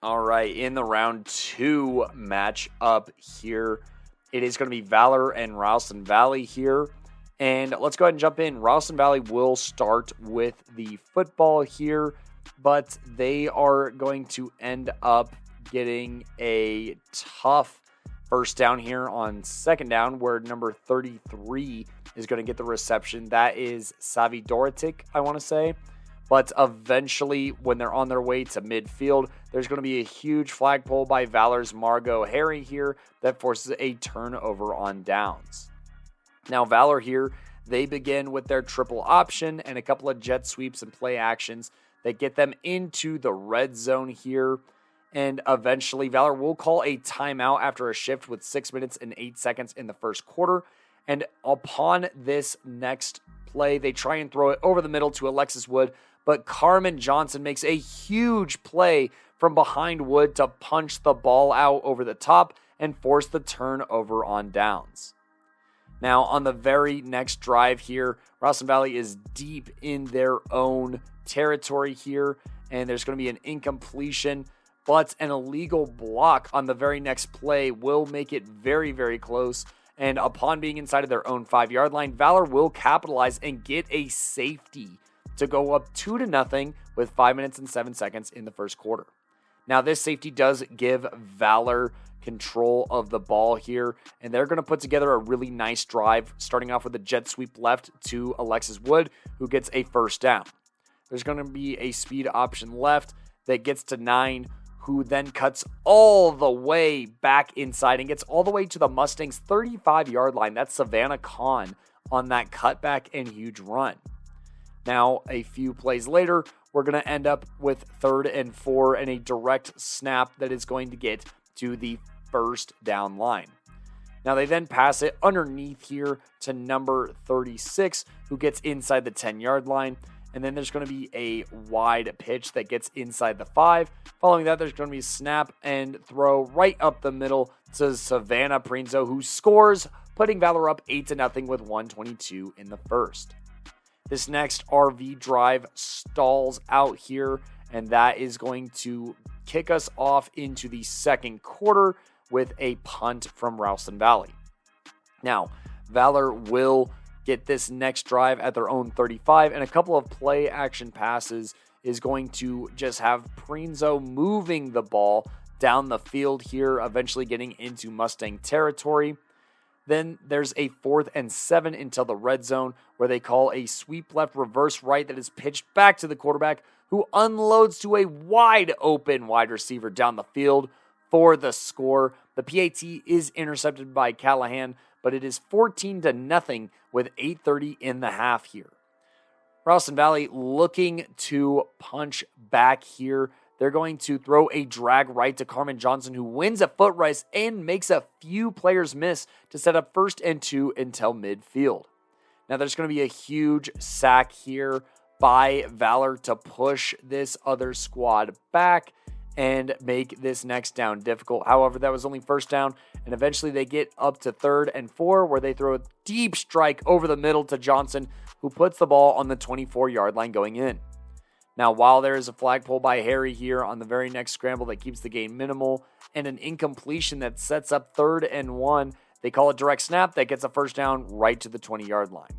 All right, in the round 2 matchup here, it is going to be Valor and Ralston Valley here. And let's go ahead and jump in. Ralston Valley will start with the football here, but they are going to end up getting a tough first down here on second down, where number 33 is going to get the reception. That is Savi Dorotic, I want to say. But eventually, when they're on their way to midfield, there's going to be a huge flagpole by Valor's Margot Harry here that forces a turnover on downs. Now, Valor here, they begin with their triple option and a couple of jet sweeps and play actions that get them into the red zone here. And eventually, Valor will call a timeout after a shift with 6 minutes and 8 seconds in the first quarter. And upon this next play, they try and throw it over the middle to Alexis Wood, but Carmen Johnson makes a huge play from behind Wood to punch the ball out over the top and force the turnover on downs. Now, on the very next drive here, Ralston Valley is deep in their own territory here, and there's going to be an incompletion, but an illegal block on the very next play will make it very, very close. And upon being inside of their own 5-yard line, Valor will capitalize and get a safety to go up 2-0 with 5 minutes and 7 seconds in the first quarter. Now, this safety does give Valor control of the ball here, and they're going to put together a really nice drive, starting off with a jet sweep left to Alexis Wood, who gets a first down. There's going to be a speed option left that gets to 9, who then cuts all the way back inside and gets all the way to the Mustangs' 35-yard line. That's Savannah Kahn on that cutback and huge run. Now, a few plays later, we're going to end up with 3rd and 4 and a direct snap that is going to get to the first down line. Now, they then pass it underneath here to number 36, who gets inside the 10-yard line. And then there's going to be a wide pitch that gets inside the 5. Following that, there's going to be a snap and throw right up the middle to Savannah Prinzo, who scores, putting Valor up 8-0 with 1:22 in the first. This next RV drive stalls out here, and that is going to kick us off into the second quarter with a punt from Ralston Valley. Now, Valor will get this next drive at their own 35, and a couple of play action passes is going to just have Prinzo moving the ball down the field here, eventually getting into Mustang territory. Then there's a 4th and 7 until the red zone, where they call a sweep left, reverse right that is pitched back to the quarterback, who unloads to a wide open wide receiver down the field for the score. The PAT is intercepted by Callahan, but it is 14-0 with 8:30 in the half here. Ralston Valley looking to punch back here. They're going to throw a drag right to Carmen Johnson, who wins a foot race and makes a few players miss to set up 1st and 2 until midfield. Now, there's going to be a huge sack here by Valor to push this other squad back and make this next down difficult. However, that was only first down, and eventually they get up to 3rd and 4, where they throw a deep strike over the middle to Johnson, who puts the ball on the 24-yard line going in. Now, while there is a flagpole by Harry here on the very next scramble that keeps the gain minimal, and an incompletion that sets up 3rd and 1, they call a direct snap that gets a first down right to the 20-yard line.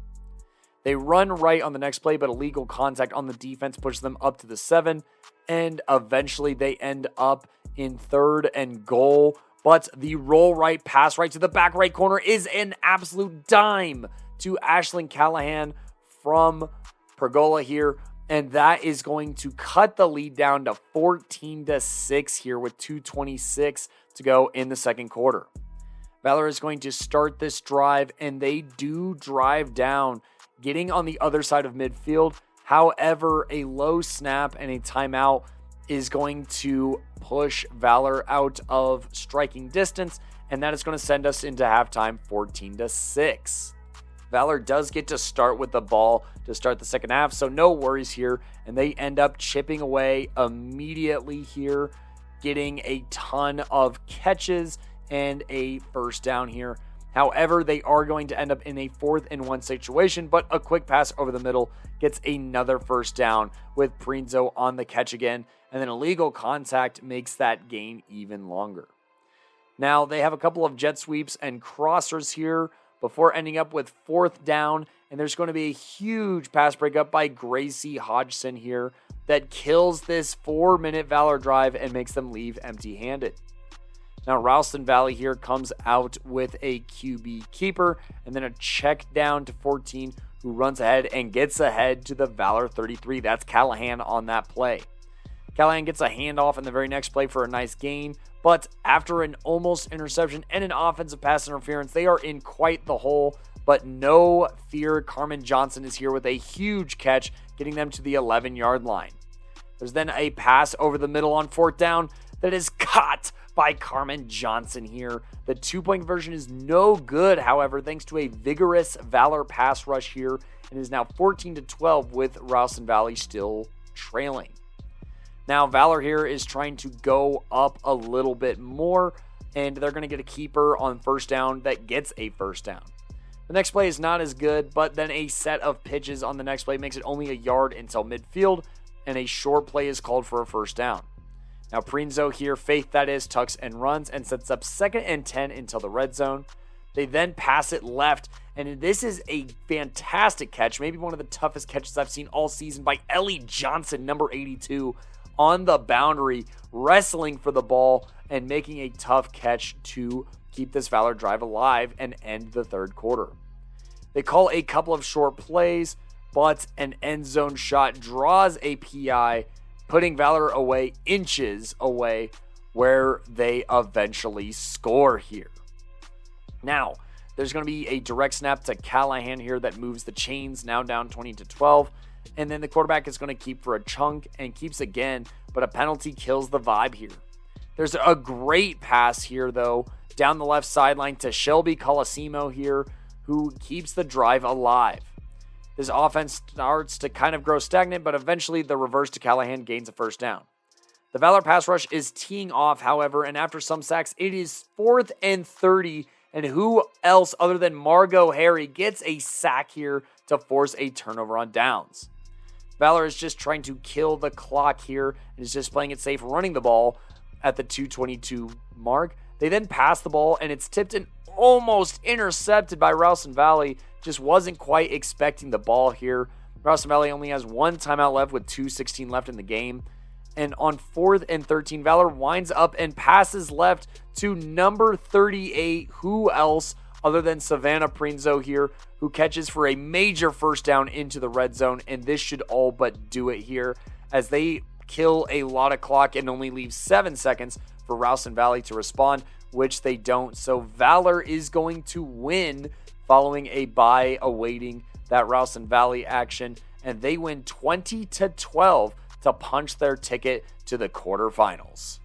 They run right on the next play, but illegal contact on the defense pushes them up to the 7, and eventually they end up in 3rd and goal. But the roll right, pass right to the back right corner is an absolute dime to Ashlyn Callahan from Pergola here. And that is going to cut the lead down to 14-6 here with 2:26 to go in the second quarter. Valor is going to start this drive, and they do drive down, getting on the other side of midfield. However, a low snap and a timeout is going to push Valor out of striking distance, and that is going to send us into halftime 14-6. Valor does get to start with the ball to start the second half, so no worries here, and they end up chipping away immediately here, getting a ton of catches and a first down here. However, they are going to end up in a 4th and 1 situation, but a quick pass over the middle gets another first down with Prinzo on the catch again, and then illegal contact makes that gain even longer. Now, they have a couple of jet sweeps and crossers here before ending up with 4th down, and there's going to be a huge pass breakup by Gracie Hodgson here that kills this 4-minute Valor drive and makes them leave empty-handed. Now, Ralston Valley here comes out with a QB keeper and then a check down to 14, who runs ahead and gets ahead to the Valor 33. That's Callahan on that play. Callahan gets a handoff in the very next play for a nice gain, but after an almost interception and an offensive pass interference, they are in quite the hole, but no fear. Carmen Johnson is here with a huge catch, getting them to the 11-yard line. There's then a pass over the middle on 4th down that is caught by Carmen Johnson here. The 2-point conversion is no good, however, thanks to a vigorous Valor pass rush here, and is now 14-12 with Ralston Valley still trailing. Now, Valor here is trying to go up a little bit more, and they're going to get a keeper on first down that gets a first down. The next play is not as good, but then a set of pitches on the next play makes it only a yard until midfield, and a short play is called for a first down. Now, Prinzo here, Faith that is, tucks and runs and sets up 2nd and 10 until the red zone. They then pass it left, and this is a fantastic catch, maybe one of the toughest catches I've seen all season by Ellie Johnson, number 82, on the boundary, wrestling for the ball and making a tough catch to keep this Valor drive alive and end the third quarter. They call a couple of short plays, but an end zone shot draws a PI, putting Valor away inches away, where they eventually score here. Now, there's going to be a direct snap to Callahan here that moves the chains, now down 20-12. And then the quarterback is going to keep for a chunk and keeps again, but a penalty kills the vibe here. There's a great pass here, though, down the left sideline to Shelby Colosimo here, who keeps the drive alive. This offense starts to kind of grow stagnant, but eventually the reverse to Callahan gains a first down. The Valor pass rush is teeing off, however, and after some sacks, it is 4th and 30, and who else other than Margot Harry gets a sack here to force a turnover on downs. Valor is just trying to kill the clock here and is just playing it safe, running the ball at the 2:22 mark. They then pass the ball, and it's tipped and almost intercepted by Ralston Valley. Just wasn't quite expecting the ball here. Ralston Valley only has 1 timeout left with 2:16 left in the game. And on 4th and 13, Valor winds up and passes left to number 38. Who else other than Savannah Prinzo here, who catches for a major first down into the red zone, and this should all but do it here as they kill a lot of clock and only leave 7 seconds for Ralston Valley to respond, which they don't. So Valor is going to win following a bye awaiting that Ralston Valley action, and they win 20-12 to punch their ticket to the quarterfinals.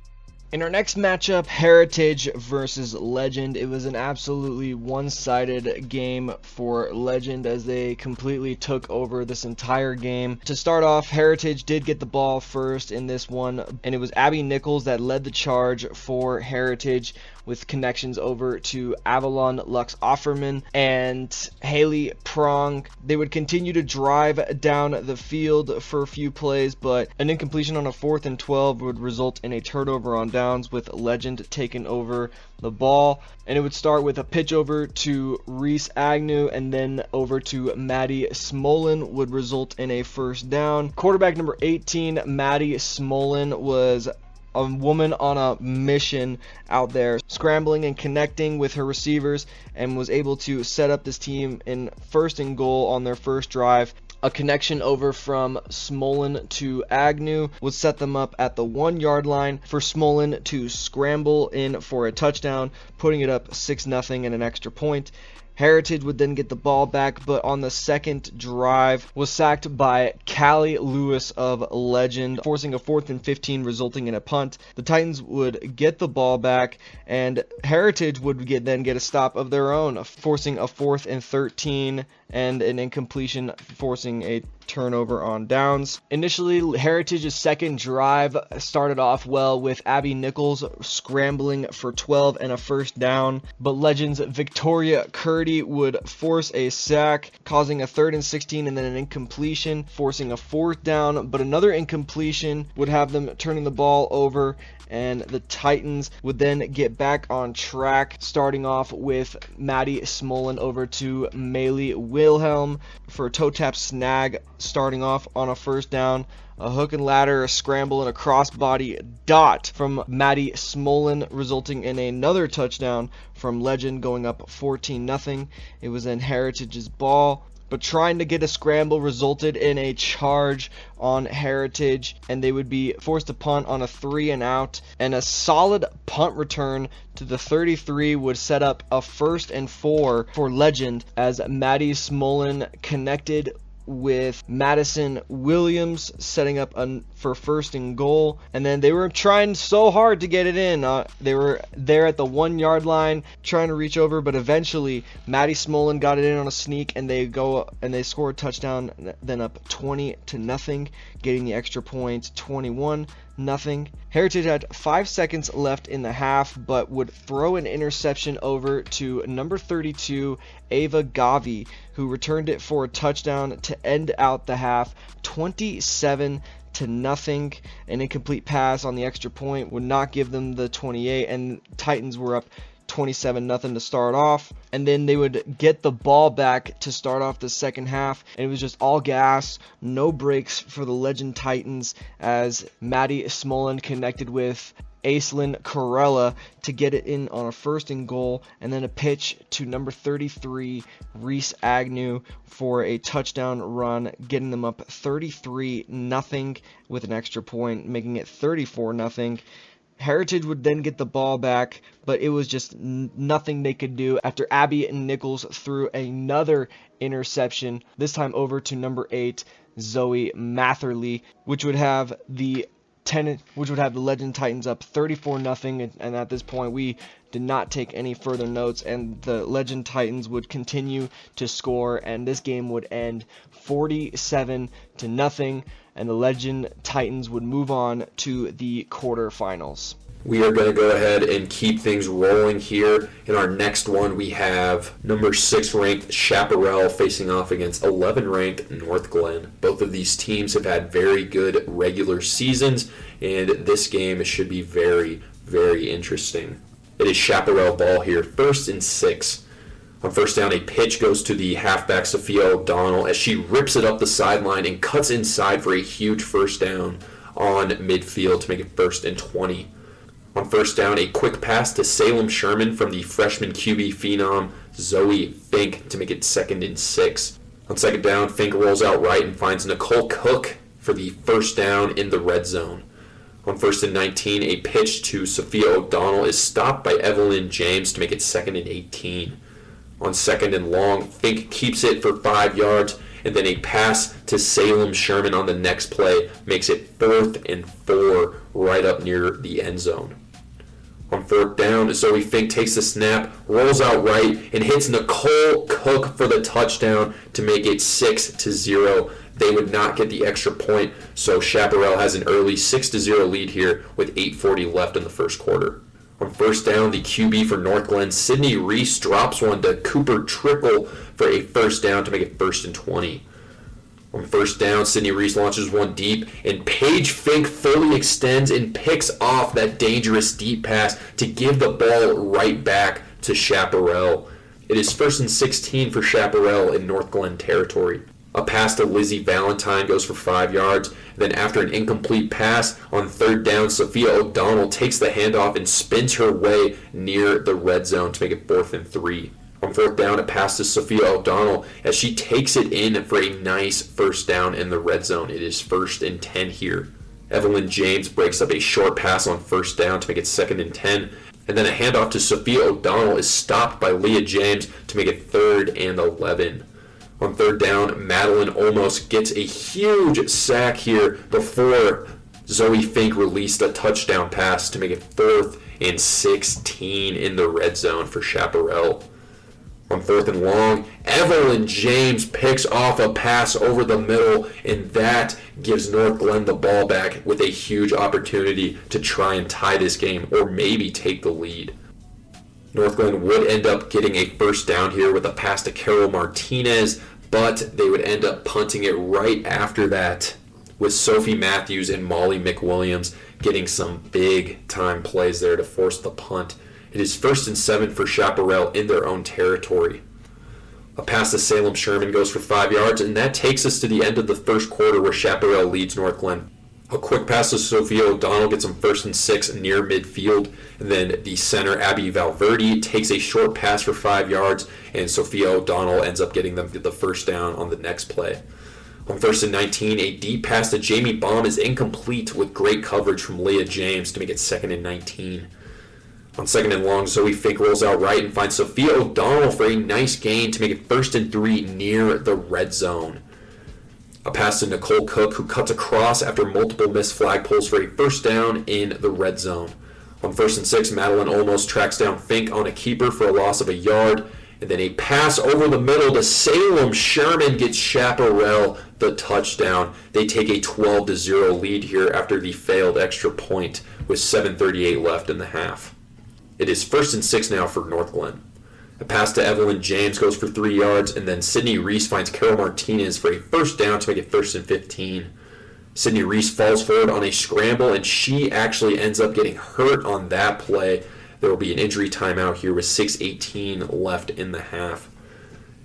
In our next matchup, Heritage versus Legend, it was an absolutely one-sided game for Legend as they completely took over this entire game. To start off, Heritage did get the ball first in this one, and it was Abby Nichols that led the charge for Heritage with connections over to Avalon, Lux Offerman, and Haley Prong. They would continue to drive down the field for a few plays, but an incompletion on a 4th and 12 would result in a turnover on downs with Legend taking over the ball. And it would start with a pitch over to Reese Agnew and then over to Maddie Smolin would result in a first down. Quarterback number 18, Maddie Smolin, was a woman on a mission out there, scrambling and connecting with her receivers, and was able to set up this team in 1st and goal on their first drive. A connection over from Smolin to Agnew would set them up at the 1-yard line for Smolin to scramble in for a touchdown, putting it up 6-0 and an extra point. Heritage would then get the ball back, but on the second drive was sacked by Callie Lewis of Legend, forcing a 4th and 15, resulting in a punt. The Titans would get the ball back, and Heritage would then get a stop of their own, forcing a 4th and 13 and an incompletion, forcing a turnover on downs. Initially, Heritage's second drive started off well with Abby Nichols scrambling for 12 and a first down, but Legends Victoria Curdy would force a sack, causing a 3rd and 16 and then an incompletion, forcing a 4th down, but another incompletion would have them turning the ball over, and the Titans would then get back on track, starting off with Maddie Smolin over to Maylee Wilhelm for a toe tap snag, starting off on a first down. A hook and ladder, a scramble, and a crossbody dot from Maddie Smolin, resulting in another touchdown from Legend, going up 14-0. It was then Heritage's ball, but trying to get a scramble resulted in a charge on Heritage, and they would be forced to punt on a 3-and-out, and a solid punt return to the 33 would set up a 1st and 4 for Legend as Maddie Smolin connected with Madison Williams, setting up for 1st and goal. And then they were trying so hard to get it in. They were there at the 1-yard line trying to reach over, but eventually Maddie Smolin got it in on a sneak, and they score a touchdown, then up 20-0, getting the extra point, 21-0. Heritage had 5 seconds left in the half, but would throw an interception over to number 32, Ava Gavi, who returned it for a touchdown to end out the half, 27-0. An incomplete pass on the extra point would not give them the 28, and Titans were up 27-0 to start off, and then they would get the ball back to start off the second half, and it was just all gas, no breaks for the Legend Titans as Maddie Smolin connected with Aislinn Corella to get it in on a 1st and goal, and then a pitch to number 33, Reese Agnew, for a touchdown run, getting them up 33-0 with an extra point, making it 34-0. Heritage would then get the ball back, but it was just nothing they could do after Abby Nichols threw another interception, this time over to number 8, Zoe Matherly, which would have the Legend Titans up 34-0, and at this point we did not take any further notes, and the Legend Titans would continue to score, and this game would end 47-0, and the Legend Titans would move on to the quarterfinals. We are going to go ahead and keep things rolling here. In our next one, we have number 6 ranked Chaparral facing off against 11 ranked Northglenn. Both of these teams have had very good regular seasons, and this game should be very, very interesting. It is Chaparral ball here, 1st and 6. On first down, a pitch goes to the halfback Sophia O'Donnell as she rips it up the sideline and cuts inside for a huge first down on midfield to make it 1st and 20. On first down, a quick pass to Salem Sherman from the freshman QB phenom Zoe Fink to make it 2nd and 6. On second down, Fink rolls out right and finds Nicole Cook for the first down in the red zone. On 1st and 19, a pitch to Sophia O'Donnell is stopped by Evelyn James to make it 2nd and 18. On 2nd and long, Fink keeps it for 5 yards, and then a pass to Salem Sherman on the next play makes it 4th and 4 right up near the end zone. On 4th down, Zoe Fink takes the snap, rolls out right, and hits Nicole Cook for the touchdown to make it 6-0. They would not get the extra point, so Chaparral has an early 6-0 lead here with 8:40 left in the first quarter. On first down, the QB for Northglenn, Sydney Reese, drops one to Cooper Trickle for a first down to make it 1st and 20. On first down, Sydney Reese launches one deep, and Paige Fink fully extends and picks off that dangerous deep pass to give the ball right back to Chaparral. It is 1st and 16 for Chaparral in Northglenn territory. A pass to Lizzie Valentine goes for 5 yards. Then after an incomplete pass on third down, Sophia O'Donnell takes the handoff and spins her way near the red zone to make it 4th and 3. On fourth down, a pass to Sophia O'Donnell as she takes it in for a nice first down in the red zone. It is 1st and 10 here. Evelyn James breaks up a short pass on first down to make it 2nd and 10. And then a handoff to Sophia O'Donnell is stopped by Leah James to make it 3rd and 11. On third down, Madeline almost gets a huge sack here before Zoe Fink released a touchdown pass to make it 4th and 16 in the red zone for Chaparral. On 4th and long, Evelyn James picks off a pass over the middle, and that gives Northglenn the ball back with a huge opportunity to try and tie this game or maybe take the lead. Northglenn would end up getting a first down here with a pass to Carol Martinez, but they would end up punting it right after that with Sophie Matthews and Molly McWilliams getting some big time plays there to force the punt. It is 1st and 7 for Chaparral in their own territory. A pass to Salem Sherman goes for 5 yards, and that takes us to the end of the first quarter where Chaparral leads Northglenn. A quick pass to Sophia O'Donnell gets them 1st and 6 near midfield, and then the center, Abby Valverde, takes a short pass for 5 yards, and Sophia O'Donnell ends up getting them the first down on the next play. On 1st and 19, a deep pass to Jamie Baum is incomplete with great coverage from Leah James to make it 2nd and 19. On 2nd and long, Zoe Fink rolls out right and finds Sophia O'Donnell for a nice gain to make it 1st and 3 near the red zone. A pass to Nicole Cook, who cuts across after multiple missed flag pulls for a first down in the red zone. On 1st and 6, Madeline almost tracks down Fink on a keeper for a loss of a yard. And then a pass over the middle to Salem Sherman gets Chaparral the touchdown. They take a 12-0 lead here after the failed extra point with 7:38 left in the half. It is 1st and 6 now for Northglenn. A pass to Evelyn James goes for 3 yards, and then Sydney Reese finds Carol Martinez for a first down to make it 1st and 15. Sydney Reese falls forward on a scramble, and she actually ends up getting hurt on that play. There will be an injury timeout here with 6:18 left in the half.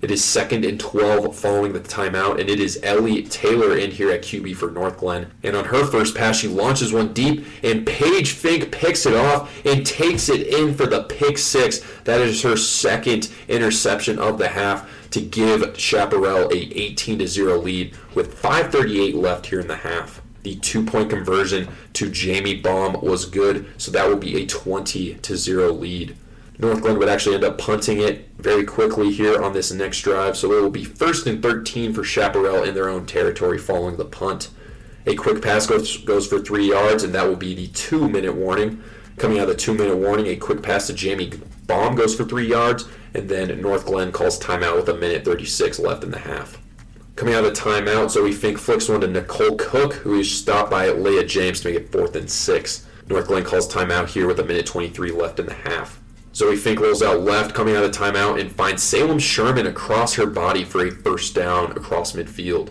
It is 2nd and 12 following the timeout, and it is Ellie Taylor in here at QB for Northglenn. And on her first pass, she launches one deep, and Paige Fink picks it off and takes it in for the pick 6. That is her 2nd interception of the half to give Chaparral a 18-0 lead with 5:38 left here in the half. The 2-point conversion to Jamie Baum was good, so that will be a 20-0 lead. Northglenn would actually end up punting it very quickly here on this next drive, so it will be 1st and 13 for Chaparral in their own territory following the punt. A quick pass goes for 3 yards, and that will be the 2-minute warning. Coming out of the 2-minute warning, a quick pass to Jamie Baum goes for 3 yards, and then Northglenn calls timeout with 1:36 left in the half. Coming out of the timeout, Zoe Fink flicks one to Nicole Cook, who is stopped by Leah James to make it 4th and 6. Northglenn calls timeout here with 1:23 left in the half. Zoe Fink rolls out left, coming out of the timeout, and finds Salem Sherman across her body for a first down across midfield.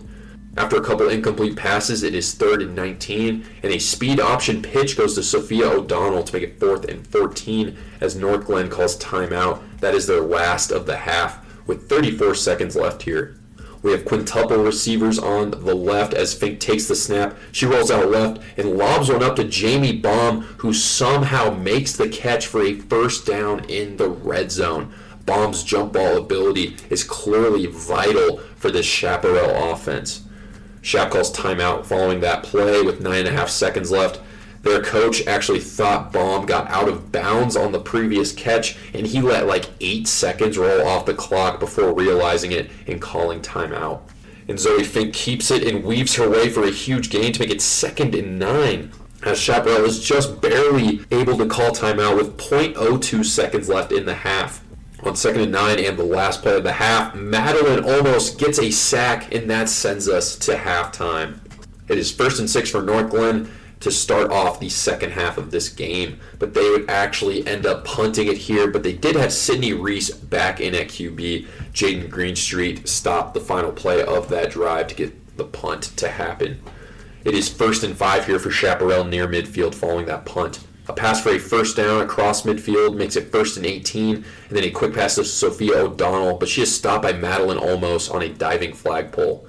After a couple incomplete passes, it is 3rd and 19, and a speed option pitch goes to Sophia O'Donnell to make it 4th and 14 as Northglenn calls timeout. That is their last of the half with 34 seconds left here. We have quintuple receivers on the left as Fink takes the snap. She rolls out left and lobs one up to Jamie Baum, who somehow makes the catch for a first down in the red zone. Baum's jump ball ability is clearly vital for this Chaparral offense. Chap calls timeout following that play with 9.5 seconds left. Their coach actually thought Baum got out of bounds on the previous catch, and he let like 8 seconds roll off the clock before realizing it and calling timeout. And Zoe Fink keeps it and weaves her way for a huge gain to make it 2nd and 9, as Chaparral is just barely able to call timeout with 0.02 seconds left in the half. On 2nd and 9 and the last play of the half, Madeline almost gets a sack, and that sends us to halftime. It is 1st and 6 for Northglenn. to start off the second half of this game, but they would actually end up punting it here. But they did have Sidney Reese back in at QB. Jaden Greenstreet stopped the final play of that drive to get the punt to happen. It is 1st and 5 here for Chaparral near midfield following that punt. A pass for a first down across midfield makes it 1st and 18, and then a quick pass to Sophia O'Donnell, but she is stopped by Madeline Olmos on a diving flagpole.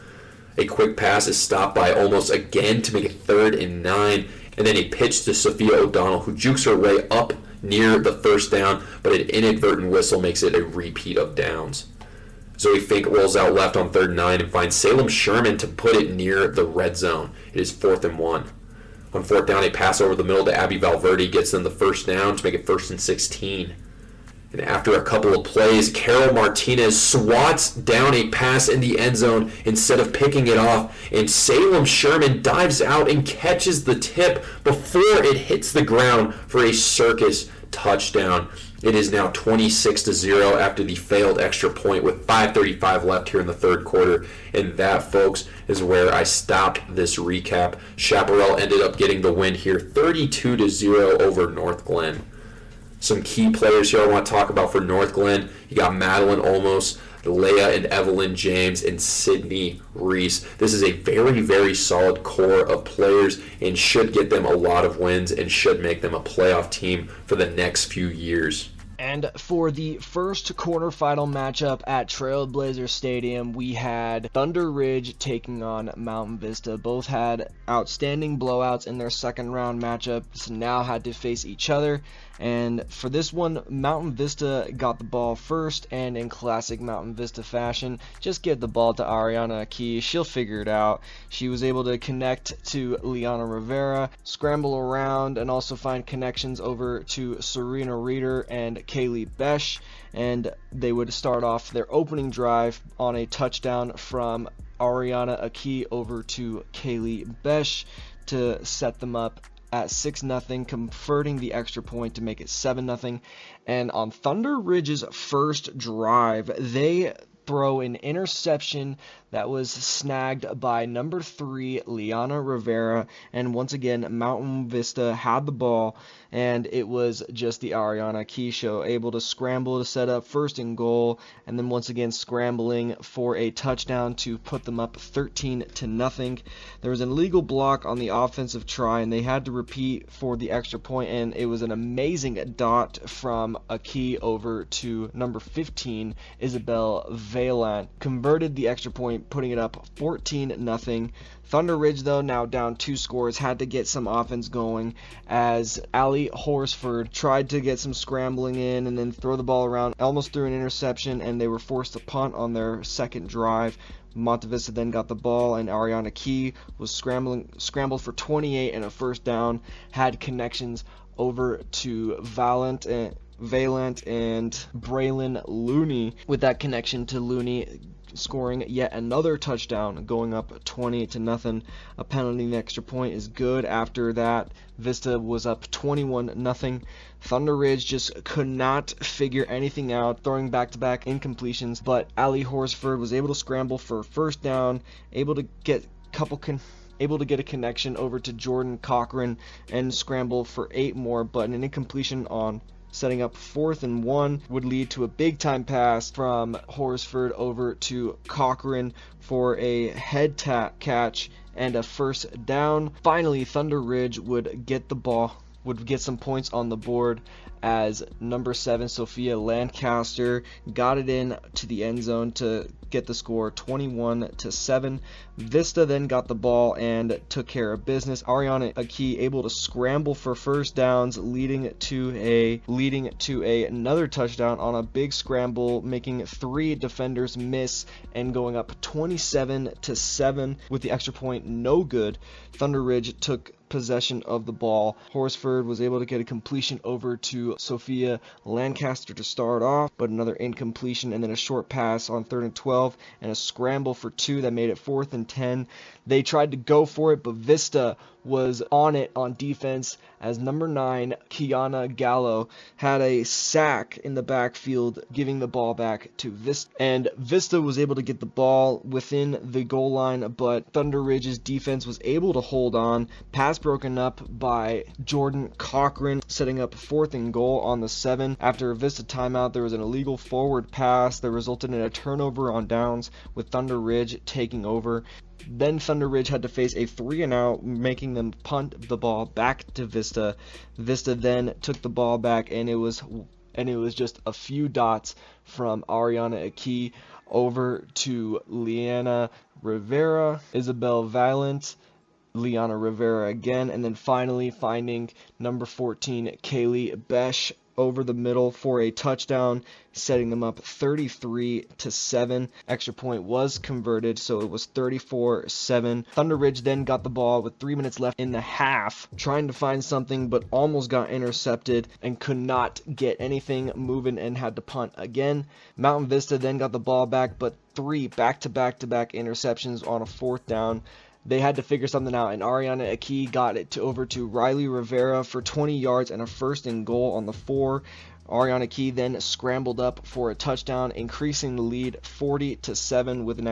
A quick pass is stopped by Olmos again to make it 3rd and 9, and then a pitch to Sophia O'Donnell, who jukes her way up near the first down, but an inadvertent whistle makes it a repeat of downs. Zoe Fink rolls out left on 3rd and 9 and finds Salem Sherman to put it near the red zone. It is 4th and 1. On 4th down, a pass over the middle to Abby Valverde gets them the first down to make it 1st and 16. And after a couple of plays, Carol Martinez swats down a pass in the end zone instead of picking it off, and Salem Sherman dives out and catches the tip before it hits the ground for a circus touchdown. It is now 26-0 after the failed extra point with 5:35 left here in the third quarter. And that, folks, is where I stopped this recap. Chaparral ended up getting the win here, 32-0 over Northglenn. Some key players here I want to talk about for Northglenn. You got Madeline Olmos, Leia and Evelyn James, and Sydney Reese. This is a very, very solid core of players and should get them a lot of wins and should make them a playoff team for the next few years. And for the first quarterfinal matchup at Trailblazer Stadium, we had ThunderRidge taking on Mountain Vista. Both had outstanding blowouts in their second round matchups, now had to face each other. And for this one, Mountain Vista got the ball first, and in classic Mountain Vista fashion, just give the ball to Ariana Key. She'll figure it out. She was able to connect to Liana Rivera, scramble around, and also find connections over to Serena Reeder and Kaylee Besh, and they would start off their opening drive on a touchdown from Ariana Aki over to Kaylee Besh to set them up at 6-0, converting the extra point to make it 7-0. And on ThunderRidge's first drive, they throw an interception that was snagged by number 3, Liana Rivera, and once again, Mountain Vista had the ball, and it was just the Ariana Key show, able to scramble to set up 1st and goal, and then once again scrambling for a touchdown to put them up 13-0. There was an illegal block on the offensive try, and they had to repeat for the extra point, and it was an amazing dot from a key over to number 15, Isabel Valant, converted the extra point, putting it up 14-0. ThunderRidge, though, now down 2 scores, had to get some offense going as Allie Horsford tried to get some scrambling in and then throw the ball around, almost threw an interception, and they were forced to punt on their second drive. Monte Vista then got the ball, and Ariana Key was scrambled for 28 and a first down, had connections over to Valant and Braylon Looney, with that connection to Looney scoring yet another touchdown, going up 20-0. A penalty in the extra point is good. After that, Vista was up 21-0. ThunderRidge just could not figure anything out, throwing back-to-back incompletions, but Allie Horsford was able to scramble for first down, able to get a connection over to Jordan Cochran and scramble for 8 more, but an incompletion on setting up 4th and 1 would lead to a big-time pass from Horsford over to Cochran for a head catch and a first down. Finally, ThunderRidge would get some points on the board as number 7, Sophia Lancaster, got it in to the end zone to get the score 21-7. Vista then got the ball and took care of business. Ariana Aki able to scramble for first downs, leading to another touchdown on a big scramble, making 3 defenders miss and going up 27-7 with the extra point no good. ThunderRidge took possession of the ball. Horsford was able to get a completion over to Sophia Lancaster to start off, but another incompletion and then a short pass on 3rd and 12 12 and a scramble for 2 that made it 4th and 10. They tried to go for it, but Vista was on it on defense as number 9, Kiana Gallo, had a sack in the backfield, giving the ball back to Vista. And Vista was able to get the ball within the goal line, but ThunderRidge's defense was able to hold on. Pass broken up by Jordan Cochran, setting up 4th and goal on the 7. After a Vista timeout, there was an illegal forward pass that resulted in a turnover on downs, with ThunderRidge taking over. Then ThunderRidge had to face a 3-and-out, making them punt the ball back to Vista. Vista then took the ball back, and it was just a few dots from Ariana Aki over to Liana Rivera, Isabel Valent, Liana Rivera again, and then finally finding number 14, Kaylee Besh, over the middle for a touchdown, setting them up 33-7. Extra point was converted, so it was 34-7. ThunderRidge then got the ball with 3 minutes left in the half, trying to find something, but almost got intercepted and could not get anything moving and had to punt again. Mountain Vista then got the ball back, but 3 back-to-back interceptions on a 4th down. They had to figure something out, and Ariana Aki got it over to Riley Rivera for 20 yards and a 1st and goal on the 4. Ariana Aki then scrambled up for a touchdown, increasing the lead 40-7 with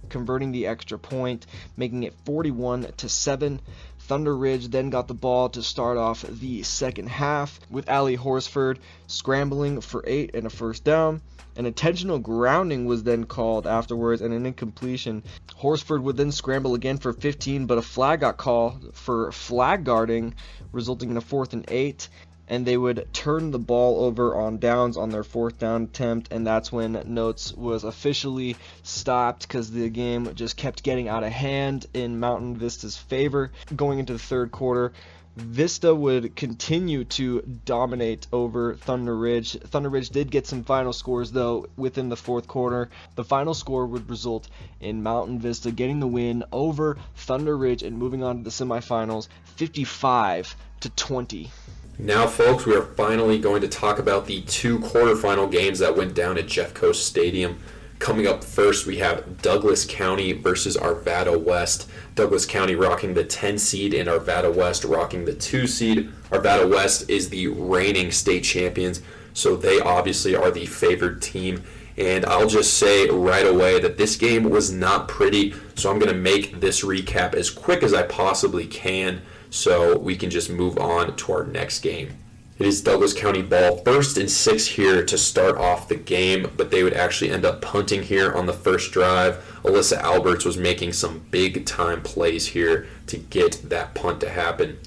converting the extra point, making it 41-7. ThunderRidge then got the ball to start off the second half, with Allie Horsford scrambling for 8 and a 1st down. An intentional grounding was then called afterwards and an incompletion. Horsford would then scramble again for 15, but a flag got called for flag guarding, resulting in a 4th and 8. And they would turn the ball over on downs on their 4th down attempt, and that's when Notes was officially stopped because the game just kept getting out of hand in Mountain Vista's favor. Going into the 3rd quarter, Vista would continue to dominate over ThunderRidge. ThunderRidge did get some final scores, though, within the 4th quarter. The final score would result in Mountain Vista getting the win over ThunderRidge and moving on to the semifinals, 55-20. Now, folks, we are finally going to talk about the 2 quarterfinal games that went down at Jeffco Stadium. Coming up first, we have Douglas County versus Arvada West. Douglas County rocking the 10 seed and Arvada West rocking the 2 seed. Arvada West is the reigning state champions, so they obviously are the favored team. And I'll just say right away that this game was not pretty, so I'm going to make this recap as quick as I possibly can so we can just move on to our next game. It is Douglas County ball, 1st and 6 here to start off the game, but they would actually end up punting here on the first drive. Alyssa Alberts was making some big-time plays here to get that punt to happen.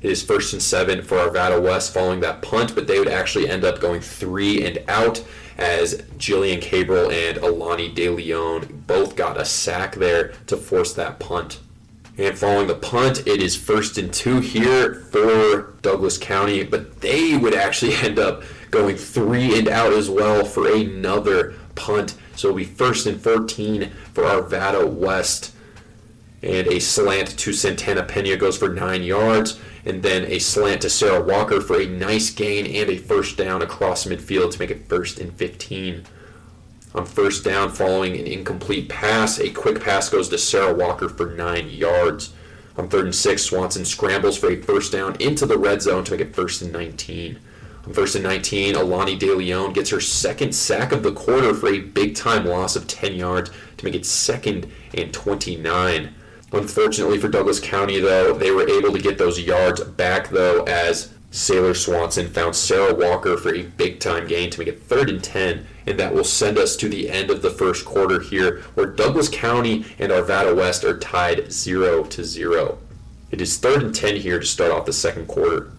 It is 1st and 7 for Arvada West following that punt, but they would actually end up going 3 and out as Jillian Cabral and Alani De Leon both got a sack there to force that punt. And following the punt, it is 1st and 2 here for Douglas County, but they would actually end up going 3 and out as well for another punt. So it'll be 1st and 14 for Arvada West. And a slant to Santana Pena goes for 9 yards. And then a slant to Sarah Walker for a nice gain and a 1st down across midfield to make it 1st and 15. On 1st down, following an incomplete pass, a quick pass goes to Sarah Walker for 9 yards. On 3rd and 6, Swanson scrambles for a 1st down into the red zone to make it 1st and 19. On 1st and 19, Alani De Leon gets her 2nd sack of the quarter for a big-time loss of 10 yards to make it 2nd and 29. Unfortunately for Douglas County, though, they were able to get those yards back, though, as Sailor Swanson found Sarah Walker for a big-time gain to make it 3rd and 10, and that will send us to the end of the 1st quarter here, where Douglas County and Arvada West are tied 0-0. It is 3rd and 10 here to start off the 2nd quarter.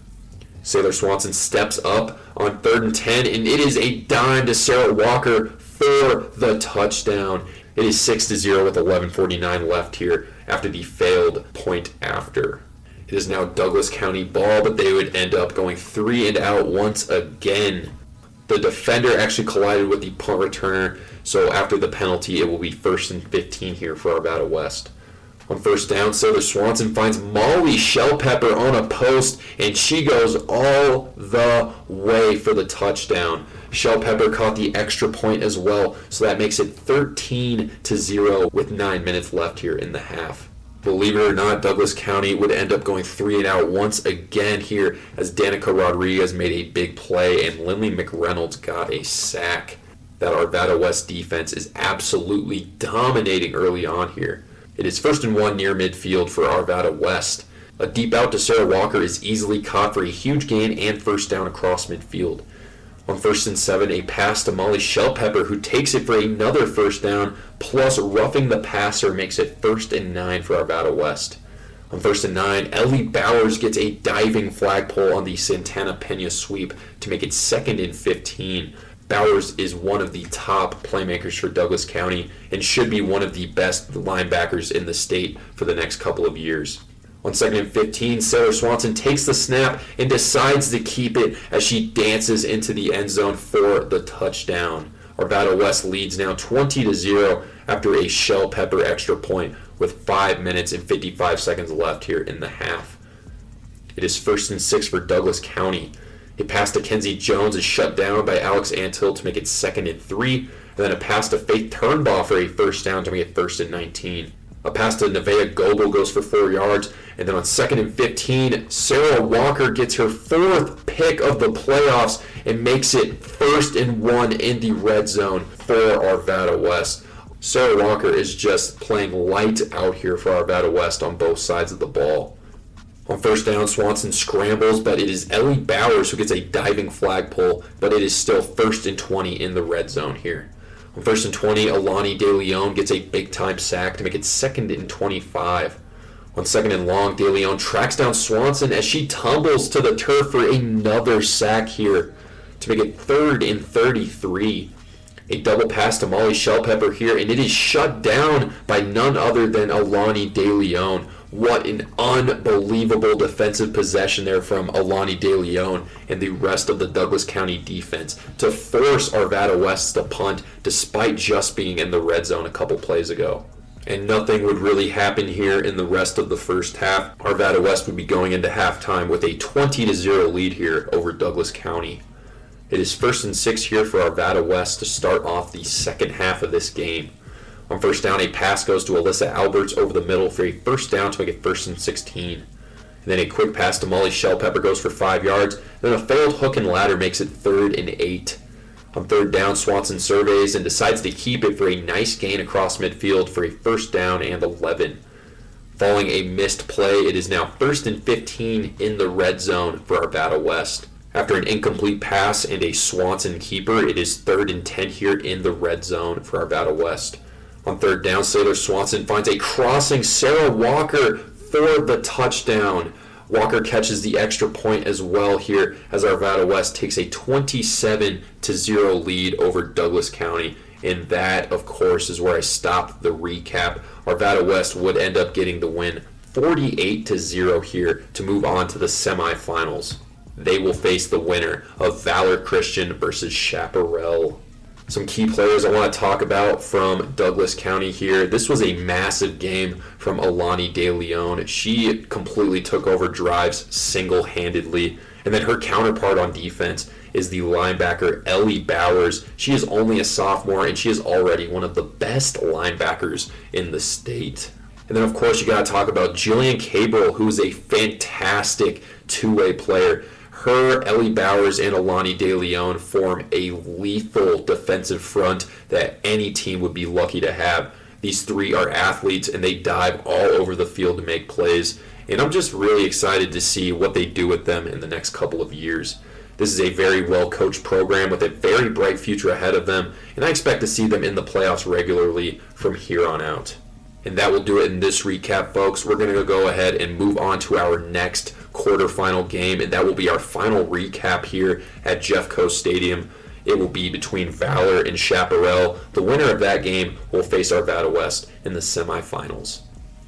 Sailor Swanson steps up on 3rd and 10, and it is a dime to Sarah Walker for the touchdown. It is 6-0 with 11:49 left here after the failed point after. It is now Douglas County ball, but they would end up going 3 and out once again. The defender actually collided with the punt returner, so after the penalty, it will be 1st and 15 here for Arvada West. On 1st down, Sailor Swanson finds Molly Shellpepper on a post, and she goes all the way for the touchdown, Shell Pepper caught the extra point as well, so that makes it 13-0 with 9 minutes left here in the half. Believe it or not, Douglas County would end up going 3-and-out once again here as Danica Rodriguez made a big play and Lindley McReynolds got a sack. That Arvada West defense is absolutely dominating early on here. It is 1st and 1 near midfield for Arvada West. A deep out to Sarah Walker is easily caught for a huge gain and first down across midfield. On 1st and 7, a pass to Molly Shellpepper, who takes it for another first down, plus roughing the passer makes it 1st and 9 for Arvada West. On 1st and 9, Ellie Bowers gets a diving flagpole on the Santana Pena sweep to make it 2nd and 15. Bowers is one of the top playmakers for Douglas County and should be one of the best linebackers in the state for the next couple of years. On 2nd and 15, Sarah Swanson takes the snap and decides to keep it as she dances into the end zone for the touchdown. Arvada West leads now 20-0 after a Shell Pepper extra point with 5 minutes and 55 seconds left here in the half. It is 1st and 6 for Douglas County. A pass to Kenzie Jones is shut down by Alex Antill to make it 2nd and 3, and then a pass to Faith Turnbaugh for a first down to make it 1st and 19. A pass to Nevaeh Goebel goes for 4 yards, and then on 2nd and 15, Sarah Walker gets her 4th pick of the playoffs and makes it 1st and 1 in the red zone for Arvada West. Sarah Walker is just playing light out here for Arvada West on both sides of the ball. On first down, Swanson scrambles, but it is Ellie Bowers who gets a diving flagpole, but it is still 1st and 20 in the red zone here. On 1st and 20, Alani De Leon gets a big-time sack to make it 2nd and 25. On 2nd and long, De Leon tracks down Swanson as she tumbles to the turf for another sack here to make it 3rd and 33. A double pass to Molly Shellpepper here, and it is shut down by none other than Alani De Leon. What an unbelievable defensive possession there from Alani De Leon and the rest of the Douglas County defense to force Arvada West to punt despite just being in the red zone a couple plays ago. And nothing would really happen here in the rest of the first half. Arvada West would be going into halftime with a 20-0 lead here over Douglas County. It is 1st and 6 here for Arvada West to start off the second half of this game. On first down, a pass goes to Alyssa Alberts over the middle for a first down to make it 1st and 16. And then a quick pass to Molly Shellpepper goes for 5 yards. Then a failed hook and ladder makes it 3rd and 8. On 3rd down, Swanson surveys and decides to keep it for a nice gain across midfield for a first down and 11. Following a missed play, it is now 1st and 15 in the red zone for Arvada West. After an incomplete pass and a Swanson keeper, it is 3rd and 10 here in the red zone for Arvada West. On 3rd down, Sailor Swanson finds a crossing Sarah Walker for the touchdown. Walker catches the extra point as well here as Arvada West takes a 27-0 lead over Douglas County. And that, of course, is where I stopped the recap. Arvada West would end up getting the win 48-0 here to move on to the semifinals. They will face the winner of Valor Christian versus Chaparral. Some key players I want to talk about from Douglas County here. This was a massive game from Alani De Leon. She completely took over drives single-handedly. And then her counterpart on defense is the linebacker Ellie Bowers. She is only a sophomore, and she is already one of the best linebackers in the state. And then, of course, you got to talk about Jillian Cabral, who is a fantastic two-way player. Her, Ellie Bowers, and Alani De Leon form a lethal defensive front that any team would be lucky to have. These three are athletes, and they dive all over the field to make plays. And I'm just really excited to see what they do with them in the next couple of years. This is a very well-coached program with a very bright future ahead of them, and I expect to see them in the playoffs regularly from here on out. And that will do it in this recap, folks. We're going to go ahead and move on to our next quarterfinal game, and that will be our final recap here at Jeffco Stadium. It will be between Valor and Chaparral. The winner of that game will face Arvada West in the semifinals.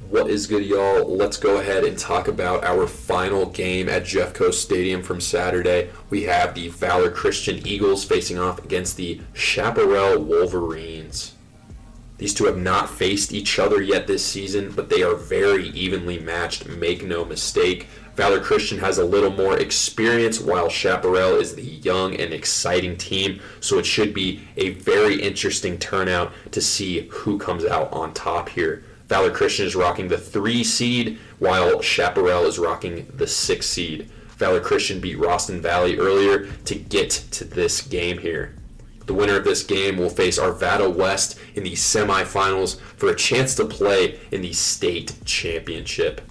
What is good, y'all? Let's go ahead and talk about our final game at Jeffco Stadium from Saturday. We have the Valor Christian Eagles facing off against the Chaparral Wolverines. The These two have not faced each other yet this season, but they are very evenly matched, make no mistake. Valor Christian has a little more experience, while Chaparral is the young and exciting team, so it should be a very interesting turnout to see who comes out on top here. Valor Christian is rocking the 3 seed, while Chaparral is rocking the 6 seed. Valor Christian beat Ralston Valley earlier to get to this game here. The winner of this game will face Arvada West in the semifinals for a chance to play in the state championship.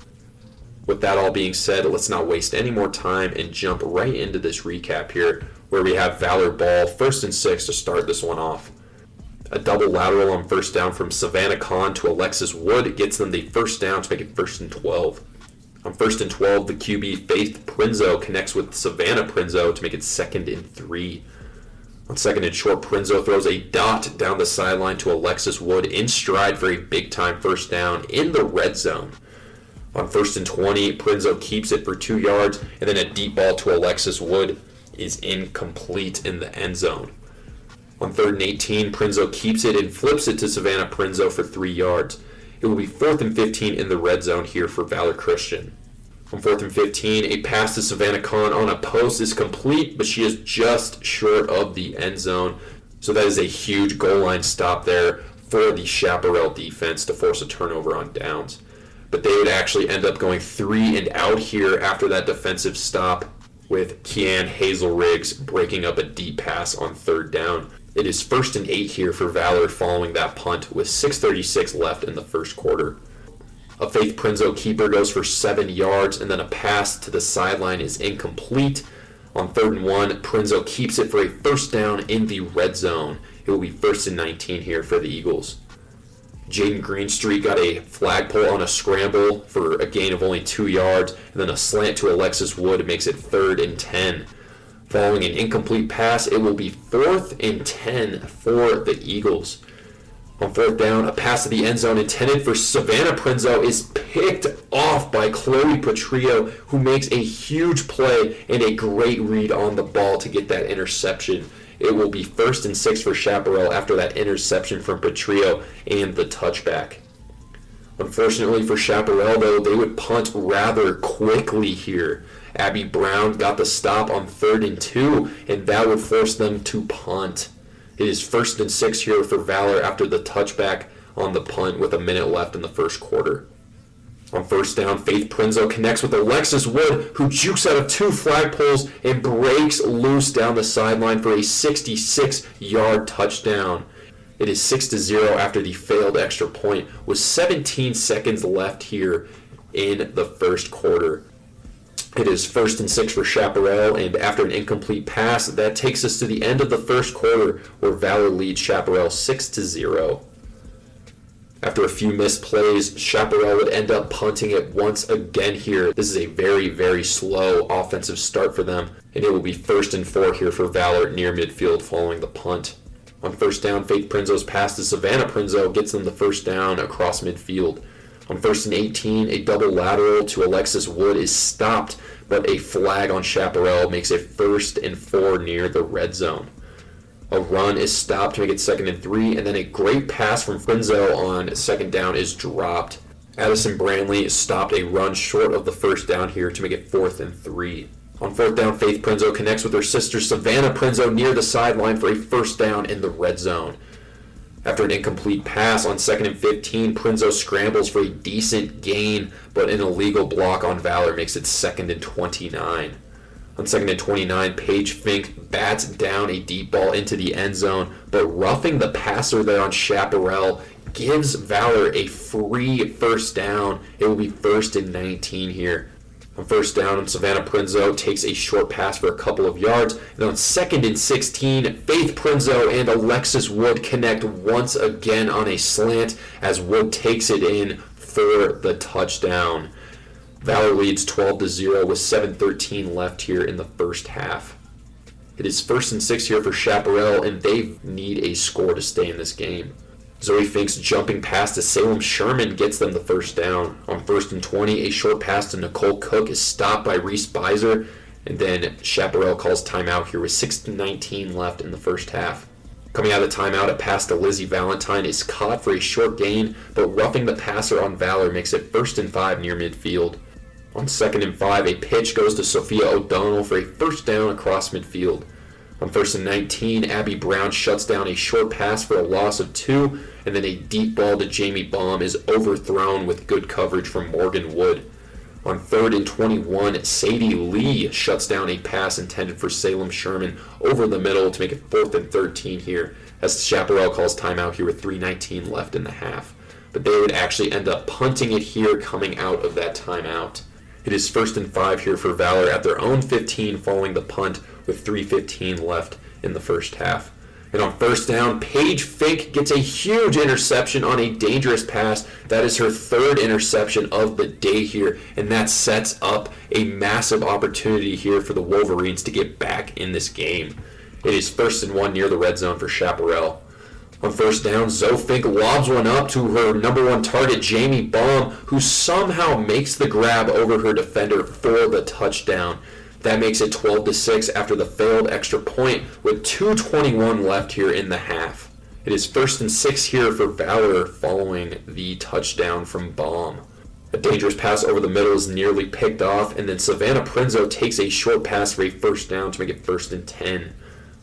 With that all being said, let's not waste any more time and jump right into this recap here, where we have Valor ball, 1st and 6 to start this one off. A double lateral on first down from Savannah Kahn to Alexis Wood gets them the first down to make it 1st and 12. On 1st and 12, the QB Faith Prinzo connects with Savannah Prinzo to make it 2nd and 3. On 2nd and short, Prinzo throws a dot down the sideline to Alexis Wood in stride for a big-time first down in the red zone. On 1st and 20, Prinzo keeps it for 2 yards, and then a deep ball to Alexis Wood is incomplete in the end zone. On 3rd and 18, Prinzo keeps it and flips it to Savannah Prinzo for 3 yards. It will be 4th and 15 in the red zone here for Valor Christian. On 4th and 15, a pass to Savannah Kahn on a post is complete, but she is just short of the end zone. So that is a huge goal line stop there for the Chaparral defense to force a turnover on downs. But they would actually end up going 3 and out here after that defensive stop, with Kian Hazel-Riggs breaking up a deep pass on 3rd down. It is 1st and 8 here for Valor following that punt with 6:36 left in the first quarter. A Faith Prinzo keeper goes for 7 yards, and then a pass to the sideline is incomplete. On 3rd and 1, Prinzo keeps it for a first down in the red zone. It will be 1st and 19 here for the Eagles. Jaden Greenstreet got a flagpole on a scramble for a gain of only 2 yards, and then a slant to Alexis Wood makes it 3rd and 10. Following an incomplete pass, it will be 4th and 10 for the Eagles. On 4th down, a pass to the end zone intended for Savannah Prinzo is picked off by Chloe Petrillo, who makes a huge play and a great read on the ball to get that interception. It will be 1st and 6 for Chaparral after that interception from Petrillo and the touchback. Unfortunately for Chaparral, though, they would punt rather quickly here. Abby Brown got the stop on 3rd and 2, and that would force them to punt. It is 1st and 6 here for Valor after the touchback on the punt with a minute left in the first quarter. On 1st down, Faith Prinzo connects with Alexis Wood, who jukes out of 2 flagpoles and breaks loose down the sideline for a 66-yard touchdown. It is 6-0 after the failed extra point with 17 seconds left here in the first quarter. It is 1st and 6 for Chaparral, and after an incomplete pass, that takes us to the end of the first quarter, where Valor leads Chaparral 6-0. After a few missed plays, Chaparral would end up punting it once again here. This is a very, very slow offensive start for them, and it will be 1st and 4 here for Valor near midfield following the punt. On 1st down, Faith Prinzo's pass to Savannah Prinzo gets them the first down across midfield. On 1st and 18, a double lateral to Alexis Wood is stopped, but a flag on Chaparral makes it 1st and 4 near the red zone. A run is stopped to make it 2nd and 3, and then a great pass from Prinzo on 2nd down is dropped. Addison Brantley stopped a run short of the first down here to make it 4th and 3. On 4th down, Faith Prinzo connects with her sister Savannah Prinzo near the sideline for a first down in the red zone. After an incomplete pass on 2nd and 15, Prinzo scrambles for a decent gain, but an illegal block on Valor makes it 2nd and 29. On 2nd and 29, Paige Fink bats down a deep ball into the end zone, but roughing the passer there on Chaparral gives Valor a free first down. It will be 1st and 19 here. On 1st down, Savannah Prinzo takes a short pass for a couple of yards. And on 2nd and 16, Faith Prinzo and Alexis Wood connect once again on a slant as Wood takes it in for the touchdown. Valor leads 12-0 with 7:13 left here in the first half. It is 1st and 6 here for Chaparral, and they need a score to stay in this game. Zoe Fink's jumping pass to Salem Sherman gets them the first down. On 1st and 20, a short pass to Nicole Cook is stopped by Reese Beiser, and then Chaparral calls timeout here with 6:19 left in the first half. Coming out of the timeout, a pass to Lizzie Valentine is caught for a short gain, but roughing the passer on Valor makes it 1st and 5 near midfield. On 2nd and 5, a pitch goes to Sophia O'Donnell for a first down across midfield. On 1st and 19, Abby Brown shuts down a short pass for a loss of 2, and then a deep ball to Jamie Baum is overthrown with good coverage from Morgan Wood. On 3rd and 21, Sadie Lee shuts down a pass intended for Salem Sherman over the middle to make it 4th and 13 here, as Chaparral calls timeout here with 3:19 left in the half. But they would actually end up punting it here coming out of that timeout. It is 1st and 5 here for Valor at their own 15 following the punt with 3:15 left in the first half. And on 1st down, Paige Fink gets a huge interception on a dangerous pass. That is her 3rd interception of the day here, and that sets up a massive opportunity here for the Wolverines to get back in this game. It is 1st and 1 near the red zone for Chaparral. On 1st down, Zoe Fink lobs one up to her number 1 target, Jamie Baum, who somehow makes the grab over her defender for the touchdown. That makes it 12-6 after the failed extra point with 2:21 left here in the half. It is 1st and 6 here for Valor following the touchdown from Baum. A dangerous pass over the middle is nearly picked off, and then Savannah Prinzo takes a short pass for a first down to make it 1st and 10.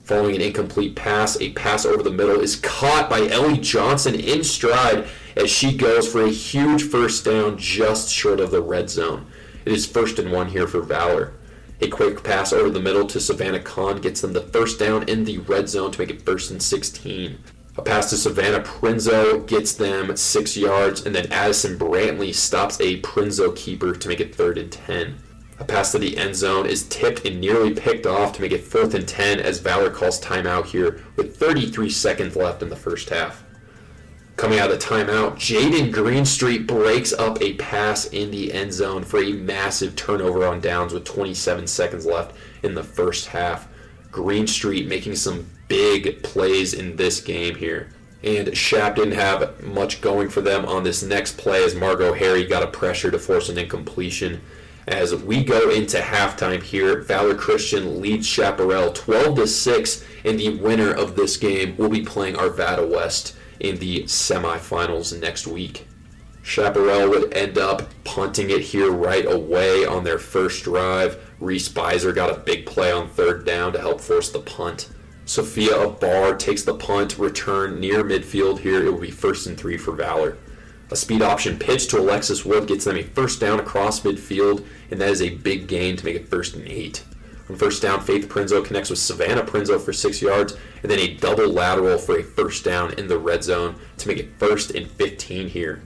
Following an incomplete pass, a pass over the middle is caught by Ellie Johnson in stride as she goes for a huge first down just short of the red zone. It is 1st and 1 here for Valor. A quick pass over the middle to Savannah Kahn gets them the first down in the red zone to make it 1st and 16. A pass to Savannah Prinzo gets them 6 yards, and then Addison Brantley stops a Prinzo keeper to make it 3rd and 10. A pass to the end zone is tipped and nearly picked off to make it 4th and 10 as Valor calls timeout here with 33 seconds left in the first half. Coming out of the timeout, Jaden Greenstreet breaks up a pass in the end zone for a massive turnover on downs with 27 seconds left in the first half. Greenstreet making some big plays in this game here. And Shap didn't have much going for them on this next play as Margot Harry got a pressure to force an incompletion. As we go into halftime here, Valor Christian leads Chaparral 12-6, and the winner of this game will be playing Arvada West in the semifinals next week. Chaparral would end up punting it here right away on their first drive. Reese Beiser got a big play on 3rd down to help force the punt. Sophia Abar takes the punt return near midfield here. It will be 1st and 3 for Valor. A speed option pitch to Alexis Wood gets them a first down across midfield, and that is a big gain to make it 1st and 8. On 1st down, Faith Prinzo connects with Savannah Prinzo for 6 yards, and then a double lateral for a first down in the red zone to make it 1st and 15 here.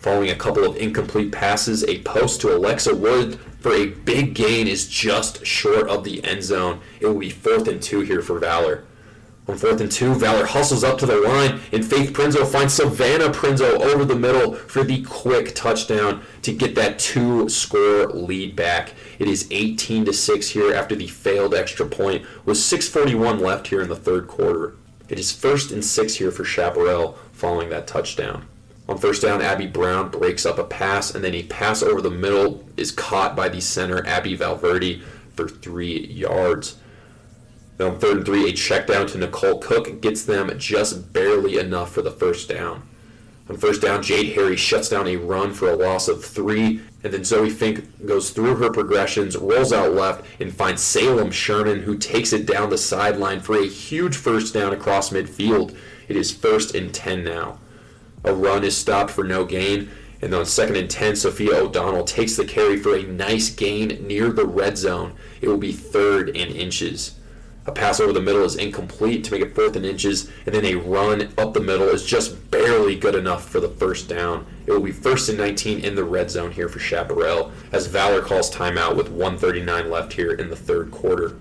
Following a couple of incomplete passes, a post to Alexa Wood for a big gain is just short of the end zone. It will be 4th and 2 here for Valor. On 4th and 2, Valor hustles up to the line, and Faith Prinzo finds Savannah Prinzo over the middle for the quick touchdown to get that 2-score lead back. It is 18-6 here after the failed extra point with 6:41 left here in the third quarter. It is 1st and 6 here for Chaparral following that touchdown. On 1st down, Abby Brown breaks up a pass, and then a pass over the middle is caught by the center, Abby Valverde, for 3 yards. Then on 3rd and 3, a check down to Nicole Cook gets them just barely enough for the first down. On 1st down, Jade Harry shuts down a run for a loss of 3, and then Zoe Fink goes through her progressions, rolls out left, and finds Salem Sherman, who takes it down the sideline for a huge first down across midfield. It is 1st and 10 now. A run is stopped for no gain, and then on 2nd and 10, Sophia O'Donnell takes the carry for a nice gain near the red zone. It will be 3rd and inches. A pass over the middle is incomplete to make it 4th and inches, and then a run up the middle is just barely good enough for the first down. It will be 1st and 19 in the red zone here for Chaparral, as Valor calls timeout with 1:39 left here in the third quarter.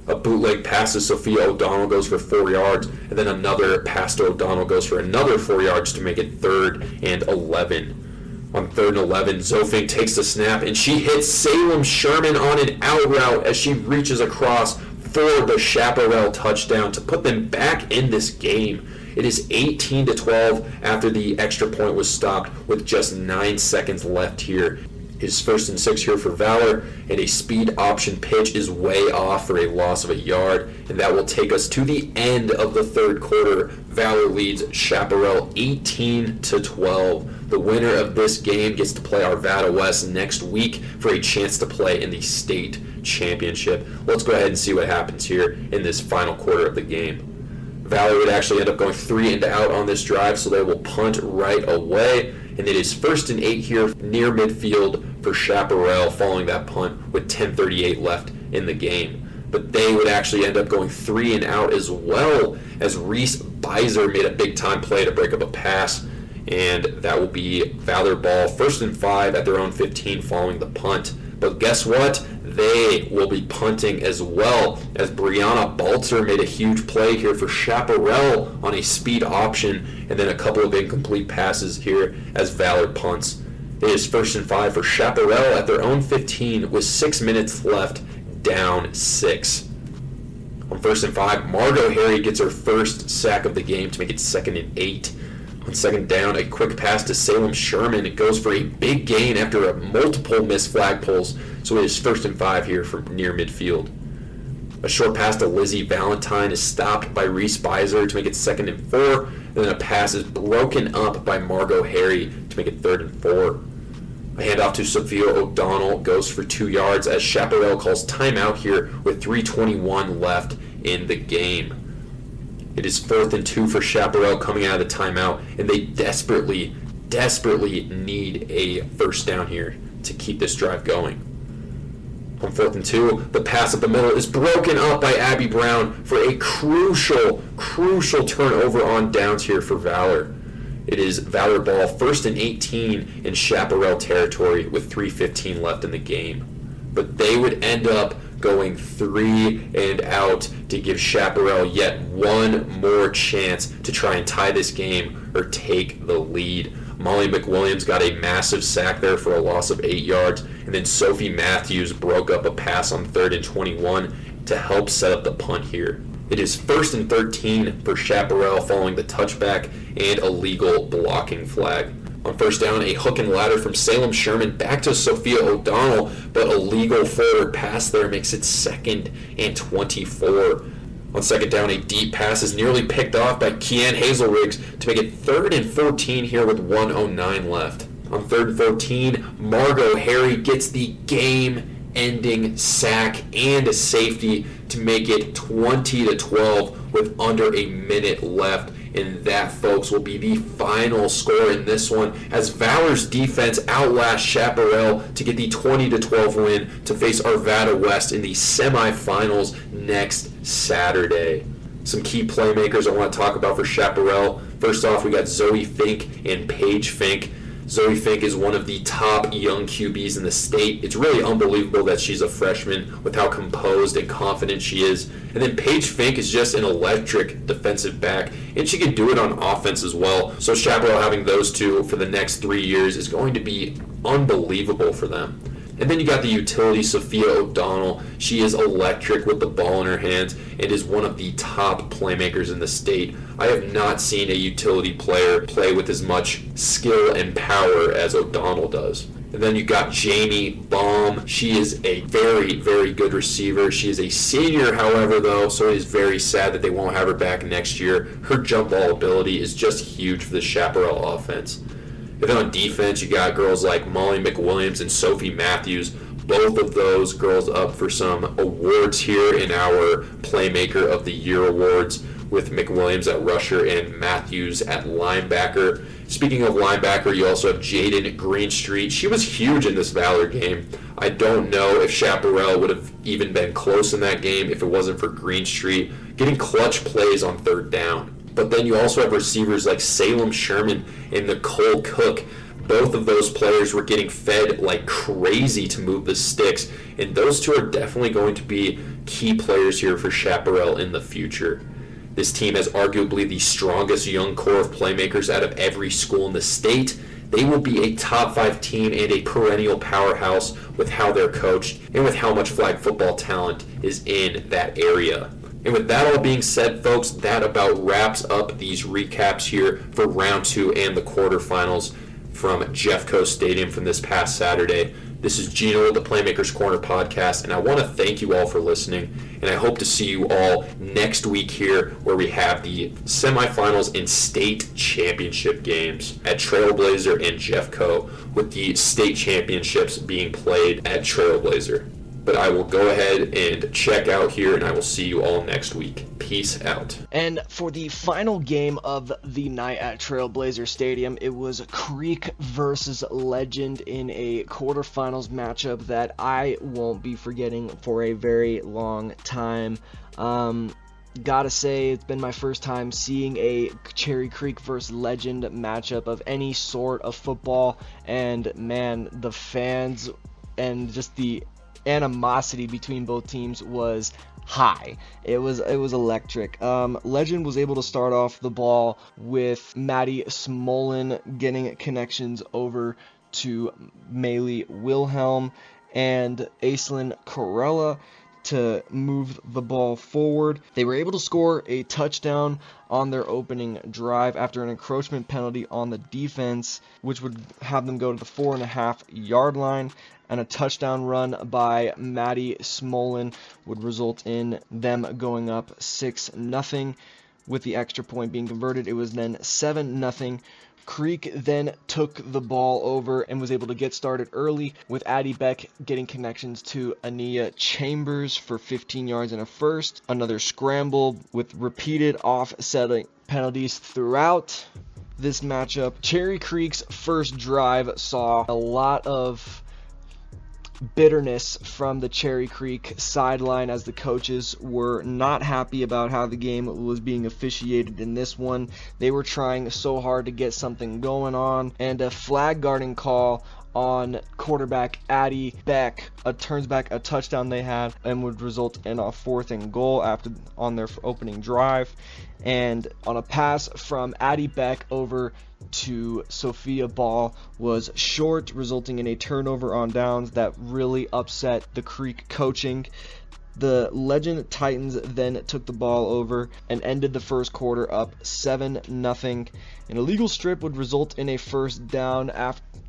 A bootleg pass to Sophia O'Donnell goes for 4 yards, and then another pass to O'Donnell goes for another 4 yards to make it 3rd and 11. On 3rd and 11, Zofink takes the snap, and she hits Salem Sherman on an out route as she reaches across for the Chaparral touchdown to put them back in this game. It is 18-12 after the extra point was stopped with just 9 seconds left here. His 1st and 6 here for Valor, and a speed option pitch is way off for a loss of a yard, and that will take us to the end of the 3rd quarter. Valor leads Chaparral 18-12. The winner of this game gets to play Arvada West next week for a chance to play in the state championship. Let's go ahead and see what happens here in this final quarter of the game. Valor would actually end up going 3 and out on this drive, so they will punt right away. And it is 1st and 8 here near midfield for Chaparral following that punt with 10:38 left in the game. But they would actually end up going 3 and out as well, as Reese Beiser made a big-time play to break up a pass. And that will be Valor ball 1st and 5 at their own 15 following the punt. But guess what? They will be punting as well, as Brianna Balzer made a huge play here for Chaparral on a speed option, and then a couple of incomplete passes here as Valor punts. It is 1st and 5 for Chaparral at their own 15 with 6 minutes left, down 6. On 1st and 5, Margot Harry gets her first sack of the game to make it 2nd and 8. On 2nd down, a quick pass to Salem Sherman. It goes for a big gain after multiple missed flag pulls, so it is 1st and 5 here from near midfield. A short pass to Lizzie Valentine is stopped by Reese Beiser to make it 2nd and 4, and then a pass is broken up by Margot Harry to make it 3rd and 4. A handoff to Sophia O'Donnell goes for 2 yards as Chaparral calls timeout here with 3:21 left in the game. It is 4th and 2 for Chaparral coming out of the timeout, and they desperately need a first down here to keep this drive going. On 4th and 2, the pass up the middle is broken up by Abby Brown for a crucial turnover on downs here for Valor. It is Valor ball 1st and 18 in Chaparral territory with 3:15 left in the game. But they would end up going 3 and out to give Chaparral yet one more chance to try and tie this game or take the lead. Molly McWilliams got a massive sack there for a loss of 8 yards, and then Sophie Matthews broke up a pass on 3rd and 21 to help set up the punt here. It is 1st and 13 for Chaparral following the touchback and a legal blocking flag. On 1st down, a hook and ladder from Salem Sherman back to Sophia O'Donnell, but a legal forward pass there makes it 2nd and 24. On 2nd down, a deep pass is nearly picked off by Kian Hazelriggs to make it 3rd and 14 here with 1:09 left. On 3rd and 14, Margot Harry gets the game-ending sack and a safety to make it 20-12 with under a minute left. And that, folks, will be the final score in this one as Valor's defense outlasts Chaparral to get the 20-12 win to face Arvada West in the semifinals next Saturday. Some key playmakers I want to talk about for Chaparral. First off, we got Zoe Fink and Paige Fink. Zoe Fink is one of the top young QBs in the state. It's really unbelievable that she's a freshman with how composed and confident she is. And then Paige Fink is just an electric defensive back, and she can do it on offense as well. So Chaparral having those two for the next 3 years is going to be unbelievable for them. And then you got the utility, Sophia O'Donnell. She is electric with the ball in her hands and is one of the top playmakers in the state. I have not seen a utility player play with as much skill and power as O'Donnell does. And then you got Jamie Baum. She is a very, very good receiver. She is a senior, however, though, so it is very sad that they won't have her back next year. Her jump ball ability is just huge for the Chaparral offense. And then on defense, you got girls like Molly McWilliams and Sophie Matthews. Both of those girls up for some awards here in our Playmaker of the Year awards, with McWilliams at rusher and Matthews at linebacker. Speaking of linebacker, you also have Jaden Greenstreet. She was huge in this Valor game. I don't know if Chaparral would have even been close in that game if it wasn't for Greenstreet getting clutch plays on 3rd down. But then you also have receivers like Salem Sherman and Nicole Cook. Both of those players were getting fed like crazy to move the sticks, and those two are definitely going to be key players here for Chaparral in the future. This team has arguably the strongest young core of playmakers out of every school in the state. They will be a top 5 team and a perennial powerhouse with how they're coached and with how much flag football talent is in that area. And with that all being said, folks, that about wraps up these recaps here for round 2 and the quarterfinals. from Jeffco Stadium from this past Saturday. This is Gino with the Playmakers Corner podcast, and I want to thank you all for listening, and I hope to see you all next week here where we have the semifinals and state championship games at Trailblazer and Jeffco, with the state championships being played at Trailblazer. But I will go ahead and check out here, and I will see you all next week. Peace out. And for the final game of the night at Trailblazer Stadium, it was Creek versus Legend in a quarterfinals matchup that I won't be forgetting for a very long time. Gotta say, it's been my first time seeing a Cherry Creek versus Legend matchup of any sort of football, and man, the fans and just the animosity between both teams was high. It was electric. Legend was able to start off the ball with Maddie Mullen getting connections over to Maylee Wilhelm and Aislinn Corella to move the ball forward. They were able to score a touchdown on their opening drive after an encroachment penalty on the defense, which would have them go to the 4.5-yard line, and a touchdown run by Maddie Mullen would result in them going up 6-0, with the extra point being converted. It was then 7-0. Creek then took the ball over and was able to get started early, with Addie Beck getting connections to Ania Chambers for 15 yards and a first. Another scramble with repeated offsetting penalties throughout this matchup. Cherry Creek's first drive saw a lot of bitterness from the Cherry Creek sideline, as the coaches were not happy about how the game was being officiated in this one. They were trying so hard to get something going on, and a flag guarding call on quarterback Addie Beck turns back a touchdown they had and would result in a 4th and goal on their opening drive. And on a pass from Addie Beck over to Sophia Ball was short, resulting in a turnover on downs that really upset the Creek coaching. The Legend Titans then took the ball over and ended the first quarter up 7-0. An illegal strip would result in a first down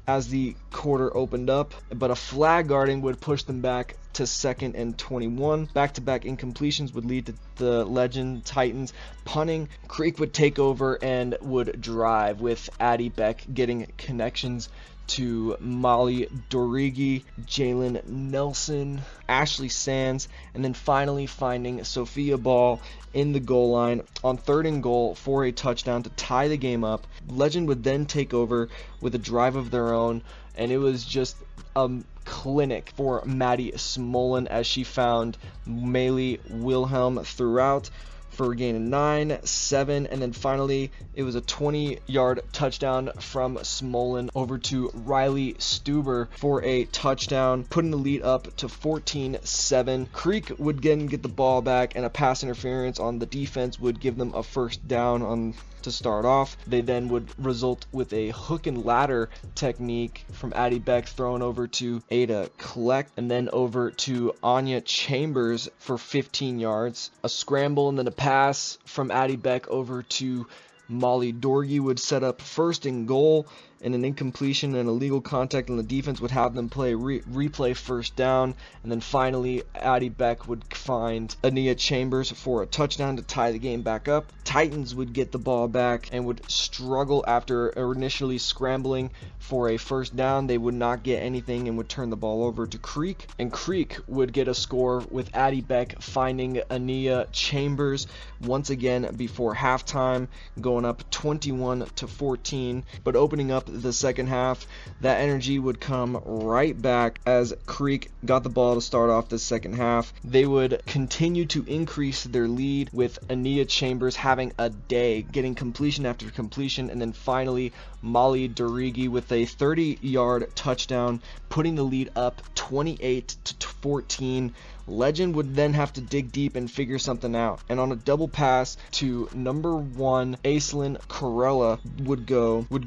as the quarter opened up, but a flag guarding would push them back to 2nd and 21. Back-to-back incompletions would lead to the Legend Titans punting. Creek would take over and would drive, with Addie Beck getting connections to Molly Dorigi, Jalen Nelson, Ashley Sands, and then finally finding Sophia Ball in the goal line on 3rd and goal for a touchdown to tie the game up. Legend would then take over with a drive of their own, and it was just a clinic for Maddie Mullen as she found Maylee Wilhelm throughout for a gain of 9, 7, and then finally it was a 20-yard touchdown from Smolin over to Riley Stuber for a touchdown, putting the lead up to 14-7. Creek would again get the ball back, and a pass interference on the defense would give them a first down to start off. They then would result with a hook and ladder technique from Addie Beck thrown over to Ada Kleck, and then over to Anya Chambers for 15 yards. A scramble and then a pass from Addie Beck over to Molly Dorgy would set up 1st and goal, and an incompletion and illegal contact on the defense would have them play replay 1st down. And then finally Addie Beck would find Ania Chambers for a touchdown to tie the game back up. Titans would get the ball back and would struggle after initially scrambling for a 1st down. They would not get anything and would turn the ball over to Creek, and Creek would get a score with Addie Beck finding Ania Chambers once again before halftime, going up 21-14. But opening up the second half, that energy would come right back as Creek got the ball to start off the second half. They would continue to increase their lead, with Ania Chambers having a day, getting completion after completion, and then finally Molly Dorigi with a 30-yard touchdown, putting the lead up 28-14. Legend would then have to dig deep and figure something out, and on a double pass to number 1 Aislinn Corella would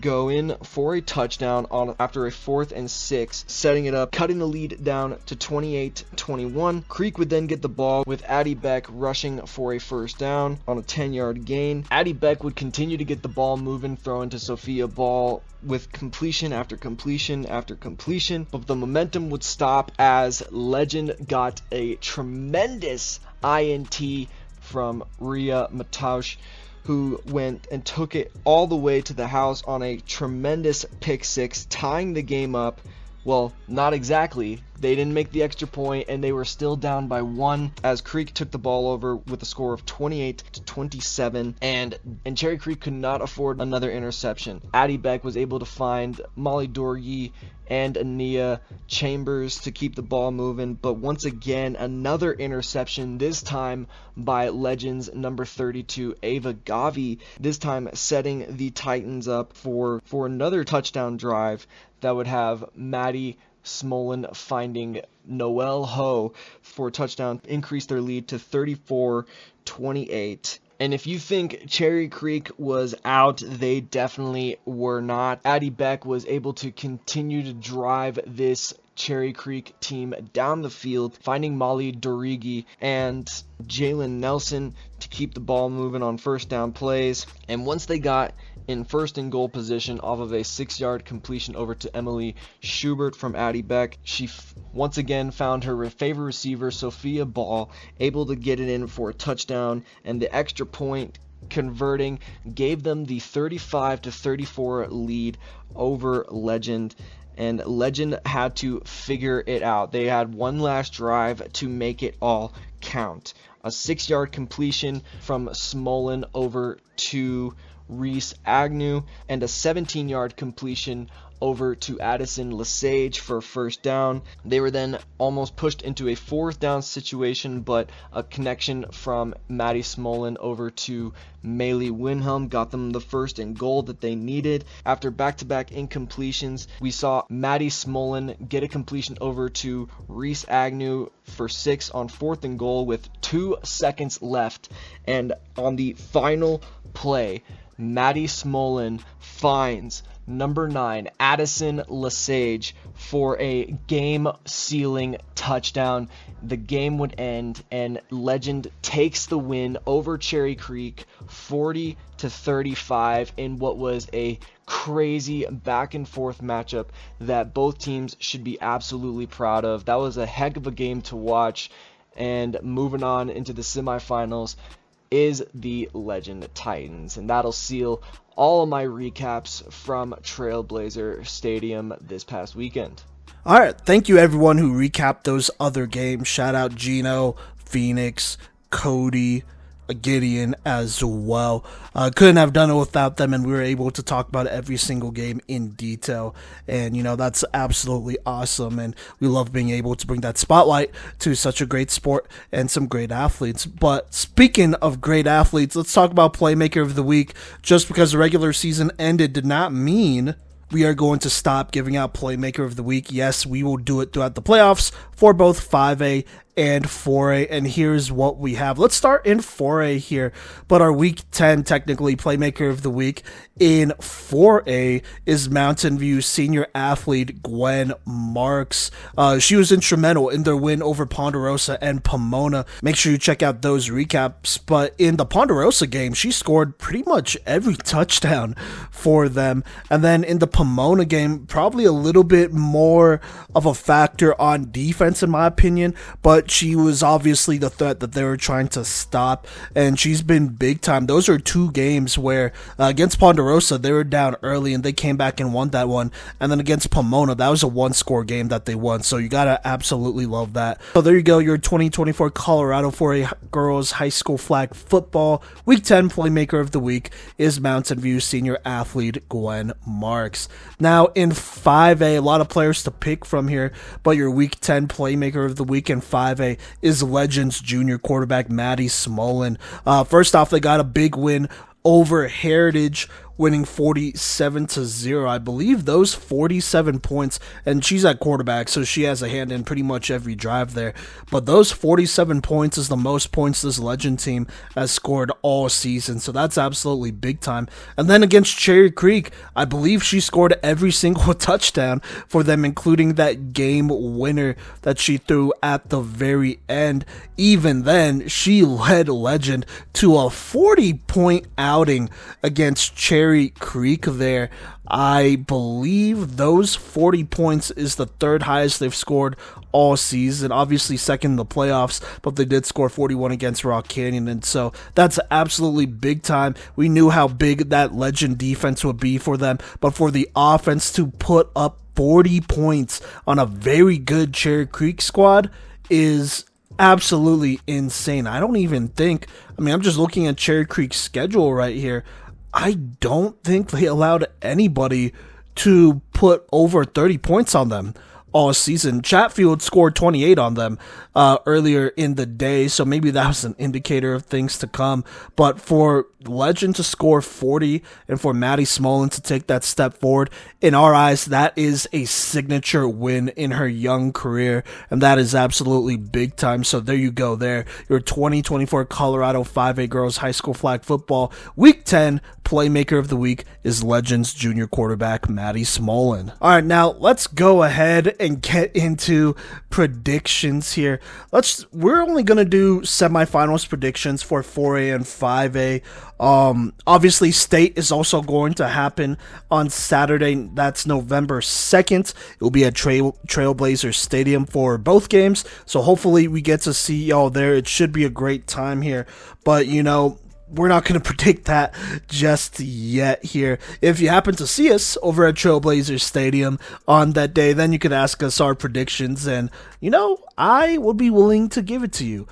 go in for a touchdown after a 4th and 6, setting it up, cutting the lead down to 28-21. Creek would then get the ball with Addie Beck rushing for a first down on a 10-yard gain. Addie Beck would continue to get the ball moving, throwing to Sophia Ball with completion after completion after completion, but the momentum would stop as Legend got a tremendous INT from Rhea Mataush, who went and took it all the way to the house on a tremendous pick 6, tying the game up. Well, not exactly. They didn't make the extra point, and they were still down by 1 as Creek took the ball over with a score of 28-27, and Cherry Creek could not afford another interception. Addie Beck was able to find Molly Dorgy and Ania Chambers to keep the ball moving, but once again, another interception, this time by Legends number 32, Ava Gavi, this time setting the Titans up for another touchdown drive that would have Maddie Smolin finding Noelle Ho for a touchdown, increase their lead to 34-28. And if you think Cherry Creek was out, they definitely were not. Addie Beck was able to continue to drive this Cherry Creek team down the field, finding Molly Dorigi and Jalen Nelson to keep the ball moving on first down plays. And once they got in first and goal position off of a 6-yard completion over to Emily Schubert from Addie Beck, she once again found her favorite receiver, Sophia Ball, able to get it in for a touchdown, and the extra point converting gave them the 35-34 lead over Legend. And Legend had to figure it out. They had one last drive to make it all count. A 6-yard completion from Smolin over to Reese Agnew, and a 17-yard completion over to Addison Lesage for a first down. They were then almost pushed into a 4th down situation, but a connection from Maddie Smolin over to Maylee Winham got them the first and goal that they needed. After back-to-back incompletions, we saw Maddie Smolin get a completion over to Reese Agnew for 6 on 4th and goal with 2 seconds left, and on the final play, Maddie Smolin finds number 9, Addison Lesage, for a game-sealing touchdown. The game would end, and Legend takes the win over Cherry Creek 40-35 in what was a crazy back-and-forth matchup that both teams should be absolutely proud of. That was a heck of a game to watch, and moving on into the semifinals is the Legend Titans, and that'll seal all of my recaps from Trailblazer Stadium this past weekend. All right, thank you everyone who recapped those other games. Shout out Gino, Phoenix, Cody, Gideon as well. Couldn't have done it without them, and we were able to talk about every single game in detail, and that's absolutely awesome, and we love being able to bring that spotlight to such a great sport and some great athletes. But speaking of great athletes, let's talk about Playmaker of the Week. Just because the regular season ended did not mean we are going to stop giving out Playmaker of the Week. Yes, we will do it throughout the playoffs for both 5A and 4A, and here's what we have. Let's start in 4A here, but our Week 10, technically, Playmaker of the Week in 4A is Mountain View senior athlete Gwen Marks. She was instrumental in their win over Ponderosa and Pomona. Make sure you check out those recaps, but in the Ponderosa game, she scored pretty much every touchdown for them, and then in the Pomona game, probably a little bit more of a factor on defense in my opinion, but she was obviously the threat that they were trying to stop, and she's been big time. Those are 2 games where against Ponderosa they were down early and they came back and won that one, and then against Pomona that was a 1-score game that they won, so you gotta absolutely love that. So there you go, your 2024 Colorado 4A girls high school flag football Week 10 Playmaker of the Week is Mountain View senior athlete Gwen Marks. Now in 5A, a lot of players to pick from here, but your Week 10 Playmaker of the Week in 5A is Legends junior quarterback Maddie Smolin. First off, they got a big win over Heritage winning 47-0. I believe those 47 points, and she's at quarterback, so she has a hand in pretty much every drive there, but those 47 points is the most points this Legend team has scored all season, so that's absolutely big time. And then against Cherry Creek, I believe she scored every single touchdown for them, including that game winner that she threw at the very end. Even then, she led Legend to a 40-point outing against Cherry Creek there. I believe those 40 points is the third highest they've scored all season. Obviously second in the playoffs, but they did score 41 against Rock Canyon, and so that's absolutely big time. We knew how big that Legend defense would be for them, but for the offense to put up 40 points on a very good Cherry Creek squad is absolutely insane. I'm just looking at Cherry Creek's schedule right here. I don't think they allowed anybody to put over 30 points on them all season. Chatfield scored 28 on them earlier in the day, so maybe that was an indicator of things to come. But for Legend to score 40 and for Maddie Mullen to take that step forward, in our eyes, that is a signature win in her young career, and that is absolutely big time. So there you go there. Your 2024 Colorado 5A Girls High School Flag Football Week 10 Playmaker of the Week is Legends junior quarterback Maddie Mullen. All right, now let's go ahead and get into predictions here. We're only going to do semifinals predictions for 4A and 5A. Obviously state is also going to happen on Saturday. That's November 2nd. It will be at Trailblazer Stadium for both games. So hopefully we get to see y'all there. It should be a great time here, but we're not going to predict that just yet here. If you happen to see us over at Trailblazer Stadium on that day, then you could ask us our predictions, and I would be willing to give it to you.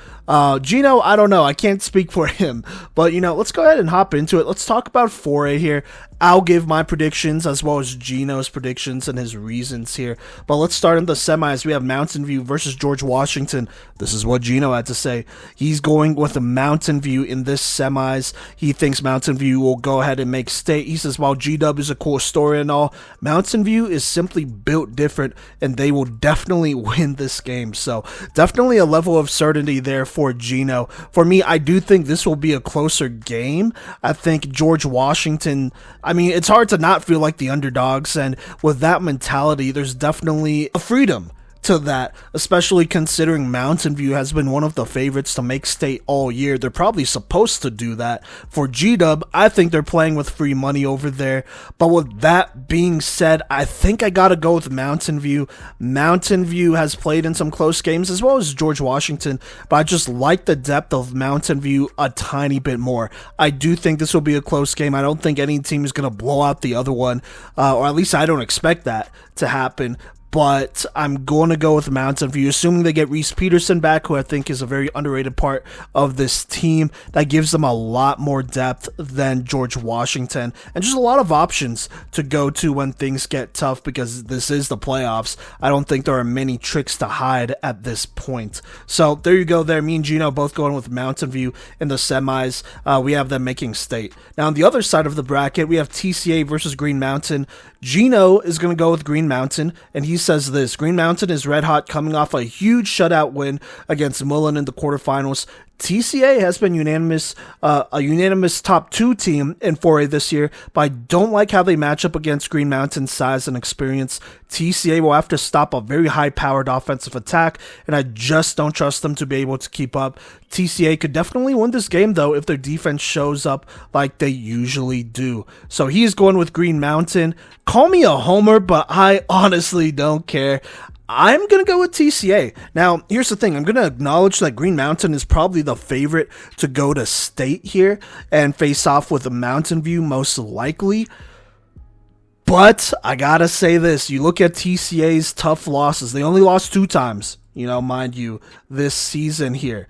Gino, I don't know. I can't speak for him, but let's go ahead and hop into it. Let's talk about 4A here. I'll give my predictions as well as Gino's predictions and his reasons here. But let's start in the semis. We have Mountain View versus George Washington. This is what Gino had to say. He's going with a Mountain View in this semis. He thinks Mountain View will go ahead and make state. He says, while GW is a cool story and all, Mountain View is simply built different, and they will definitely win this game. So definitely a level of certainty there for Gino. For me, I do think this will be a closer game. I think George Washington, it's hard to not feel like the underdogs, and with that mentality, there's definitely a freedom to that, especially considering Mountain View has been one of the favorites to make state all year. They're probably supposed to do that. For GW, I think they're playing with free money over there. But with that being said, I think I gotta go with Mountain View. Mountain View has played in some close games as well as George Washington, but I just like the depth of Mountain View a tiny bit more. I do think this will be a close game. I don't think any team is gonna blow out the other one, or at least I don't expect that to happen. But I'm going to go with Mountain View, assuming they get Reese Peterson back, who I think is a very underrated part of this team. That gives them a lot more depth than George Washington, and just a lot of options to go to when things get tough, because this is the playoffs. I don't think there are many tricks to hide at this point. So there you go there. Me and Gino both going with Mountain View in the semis. We have them making state. Now on the other side of the bracket, we have TCA versus Green Mountain. Gino is going to go with Green Mountain, and he says this: Green Mountain is red hot, coming off a huge shutout win against Mullen in the quarterfinals. TCA has been a unanimous top 2 team in 4A this year, but I don't like how they match up against Green Mountain's size and experience. TCA will have to stop a very high-powered offensive attack, and I just don't trust them to be able to keep up. TCA could definitely win this game, though, if their defense shows up like they usually do. So he's going with Green Mountain. Call me a homer, but I honestly don't care. I'm going to go with TCA. Now, here's the thing. I'm going to acknowledge that Green Mountain is probably the favorite to go to state here and face off with a Mountain View most likely. But I got to say this. You look at TCA's tough losses. They only lost 2 times, mind you, this season here.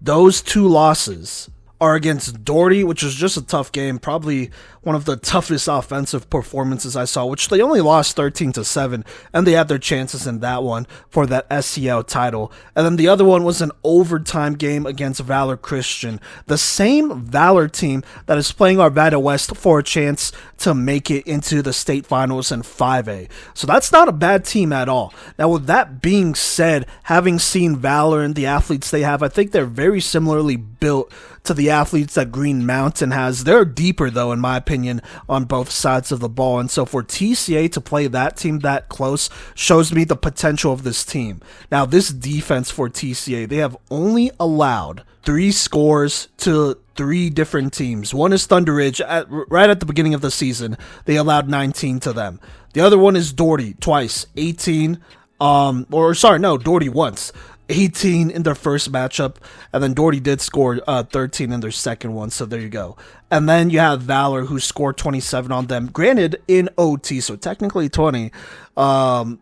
Those 2 losses are against Doherty, which is just a tough game, probably one of the toughest offensive performances I saw, which they only lost 13-7, and they had their chances in that one for that SCL title. And then the other one was an overtime game against Valor Christian, the same Valor team that is playing Arvada West for a chance to make it into the state finals in 5A. So that's not a bad team at all. Now, with that being said, having seen Valor and the athletes they have, I think they're very similarly built to the athletes that Green Mountain has. They're deeper, though, in my opinion, on both sides of the ball. And so for TCA to play that team that close shows me the potential of this team. Now, this defense for TCA, they have only allowed 3 scores to 3 different teams. One is ThunderRidge, right at the beginning of the season. They allowed 19 to them. The other one is Doherty, twice, 18. Doherty once. 18 in their first matchup, and then Doherty did score 13 in their second one, so there you go. And then you have Valor, who scored 27 on them, granted in OT, so technically 20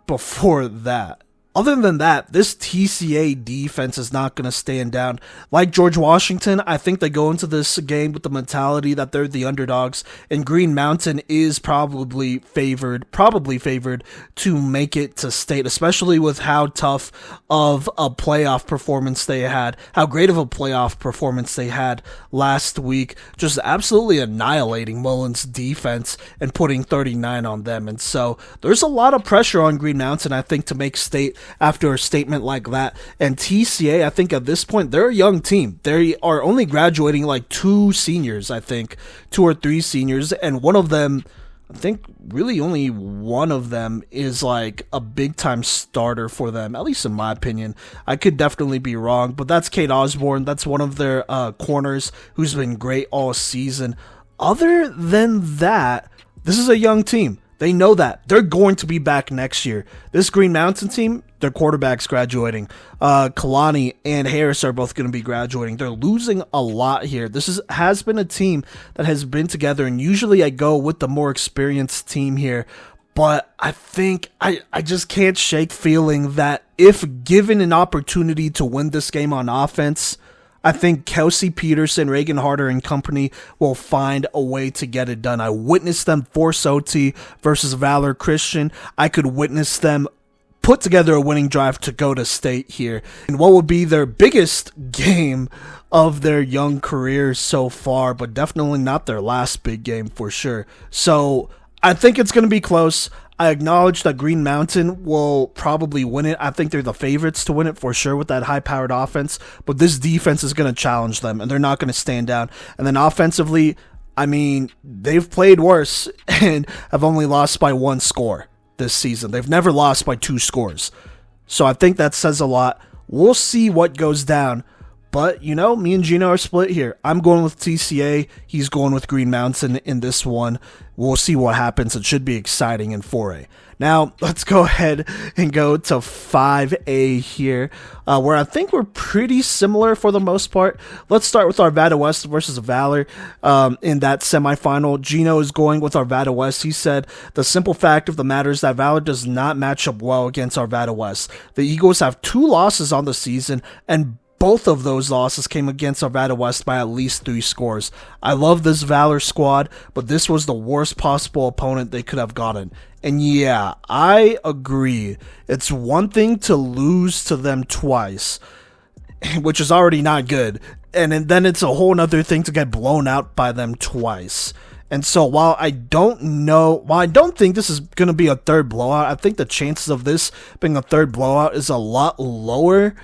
before that. Other than that, this TCA defense is not going to stand down. Like George Washington, I think they go into this game with the mentality that they're the underdogs, and Green Mountain is probably favored to make it to state, especially with how tough of a playoff performance they had, how great of a playoff performance they had last week, just absolutely annihilating Mullen's defense and putting 39 on them. And so there's a lot of pressure on Green Mountain, I think, to make state after a statement like that. And TCA, I think at this point, they're a young team. They are only graduating like 2 seniors, I think, 2 or 3 seniors, and one of them, I think really only one of them is like a big time starter for them, at least in my opinion. I could definitely be wrong, but that's Kate Osborne. That's one of their corners who's been great all season. Other than that, this is a young team. They know that. They're going to be back next year. This Green Mountain team, their quarterback's graduating. Kalani and Harris are both going to be graduating. They're losing a lot here. This has been a team that has been together, and usually I go with the more experienced team here. But I think I just can't shake feeling that if given an opportunity to win this game on offense, I think Kelsey Peterson, Reagan Harder, and company will find a way to get it done. I witnessed them force OT versus Valor Christian. I could witness them put together a winning drive to go to state here in what would be their biggest game of their young careers so far, but definitely not their last big game for sure. So I think it's going to be close. I acknowledge that Green Mountain will probably win it. I think they're the favorites to win it for sure with that high-powered offense, but this defense is going to challenge them, and they're not going to stand down. And then offensively, I mean, they've played worse and have only lost by 1 score this season. They've never lost by 2 scores. So I think that says a lot. We'll see what goes down. But, you know, me and Gino are split here. I'm going with TCA. He's going with Green Mountain in this one. We'll see what happens. It should be exciting in 4A. Now, let's go ahead and go to 5A here, where I think we're pretty similar for the most part. Let's start with Arvada West versus Valor in that semifinal. Gino is going with Arvada West. He said, the simple fact of the matter is that Valor does not match up well against Arvada West. The Eagles have 2 losses on the season, and both of those losses came against Arvada West by at least 3 scores. I love this Valor squad, but this was the worst possible opponent they could have gotten. And yeah, I agree. It's one thing to lose to them twice, which is already not good. And then it's a whole other thing to get blown out by them twice. And so while I don't think this is going to be a third blowout, I think the chances of this being a third blowout is a lot lower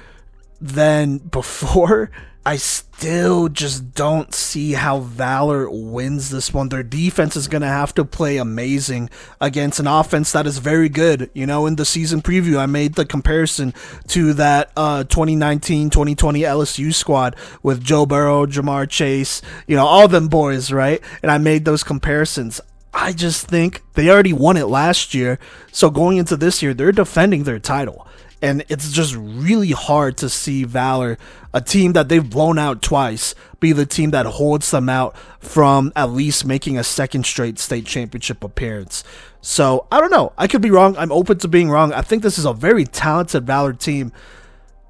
than before. I still just don't see how Valor wins this one. Their defense is going to have to play amazing against an offense that is very good. You know, in the season preview, I made the comparison to that 2019-2020 LSU squad with Joe Burrow, Jamar Chase, you know, all them boys, right? And I made those comparisons. I just think they already won it last year. So going into this year, they're defending their title. And it's just really hard to see Valor, a team that they've blown out twice, be the team that holds them out from at least making a second straight state championship appearance. So, I don't know. I could be wrong. I'm open to being wrong. I think this is a very talented Valor team.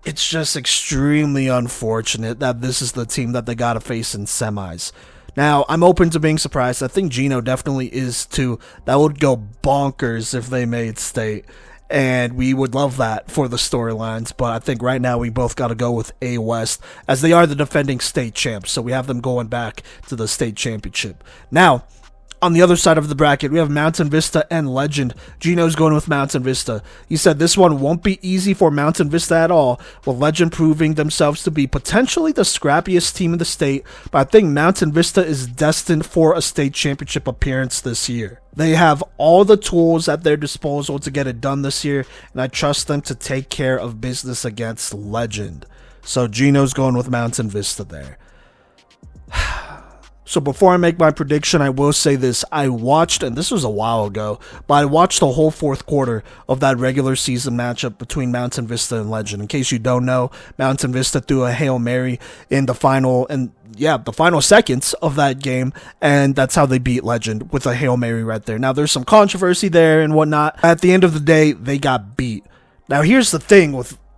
it's just extremely unfortunate that this is the team that they got to face in semis. Now, I'm open to being surprised. I think Gino definitely is too. That would go bonkers if they made state. And we would love that for the storylines. But I think right now we both got to go with A West, as they are the defending state champs. So we have them going back to the state championship. Now, on the other side of the bracket, we have Mountain Vista and Legend. Gino's going with Mountain Vista. He said this one won't be easy for Mountain Vista at all, with Legend proving themselves to be potentially the scrappiest team in the state, but I think Mountain Vista is destined for a state championship appearance this year. They have all the tools at their disposal to get it done this year, and I trust them to take care of business against Legend. So Gino's going with Mountain Vista there. So before I make my prediction, I will say this. I watched, and this was a while ago, but I watched the whole fourth quarter of that regular season matchup between Mountain Vista and Legend. In case you don't know, Mountain Vista threw a Hail Mary in the final seconds of that game, and that's how they beat Legend, with a Hail Mary right there. Now, there's some controversy there and whatnot. At the end of the day, they got beat. Now, here's the thing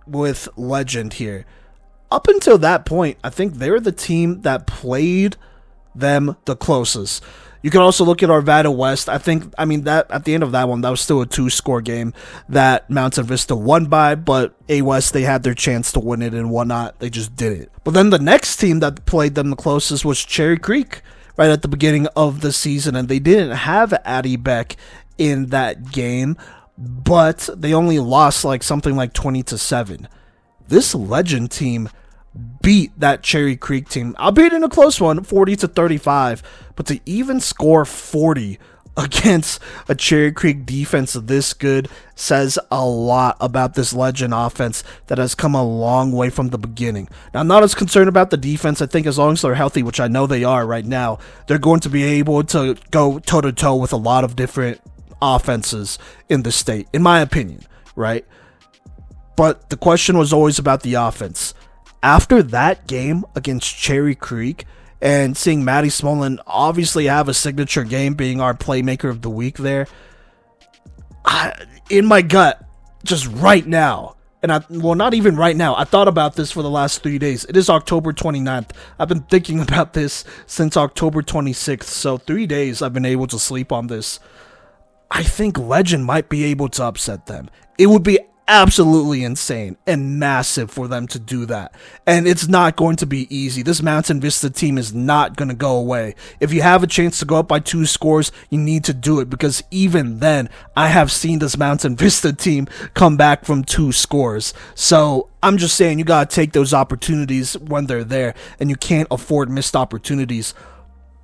with Legend here. Up until that point, I think they were the team that played them the closest. You can also look at Arvada West. That at the end of that one, that was still a 2-score game that Mountain Vista won by, but A West, they had their chance to win it and whatnot. They just didn't. But then the next team that played them the closest was Cherry Creek right at the beginning of the season, and they didn't have Addie Beck in that game, but they only lost something like 20-7. This Legend team beat that Cherry Creek team, albeit in a close one, 40-35, but to even score 40 against a Cherry Creek defense this good says a lot about this Legend offense that has come a long way from the beginning. Now, I'm not as concerned about the defense. I think as long as they're healthy, which I know they are right now, they're going to be able to go toe-to-toe with a lot of different offenses in the state, in my opinion, right? But the question was always about the offense. After that game against Cherry Creek and seeing Maddie Mullen obviously have a signature game being our Playmaker of the week there, in my gut, just right now, not even right now, I thought about this for the last 3 days. It is October 29th. I've been thinking about this since October 26th, so 3 days I've been able to sleep on this. I think Legend might be able to upset them. It would be absolutely insane and massive for them to do that, and it's not going to be easy. This Mountain Vista team is not going to go away. If you have a chance to go up by 2 scores, you need to do it, because even then I have seen this Mountain Vista team come back from 2 scores. So I'm just saying, you gotta take those opportunities when they're there, and you can't afford missed opportunities.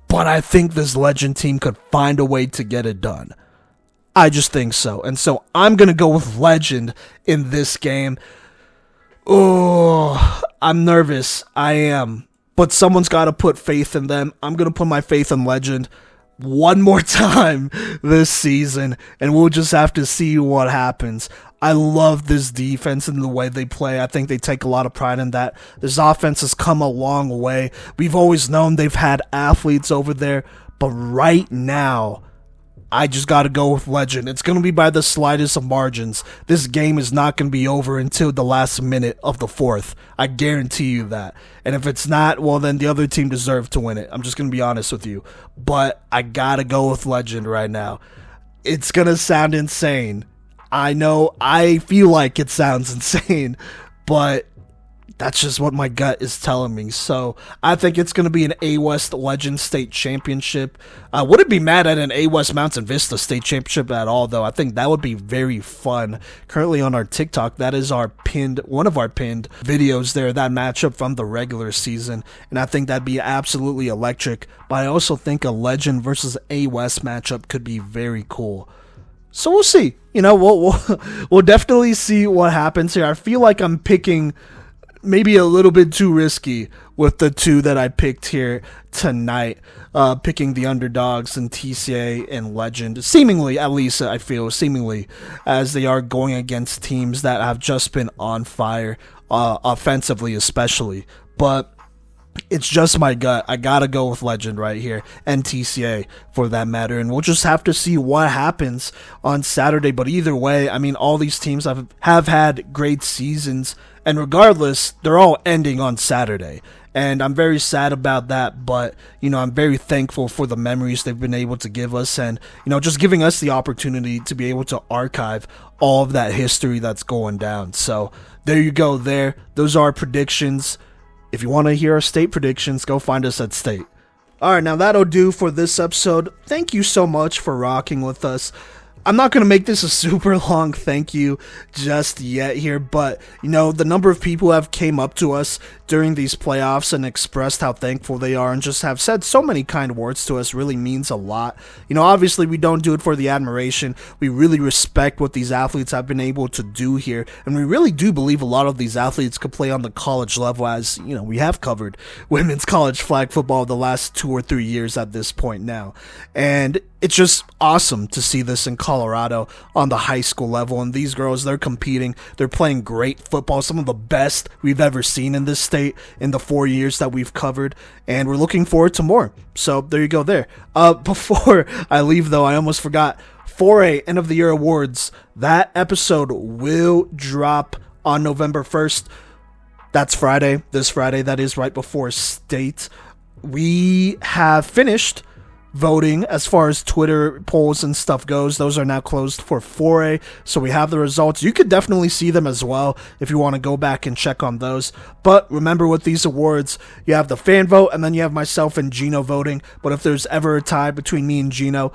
But I think this Legend team could find a way to get it done. I just think so. And so I'm going to go with Legend in this game. Oh, I'm nervous. I am. But someone's got to put faith in them. I'm going to put my faith in Legend one more time this season, and we'll just have to see what happens. I love this defense and the way they play. I think they take a lot of pride in that. This offense has come a long way. We've always known they've had athletes over there, but right now, I just got to go with Legend. It's going to be by the slightest of margins. This game is not going to be over until the last minute of the fourth. I guarantee you that. And if it's not, well, then the other team deserved to win it. I'm just going to be honest with you. But I got to go with Legend right now. It's going to sound insane. I know, I feel like it sounds insane, but that's just what my gut is telling me. So I think it's going to be an A West Legend State Championship. I wouldn't be mad at an A West Mountain Vista State Championship at all, though. I think that would be very fun. Currently on our TikTok, that is one of our pinned videos there, that matchup from the regular season. And I think that'd be absolutely electric. But I also think a Legend versus A West matchup could be very cool. So we'll see. We'll definitely see what happens here. I feel like I'm picking maybe a little bit too risky with the 2 that I picked here tonight, picking the underdogs in TCA and Legend, seemingly, at least I feel, as they are going against teams that have just been on fire, offensively especially. But it's just my gut. I gotta go with Legend right here, and TCA for that matter, and we'll just have to see what happens on Saturday. But either way, I mean, all these teams have had great seasons, and regardless, they're all ending on Saturday. And I'm very sad about that, but, I'm very thankful for the memories they've been able to give us and, just giving us the opportunity to be able to archive all of that history that's going down. So there you go there. Those are our predictions. If you want to hear our state predictions, go find us at state. Alright, now that'll do for this episode. Thank you so much for rocking with us. I'm not going to make this a super long thank you just yet here, but, the number of people who have came up to us during these playoffs and expressed how thankful they are and just have said so many kind words to us really means a lot. Obviously we don't do it for the admiration. We really respect what these athletes have been able to do here, and we really do believe a lot of these athletes could play on the college level, as, we have covered women's college flag football the last 2 or 3 years at this point now. And it's just awesome to see this in Colorado on the high school level. And these girls, they're competing. They're playing great football, some of the best we've ever seen in this state in the 4 years that we've covered. And we're looking forward to more. So there you go there. Before I leave, though, I almost forgot. 4A End of the Year Awards. That episode will drop on November 1st. That's Friday. This Friday, that is right before state. We have finished voting as far as Twitter polls and stuff goes. Those are now closed for 4A, so we have the results. You could definitely see them as well if you want to go back and check on those. But remember, with these awards, you have the fan vote, and then you have myself and Gino voting. But if there's ever a tie between me and Gino,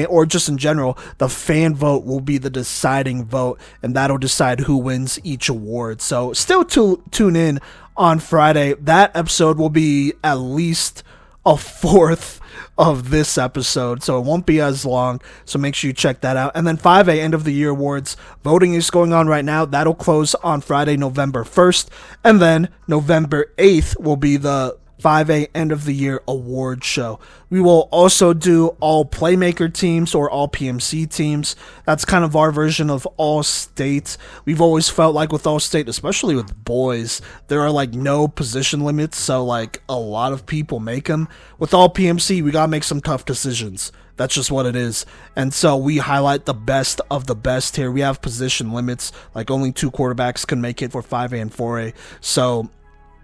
or just in general, the fan vote will be the deciding vote, and that'll decide who wins each award. So still tune in on Friday. That episode will be at least a fourth of this episode, so it won't be as long, so make sure you check that out. And then 5A End of the Year Awards, voting is going on right now. That'll close on Friday, November 1st, and then November 8th will be the 5A End of the Year Award show. We will also do all Playmaker teams or all PMC teams. That's kind of our version of all state. We've always felt like with all state, especially with boys, there are like no position limits, so like a lot of people make them. With all PMC, we gotta make some tough decisions. That's just what it is. And so we highlight the best of the best here. We have position limits, like only 2 quarterbacks can make it for 5A and 4A. So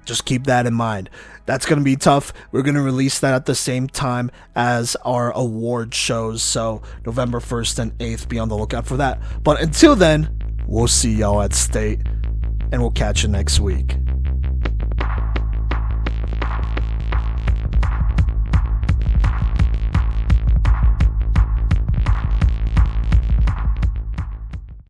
just keep that in mind. That's going to be tough. We're going to release that at the same time as our award shows. So November 1st and 8th, be on the lookout for that. But until then, we'll see y'all at state, and we'll catch you next week.